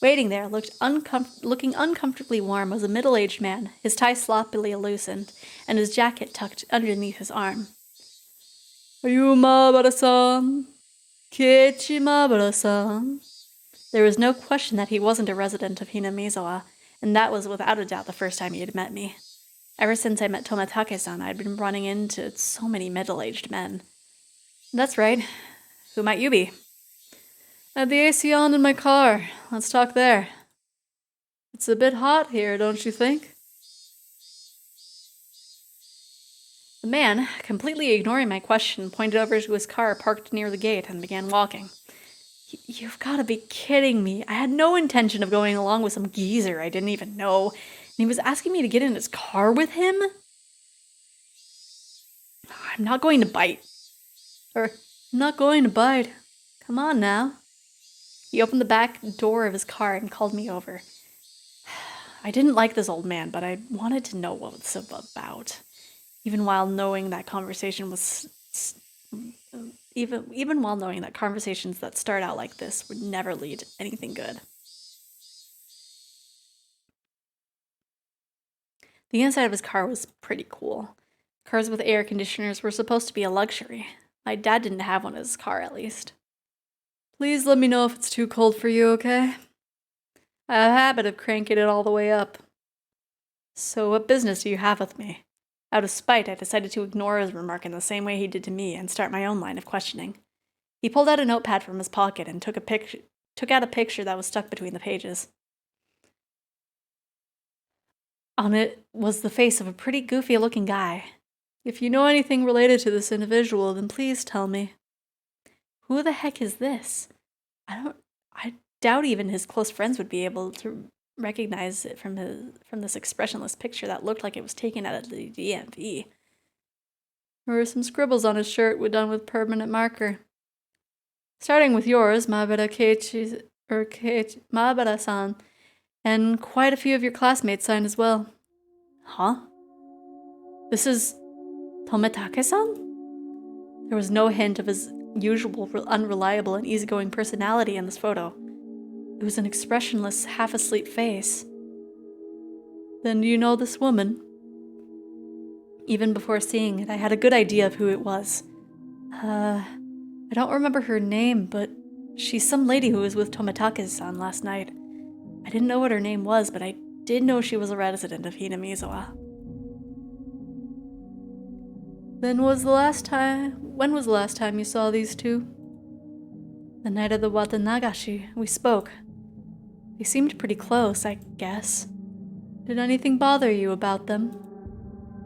Waiting there, looking uncomfortably warm, was a middle-aged man, his tie sloppily loosened, and his jacket tucked underneath his arm. Are you Mabara-san? Keiichi Mabara-san? There was no question that he wasn't a resident of Hinamizawa, and that was without a doubt the first time he had met me. Ever since I met Tomatake-san, I'd been running into so many middle-aged men. That's right. Who might you be? I had the AC on in my car. Let's talk there. It's a bit hot here, don't you think? The man, completely ignoring my question, pointed over to his car parked near the gate and began walking. You've got to be kidding me. I had no intention of going along with some geezer I didn't even know, and he was asking me to get in his car with him? I'm not going to bite. I'm not going to bite. Come on now. He opened the back door of his car and called me over. I didn't like this old man, but I wanted to know what it was about. Even while knowing that conversations that start out like this would never lead to anything good. The inside of his car was pretty cool. Cars with air conditioners were supposed to be a luxury. My dad didn't have one in his car, at least. Please let me know if it's too cold for you, okay? I have a habit of cranking it all the way up. So what business do you have with me? Out of spite, I decided to ignore his remark in the same way he did to me and start my own line of questioning. He pulled out a notepad from his pocket and took out a picture that was stuck between the pages. On it was the face of a pretty goofy-looking guy. If you know anything related to this individual, then please tell me. Who the heck is this? I doubt even his close friends would be able to recognize it from this expressionless picture that looked like it was taken out of the DMV. There were some scribbles on his shirt done with permanent marker. Starting with yours, Mabara-san, and quite a few of your classmates signed as well. Huh? This is Tomatake-san? There was no hint of his usual unreliable and easygoing personality in this photo. It was an expressionless, half-asleep face. Then do you know this woman? Even before seeing it, I had a good idea of who it was. I don't remember her name, but she's some lady who was with Tomitake-san last night. I didn't know what her name was, but I did know she was a resident of Hinamizawa. When was the last time you saw these two? The night of the Watanagashi. We spoke. They seemed pretty close, I guess. Did anything bother you about them?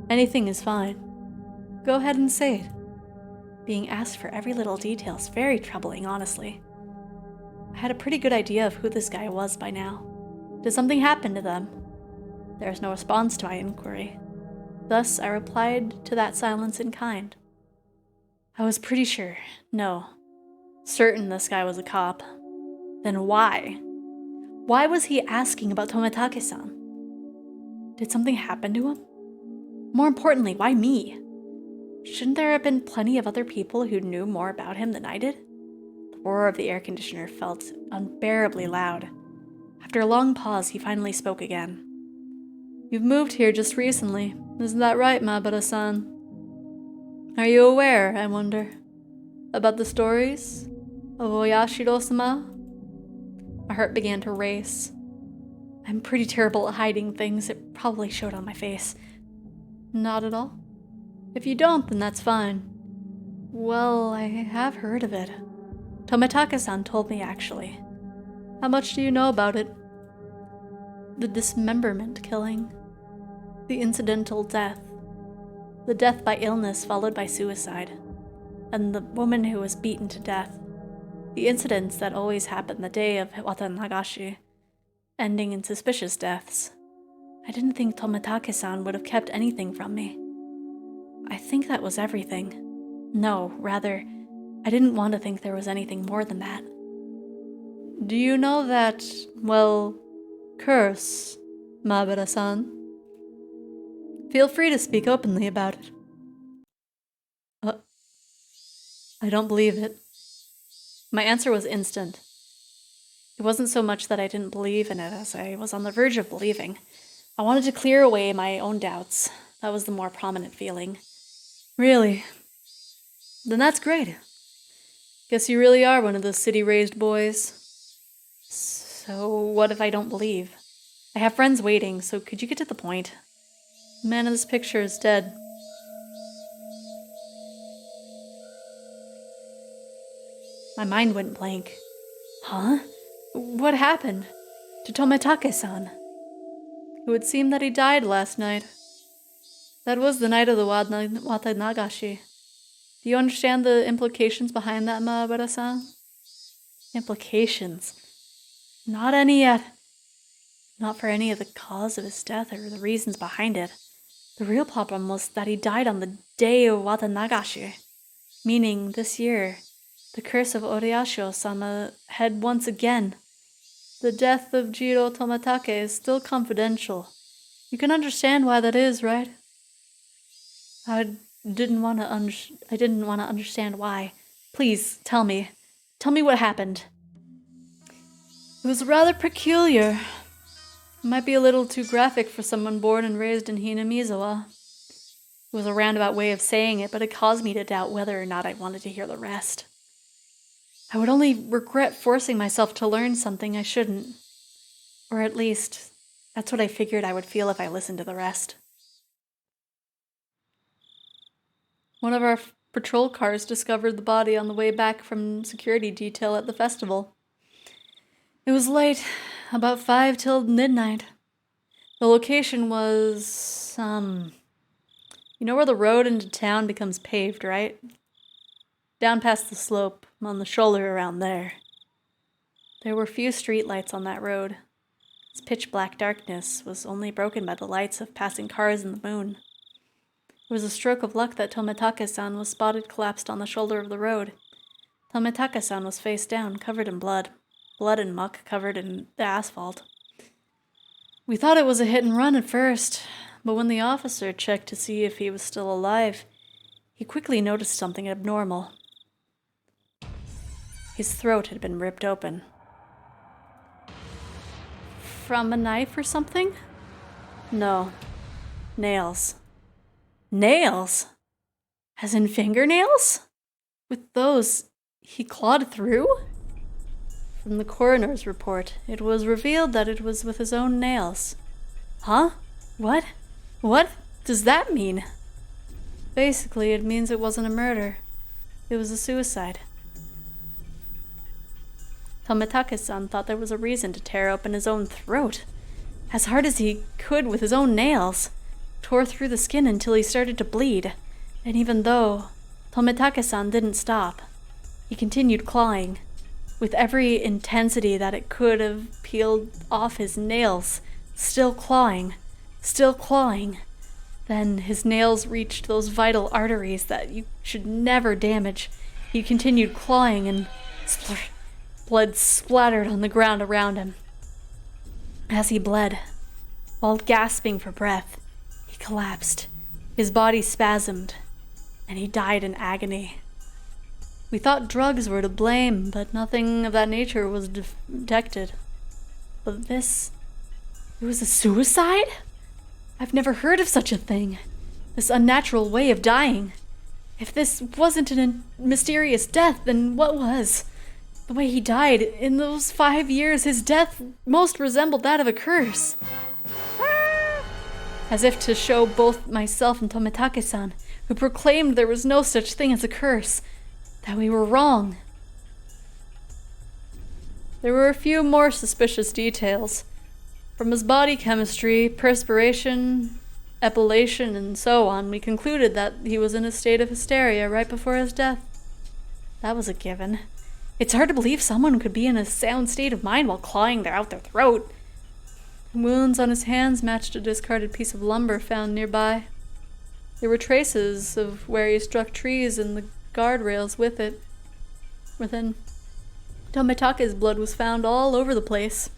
Anything is fine. Go ahead and say it. Being asked for every little detail is very troubling, honestly. I had a pretty good idea of who this guy was by now. Did something happen to them? There was no response to my inquiry. Thus, I replied to that silence in kind. I was pretty sure, no, certain this guy was a cop. Then why? Why was he asking about Tomitake-san? Did something happen to him? More importantly, why me? Shouldn't there have been plenty of other people who knew more about him than I did? The roar of the air conditioner felt unbearably loud. After a long pause, he finally spoke again. You've moved here just recently, isn't that right, Mabara-san? Are you aware, I wonder, about the stories of Oyashiro-sama? My heart began to race. I'm pretty terrible at hiding things. It probably showed on my face. Not at all. If you don't, then that's fine. Well, I have heard of it. Tomitake-san told me, actually. How much do you know about it? The dismemberment killing. The incidental death. The death by illness followed by suicide. And the woman who was beaten to death. The incidents that always happen the day of Watanagashi, ending in suspicious deaths. I didn't think Tomitake-san would have kept anything from me. I think that was everything. No, rather, I didn't want to think there was anything more than that. Do you know that, well, curse, Mabara-san? Feel free to speak openly about it. I don't believe it. My answer was instant. It wasn't so much that I didn't believe in it as I was on the verge of believing. I wanted to clear away my own doubts. That was the more prominent feeling. Really? Then that's great. Guess you really are one of those city-raised boys. So what if I don't believe? I have friends waiting, so could you get to the point? The man in this picture is dead. My mind went blank. Huh? What happened? To Tomitake-san? It would seem that he died last night. That was the night of the Watanagashi. Do you understand the implications behind that, Maabara-san? Implications? Not any yet. Not for any of the cause of his death or the reasons behind it. The real problem was that he died on the day of Watanagashi. Meaning, this year, the curse of Oyashiro-sama had once again. The death of Jiro Tomitake is still confidential. You can understand why that is, right? I didn't want to understand why. Please, tell me. Tell me what happened. It was rather peculiar. It might be a little too graphic for someone born and raised in Hinamizawa. It was a roundabout way of saying it, but it caused me to doubt whether or not I wanted to hear the rest. I would only regret forcing myself to learn something I shouldn't. Or at least, that's what I figured I would feel if I listened to the rest. One of our patrol cars discovered the body on the way back from security detail at the festival. It was late, about 5 till midnight. The location was, you know where the road into town becomes paved, right? Down past the slope, on the shoulder around there. There were few streetlights on that road. Its pitch-black darkness was only broken by the lights of passing cars and the moon. It was a stroke of luck that Tomitake-san was spotted collapsed on the shoulder of the road. Tomitake-san was face down, covered in blood. Blood and muck covered in the asphalt. We thought it was a hit and run at first, but when the officer checked to see if he was still alive, he quickly noticed something abnormal. His throat had been ripped open. From a knife or something? No. Nails. Nails? As in fingernails? With those, he clawed through? From the coroner's report, it was revealed that it was with his own nails. Huh? What? What does that mean? Basically, it means it wasn't a murder. It was a suicide. Tomitake-san thought there was a reason to tear open his own throat. As hard as he could with his own nails. Tore through the skin until he started to bleed. And even though Tomitake-san didn't stop, he continued clawing. With every intensity that it could have peeled off his nails. Still clawing. Still clawing. Then his nails reached those vital arteries that you should never damage. He continued clawing and blood splattered on the ground around him. As he bled, while gasping for breath, he collapsed. His body spasmed, and he died in agony. We thought drugs were to blame, but nothing of that nature was detected. But this... it was a suicide? I've never heard of such a thing. This unnatural way of dying. If this wasn't a mysterious death, then what was? The way he died, in those 5 years, his death most resembled that of a curse. As if to show both myself and Tomitake-san, who proclaimed there was no such thing as a curse, that we were wrong. There were a few more suspicious details. From his body chemistry, perspiration, epilation, and so on, we concluded that he was in a state of hysteria right before his death. That was a given. It's hard to believe someone could be in a sound state of mind while clawing out their throat. The wounds on his hands matched a discarded piece of lumber found nearby. There were traces of where he struck trees and the guardrails with it. Within, Tomitake's blood was found all over the place.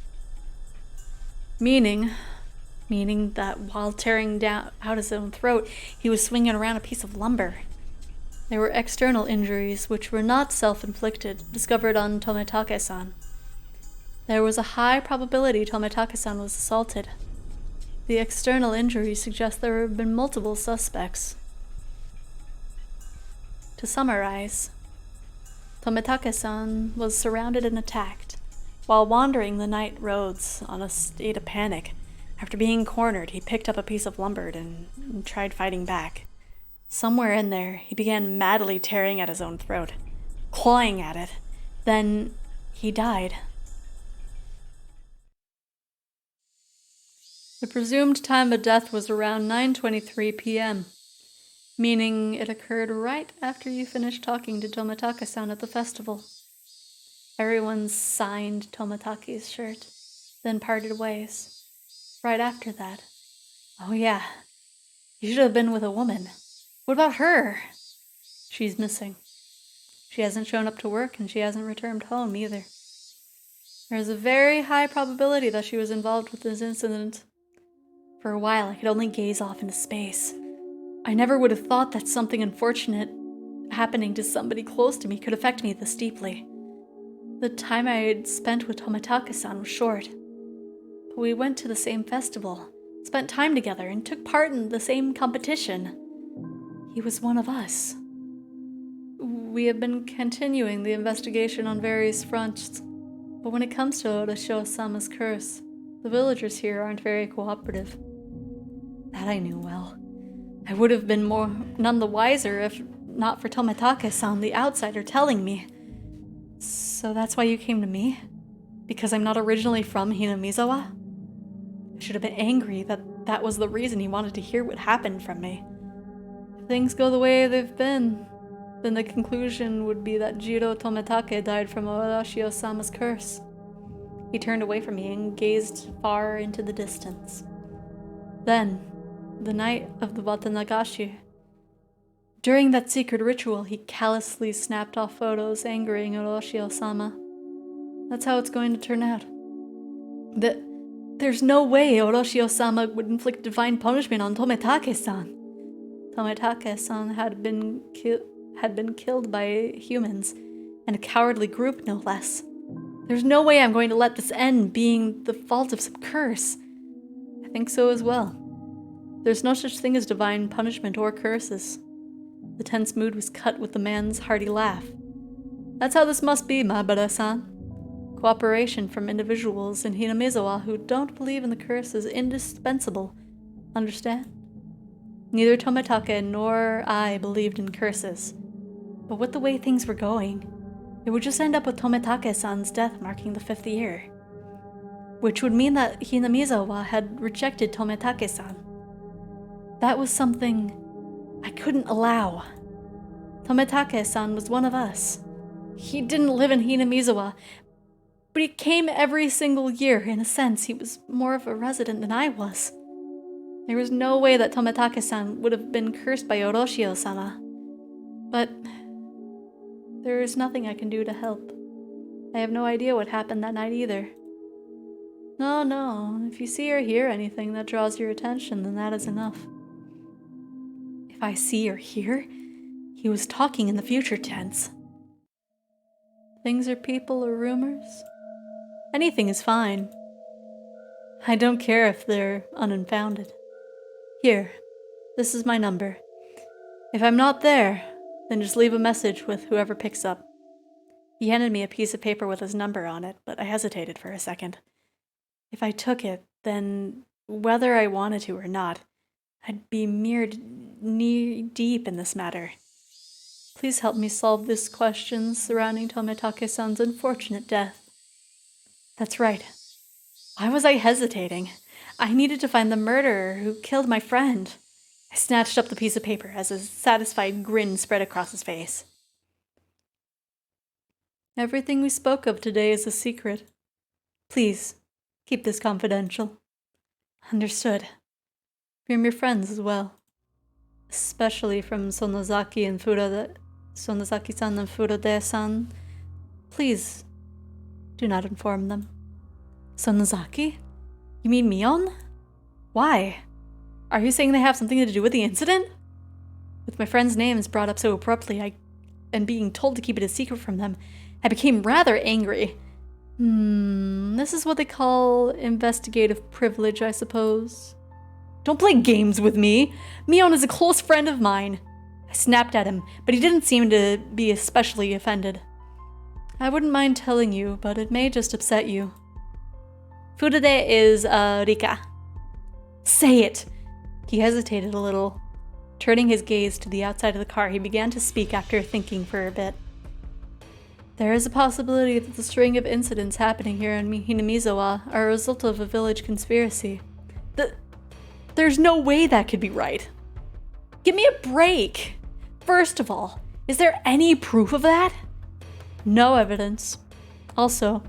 Meaning that while tearing out his own throat, he was swinging around a piece of lumber. There were external injuries which were not self-inflicted, discovered on Tomitake-san. There was a high probability Tomitake-san was assaulted. The external injuries suggest there have been multiple suspects. To summarize, Tomitake-san was surrounded and attacked. While wandering the night roads on a state of panic, after being cornered, he picked up a piece of lumber and tried fighting back. Somewhere in there, he began madly tearing at his own throat, clawing at it. Then he died. The presumed time of death was around 9:23 p.m., meaning it occurred right after you finished talking to Tomitake-san at the festival. Everyone signed Tomitake's shirt, then parted ways. Right after that. Oh yeah, you should have been with a woman. What about her? She's missing. She hasn't shown up to work and she hasn't returned home either. There's a very high probability that she was involved with this incident. For a while, I could only gaze off into space. I never would have thought that something unfortunate happening to somebody close to me could affect me this deeply. The time I had spent with Tomitake-san was short. But we went to the same festival, spent time together, and took part in the same competition. He was one of us. We have been continuing the investigation on various fronts, but when it comes to Orochi-sama's curse, the villagers here aren't very cooperative. That I knew well. I would have been none the wiser if not for Tomitake-san, the outsider, telling me. So that's why you came to me? Because I'm not originally from Hinamizawa? I should have been angry that was the reason he wanted to hear what happened from me. If things go the way they've been, then the conclusion would be that Jiro Tomitake died from Orochi-sama's curse. He turned away from me and gazed far into the distance. Then, the night of the Watanagashi, during that secret ritual, he callously snapped off photos angering Orochi-sama. That's how it's going to turn out. There's no way Orochi-sama would inflict divine punishment on Tomitake-san. Tomitake-san had been killed by humans, and a cowardly group, no less. There's no way I'm going to let this end being the fault of some curse. I think so as well. There's no such thing as divine punishment or curses. The tense mood was cut with the man's hearty laugh. That's how this must be, Mabara-san. Cooperation from individuals in Hinamizawa who don't believe in the curse is indispensable. Understand? Neither Tomitake nor I believed in curses. But with the way things were going, it would just end up with Tomitake-san's death marking the 5th year. Which would mean that Hinamizawa had rejected Tomitake-san. That was something I couldn't allow. Tomitake-san was one of us. He didn't live in Hinamizawa, but he came every single year. In a sense, he was more of a resident than I was. There was no way that Tomitake-san would have been cursed by Oroshio-sama. But there is nothing I can do to help. I have no idea what happened that night either. No, if you see or hear anything that draws your attention, then that is enough. If I see or hear, he was talking in the future tense. Things are people or rumors. Anything is fine. I don't care if they're unfounded. Here, this is my number. If I'm not there, then just leave a message with whoever picks up. He handed me a piece of paper with his number on it, but I hesitated for a second. If I took it, then whether I wanted to or not, I'd be knee-deep in this matter. Please help me solve this question surrounding Tomitake-san's unfortunate death. That's right. Why was I hesitating? I needed to find the murderer who killed my friend. I snatched up the piece of paper as a satisfied grin spread across his face. Everything we spoke of today is a secret. Please, keep this confidential. Understood. From your friends as well. Especially from Sonozaki-san and Furude-san. Please, do not inform them. Sonozaki? You mean Mion? Why? Are you saying they have something to do with the incident? With my friends' names brought up so abruptly, and being told to keep it a secret from them, I became rather angry. This is what they call investigative privilege, I suppose. Don't play games with me. Mion is a close friend of mine. I snapped at him, but he didn't seem to be especially offended. I wouldn't mind telling you, but it may just upset you. Furude is, Rika. Say it! He hesitated a little. Turning his gaze to the outside of the car, he began to speak after thinking for a bit. There is a possibility that the string of incidents happening here in Hinamizawa are a result of a village conspiracy. There's no way that could be right. Give me a break! First of all, is there any proof of that? No evidence. Also,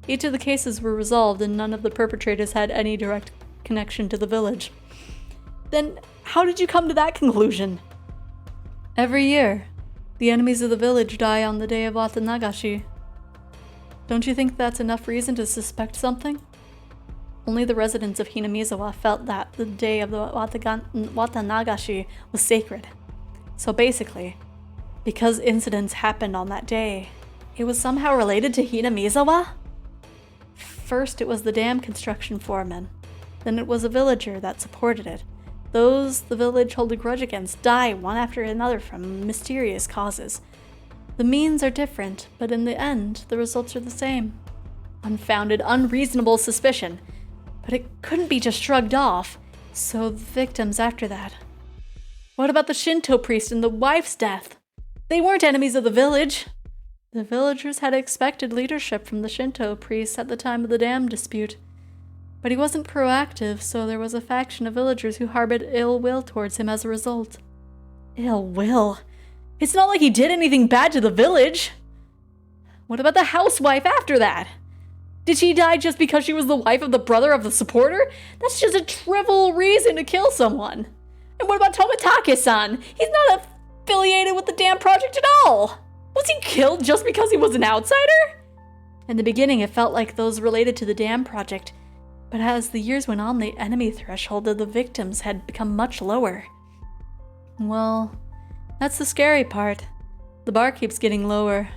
each of the cases were resolved and none of the perpetrators had any direct connection to the village. Then, how did you come to that conclusion? Every year, the enemies of the village die on the day of Watanagashi. Don't you think that's enough reason to suspect something? Only the residents of Hinamizawa felt that the day of the Watanagashi was sacred. So basically, because incidents happened on that day, it was somehow related to Hinamizawa? First it was the dam construction foreman. Then it was a villager that supported it. Those the village hold a grudge against die one after another from mysterious causes. The means are different, but in the end, the results are the same. Unfounded, unreasonable suspicion. But it couldn't be just shrugged off, so the victims after that. What about the Shinto priest and the wife's death? They weren't enemies of the village. The villagers had expected leadership from the Shinto priests at the time of the dam dispute. But he wasn't proactive, so there was a faction of villagers who harbored ill will towards him as a result. Ill will? It's not like he did anything bad to the village. What about the housewife after that? Did she die just because she was the wife of the brother of the supporter? That's just a trivial reason to kill someone. And what about Tomitake-san? He's not affiliated with the dam project at all. Was he killed just because he was an outsider? In the beginning, it felt like those related to the dam project. But as the years went on, the enemy threshold of the victims had become much lower. Well, that's the scary part. The bar keeps getting lower.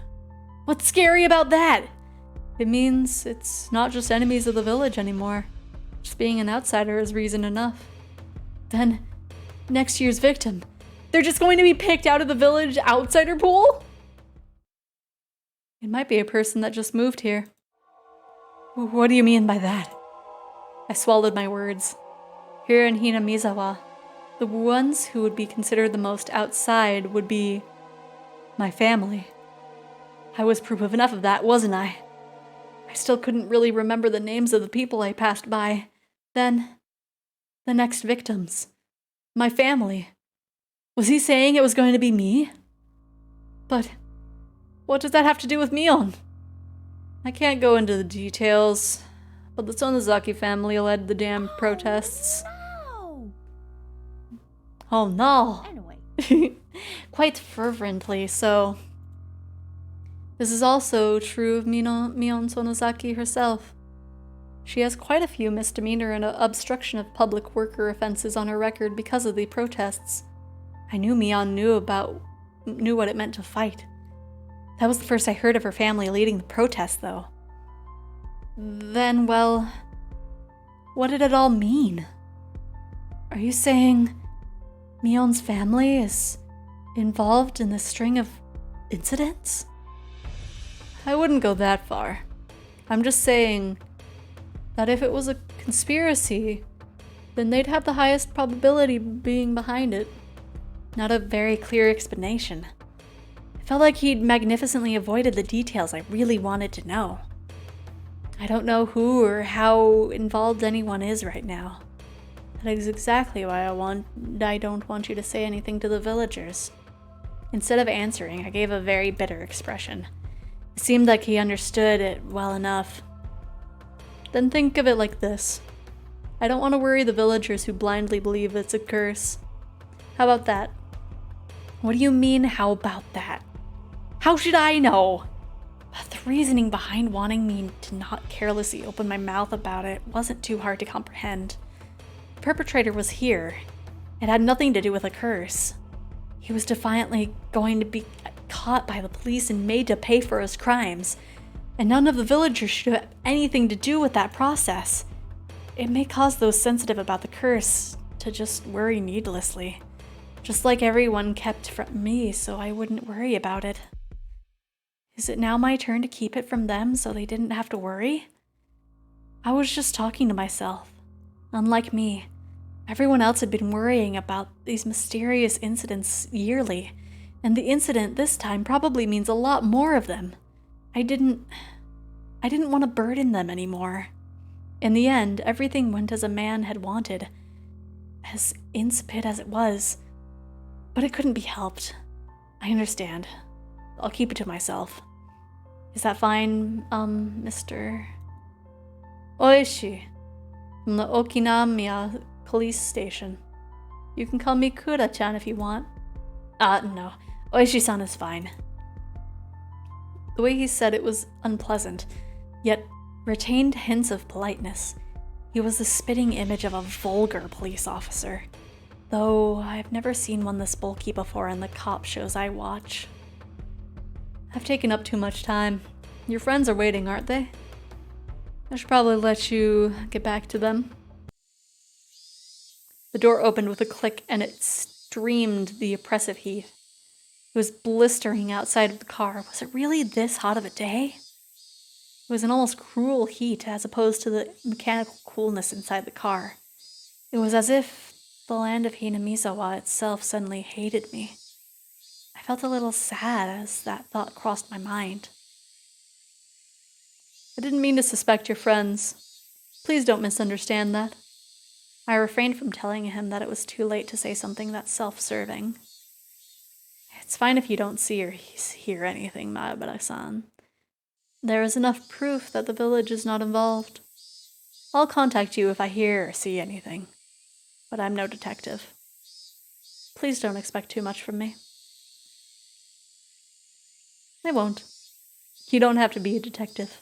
What's scary about that? It means it's not just enemies of the village anymore. Just being an outsider is reason enough. Then, next year's victim, they're just going to be picked out of the village outsider pool? It might be a person that just moved here. What do you mean by that? I swallowed my words. Here in Hinamizawa, the ones who would be considered the most outside would be my family. I was proof of enough of that, wasn't I? I still couldn't really remember the names of the people I passed by. Then, the next victims. My family. Was he saying it was going to be me? But what does that have to do with Mion? I can't go into the details, but the Sonozaki family led the damn protests. No. Oh no! Anyway. Quite fervently so. This is also true of Mion Sonozaki herself. She has quite a few misdemeanor and obstruction of public worker offenses on her record because of the protests. I knew Mion knew what it meant to fight. That was the first I heard of her family leading the protests, though. Then, well, what did it all mean? Are you saying Mion's family is involved in this string of incidents? I wouldn't go that far. I'm just saying that if it was a conspiracy, then they'd have the highest probability being behind it. Not a very clear explanation. It felt like he'd magnificently avoided the details I really wanted to know. I don't know who or how involved anyone is right now. That is exactly why I don't want you to say anything to the villagers. Instead of answering, I gave a very bitter expression. It seemed like he understood it well enough. Then think of it like this. I don't want to worry the villagers who blindly believe it's a curse. How about that? What do you mean, how about that? How should I know? But the reasoning behind wanting me to not carelessly open my mouth about it wasn't too hard to comprehend. The perpetrator was here. It had nothing to do with a curse. He was defiantly going to be caught by the police and made to pay for his crimes. And none of the villagers should have anything to do with that process. It may cause those sensitive about the curse to just worry needlessly. Just like everyone kept from me, so I wouldn't worry about it. Is it now my turn to keep it from them so they didn't have to worry? I was just talking to myself. Unlike me, everyone else had been worrying about these mysterious incidents yearly, and the incident this time probably means a lot more of them. I didn't want to burden them anymore. In the end, everything went as a man had wanted, as insipid as it was. But it couldn't be helped. I understand. I'll keep it to myself. Is that fine, Mr. Oishi, from the Okinamiya police station. You can call me Kura-chan if you want. No. Oishi-san is fine. The way he said it was unpleasant, yet retained hints of politeness. He was the spitting image of a vulgar police officer, though I've never seen one this bulky before in the cop shows I watch. I've taken up too much time. Your friends are waiting, aren't they? I should probably let you get back to them. The door opened with a click and it streamed the oppressive heat. It was blistering outside of the car. Was it really this hot of a day? It was an almost cruel heat as opposed to the mechanical coolness inside the car. It was as if the land of Hinamizawa itself suddenly hated me. I felt a little sad as that thought crossed my mind. I didn't mean to suspect your friends. Please don't misunderstand that. I refrained from telling him that it was too late to say something that's self-serving. It's fine if you don't see or hear anything, Maebara-san. There is enough proof that the village is not involved. I'll contact you if I hear or see anything, but I'm no detective. Please don't expect too much from me. I won't. You don't have to be a detective.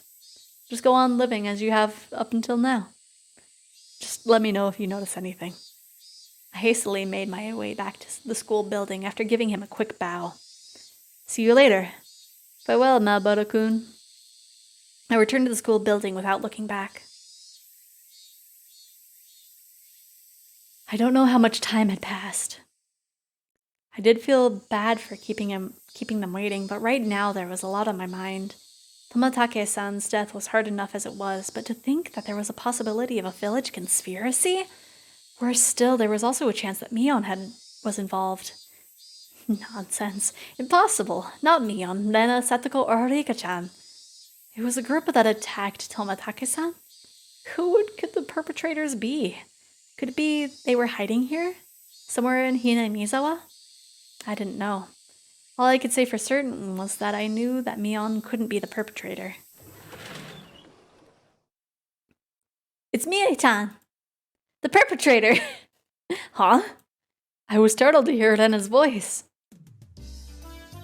Just go on living as you have up until now. Just let me know if you notice anything. I hastily made my way back to the school building after giving him a quick bow. See you later. Farewell, Mabara-kun. I returned to the school building without looking back. I don't know how much time had passed. I did feel bad for keeping them waiting, but right now there was a lot on my mind. Tomatake-san's death was hard enough as it was, but to think that there was a possibility of a village conspiracy? Worse still, there was also a chance that Mion was involved. Nonsense. Impossible. Not Mion, Rena, Satoko, or Rika-chan. It was a group that attacked Tomatake-san? Who could the perpetrators be? Could it be they were hiding here? Somewhere in Hinamizawa? I didn't know. All I could say for certain was that I knew that Mion couldn't be the perpetrator. It's Mie-chan! The perpetrator! Huh? I was startled to hear Rena's voice.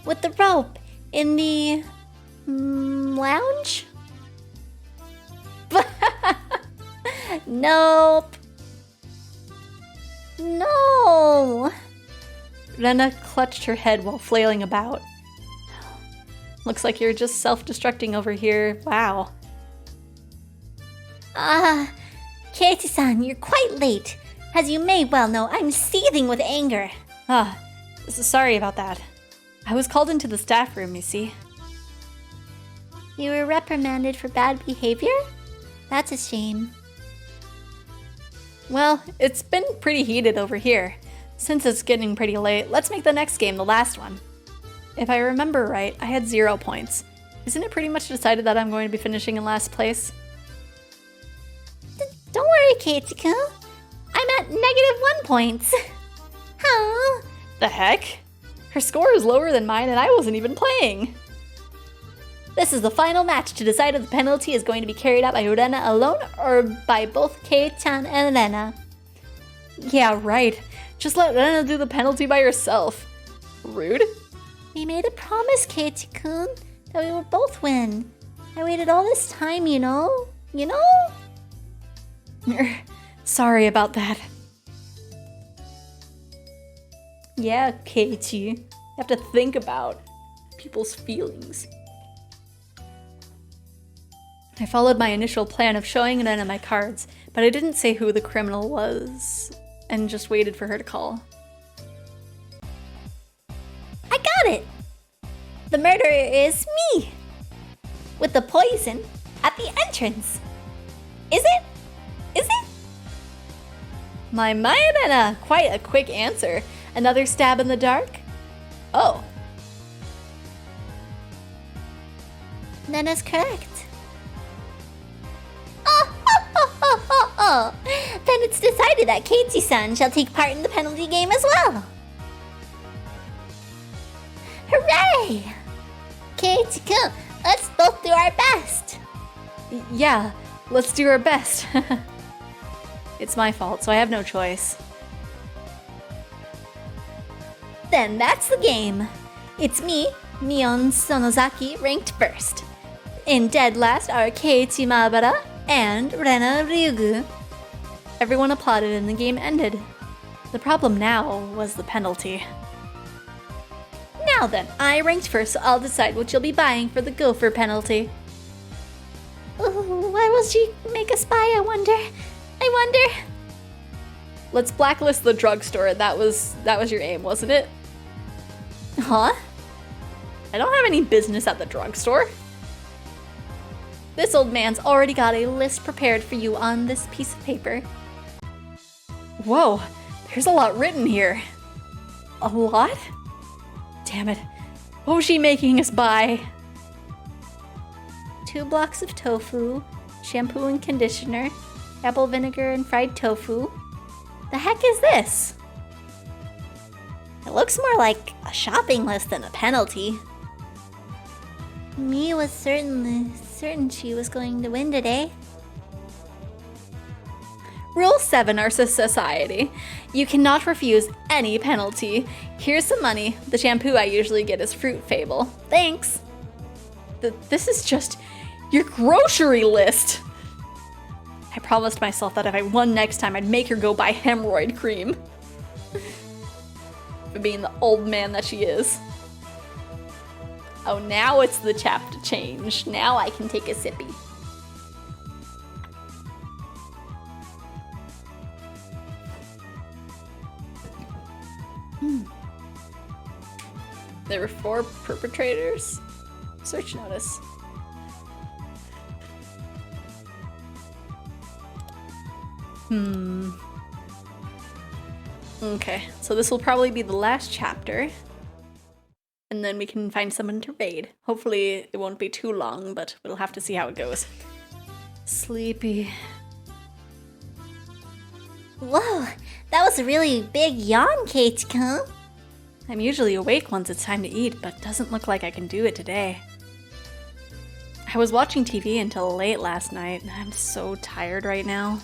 With the rope in the lounge? Nope. No. Rena clutched her head while flailing about. Looks like you're just self-destructing over here. Wow. Katie-san, you're quite late. As you may well know, I'm seething with anger. Sorry about that. I was called into the staff room, you see. You were reprimanded for bad behavior? That's a shame. Well, it's been pretty heated over here. Since it's getting pretty late, let's make the next game the last one. If I remember right, I had 0 points. Isn't it pretty much decided that I'm going to be finishing in last place? Don't worry, Katie-kun. I'm at -1 points. Huh? The heck? Her score is lower than mine and I wasn't even playing. This is the final match to decide if the penalty is going to be carried out by Rena alone or by both Kei-chan and Rena. Yeah, right. Just let Rena do the penalty by herself. Rude. We made a promise, Katie-kun, that we would both win. I waited all this time, you know? Sorry about that. Yeah, Katie. You have to think about people's feelings. I followed my initial plan of showing Rena my cards, but I didn't say who the criminal was, and just waited for her to call. I got it! The murderer is me! With the poison at the entrance. Is it? My Rena! Quite a quick answer. Another stab in the dark? Oh. Nena's correct. Then it's decided that Katie-san shall take part in the penalty game as well. Hooray! Katie-kun, let's both do our best. Yeah, let's do our best. It's my fault, so I have no choice. Then that's the game. It's me, Mion Sonozaki, ranked first. In dead last are Keiichi Maebara and Rena Ryugu. Everyone applauded and the game ended. The problem now was the penalty. Now then, I ranked first, so I'll decide what you'll be buying for the gopher penalty. Ooh, why will she make a spy, I wonder? Let's blacklist the drugstore. That was your aim, wasn't it? Huh? I don't have any business at the drugstore. This old man's already got a list prepared for you on this piece of paper. Whoa, there's a lot written here. A lot? Damn it. What was she making us buy? 2 blocks of tofu, shampoo and conditioner, apple vinegar and fried tofu. The heck is this? It looks more like a shopping list than a penalty. Me was certain she was going to win today. Rule 7 our society. You cannot refuse any penalty. Here's some money. The shampoo I usually get is Fruit Fable. Thanks. This is just your grocery list. I promised myself that if I won next time, I'd make her go buy hemorrhoid cream. For being the old man that she is. Oh, now it's the chapter change. Now I can take a sippy. There were 4 perpetrators. Search notice. Okay, so this will probably be the last chapter. And then we can find someone to raid. Hopefully it won't be too long, but we'll have to see how it goes. Sleepy. Whoa, that was a really big yawn, Kate-kun. I'm usually awake once it's time to eat, but doesn't look like I can do it today. I was watching TV until late last night. I'm so tired right now.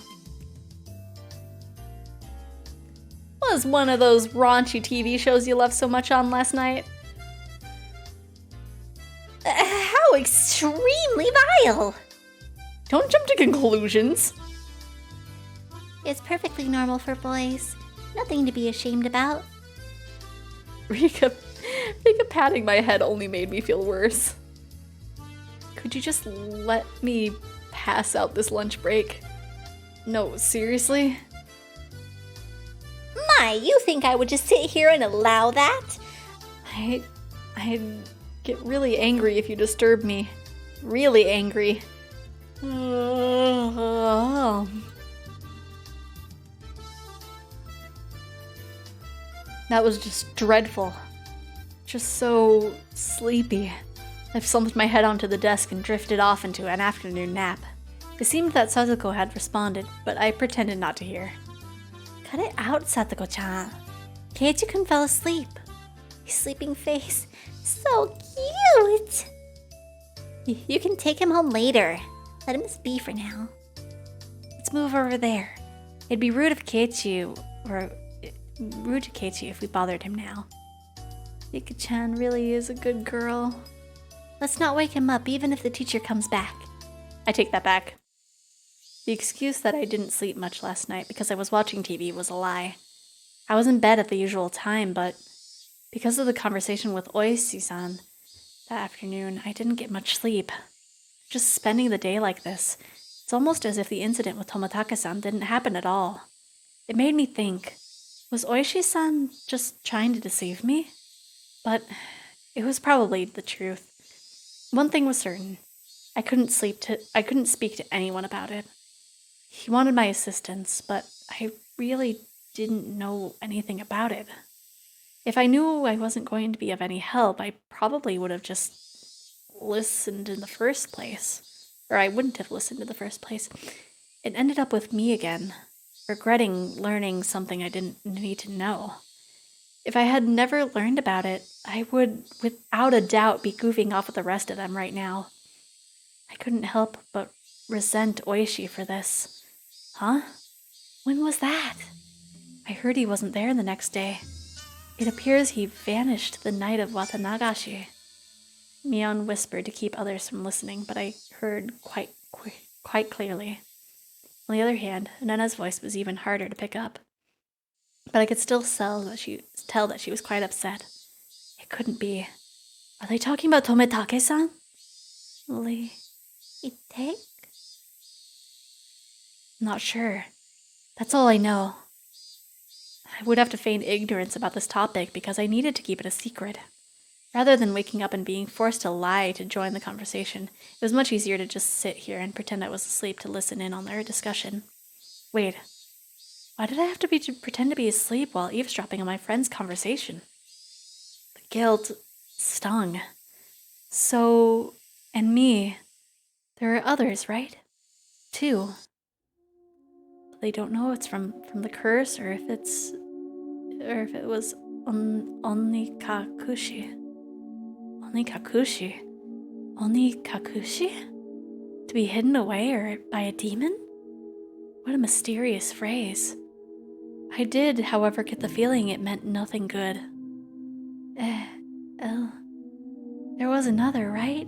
Was one of those raunchy TV shows you loved so much on last night? How extremely vile! Don't jump to conclusions. It's perfectly normal for boys. Nothing to be ashamed about. Rika patting my head only made me feel worse. Could you just let me pass out this lunch break? No, seriously? My, you think I would just sit here and allow that? I'd get really angry if you disturb me. Really angry. That was just dreadful. Just so sleepy. I slumped my head onto the desk and drifted off into an afternoon nap. It seemed that Sasuko had responded, but I pretended not to hear. Cut it out, Satoko-chan. Keiichi-kun fell asleep. His sleeping face. So cute! You can take him home later. Let him be for now. Let's move over there. It'd be rude to Keiichi if we bothered him now. Rika-chan really is a good girl. Let's not wake him up even if the teacher comes back. I take that back. The excuse that I didn't sleep much last night because I was watching TV was a lie. I was in bed at the usual time, but because of the conversation with Oishi-san that afternoon, I didn't get much sleep. Just spending the day like this, it's almost as if the incident with Toмотake-san didn't happen at all. It made me think, was Oishi-san just trying to deceive me? But it was probably the truth. One thing was certain. I couldn't speak to anyone about it. He wanted my assistance, but I really didn't know anything about it. If I knew I wasn't going to be of any help, I probably would have just listened in the first place. Or I wouldn't have listened in the first place. It ended up with me again, regretting learning something I didn't need to know. If I had never learned about it, I would, without a doubt, be goofing off with the rest of them right now. I couldn't help but resent Oishi for this. Huh? When was that? I heard he wasn't there the next day. It appears he vanished the night of Watanagashi. Mion whispered to keep others from listening, but I heard quite clearly. On the other hand, Nana's voice was even harder to pick up. But I could still tell that she was quite upset. It couldn't be. Are they talking about Tomitake-san? Take? Not sure. That's all I know. I would have to feign ignorance about this topic because I needed to keep it a secret. Rather than waking up and being forced to lie to join the conversation, it was much easier to just sit here and pretend I was asleep to listen in on their discussion. Wait, why did I have to pretend to be asleep while eavesdropping on my friend's conversation? The guilt stung. So, and me, there are others, right? 2. They don't know it's from the curse or if it was Onikakushi. Onikakushi? To be hidden away or by a demon? What a mysterious phrase. I did, however, get the feeling it meant nothing good. There was another, right?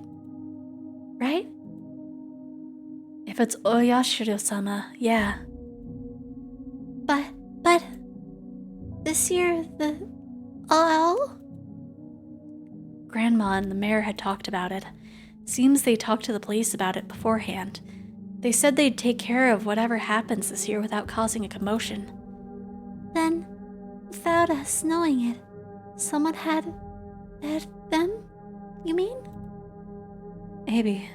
Right? If it's Oyashiro-sama, yeah. But this year, all? Grandma and the mayor had talked about it. Seems they talked to the police about it beforehand. They said they'd take care of whatever happens this year without causing a commotion. Then, without us knowing it, someone had them, you mean? Maybe.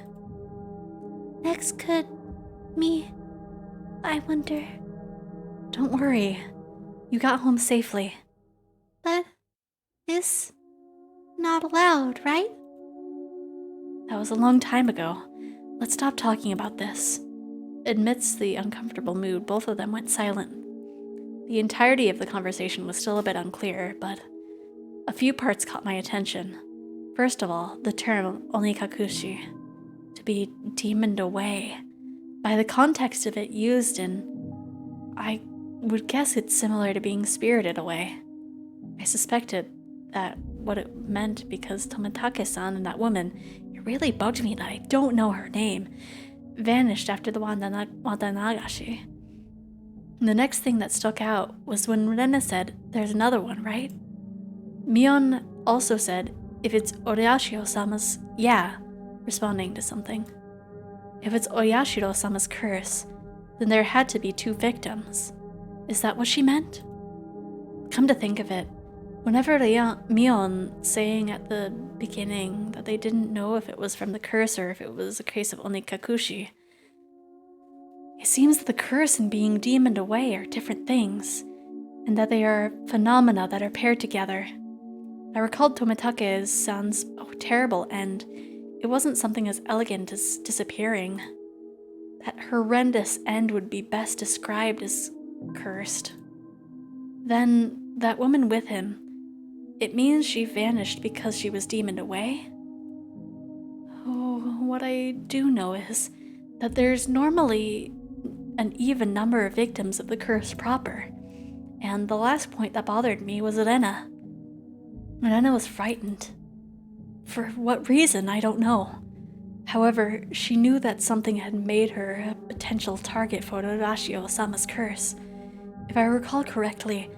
Next could me, I wonder. Don't worry. You got home safely. But it's not allowed, right? That was a long time ago. Let's stop talking about this. Amidst the uncomfortable mood, both of them went silent. The entirety of the conversation was still a bit unclear, but a few parts caught my attention. First of all, the term onikakushi, to be demoned away. By the context of it used I would guess it's similar to being spirited away. I suspected that what it meant because Tomitake-san and that woman, it really bugged me that I don't know her name, vanished after the Wadanagashi. The next thing that stuck out was when Rena said, "There's another one, right?" Mion also said, "If it's Oyashiro-sama's, yeah," responding to something. If it's Oyashiro-sama's curse, then there had to be 2 victims. Is that what she meant? Come to think of it, whenever Mion saying at the beginning that they didn't know if it was from the curse or if it was a case of onikakushi, it seems that the curse and being demoned away are different things, and that they are phenomena that are paired together. I recalled Tomitake's terrible end. It wasn't something as elegant as disappearing. That horrendous end would be best described as cursed. Then, that woman with him, it means she vanished because she was demoned away? Oh, what I do know is that there's normally an even number of victims of the curse proper, and the last point that bothered me was Rena. Rena was frightened. For what reason, I don't know. However, she knew that something had made her a potential target for Oyashiro-sama's curse. If I recall correctly,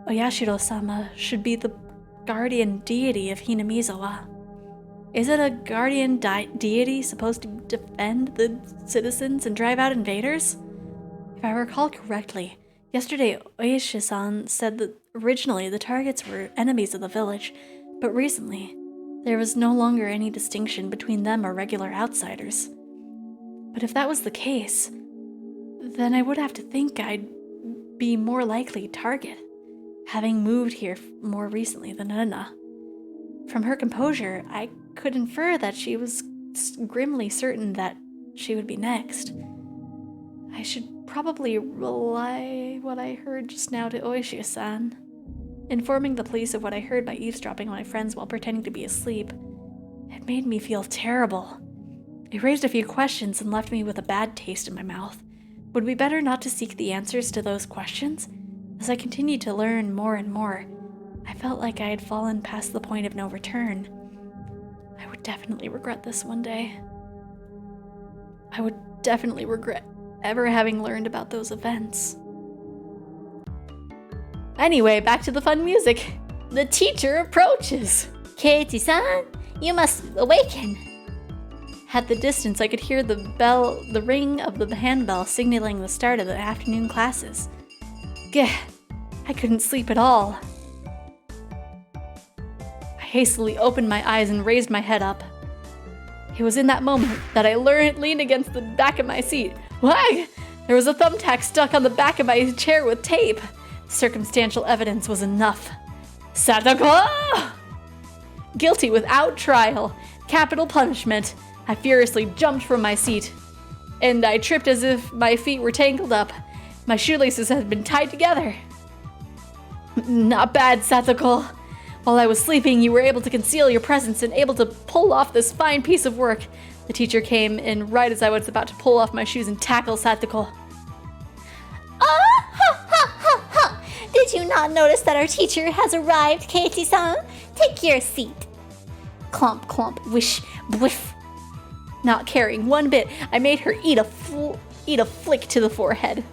Oyashiro-sama should be the guardian deity of Hinamizawa. Is it a guardian deity supposed to defend the citizens and drive out invaders? If I recall correctly, yesterday Oishi-san said that originally the targets were enemies of the village, but recently there was no longer any distinction between them or regular outsiders. But if that was the case, then I would have to think I'd be more likely target, having moved here more recently than Rena. From her composure, I could infer that she was grimly certain that she would be next. I should probably relay what I heard just now to Oishi-san. Informing the police of what I heard by eavesdropping on my friends while pretending to be asleep, it made me feel terrible. It raised a few questions and left me with a bad taste in my mouth. Would it be better not to seek the answers to those questions? As I continued to learn more and more, I felt like I had fallen past the point of no return. I would definitely regret this one day. I would definitely regret ever having learned about those events. Anyway, back to the fun music. The teacher approaches. Keiichi-san, you must awaken. At the distance, I could hear the ring of the handbell signaling the start of the afternoon classes. Gah, I couldn't sleep at all. I hastily opened my eyes and raised my head up. It was in that moment that I leaned against the back of my seat. Why? There was a thumbtack stuck on the back of my chair with tape. Circumstantial evidence was enough. Satoko! Guilty without trial. Capital punishment. I furiously jumped from my seat, and I tripped as if my feet were tangled up. My shoelaces had been tied together. Not bad, Satoko. While I was sleeping, you were able to conceal your presence and able to pull off this fine piece of work. The teacher came in right as I was about to pull off my shoes and tackle Satoko. Did you not notice that our teacher has arrived, Keiichi-san? Take your seat. Clomp, clomp, wish, whiff. Not caring one bit, I made her eat a flick to the forehead.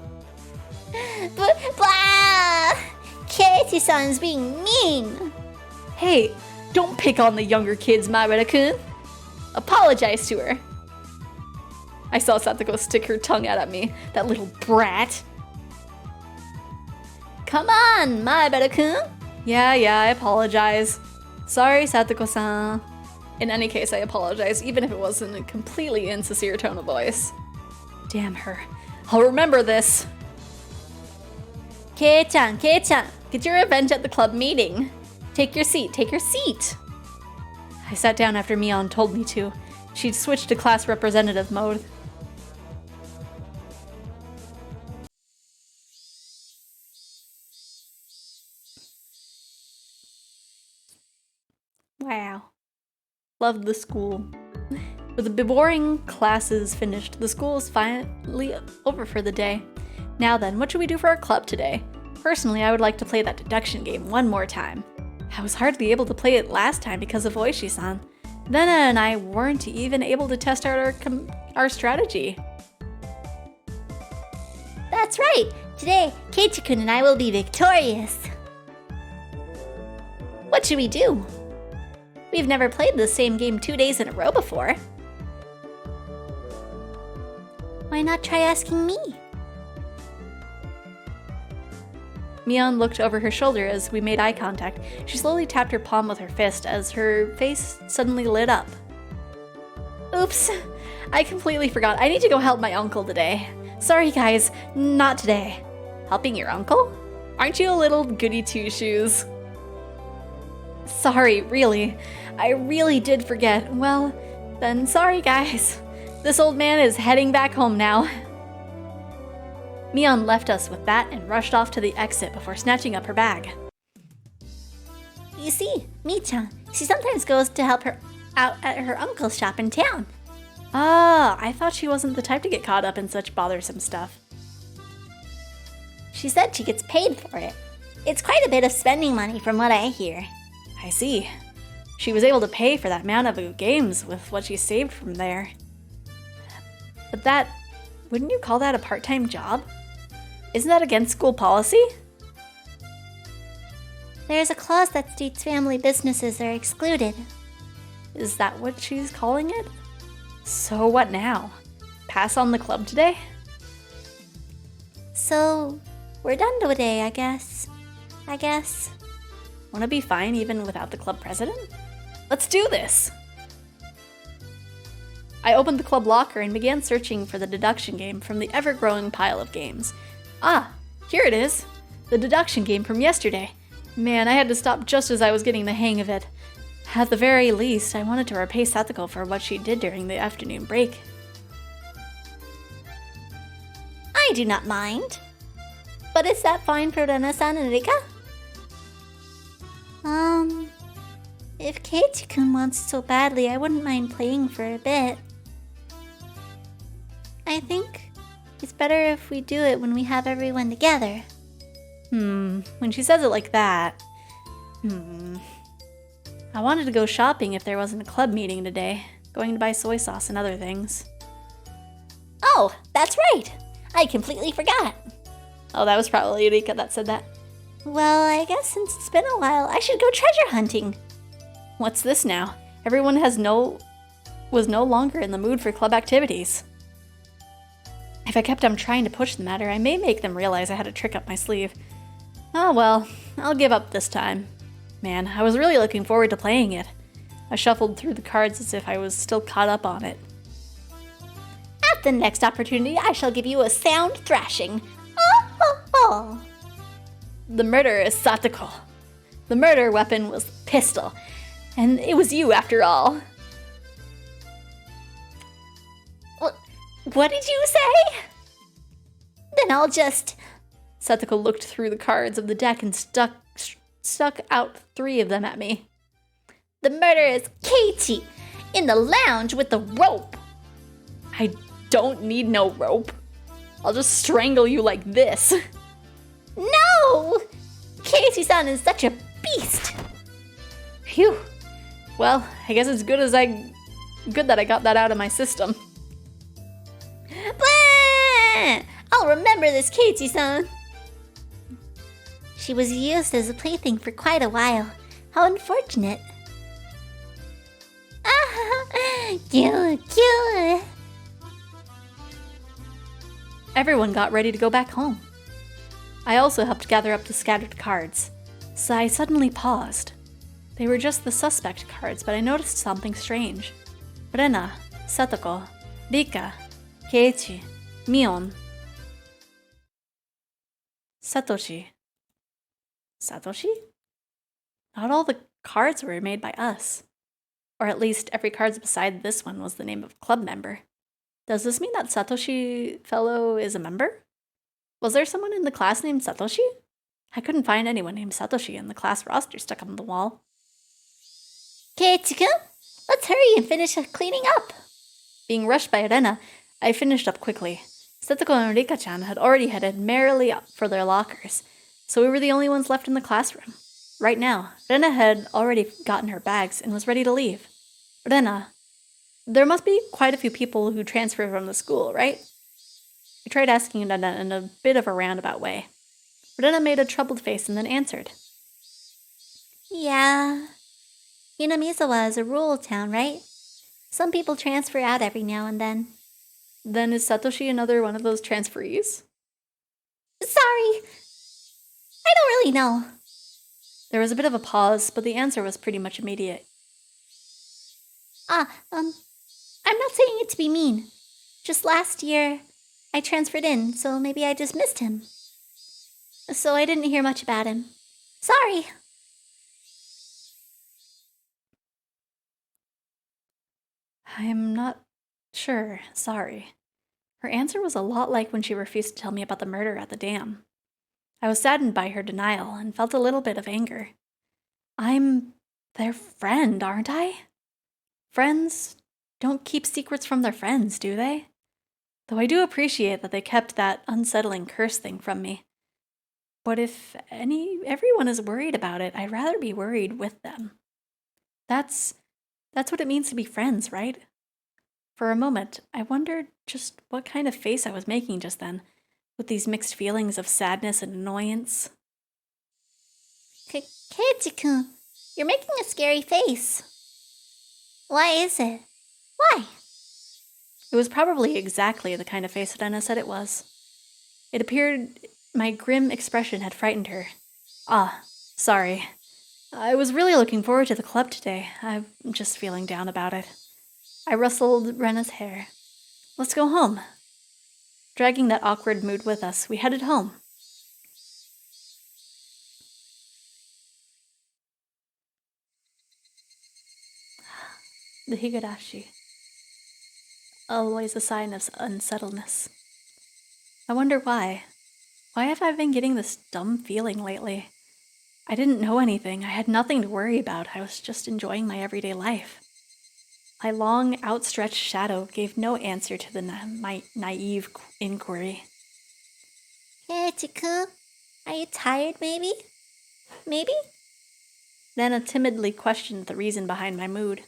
Blah! Keiichi-san's being mean. Hey, Don't pick on the younger kids, Maibara-kun. Apologize to her. I saw Satoko stick her tongue out at me, that little brat. Come on, Maibara-kun. Yeah, I apologize. Sorry, Satoko-san. In any case, I apologize, even if it was in a completely insincere tone of voice. Damn her. I'll remember this. Kei-chan, get your revenge at the club meeting. Take your seat. I sat down after Mion told me to. She'd switched to class representative mode. Wow. Loved the school. With the boring classes finished, the school is finally over for the day. Now then, what should we do for our club today? Personally, I would like to play that deduction game one more time. I was hardly able to play it last time because of Oishi-san. Vena and I weren't even able to test out our strategy. That's right! Today, Keiichi-kun and I will be victorious! What should we do? We've never played the same game 2 days in a row before. Why not try asking me? Mion looked over her shoulder as we made eye contact. She slowly tapped her palm with her fist as her face suddenly lit up. Oops, I completely forgot. I need to go help my uncle today. Sorry guys, not today. Helping your uncle? Aren't you a little goody two-shoes? Sorry, really. I really did forget. Well, then sorry guys. This old man is heading back home now. Mion left us with that and rushed off to the exit before snatching up her bag. You see, Mi-chan, she sometimes goes to help her out at her uncle's shop in town. Ah, I thought she wasn't the type to get caught up in such bothersome stuff. She said she gets paid for it. It's quite a bit of spending money from what I hear. I see. She was able to pay for that amount of games with what she saved from there. But wouldn't you call that a part-time job? Isn't that against school policy? There's a clause that states family businesses are excluded. Is that what she's calling it? So what now? Pass on the club today? So, we're done today, I guess. Wanna be fine even without the club president? Let's do this! I opened the club locker and began searching for the deduction game from the ever-growing pile of games. Ah, here it is! The deduction game from yesterday. Man, I had to stop just as I was getting the hang of it. At the very least, I wanted to repay Satoko for what she did during the afternoon break. I do not mind. But is that fine for Rena-san and Rika? If Keiichi-kun wants so badly, I wouldn't mind playing for a bit. I think it's better if we do it when we have everyone together. When she says it like that. I wanted to go shopping if there wasn't a club meeting today. Going to buy soy sauce and other things. Oh, that's right! I completely forgot. Oh, that was probably Rika that said that. Well, I guess since it's been a while, I should go treasure hunting. What's this now? Everyone was no longer in the mood for club activities. If I kept on trying to push the matter, I may make them realize I had a trick up my sleeve. Oh well, I'll give up this time. Man, I was really looking forward to playing it. I shuffled through the cards as if I was still caught up on it. At the next opportunity, I shall give you a sound thrashing. Oh, oh, oh. The murderer is Satoko. The murder weapon was pistol. And it was you after all. What did you say? Then I'll just... Satoko looked through the cards of the deck and stuck out 3 of them at me. The murderer is Keiichi, in the lounge with the rope. I don't need no rope. I'll just strangle you like this. No! Keiichi-san is such a beast. Phew. Well, I guess it's good that I got that out of my system. Blah! I'll remember this Keiichi-san. She was used as a plaything for quite a while. How unfortunate. Cute. Everyone got ready to go back home. I also helped gather up the scattered cards. So I suddenly paused. They were just the suspect cards, but I noticed something strange. Rena, Satoko, Rika, Keiichi, Mion, Satoshi. Satoshi? Not all the cards were made by us. Or at least every card beside this one was the name of a club member. Does this mean that Satoshi fellow is a member? Was there someone in the class named Satoshi? I couldn't find anyone named Satoshi in the class roster stuck on the wall. Keiichi-kun, let's hurry and finish cleaning up. Being rushed by Rena, I finished up quickly. Setoko and Rika-chan had already headed merrily up for their lockers, so we were the only ones left in the classroom. Right now, Rena had already gotten her bags and was ready to leave. Rena, there must be quite a few people who transfer from the school, right? I tried asking Rena in a bit of a roundabout way. Rena made a troubled face and then answered. Yeah. Hinamizawa is a rural town, right? Some people transfer out every now and then. Then is Satoshi another one of those transferees? Sorry. I don't really know. There was a bit of a pause, but the answer was pretty much immediate. I'm not saying it to be mean. Just last year, I transferred in, so maybe I just missed him. So I didn't hear much about him. Sorry. I'm not sure, sorry. Her answer was a lot like when she refused to tell me about the murder at the dam. I was saddened by her denial and felt a little bit of anger. I'm their friend, aren't I? Friends don't keep secrets from their friends, do they? Though I do appreciate that they kept that unsettling curse thing from me. But if everyone is worried about it, I'd rather be worried with them. That's what it means to be friends, right? For a moment, I wondered just what kind of face I was making just then, with these mixed feelings of sadness and annoyance. Keiichi-kun, you're making a scary face. Why is it? Why? It was probably exactly the kind of face that Anna said it was. It appeared my grim expression had frightened her. Ah, sorry. I was really looking forward to the club today. I'm just feeling down about it. I rustled Rena's hair. Let's go home. Dragging that awkward mood with us, we headed home. The higurashi. Always a sign of unsettledness. I wonder why. Why have I been getting this dumb feeling lately? I didn't know anything. I had nothing to worry about. I was just enjoying my everyday life. My long, outstretched shadow gave no answer to my naive inquiry. Keiichi-kun, are you tired, maybe? Maybe? Nana timidly questioned the reason behind my mood.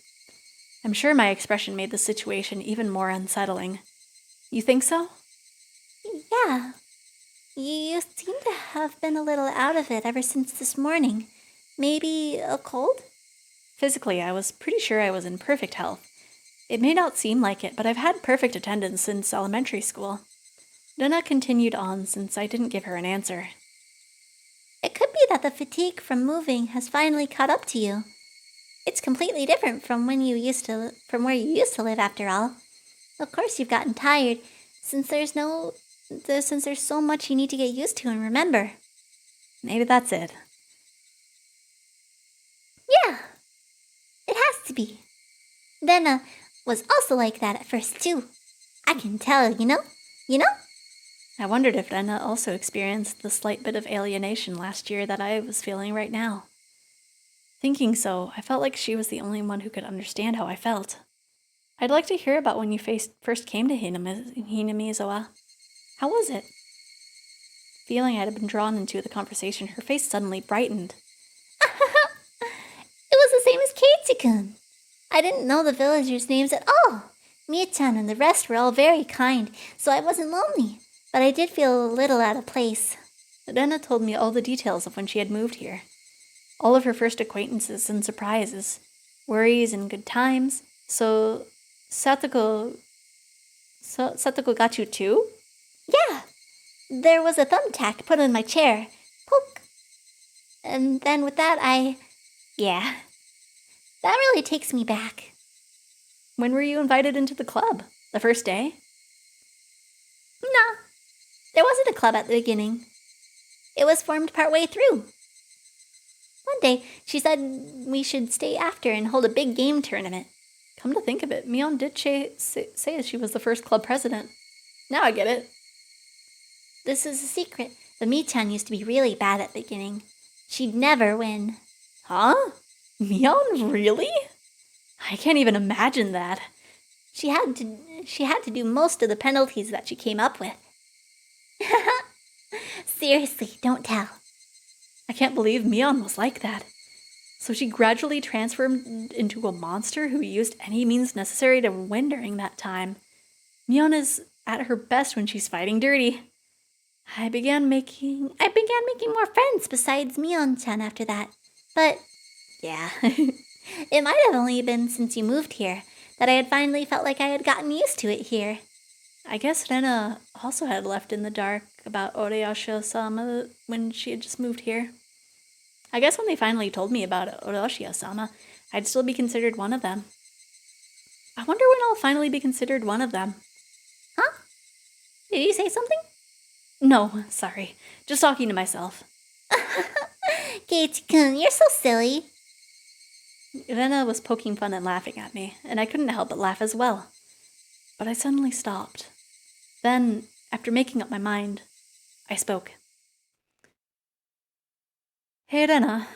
I'm sure my expression made the situation even more unsettling. You think so? Yeah. You seem to have been a little out of it ever since this morning. Maybe a cold? Physically, I was pretty sure I was in perfect health. It may not seem like it, but I've had perfect attendance since elementary school. Nana continued on since I didn't give her an answer. It could be that the fatigue from moving has finally caught up to you. It's completely different from where you used to live after all. Of course you've gotten tired, since there's so much you need to get used to and remember. Maybe that's it. Yeah, it has to be. Vena was also like that at first too. I can tell, you know? I wondered if Rena also experienced the slight bit of alienation last year that I was feeling right now. Thinking so, I felt like she was the only one who could understand how I felt. I'd like to hear about when you first came to Hinamizawa. How was it? Feeling I had been drawn into the conversation, her face suddenly brightened. It was the same as Keiichi-kun. I didn't know the villagers' names at all. Mia-chan and the rest were all very kind, so I wasn't lonely. But I did feel a little out of place. Rena told me all the details of when she had moved here. All of her first acquaintances and surprises, worries and good times, So, Satoko got you too? Yeah, there was a thumbtack put on my chair. Poke. And then with that, yeah, that really takes me back. When were you invited into the club? The first day? Nah, there wasn't a club at the beginning. It was formed partway through. One day, she said we should stay after and hold a big game tournament. Come to think of it, Mion did say she was the first club president. Now I get it. This is a secret, but Mi-chan used to be really bad at the beginning. She'd never win. Huh? Mion, really? I can't even imagine that. She had to do most of the penalties that she came up with. Seriously, don't tell. I can't believe Mion was like that. So she gradually transformed into a monster who used any means necessary to win during that time. Mion is at her best when she's fighting dirty. I began making more friends besides Mion-chan after that. But, yeah, it might have only been since you moved here that I had finally felt like I had gotten used to it here. I guess Rena also had left in the dark about Oreashio-sama when she had just moved here. I guess when they finally told me about Oreashio-sama, I'd still be considered one of them. I wonder when I'll finally be considered one of them. Huh? Did you say something? No, sorry. Just talking to myself. Keiichi-kun, you're so silly. Rena was poking fun and laughing at me, and I couldn't help but laugh as well. But I suddenly stopped. Then, after making up my mind, I spoke. Hey, Rena.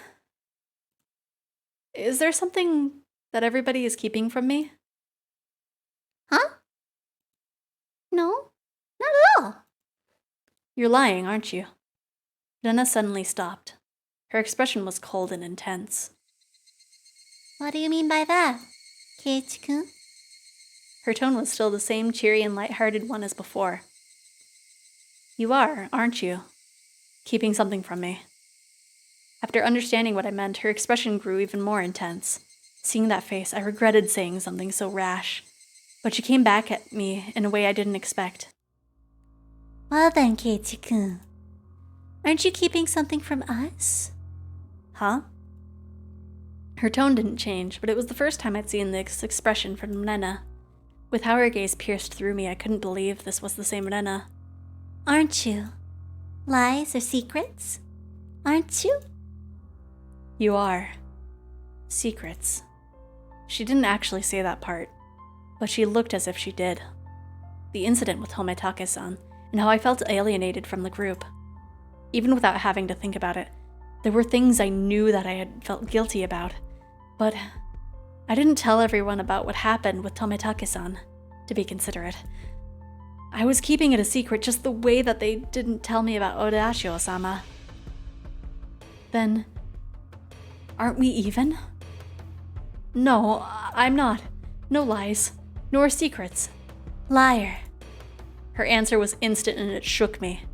Is there something that everybody is keeping from me? Huh? No, not at all. You're lying, aren't you? Rena suddenly stopped. Her expression was cold and intense. What do you mean by that, Keiichi-kun? Her tone was still the same cheery and light-hearted one as before. You are, aren't you? Keeping something from me. After understanding what I meant, her expression grew even more intense. Seeing that face, I regretted saying something so rash. But she came back at me in a way I didn't expect. Well then, Keiichi-kun, aren't you keeping something from us? Huh? Her tone didn't change, but it was the first time I'd seen this expression from Rena. With how her gaze pierced through me, I couldn't believe this was the same Rena. Aren't you? Lies or secrets? Aren't you? You are. Secrets. She didn't actually say that part, but she looked as if she did. The incident with Tometake-san, and how I felt alienated from the group. Even without having to think about it, there were things I knew that I had felt guilty about, but I didn't tell everyone about what happened with Tometake-san, to be considerate. I was keeping it a secret just the way that they didn't tell me about Oreashio-sama. Then, aren't we even? No, I'm not. No lies, nor secrets. Liar. Her answer was instant and it shook me.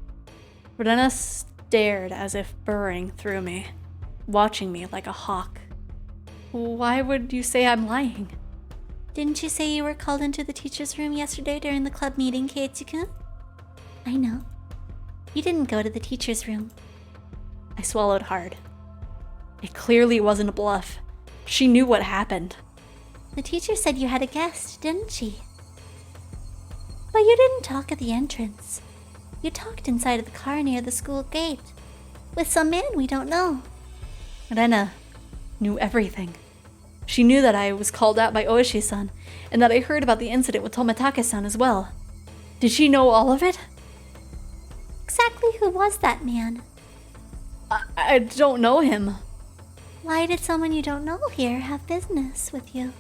Rena stared as if burrowing through me, watching me like a hawk. Why would you say I'm lying? Didn't you say you were called into the teacher's room yesterday during the club meeting, Keiichi-kun? I know. You didn't go to the teacher's room. I swallowed hard. It clearly wasn't a bluff. She knew what happened. The teacher said you had a guest, didn't she? But you didn't talk at the entrance. You talked inside of the car near the school gate. With some man we don't know. Rena knew everything. She knew that I was called out by Oishi-san, and that I heard about the incident with Tometake-san as well. Did she know all of it? Exactly who was that man? I don't know him. Why did someone you don't know here have business with you?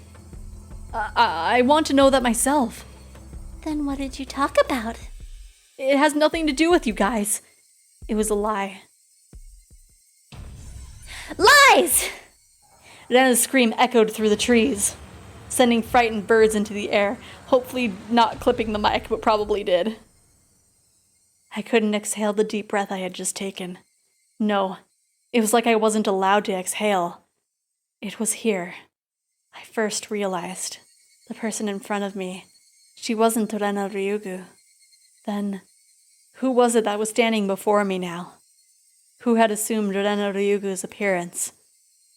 I want to know that myself. Then what did you talk about? It has nothing to do with you guys. It was a lie. Lies! Rena's scream echoed through the trees, sending frightened birds into the air, hopefully not clipping the mic, but probably did. I couldn't exhale the deep breath I had just taken. No, it was like I wasn't allowed to exhale. It was here I first realized The person in front of me, she wasn't Rena Ryugu. Then, who was it that was standing before me now? Who had assumed Rena Ryugu's appearance?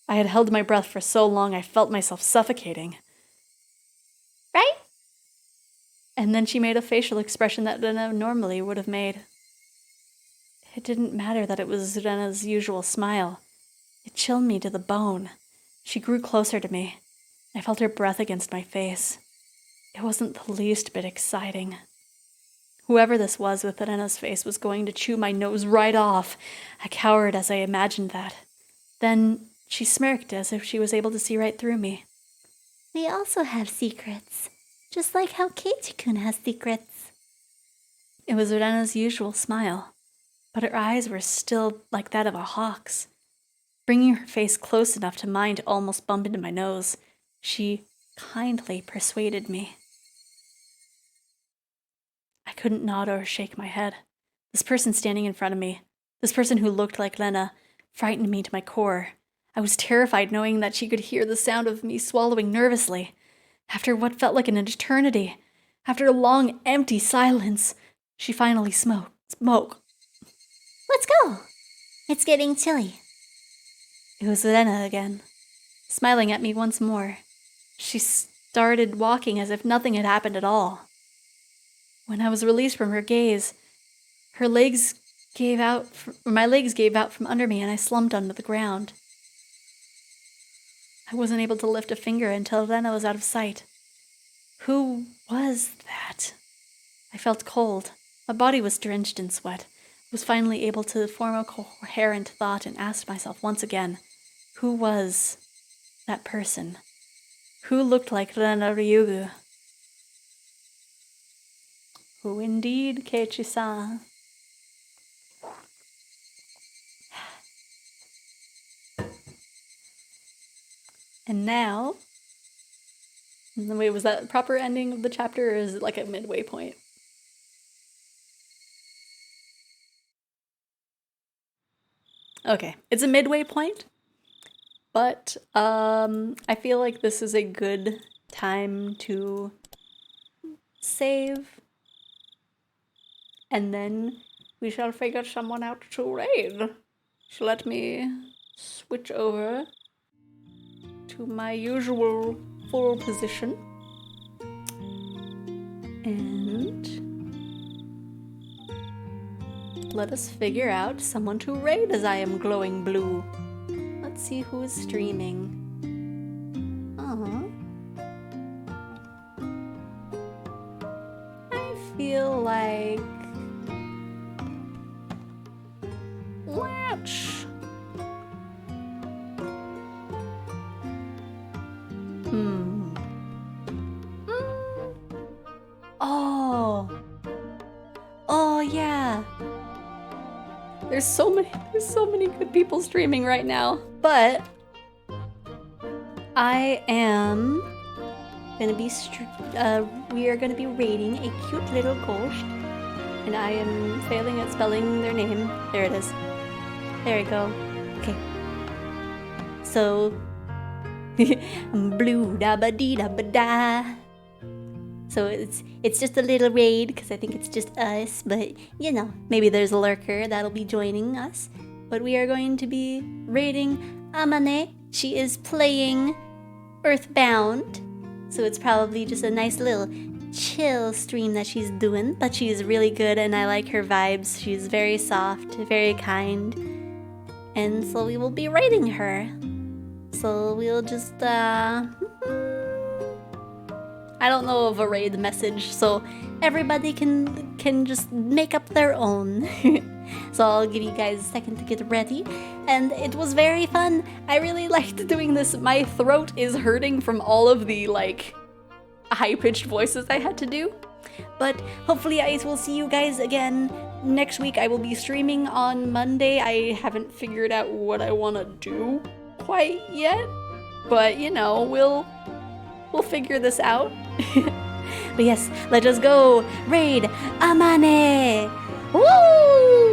I had held my breath for so long I felt myself suffocating. Right? And then she made a facial expression that Rena normally would have made. It didn't matter that it was Rena's usual smile. It chilled me to the bone. She grew closer to me. I felt her breath against my face. It wasn't the least bit exciting. Whoever this was with Rena's face was going to chew my nose right off. I cowered as I imagined that. Then she smirked as if she was able to see right through me. We also have secrets. Just like how Keiichi-kun has secrets. It was Rena's usual smile, but her eyes were still like that of a hawk's. Bringing her face close enough to mine to almost bump into my nose, she kindly persuaded me. I couldn't nod or shake my head. This person standing in front of me, this person who looked like Lena, frightened me to my core. I was terrified knowing that she could hear the sound of me swallowing nervously. After what felt like an eternity, after a long, empty silence, she finally spoke. Let's go. It's getting chilly. It was Lena again, smiling at me once more. She started walking as if nothing had happened at all. When I was released from her gaze, my legs gave out from under me and I slumped onto the ground. I wasn't able to lift a finger until Lena was out of sight. Who was that? I felt cold. My body was drenched in sweat. I was finally able to form a coherent thought and asked myself once again, who was that person? Who looked like Rena Ryugu? Who indeed, Keiichi-san? And now... Wait, was that a proper ending of the chapter, or is it like a midway point? Okay, it's a midway point, but I feel like this is a good time to save, and then we shall figure someone out to raid. So let me switch over to my usual full position, and let us figure out someone to raid as I am glowing blue. Let's see who is streaming. I feel like... let's... Oh yeah. There's so many good people streaming right now. But I am gonna be we are gonna be raiding a cute little ghost, and I am failing at spelling their name. There it is. There we go. Okay. So blue da ba dee da ba da. So it's just a little raid because I think it's just us, but you know, maybe there's a lurker that'll be joining us. But we are going to be raiding Amane. She is playing Earthbound, so it's probably just a nice little chill stream that she's doing, but she's really good and I like her vibes. She's very soft, very kind, and so we will be raiding her. So we'll just I don't know of a raid message, so everybody can just make up their own. So I'll give you guys a second to get ready. And it was very fun. I really liked doing this. My throat is hurting from all of the, like, high-pitched voices I had to do. But hopefully I will see you guys again next week. I will be streaming on Monday. I haven't figured out what I want to do quite yet. But, you know, we'll figure this out. But yes, let us go raid Amane! Woo!